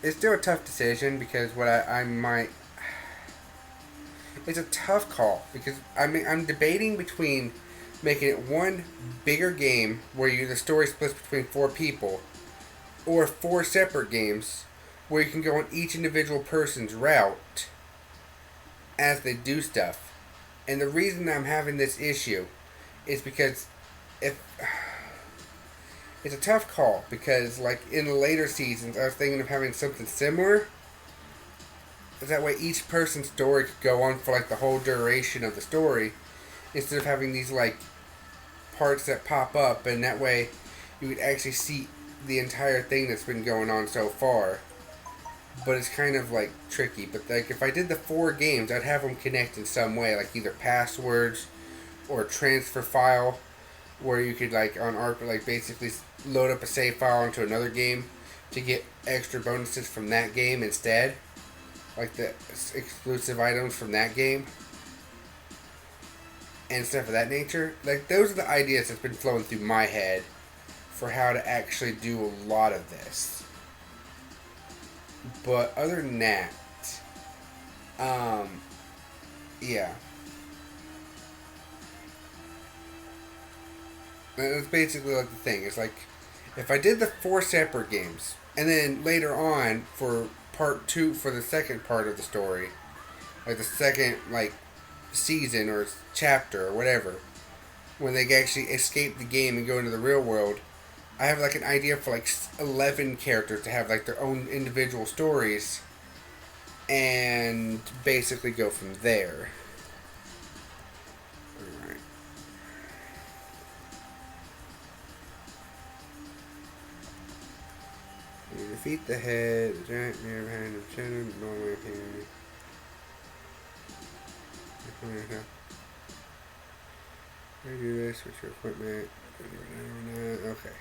It's still a tough decision because what I might. It's a tough call because I'm debating between making it one bigger game where the story splits between 4 people, or 4 separate games where you can go on each individual person's route as they do stuff. And the reason I'm having this issue is because it's a tough call because, like, in the later seasons, I was thinking of having something similar. That way each person's story could go on for, like, the whole duration of the story instead of having these, like, parts that pop up, and that way you would actually see the entire thing that's been going on so far. But it's kind of, like, tricky. But, like, if I did the 4 games, I'd have them connect in some way. Like, either passwords or a transfer file where you could, like, on ARP, like, basically load up a save file into another game to get extra bonuses from that game instead. Like, the exclusive items from that game. And stuff of that nature. Like, those are the ideas that's been flowing through my head for how to actually do a lot of this. But other than that, yeah. That's basically like the thing. It's like, if I did the 4 separate games, and then later on for part 2, for the second part of the story, like the second, like, season or chapter or whatever, when they actually escape the game and go into the real world, I have like an idea for like 11 characters to have like their own individual stories and basically go from there. Alright. You defeat the head, the giant near behind the chin, normally appearing. I do this with your equipment. Okay.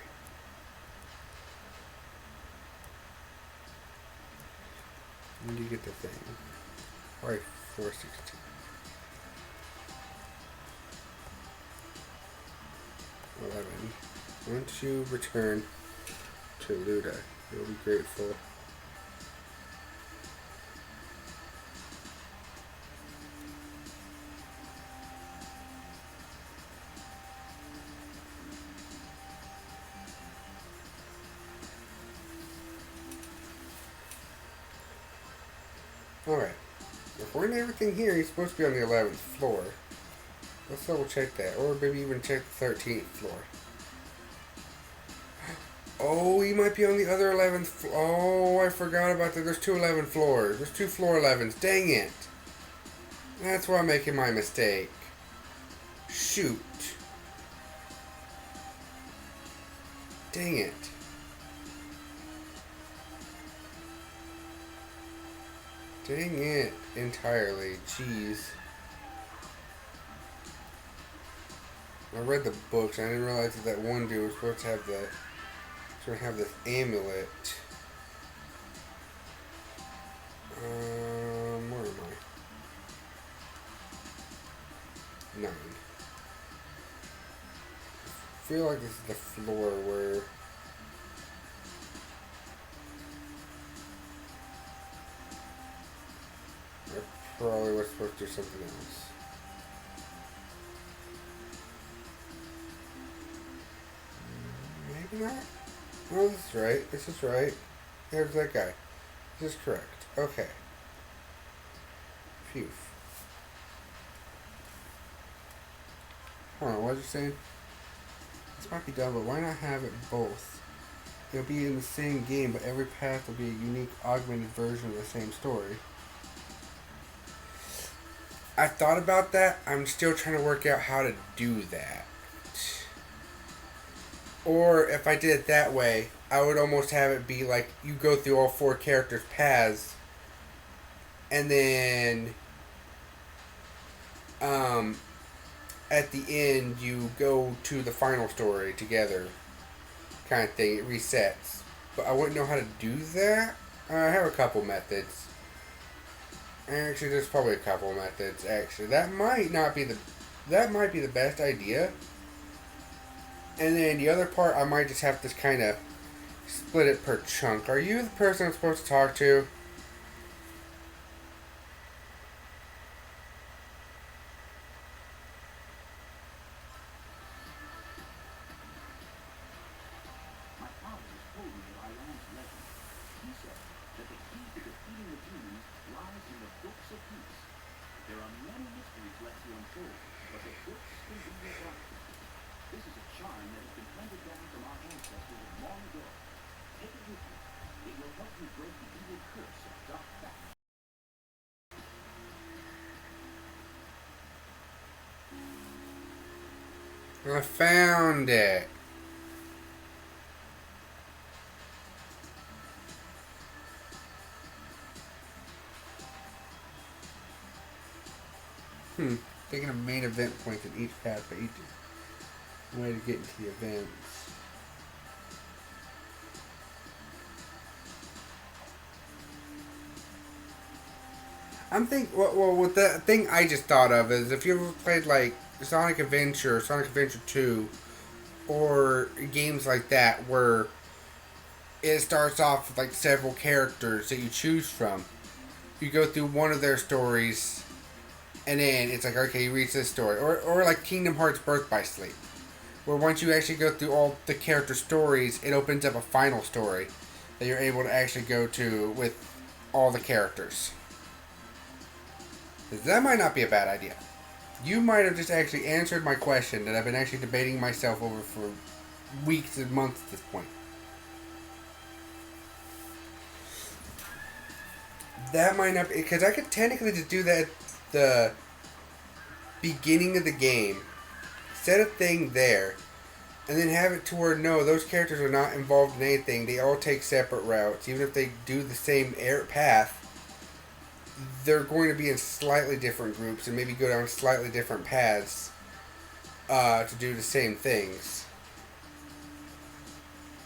When do you get the thing? Alright, 416. Once you return to Luda, you'll be grateful. Alright. According to everything here, he's supposed to be on the 11th floor. Let's double check that. Or maybe even check the 13th floor. Oh, he might be on the other 11th floor. Oh, I forgot about that. There's 2 11 floors. There's 2 floor 11s. Dang it. That's why I'm making my mistake. Shoot. Dang it. Dang it entirely. Jeez. I read the books. I didn't realize that one dude was supposed to have this amulet. Where am I? 9. I feel like this is the floor where I probably was supposed to do something else. Maybe not. Oh, this is right. This is right. There's that guy. This is correct. Okay. Phew. Hold on, what was you saying? This might be dumb, but why not have it both? It'll be in the same game, but every path will be a unique, augmented version of the same story. I thought about that. I'm still trying to work out how to do that. Or if I did it that way, I would almost have it be like you go through all 4 characters' paths, and then at the end you go to the final story together, kind of thing. It resets, but I wouldn't know how to do that. I have a couple methods. Actually, there's probably a couple methods. Actually, that might be the best idea. And then the other part, I might just have to kind of split it per chunk. Are you the person I'm supposed to talk to? My father has told me of Iran's legend. He said that the key to defeating the demons lies in the books of peace. There are many mysteries left to unfold, but the books can be your guide. This is a charm that has been handed down from our ancestors long ago. Take it with you. It will help you break the evil curse of dark battle. I found it. Taking a main event points in each path, but each way to get into the events. I'm thinking. Well, what the thing I just thought of is if you ever played like Sonic Adventure, Sonic Adventure 2, or games like that where it starts off with like several characters that you choose from. You go through one of their stories, and then it's like, okay, you reach this story. Or like Kingdom Hearts Birth by Sleep, where once you actually go through all the character stories, it opens up a final story that you're able to actually go to with all the characters. That might not be a bad idea. You might have just actually answered my question that I've been actually debating myself over for weeks and months at this point. That might not be, because I could technically just do that at the beginning of the game, set a thing there, and then have it to where, no, those characters are not involved in anything. They all take separate routes. Even if they do the same path, they're going to be in slightly different groups and maybe go down slightly different paths to do the same things.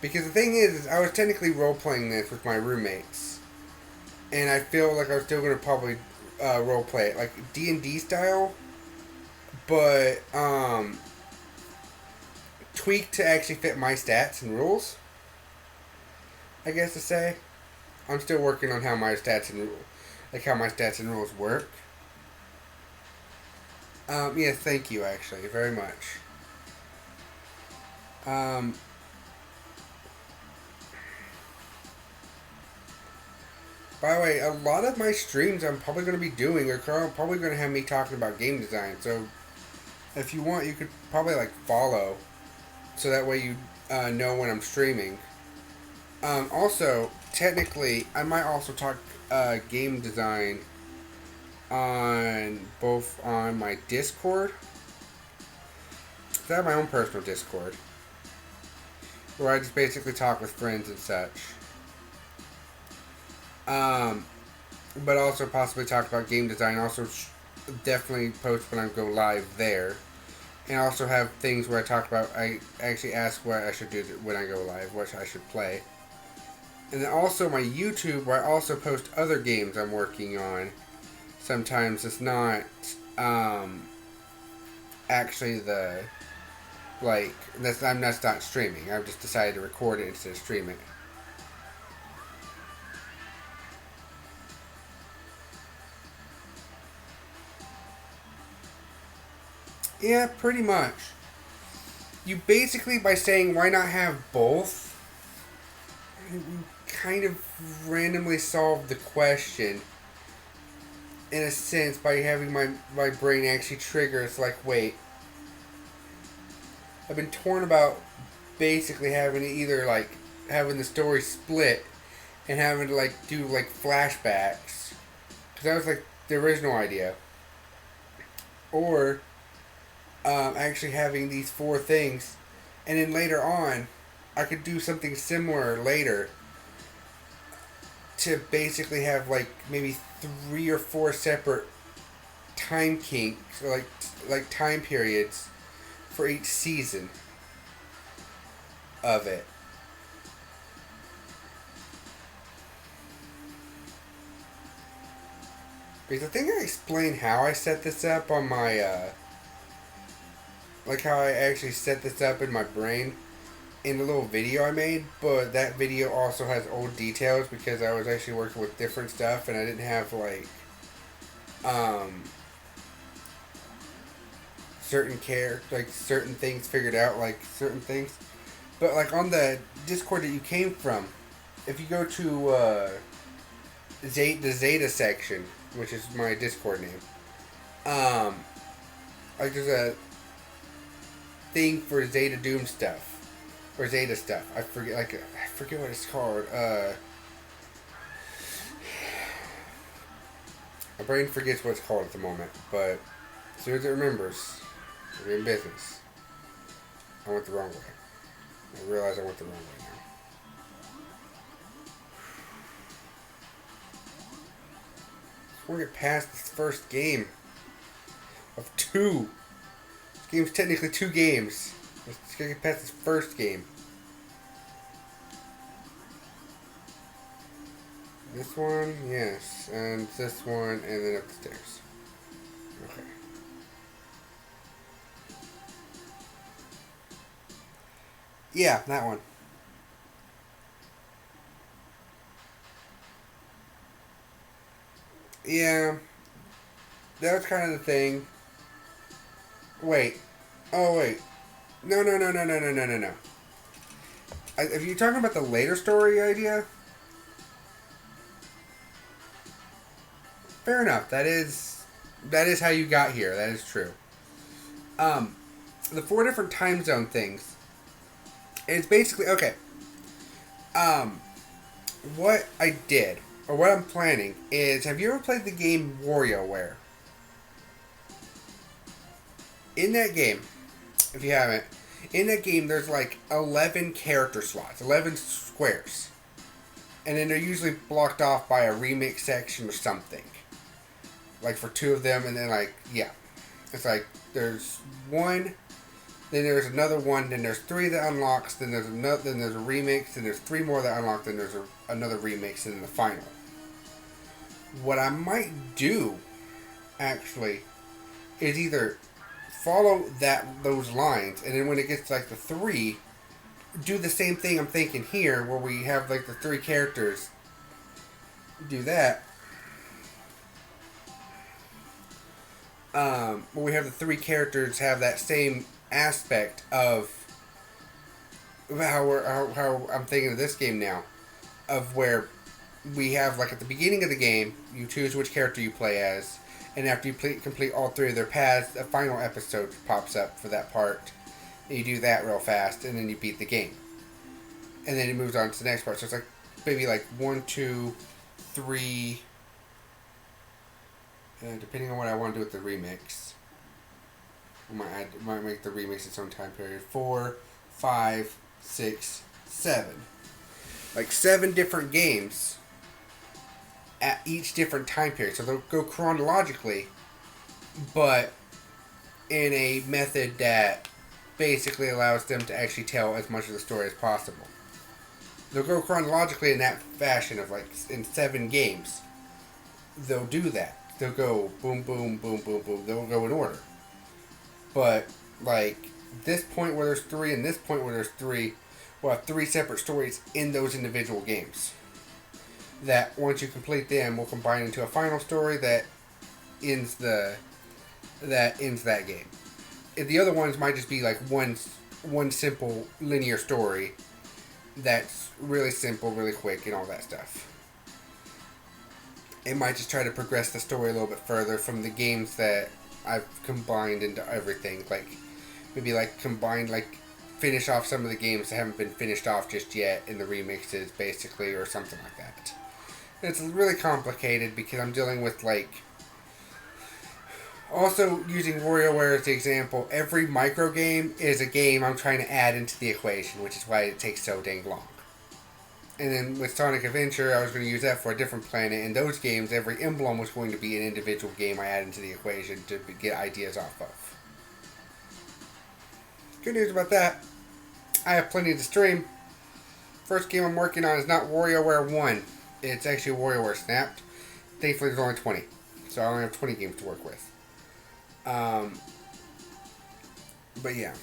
Because the thing is I was technically role-playing this with my roommates, and I feel like I was still going to probably role-play it like D&D style, but tweaked to actually fit my stats and rules, I guess to say. I'm still working on how my stats and rules work. Yeah, thank you actually very much. By the way, a lot of my streams I'm probably going to be doing are probably going to have me talking about game design. So if you want, you could probably like follow, so that way you know when I'm streaming. Also, technically, I might also talk game design on my Discord. I have my own personal Discord, where I just basically talk with friends and such. But also possibly talk about game design. Also, definitely post when I go live there. And also have things where I talk about, I actually ask what I should do when I go live, what I should play. And then also my YouTube, where I also post other games I'm working on. Sometimes it's not actually that's not streaming. I've just decided to record it instead of stream it. Yeah, pretty much. You basically, by saying why not have both, you kind of randomly solve the question. In a sense, by having my brain actually trigger, it's like, wait. I've been torn about basically having to either, like, having the story split and having to, like, do, like, flashbacks. Because that was, like, the original idea. Or actually having these 4 things, and then later on I could do something similar later to basically have like maybe 3 or 4 separate time kinks, or like time periods for each season of it. Because I think I explained how I set this up on my like how I actually set this up in my brain in a little video I made, but that video also has old details because I was actually working with different stuff and I didn't have like certain things figured out, like certain things. But like on the Discord that you came from, if you go to the Zeta section, which is my Discord name, like there's a thing for Zeta Doom stuff. Or Zeta stuff. I forget what it's called. My brain forgets what it's called at the moment, but as soon as it remembers, we're in business. I went the wrong way. I realize I went the wrong way now. I want to get past this first game of 2. This game's technically 2 games. Let's get past this first game. This one, yes. And this one, and then up the stairs. Okay. Yeah, that one. Yeah. That was kind of the thing. Wait. Oh, wait. No. If you're talking about the later story idea, fair enough. That is how you got here. That is true. The 4 different time zone things. It's basically okay. What I did, or what I'm planning, is have you ever played the game WarioWare? In that game, if you haven't, in that game there's like 11 character slots, 11 squares. And then they're usually blocked off by a remix section or something. Like for 2 of them, and then like, yeah. It's like, there's 1, then there's another 1, then there's 3 that unlocks, then there's another, then there's a remix, then there's 3 more that unlock, then there's another remix, and then the final. What I might do, actually, is either follow those lines, and then when it gets like the 3, do the same thing I'm thinking here, where we have like the 3 characters. Do that. Where we have the 3 characters have that same aspect of how I'm thinking of this game now, of where we have like at the beginning of the game, you choose which character you play as. And after you complete all 3 of their paths, a final episode pops up for that part. And you do that real fast, and then you beat the game. And then it moves on to the next part. So it's like maybe like 1, 2, 3. Depending on what I want to do with the remix, I might make the remix its own time period. 4, 5, 6, 7. Like 7 different games at each different time period. So they'll go chronologically, but in a method that basically allows them to actually tell as much of the story as possible. They'll go chronologically in that fashion of like in 7 games. They'll do that. They'll go boom, boom, boom, boom, boom. They'll go in order. But like this point where there's 3 and this point where there's 3, we'll have 3 separate stories in those individual games. That once you complete them, will combine into a final story that ends that game. The other ones might just be like one simple linear story that's really simple, really quick, and all that stuff. It might just try to progress the story a little bit further from the games that I've combined into everything. Like, maybe like combined, like finish off some of the games that haven't been finished off just yet in the remixes, basically, or something like that. It's really complicated because I'm dealing with like... Also, using WarioWare as the example, every micro game is a game I'm trying to add into the equation, which is why it takes so dang long. And then with Sonic Adventure, I was going to use that for a different planet. In those games, every emblem was going to be an individual game I add into the equation to get ideas off of. Good news about that, I have plenty to stream. First game I'm working on is not WarioWare 1. It's actually WarioWare Snapped. Thankfully, there's only 20. So I only have 20 games to work with. But yeah.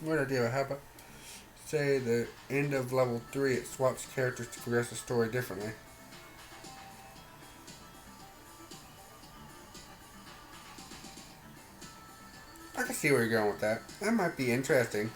What did I do? How about say the end of level 3, it swaps characters to progress the story differently. I can see where you're going with that. That might be interesting.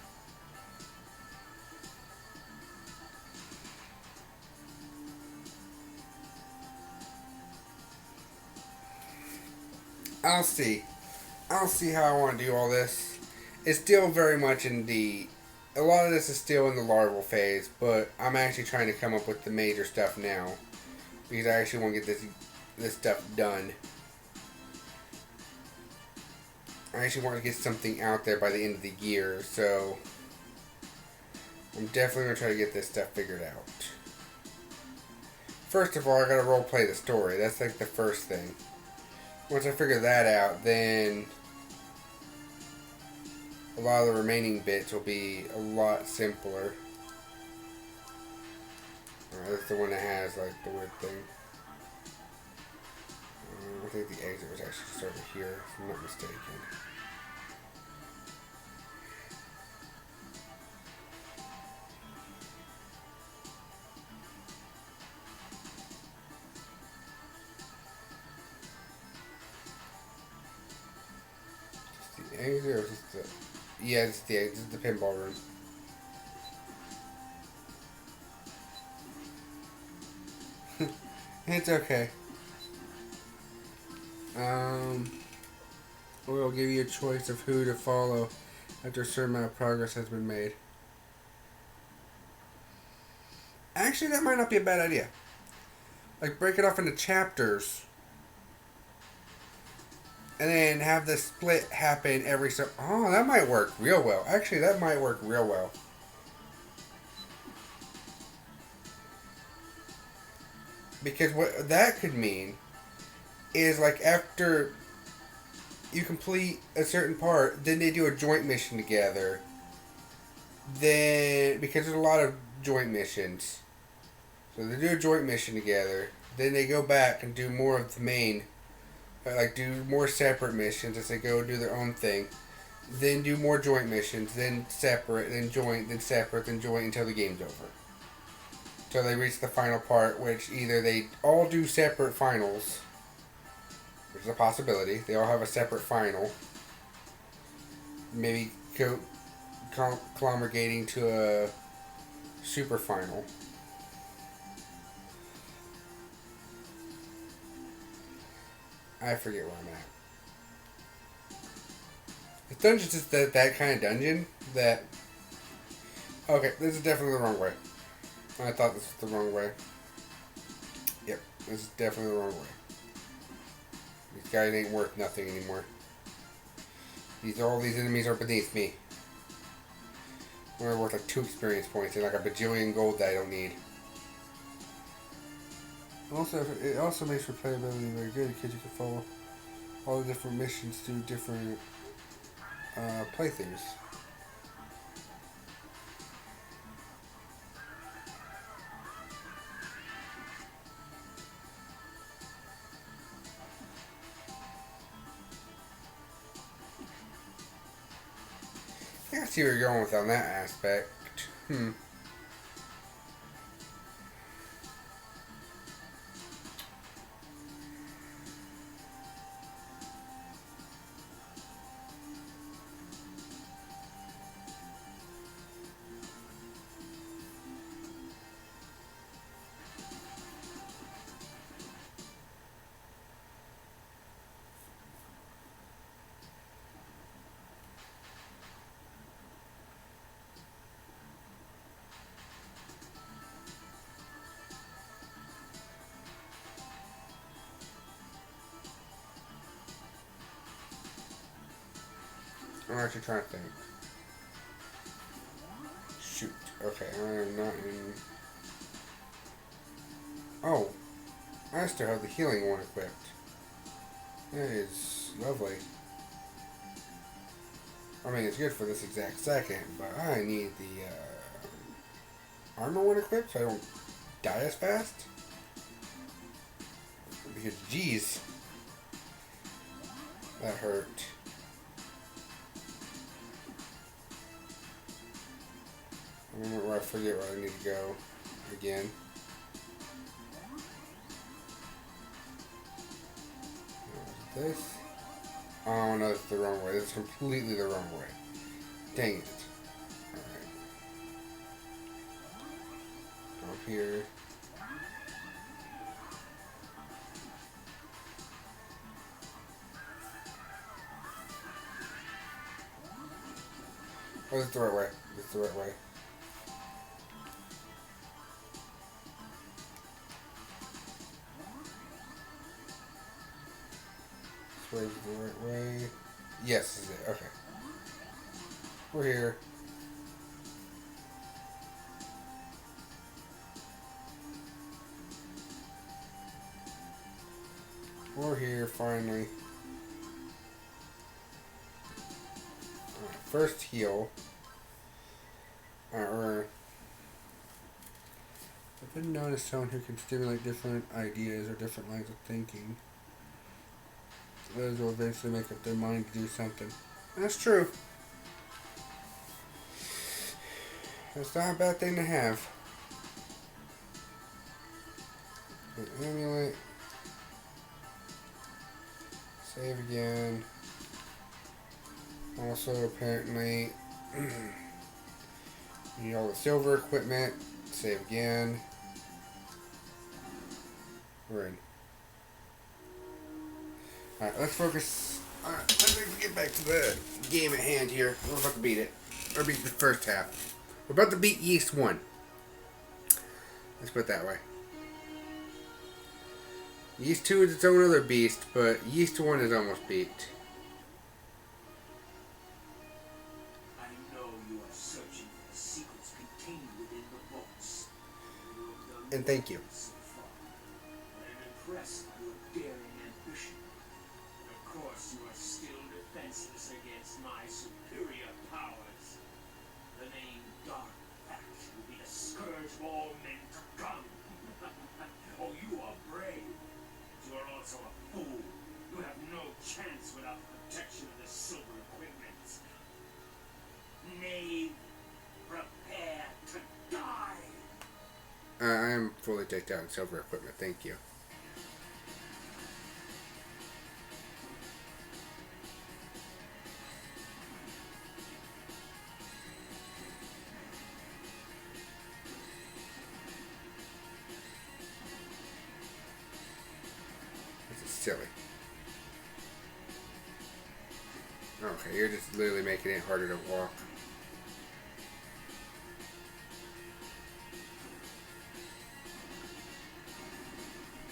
I'll see how I want to do all this. It's still very much in the... A lot of this is still in the larval phase, but I'm actually trying to come up with the major stuff now. Because I actually want to get this stuff done. I actually want to get something out there by the end of the year, so... I'm definitely going to try to get this stuff figured out. First of all, I gotta roleplay the story. That's like the first thing. Once I figure that out, then a lot of the remaining bits will be a lot simpler. Alright, that's the one that has like the weird thing. I think the exit was actually just over here, if I'm not mistaken. Exit or is this the... Yeah, this is the exit. This is the pinball room. It's okay. We'll give you a choice of who to follow after a certain amount of progress has been made. Actually, that might not be a bad idea. Like, break it off into chapters. And then have the split happen every so... Oh, that might work real well. Actually, that might work real well. Because what that could mean is, like, after you complete a certain part, then they do a joint mission together. Then, because there's a lot of joint missions. So they do a joint mission together. Then they go back and do more of the main... Like, do more separate missions as they go do their own thing. Then do more joint missions. Then separate. Then joint. Then separate. Then joint until the game's over. Until they reach the final part, which either they all do separate finals, which is a possibility. They all have a separate final. Maybe congregating to a super final. I forget where I'm at. This dungeon's just that kind of dungeon that... Okay, this is definitely the wrong way. I thought this was the wrong way. Yep, this is definitely the wrong way. These guys ain't worth nothing anymore. All these enemies are beneath me. They're worth like 2 experience points and like a bajillion gold that I don't need. Also, it also makes replayability very good because you can follow all the different missions through different playthroughs. I see where you're going with on that aspect. I'm actually trying to think. Shoot. Okay, I am not in... Oh. I still have the healing one equipped. That is lovely. I mean, it's good for this exact second, but I need the armor one equipped so I don't die as fast. Because, geez. That hurt. I remember where I forget where I need to go again. This? Oh no, it's the wrong way. It's completely the wrong way. Dang it. Alright. Up here. Oh, it's the right way. It's the right way. This way is the right way. Yes, this is it. Okay. We're here. We're here, finally. Alright, first heal. Alright, I've been known as someone who can stimulate different ideas or different lines of thinking. Those will eventually make up their mind to do something. And that's true. That's not a bad thing to have. An amulet. Save again. Also, apparently, you need all the silver equipment. Save again. We're in. Alright, let's focus. Alright, let's get back to the game at hand here. We're about to beat it. Or beat the first half. We're about to beat Yeast 1. Let's put it that way. Yeast 2 is its own other beast, but Yeast 1 is almost beat. I know you are searching for the secrets contained within the books. And thank you. So far. I'm impressed by your daring ambition. Of course, you are still defenseless against my superior powers. The name Dark Fact will be the scourge of all men to come. Oh, you are brave. You are also a fool. You have no chance without the protection of the silver equipment. Knave, prepare to die. I am fully decked out in silver equipment, thank you. This is silly. Okay, you're just literally making it harder to walk.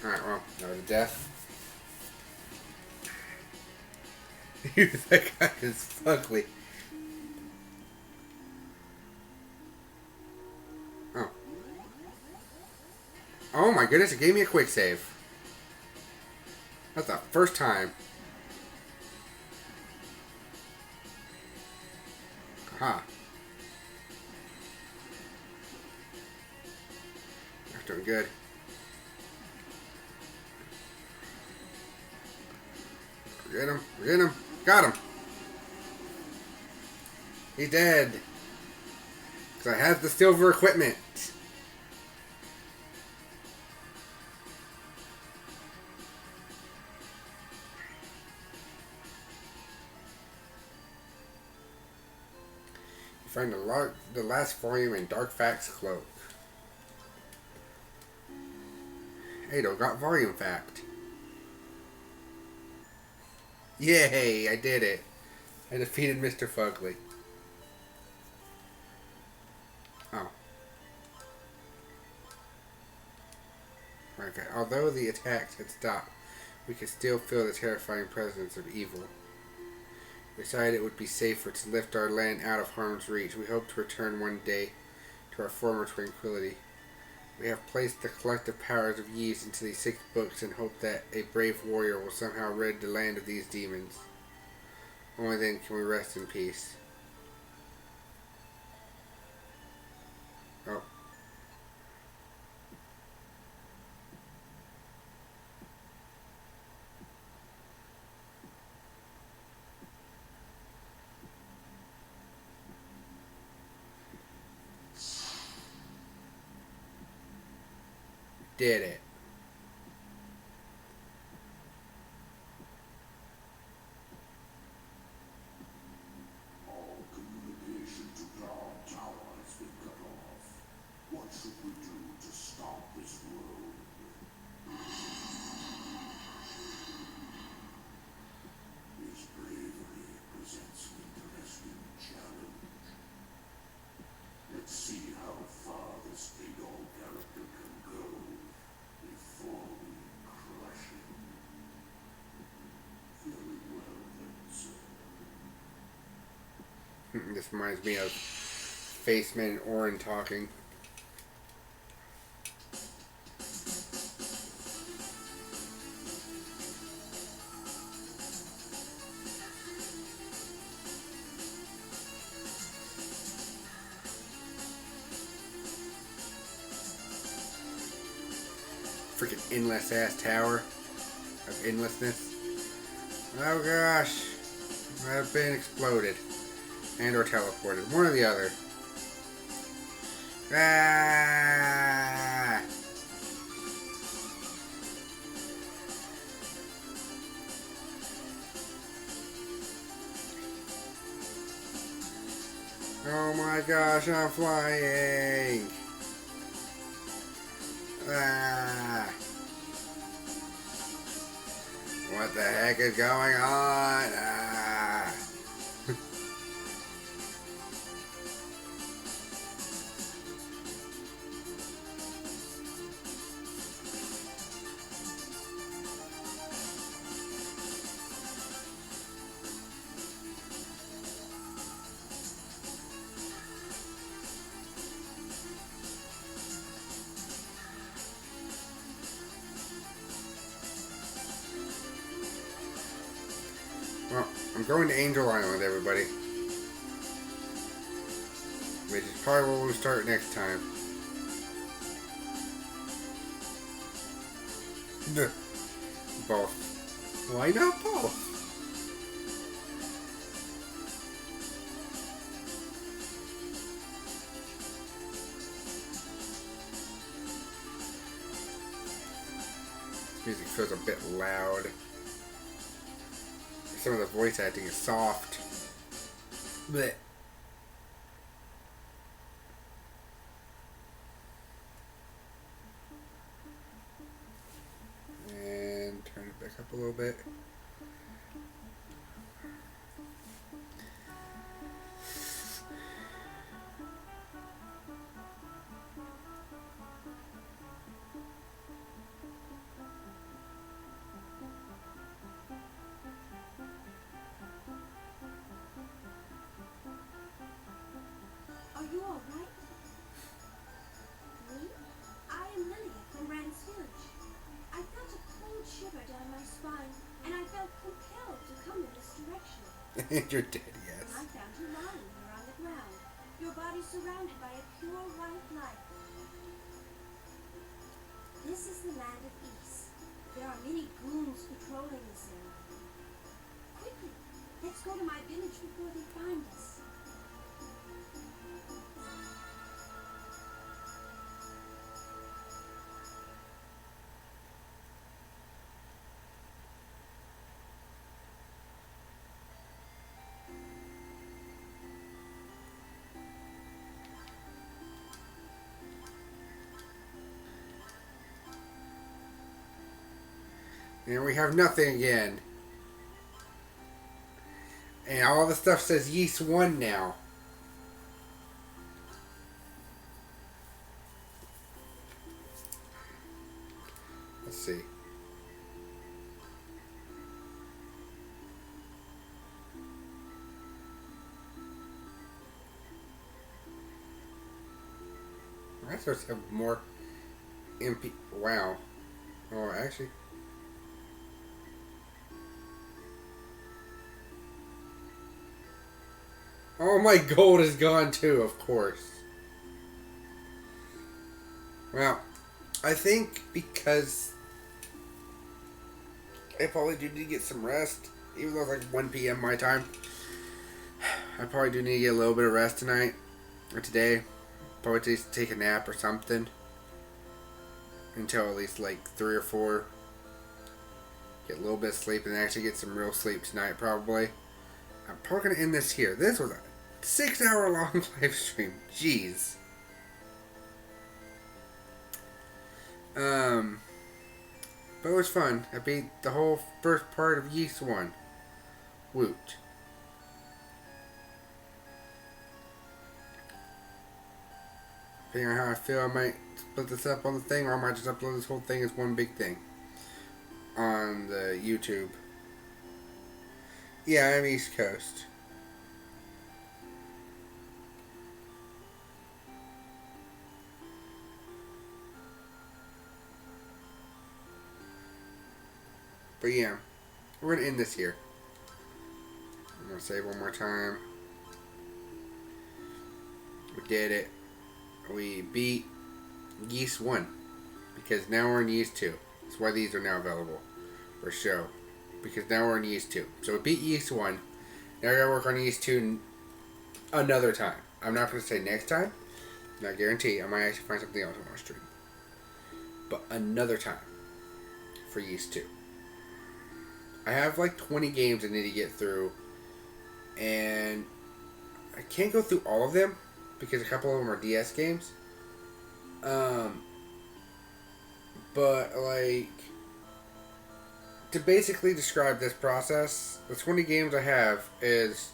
Alright, well, that was a death. That guy is ugly. Oh. Oh my goodness, it gave me a quick save. That's the first time. Aha. That's doing good. We're getting him. We're getting him. Got him. He's dead. Because I have the silver equipment. You find the last volume in Dark Fact's cloak. Ado got volume fact. Yay, I did it. I defeated Mr. Fugly. Oh. Okay, although the attacks had stopped, we could still feel the terrifying presence of evil. We decided it would be safer to lift our land out of harm's reach. We hope to return one day to our former tranquility. We have placed the collective powers of Ys into these 6 books and hope that a brave warrior will somehow rid the land of these demons. Only then can we rest in peace. Oh. Did it. All communication to Cloud Tower has been cut off. What should we do to stop this road? His bravery presents an interesting challenge. Let's see how far this Adol character can go before we crush him. Very well then, sir. This reminds me of Faceman and Orin talking. Freaking endless ass tower of endlessness. Oh gosh. I've been exploded. And or teleported. One or the other. Ah! Oh my gosh, I'm flying! Ah! What the heck is going on? Ah! Well, I'm going to Angel Island, everybody. Which is probably where we'll start next time. Both. Why not both? This music feels a bit loud. Some of the voice acting is soft. Blech. And turn it back up a little bit. You're dead, yes. I found you lying here on the ground, your body surrounded by a pure white light. This is the land of East. There are many goons patrolling this area. Quickly, let's go to my village before they find us. And we have nothing again. And all the stuff says Yeast 1 now. Let's see. Am I supposed to have more MP? Wow. Oh, actually. Oh, my gold is gone too, of course. Well, I think because I probably do need to get some rest, even though it's like 1 p.m. my time. I probably do need to get a little bit of rest tonight, or today. Probably just take a nap or something. Until at least like 3 or 4. Get a little bit of sleep and actually get some real sleep tonight, probably. I'm probably going to end this here. This was a 6-hour long live stream. Jeez. But it was fun. I beat the whole first part of Yeast 1. Woot. Depending on how I feel, I might split this up on the thing, or I might just upload this whole thing as one big thing on the YouTube. Yeah, I'm East Coast. But yeah, we're going to end this here. I'm going to save one more time. We did it. We beat Yeast 1. Because now we're in Yeast 2. That's why these are now available for show. Because now we're in Yeast 2. So we beat Yeast 1. Now we gotta work on Yeast 2 another time. I'm not going to say next time. I guarantee I might actually find something else I want to stream. But another time for Yeast 2. I have like 20 games I need to get through. And I can't go through all of them because a couple of them are DS games. But like, to basically describe this process, the 20 games I have is,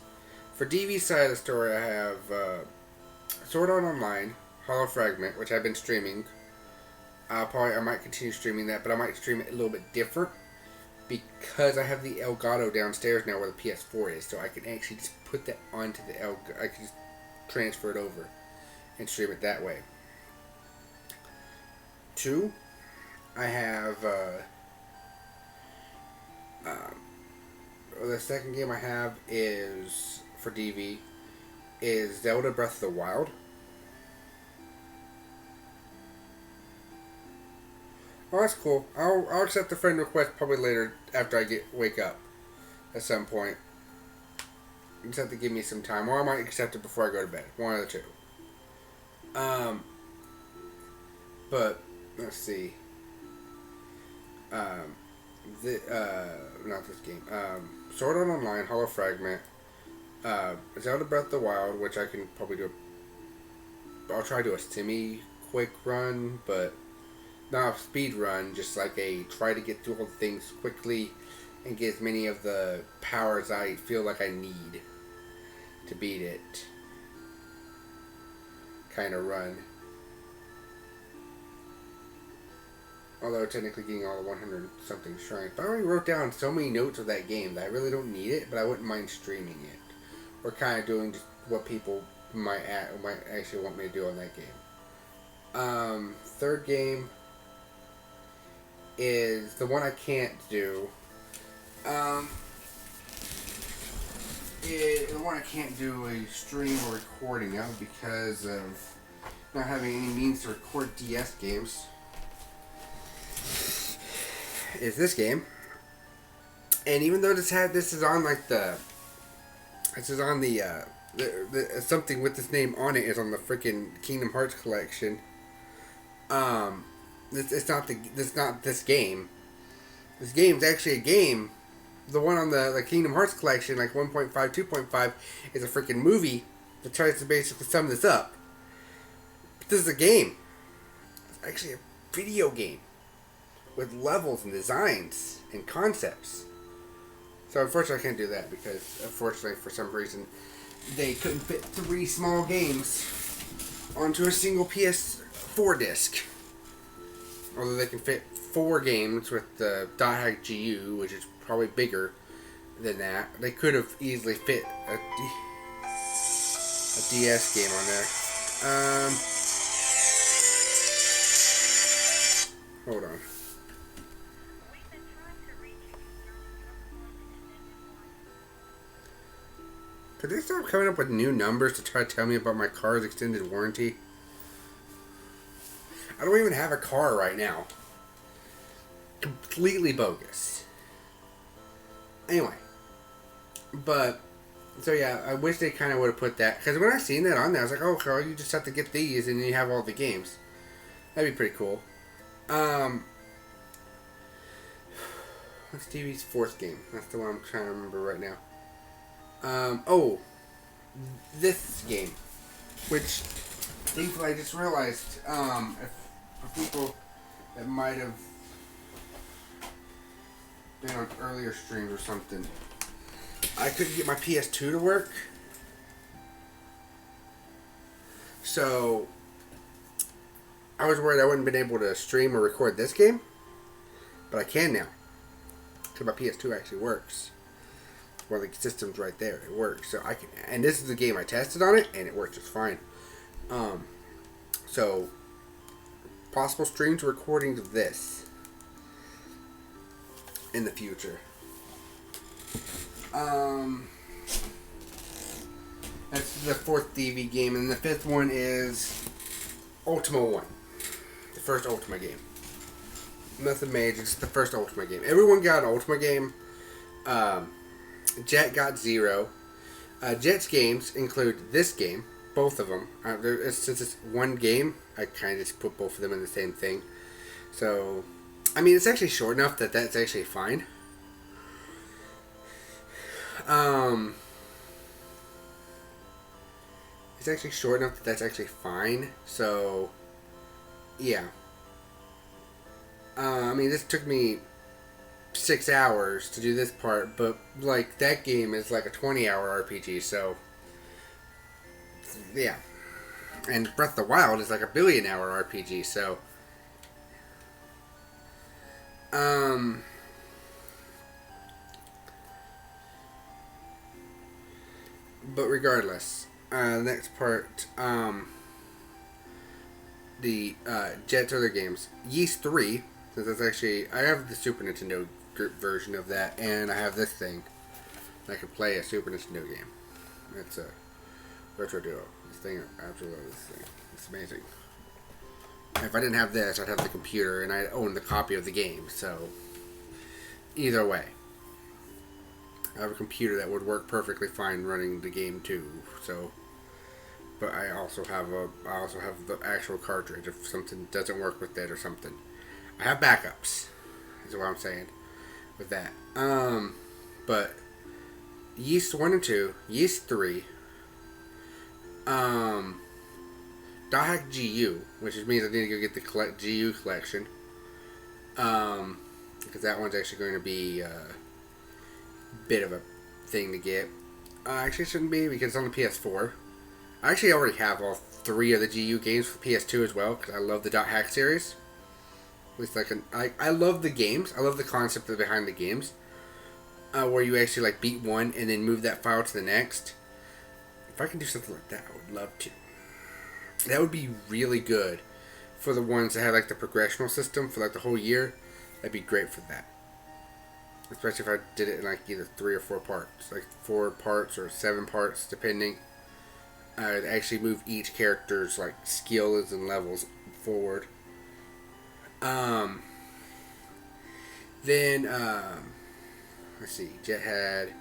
for DV's side of the story, I have Sword Art Online, Hollow Fragment, which I've been streaming. I might continue streaming that, but I might stream it a little bit different because I have the Elgato downstairs now where the PS4 is, so I can actually just put that onto the I can just transfer it over and stream it that way. 2, I have the second game I have is for DV is Zelda Breath of the Wild. Oh, that's cool. I'll accept the friend request probably later after I wake up at some point. You just have to give me some time, or I might accept it before I go to bed. One of the two. But let's see. Not this game. Sword Art Online, Hollow Fragment, Zelda Breath of the Wild, which I can probably do. I'll try to do a semi-quick run, but not a speed run. Just like a try to get through all the things quickly and get as many of the powers I feel like I need to beat it. Kind of run. Although technically getting all the 100 something shrines. But I already wrote down so many notes of that game that I really don't need it, but I wouldn't mind streaming it. Or kind of doing just what people might actually want me to do on that game. Third game is the one I can't do. the one I can't do a stream or recording of because of not having any means to record DS games is this game. And even though this is on like the something with this name on it is on the freaking Kingdom Hearts collection. It's not this game. This game's actually a game. The one on the Kingdom Hearts collection, like 1.5, 2.5, is a freaking movie that tries to basically sum this up. But this is a game. It's actually a video game with levels and designs and concepts. So unfortunately I can't do that because unfortunately for some reason they couldn't fit 3 small games onto a single PS4 disc. Although they can fit 4 games with the .hack GU, which is probably bigger than that. They could have easily fit a DS game on there. Hold on. Could they start coming up with new numbers to try to tell me about my car's extended warranty? I don't even have a car right now. Completely bogus. Anyway. But, so yeah, I wish they kind of would have put that. Because when I seen that on there, I was like, oh, Carl, you just have to get these and then you have all the games. That'd be pretty cool. What's TV's 4th game? That's the one I'm trying to remember right now. This game, which thankfully I just realized, for people that might have been on earlier streams or something, I couldn't get my PS2 to work, so I was worried I wouldn't been able to stream or record this game, but I can now, because my PS2 actually works. Well, the system's right there. It works. So I can, and this is the game I tested on it, and it works just fine. So possible streams, recordings of this in the future. That's the 4th DV game, and the 5th one is Ultima 1, the first Ultima game. Nothing major, just the first Ultima game. Everyone got an Ultima game. Jet got 0. Jet's games include this game, both of them. Since it's one game, I kind of just put both of them in the same thing. So, I mean, it's actually short enough that that's actually fine. It's actually short enough that that's actually fine. So, yeah. I mean, this took me 6 hours to do this part, but like that game is like a 20-hour RPG, so yeah. And Breath of the Wild is like a billion-hour RPG, so but regardless, next part, the Jet's other games, Yeast 3, since that's actually, I have the Super Nintendo version of that, and I have this thing. I can play a Super Nintendo game. It's a Retro Duo. This thing, I absolutely love this thing. It's amazing. If I didn't have this, I'd have the computer, and I'd own the copy of the game, so either way. I have a computer that would work perfectly fine running the game too, so, but I also have the actual cartridge if something doesn't work with it or something. I have backups, is what I'm saying with that. But Yeast 1 and 2, Yeast 3, .hack GU, which means I need to go get the GU collection, because that one's actually going to be a bit of a thing to get. Actually, it shouldn't be, because it's on the PS4. I actually already have all 3 of the GU games for PS2 as well, because I love the .hack series. It's like I love the games. I love the concept behind the games, where you actually like beat one and then move that file to the next. If I can do something like that, I would love to. That would be really good for the ones that have like the progressional system for like the whole year. That'd be great for that. especially if I did it in like either 3 or 4 parts, like 4 parts or 7 parts, depending. I'd actually move each character's like skills and levels forward. Then let's see, Jet had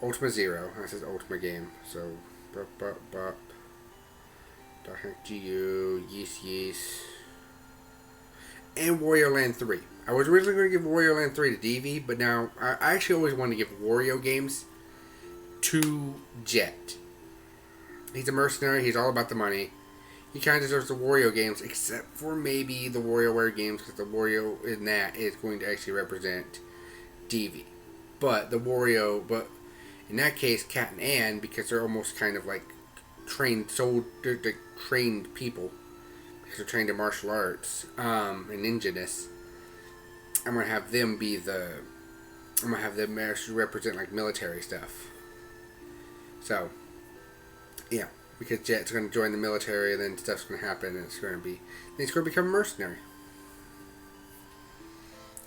Ultima Zero. This is Ultima game, so Dark GU, Yeast, and Wario Land 3. I was originally going to give Wario Land 3 to DV, but now I actually always wanted to give Wario games to Jet. He's a mercenary, he's all about the money. He kind of deserves the Wario games, except for maybe the WarioWare games, because the Wario in that is going to actually represent DV. But in that case, Cat and Ann, because they're almost kind of like trained people, because they're trained in martial arts and ninja-ness. I'm gonna have them actually represent like military stuff. So, yeah, because Jet's gonna join the military, and then stuff's gonna happen, and he's gonna become a mercenary.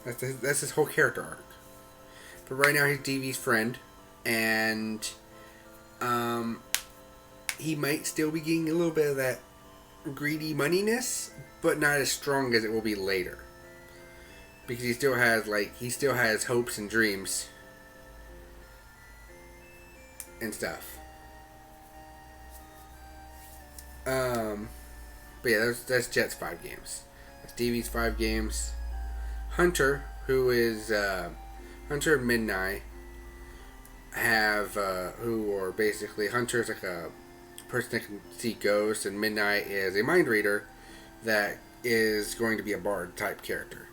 That's his whole character arc. But right now he's DV's friend, and he might still be getting a little bit of that greedy moneyness, but not as strong as it will be later. Because he still has hopes and dreams and stuff. But yeah, that's Jet's 5 games. That's DV's 5 games. Hunter, who is Hunter and Midnight, who are basically, Hunter's like a person that can see ghosts, and Midnight is a mind reader that is going to be a bard type character.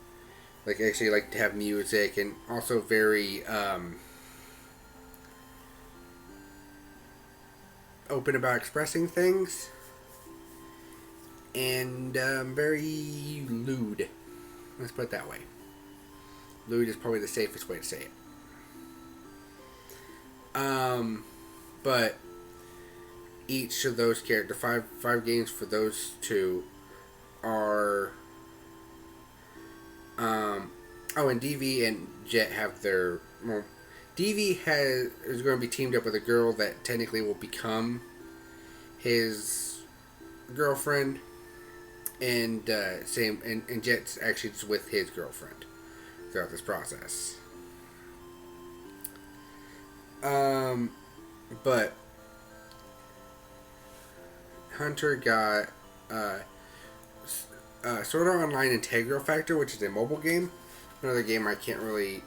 Like, actually like to have music, and also very open about expressing things, and very lewd. Let's put it that way. Lewd is probably the safest way to say it. But each of those characters, five games for those two are and DV and Jet have their, well, DV is going to be teamed up with a girl that technically will become his girlfriend, and and Jet's actually just with his girlfriend throughout this process. But Hunter got Sword Art Online Integral Factor, which is a mobile game. Another game I can't really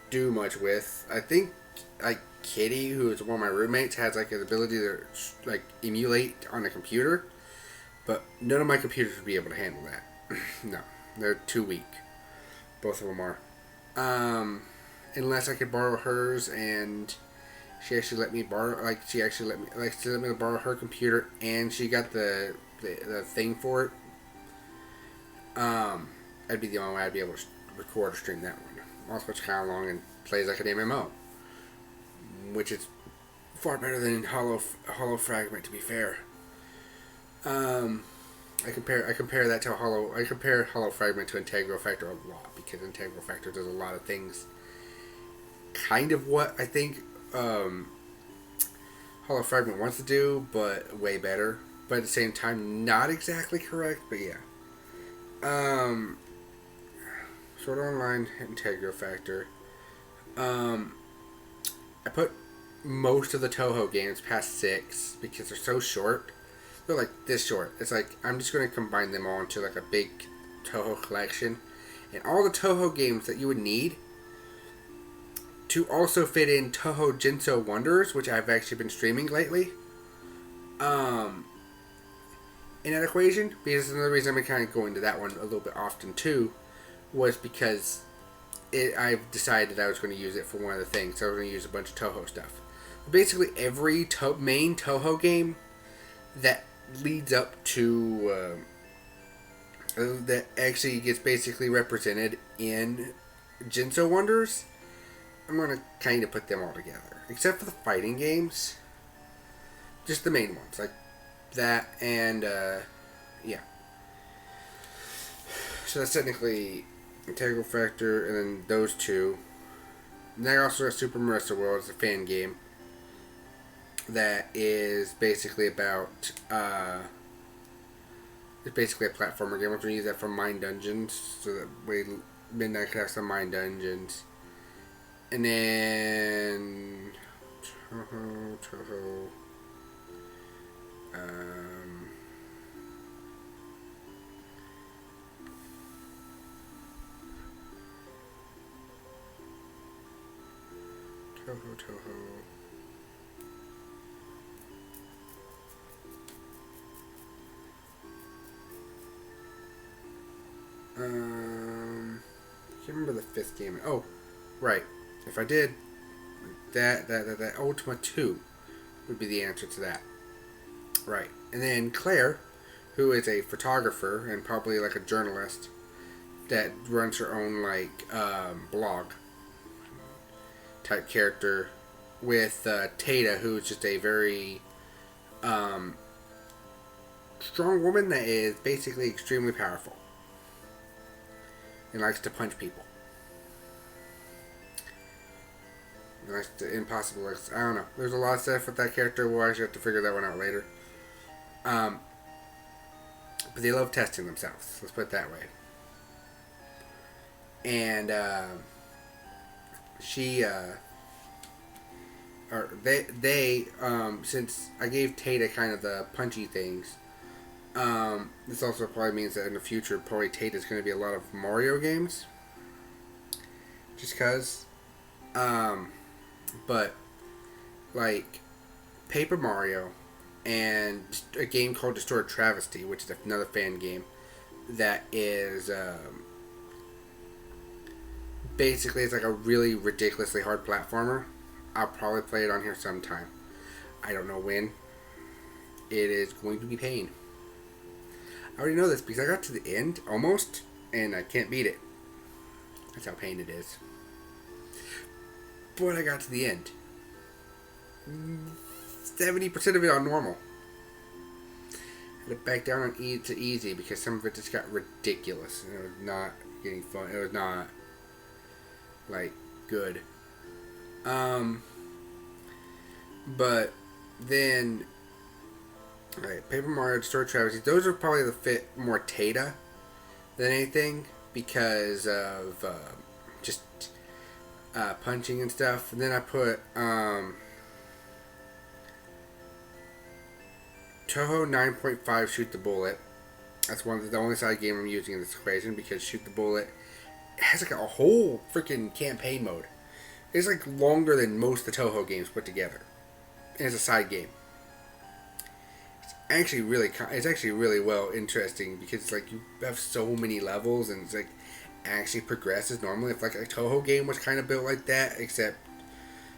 do much with. I think like Kitty, who is one of my roommates, has like the ability to like emulate on a computer, but none of my computers would be able to handle that. No, they're too weak. Both of them are. Unless I could borrow hers, and she actually let me borrow. She let me borrow her computer, and she got the thing for it. That'd be the only way I'd be able to record or stream that one. Also, it's kind of long and plays like an MMO, which is far better than Hollow Fragment. To be fair, I compare that to Hollow Fragment to Integral Factor a lot, because Integral Factor does a lot of things. Kind of what I think Hollow Fragment wants to do, but way better. But at the same time, not exactly correct. But yeah. Sword Art Online Integral Factor. I put most of the Toho games past 6 because they're so short. They're like this short. It's like I'm just going to combine them all into like a big Toho collection, and all the Toho games that you would need to also fit in Toho Jinso Wonders, which I've actually been streaming lately. In that equation, because another reason I'm kind of going to that one a little bit often too, was because I've decided I was going to use it for one of the things. So I was going to use a bunch of Toho stuff. Basically, every main Toho game that leads up to that actually gets basically represented in Jinso Wonders, I'm going to kind of put them all together. Except for the fighting games. Just the main ones. Like that and, yeah. So that's technically Integral Factor, and then those two. then I also got Super Marissa World. It's a fan game that is basically about it's basically a platformer game. I'm going to use that for Mine Dungeons, so that way Midnight can have some Mine Dungeons. And then Toho. Toho. I can't remember the fifth game. Oh, right. If I did that Ultima 2 would be the answer to that. Right. And then Claire, who is a photographer and probably like a journalist that runs her own like blog type character, with Tata, who is just a very strong woman that is basically extremely powerful and likes to punch people. And likes to impossible. I don't know. There's a lot of stuff with that character. We'll actually have to figure that one out later. But they love testing themselves. Let's put it that way. And they since I gave Tata kind of the punchy things, this also probably means that in the future, probably Tata's going to be a lot of Mario games. Just cause. But, like, Paper Mario and a game called Distorted Travesty, which is another fan game that is, basically it's like a really ridiculously hard platformer. I'll probably play it on here sometime. I don't know when. It is going to be pain. I already know this because I got to the end, almost, and I can't beat it. That's how pain it is. But I got to the end. 70% of it on normal. I had to back down on to easy because some of it just got ridiculous. And it was not getting fun. It was not, like, good. But then, right, Paper Mario, Distorted Travesty, those are probably the fit more Tata than anything because of just punching and stuff. And then I put Toho 9.5 Shoot the Bullet. That's the only side game I'm using in this equation because Shoot the Bullet has like a whole freaking campaign mode. It's like longer than most of the Toho games put together. And it's a side game. It's actually really well interesting because it's like you have so many levels and it's like actually progresses normally. If like a Toho game was kind of built like that, except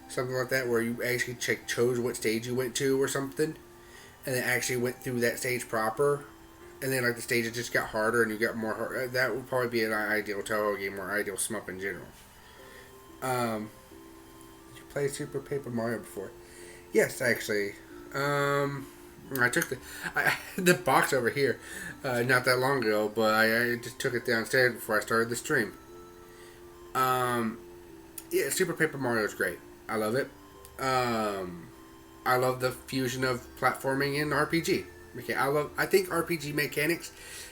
something like that where you actually chose what stage you went to or something, and then actually went through that stage proper, and then like the stages just got harder and you got more hard. That would probably be an ideal Toho game or ideal shmup in general. Did you play Super Paper Mario before? Yes, actually. I took the box over here not that long ago, but I just took it downstairs before I started the stream. Yeah, Super Paper Mario is great. I love it. I love the fusion of platforming and RPG. Okay, I think RPG mechanics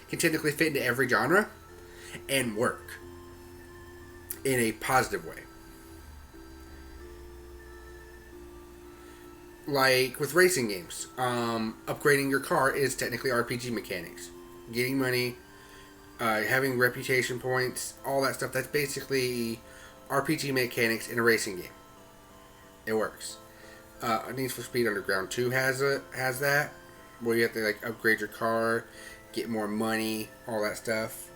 can technically fit into every genre and work in a positive way. Like with racing games, upgrading your car is technically RPG mechanics. Getting money, having reputation points, all that stuff, that's basically RPG mechanics in a racing game. It works. Need for Speed Underground 2 has that, where you have to like upgrade your car, get more money, all that stuff.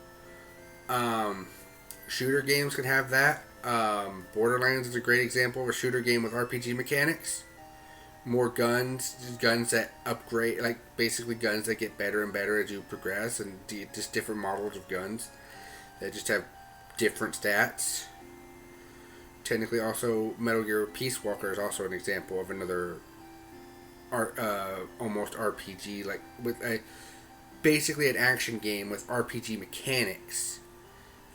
Shooter games can have that. Borderlands is a great example of a shooter game with RPG mechanics. More guns that upgrade, like basically guns that get better and better as you progress, and just different models of guns that just have different stats. Technically, also Metal Gear Peace Walker is also an example of another almost RPG, like with basically an action game with RPG mechanics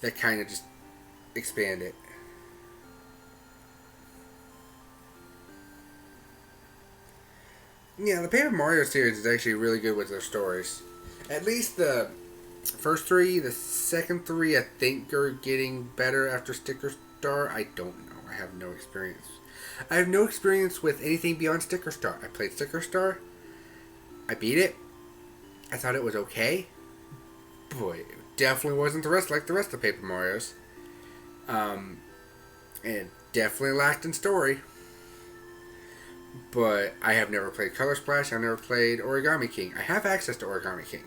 that kind of just expand it. Yeah, the Paper Mario series is actually really good with their stories. At least the first three, the second three, I think are getting better after Sticker Star. I don't know. I have no experience. I have no experience with anything beyond Sticker Star. I played Sticker Star. I beat it. I thought it was okay. Boy, it definitely wasn't like the rest of Paper Mario's. It definitely lacked in story. But I have never played Color Splash. I've never played Origami King. I have access to Origami King.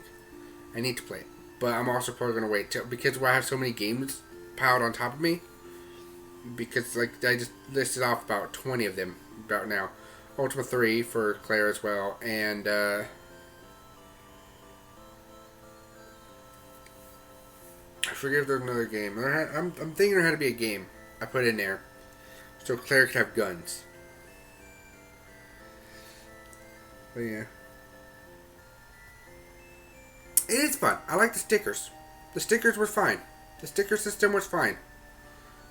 I need to play it. But I'm also probably going to wait till, because I have so many games piled on top of me. Because like I just listed off about 20 of them about now. Ultima 3 for Claire as well. And I forget if there's another game. I'm thinking there had to be a game I put in there. So Claire could have guns. But yeah. It is fun. I like the stickers. The stickers were fine. The sticker system was fine.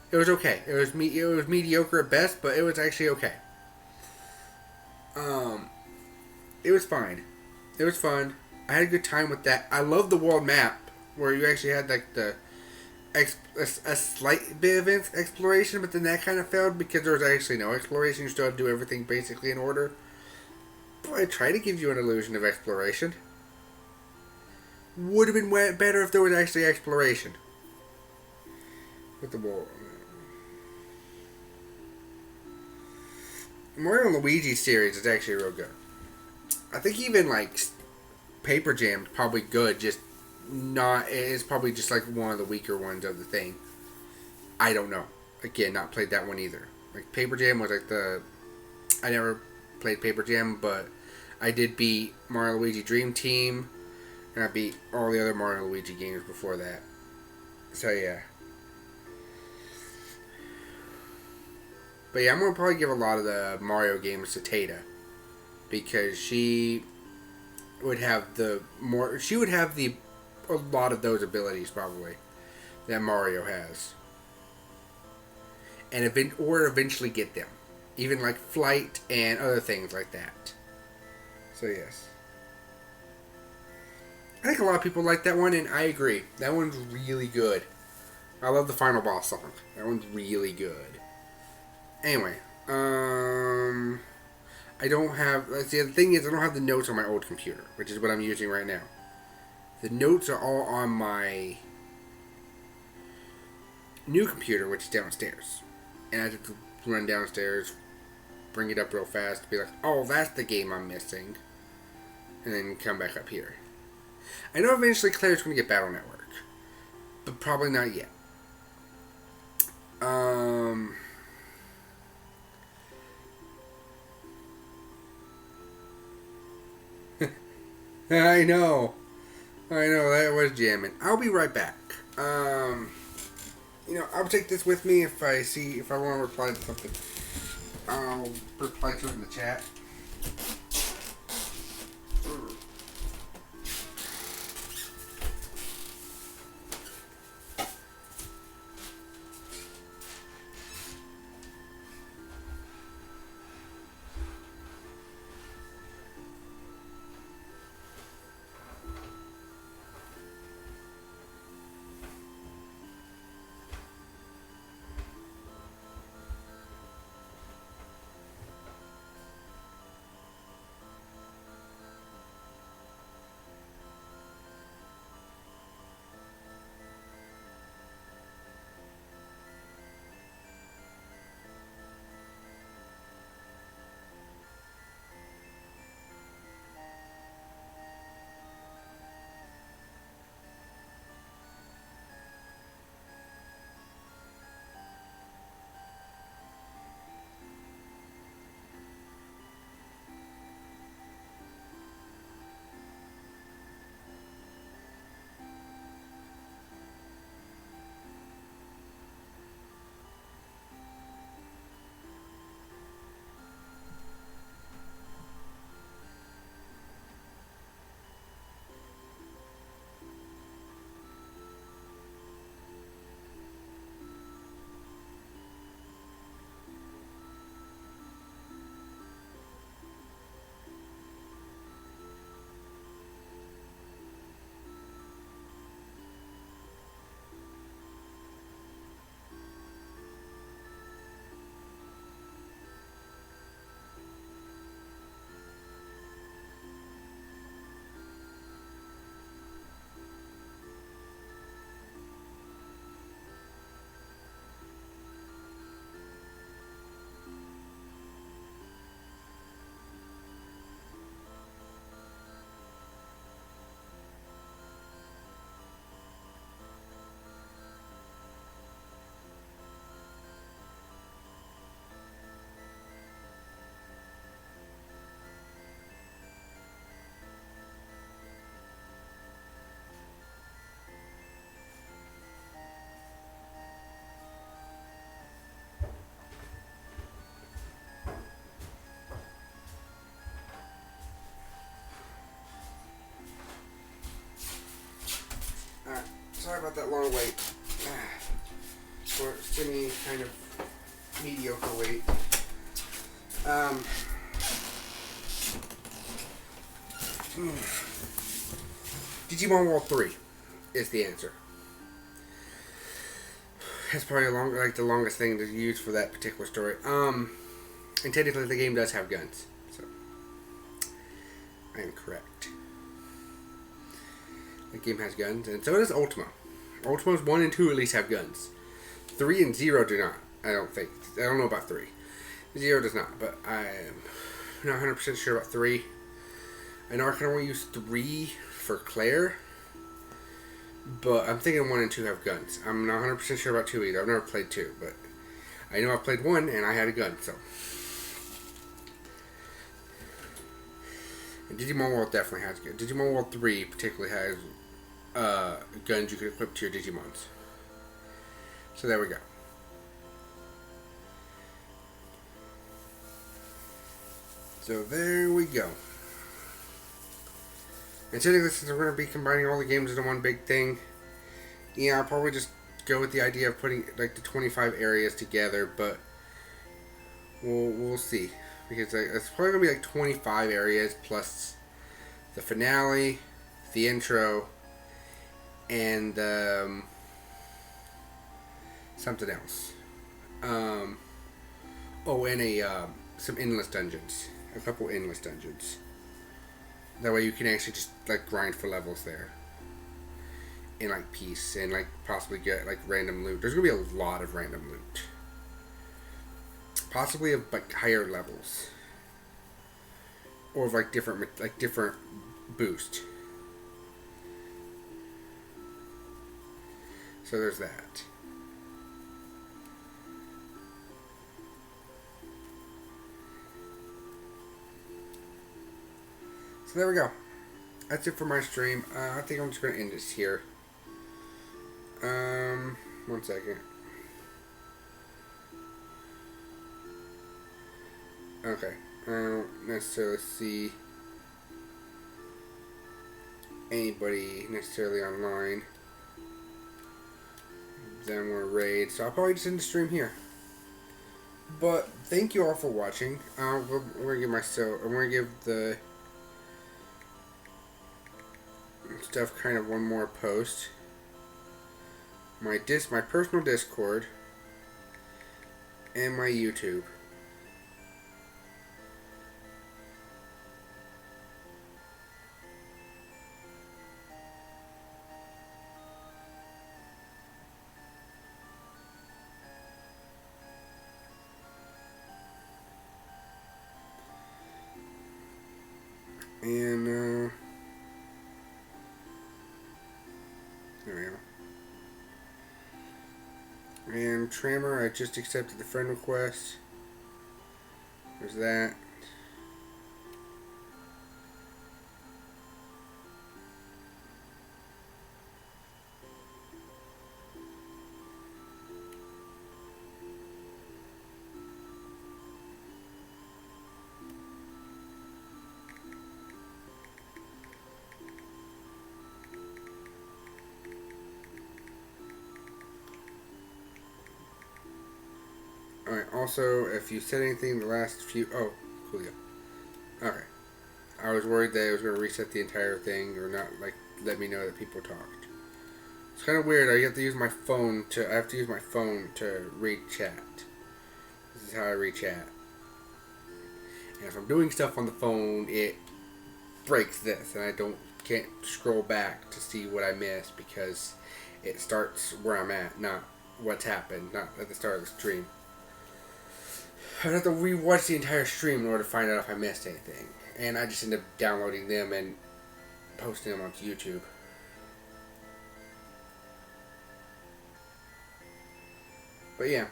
It was okay. It was mediocre at best, but it was actually okay. It was fine. It was fun. I had a good time with that. I love the world map where you actually had like a slight bit of exploration, but then that kind of failed because there was actually no exploration. You still had to do everything basically in order. But I try to give you an illusion of exploration. Would have been better if there was actually exploration. With the world. Mario and Luigi series is actually real good. I think even like Paper Jam's probably good, just not. It's probably just like one of the weaker ones of the thing. I don't know. Again, not played that one either. Like Paper Jam was like I never played Paper Jam, but I did beat Mario Luigi Dream Team, and I beat all the other Mario Luigi games before that. So yeah. But yeah, I'm gonna probably give a lot of the Mario games to Tata, because she would have a lot of those abilities probably that Mario has, and eventually get them, even like flight and other things like that. So yes, I think a lot of people like that one, and I agree. That one's really good. I love the final boss song. That one's really good. Anyway, I don't have. The thing is, I don't have the notes on my old computer, which is what I'm using right now. The notes are all on my new computer, which is downstairs, and I have to run downstairs, bring it up real fast, be like, "Oh, that's the game I'm missing," and then come back up here. I know eventually Claire's going to get Battle Network, but probably not yet. I know, that was jamming. I'll be right back. I'll take this with me if I want to reply to something. I'll reply to it in the chat. about that long wait. For semi kind of mediocre wait. Digimon World 3 is the answer. That's probably the longest thing to use for that particular story. And technically the game does have guns, so I am correct. The game has guns, and so does Ultima. Ultima's 1 and 2 at least have guns. 3 and 0 do not. I don't think. I don't know about 3. 0 does not, but I am not 100% sure about 3. I know I can only use 3 for Claire, but I'm thinking 1 and 2 have guns. I'm not 100% sure about 2 either. I've never played 2, but I know I've played 1 and I had a gun, so. And Digimon World definitely has guns. Digimon World 3 particularly has guns you can equip to your Digimons. So there we go. So there we go. And technically, since we're going to be combining all the games into one big thing, yeah, I'll probably just go with the idea of putting like the 25 areas together, but we'll see. Because it's probably going to be like 25 areas plus the finale, the intro, and something else. And some endless dungeons. A couple endless dungeons. That way you can actually just like grind for levels there. And like peace and like possibly get like random loot. There's gonna be a lot of random loot. Possibly of like higher levels. Or of like different boost. So there's that. So there we go. That's it for my stream. I think I'm just going to end this here. 1 second. Okay. I don't necessarily see anybody necessarily online. Then I'm going to raid. So I'll probably just end the stream here. But thank you all for watching. I'm going to give the stuff kind of one more post. My personal Discord and my YouTube. And there we go. And Trammer, I just accepted the friend request. There's that. Alright, also, if you said anything in the last few... Oh, coolio. Okay. I was worried that it was going to reset the entire thing, or not, like, let me know that people talked. It's kind of weird. I have to use my phone to read chat. This is how I read chat. And if I'm doing stuff on the phone, it breaks this, and I can't scroll back to see what I missed, because it starts where I'm at, not what's happened, not at the start of the stream. I'd have to rewatch the entire stream in order to find out if I missed anything. And I just end up downloading them and posting them onto YouTube. But yeah.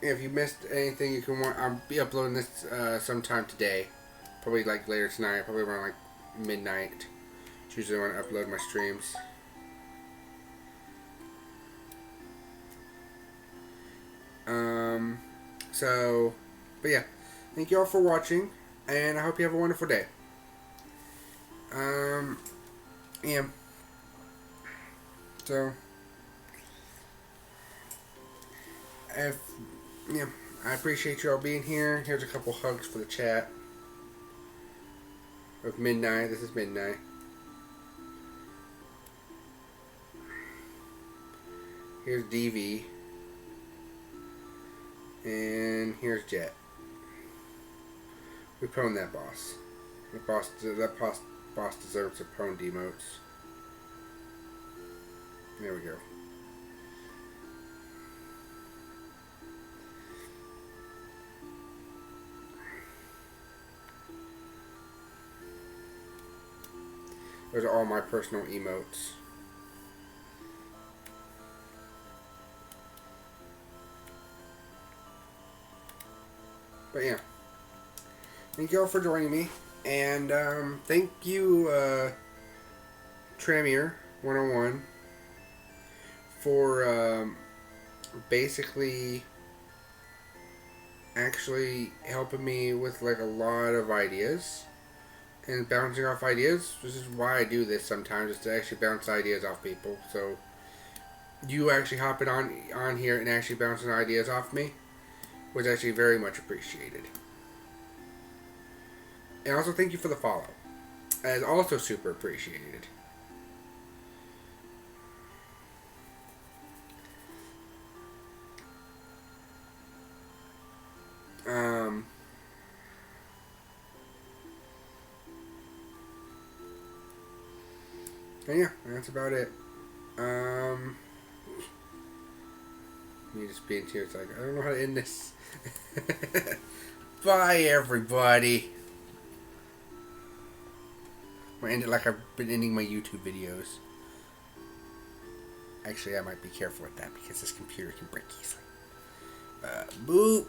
If you missed anything, you can I'll be uploading this sometime today. Probably like later tonight, probably around like midnight. It's usually when I upload my streams. But yeah, thank you all for watching, and I hope you have a wonderful day. Yeah. So, if, yeah, I appreciate you all being here. Here's a couple hugs for the chat. Of Midnight. This is Midnight. Here's DV. And here's Jet. We pwned that boss. That boss deserves a pwned emotes. There we go. Those are all my personal emotes. But yeah. Thank you all for joining me. And thank you, Tramier 101, for basically actually helping me with like a lot of ideas and bouncing off ideas. This is why I do this sometimes, is to actually bounce ideas off people. So you actually hopping on here and actually bouncing ideas off me was actually very much appreciated. And also thank you for the follow. That is also super appreciated. And yeah, that's about it. Me just being here, it's like, I don't know how to end this. Bye, everybody. I'm gonna end it like I've been ending my YouTube videos. Actually, I might be careful with that because this computer can break easily. Boop.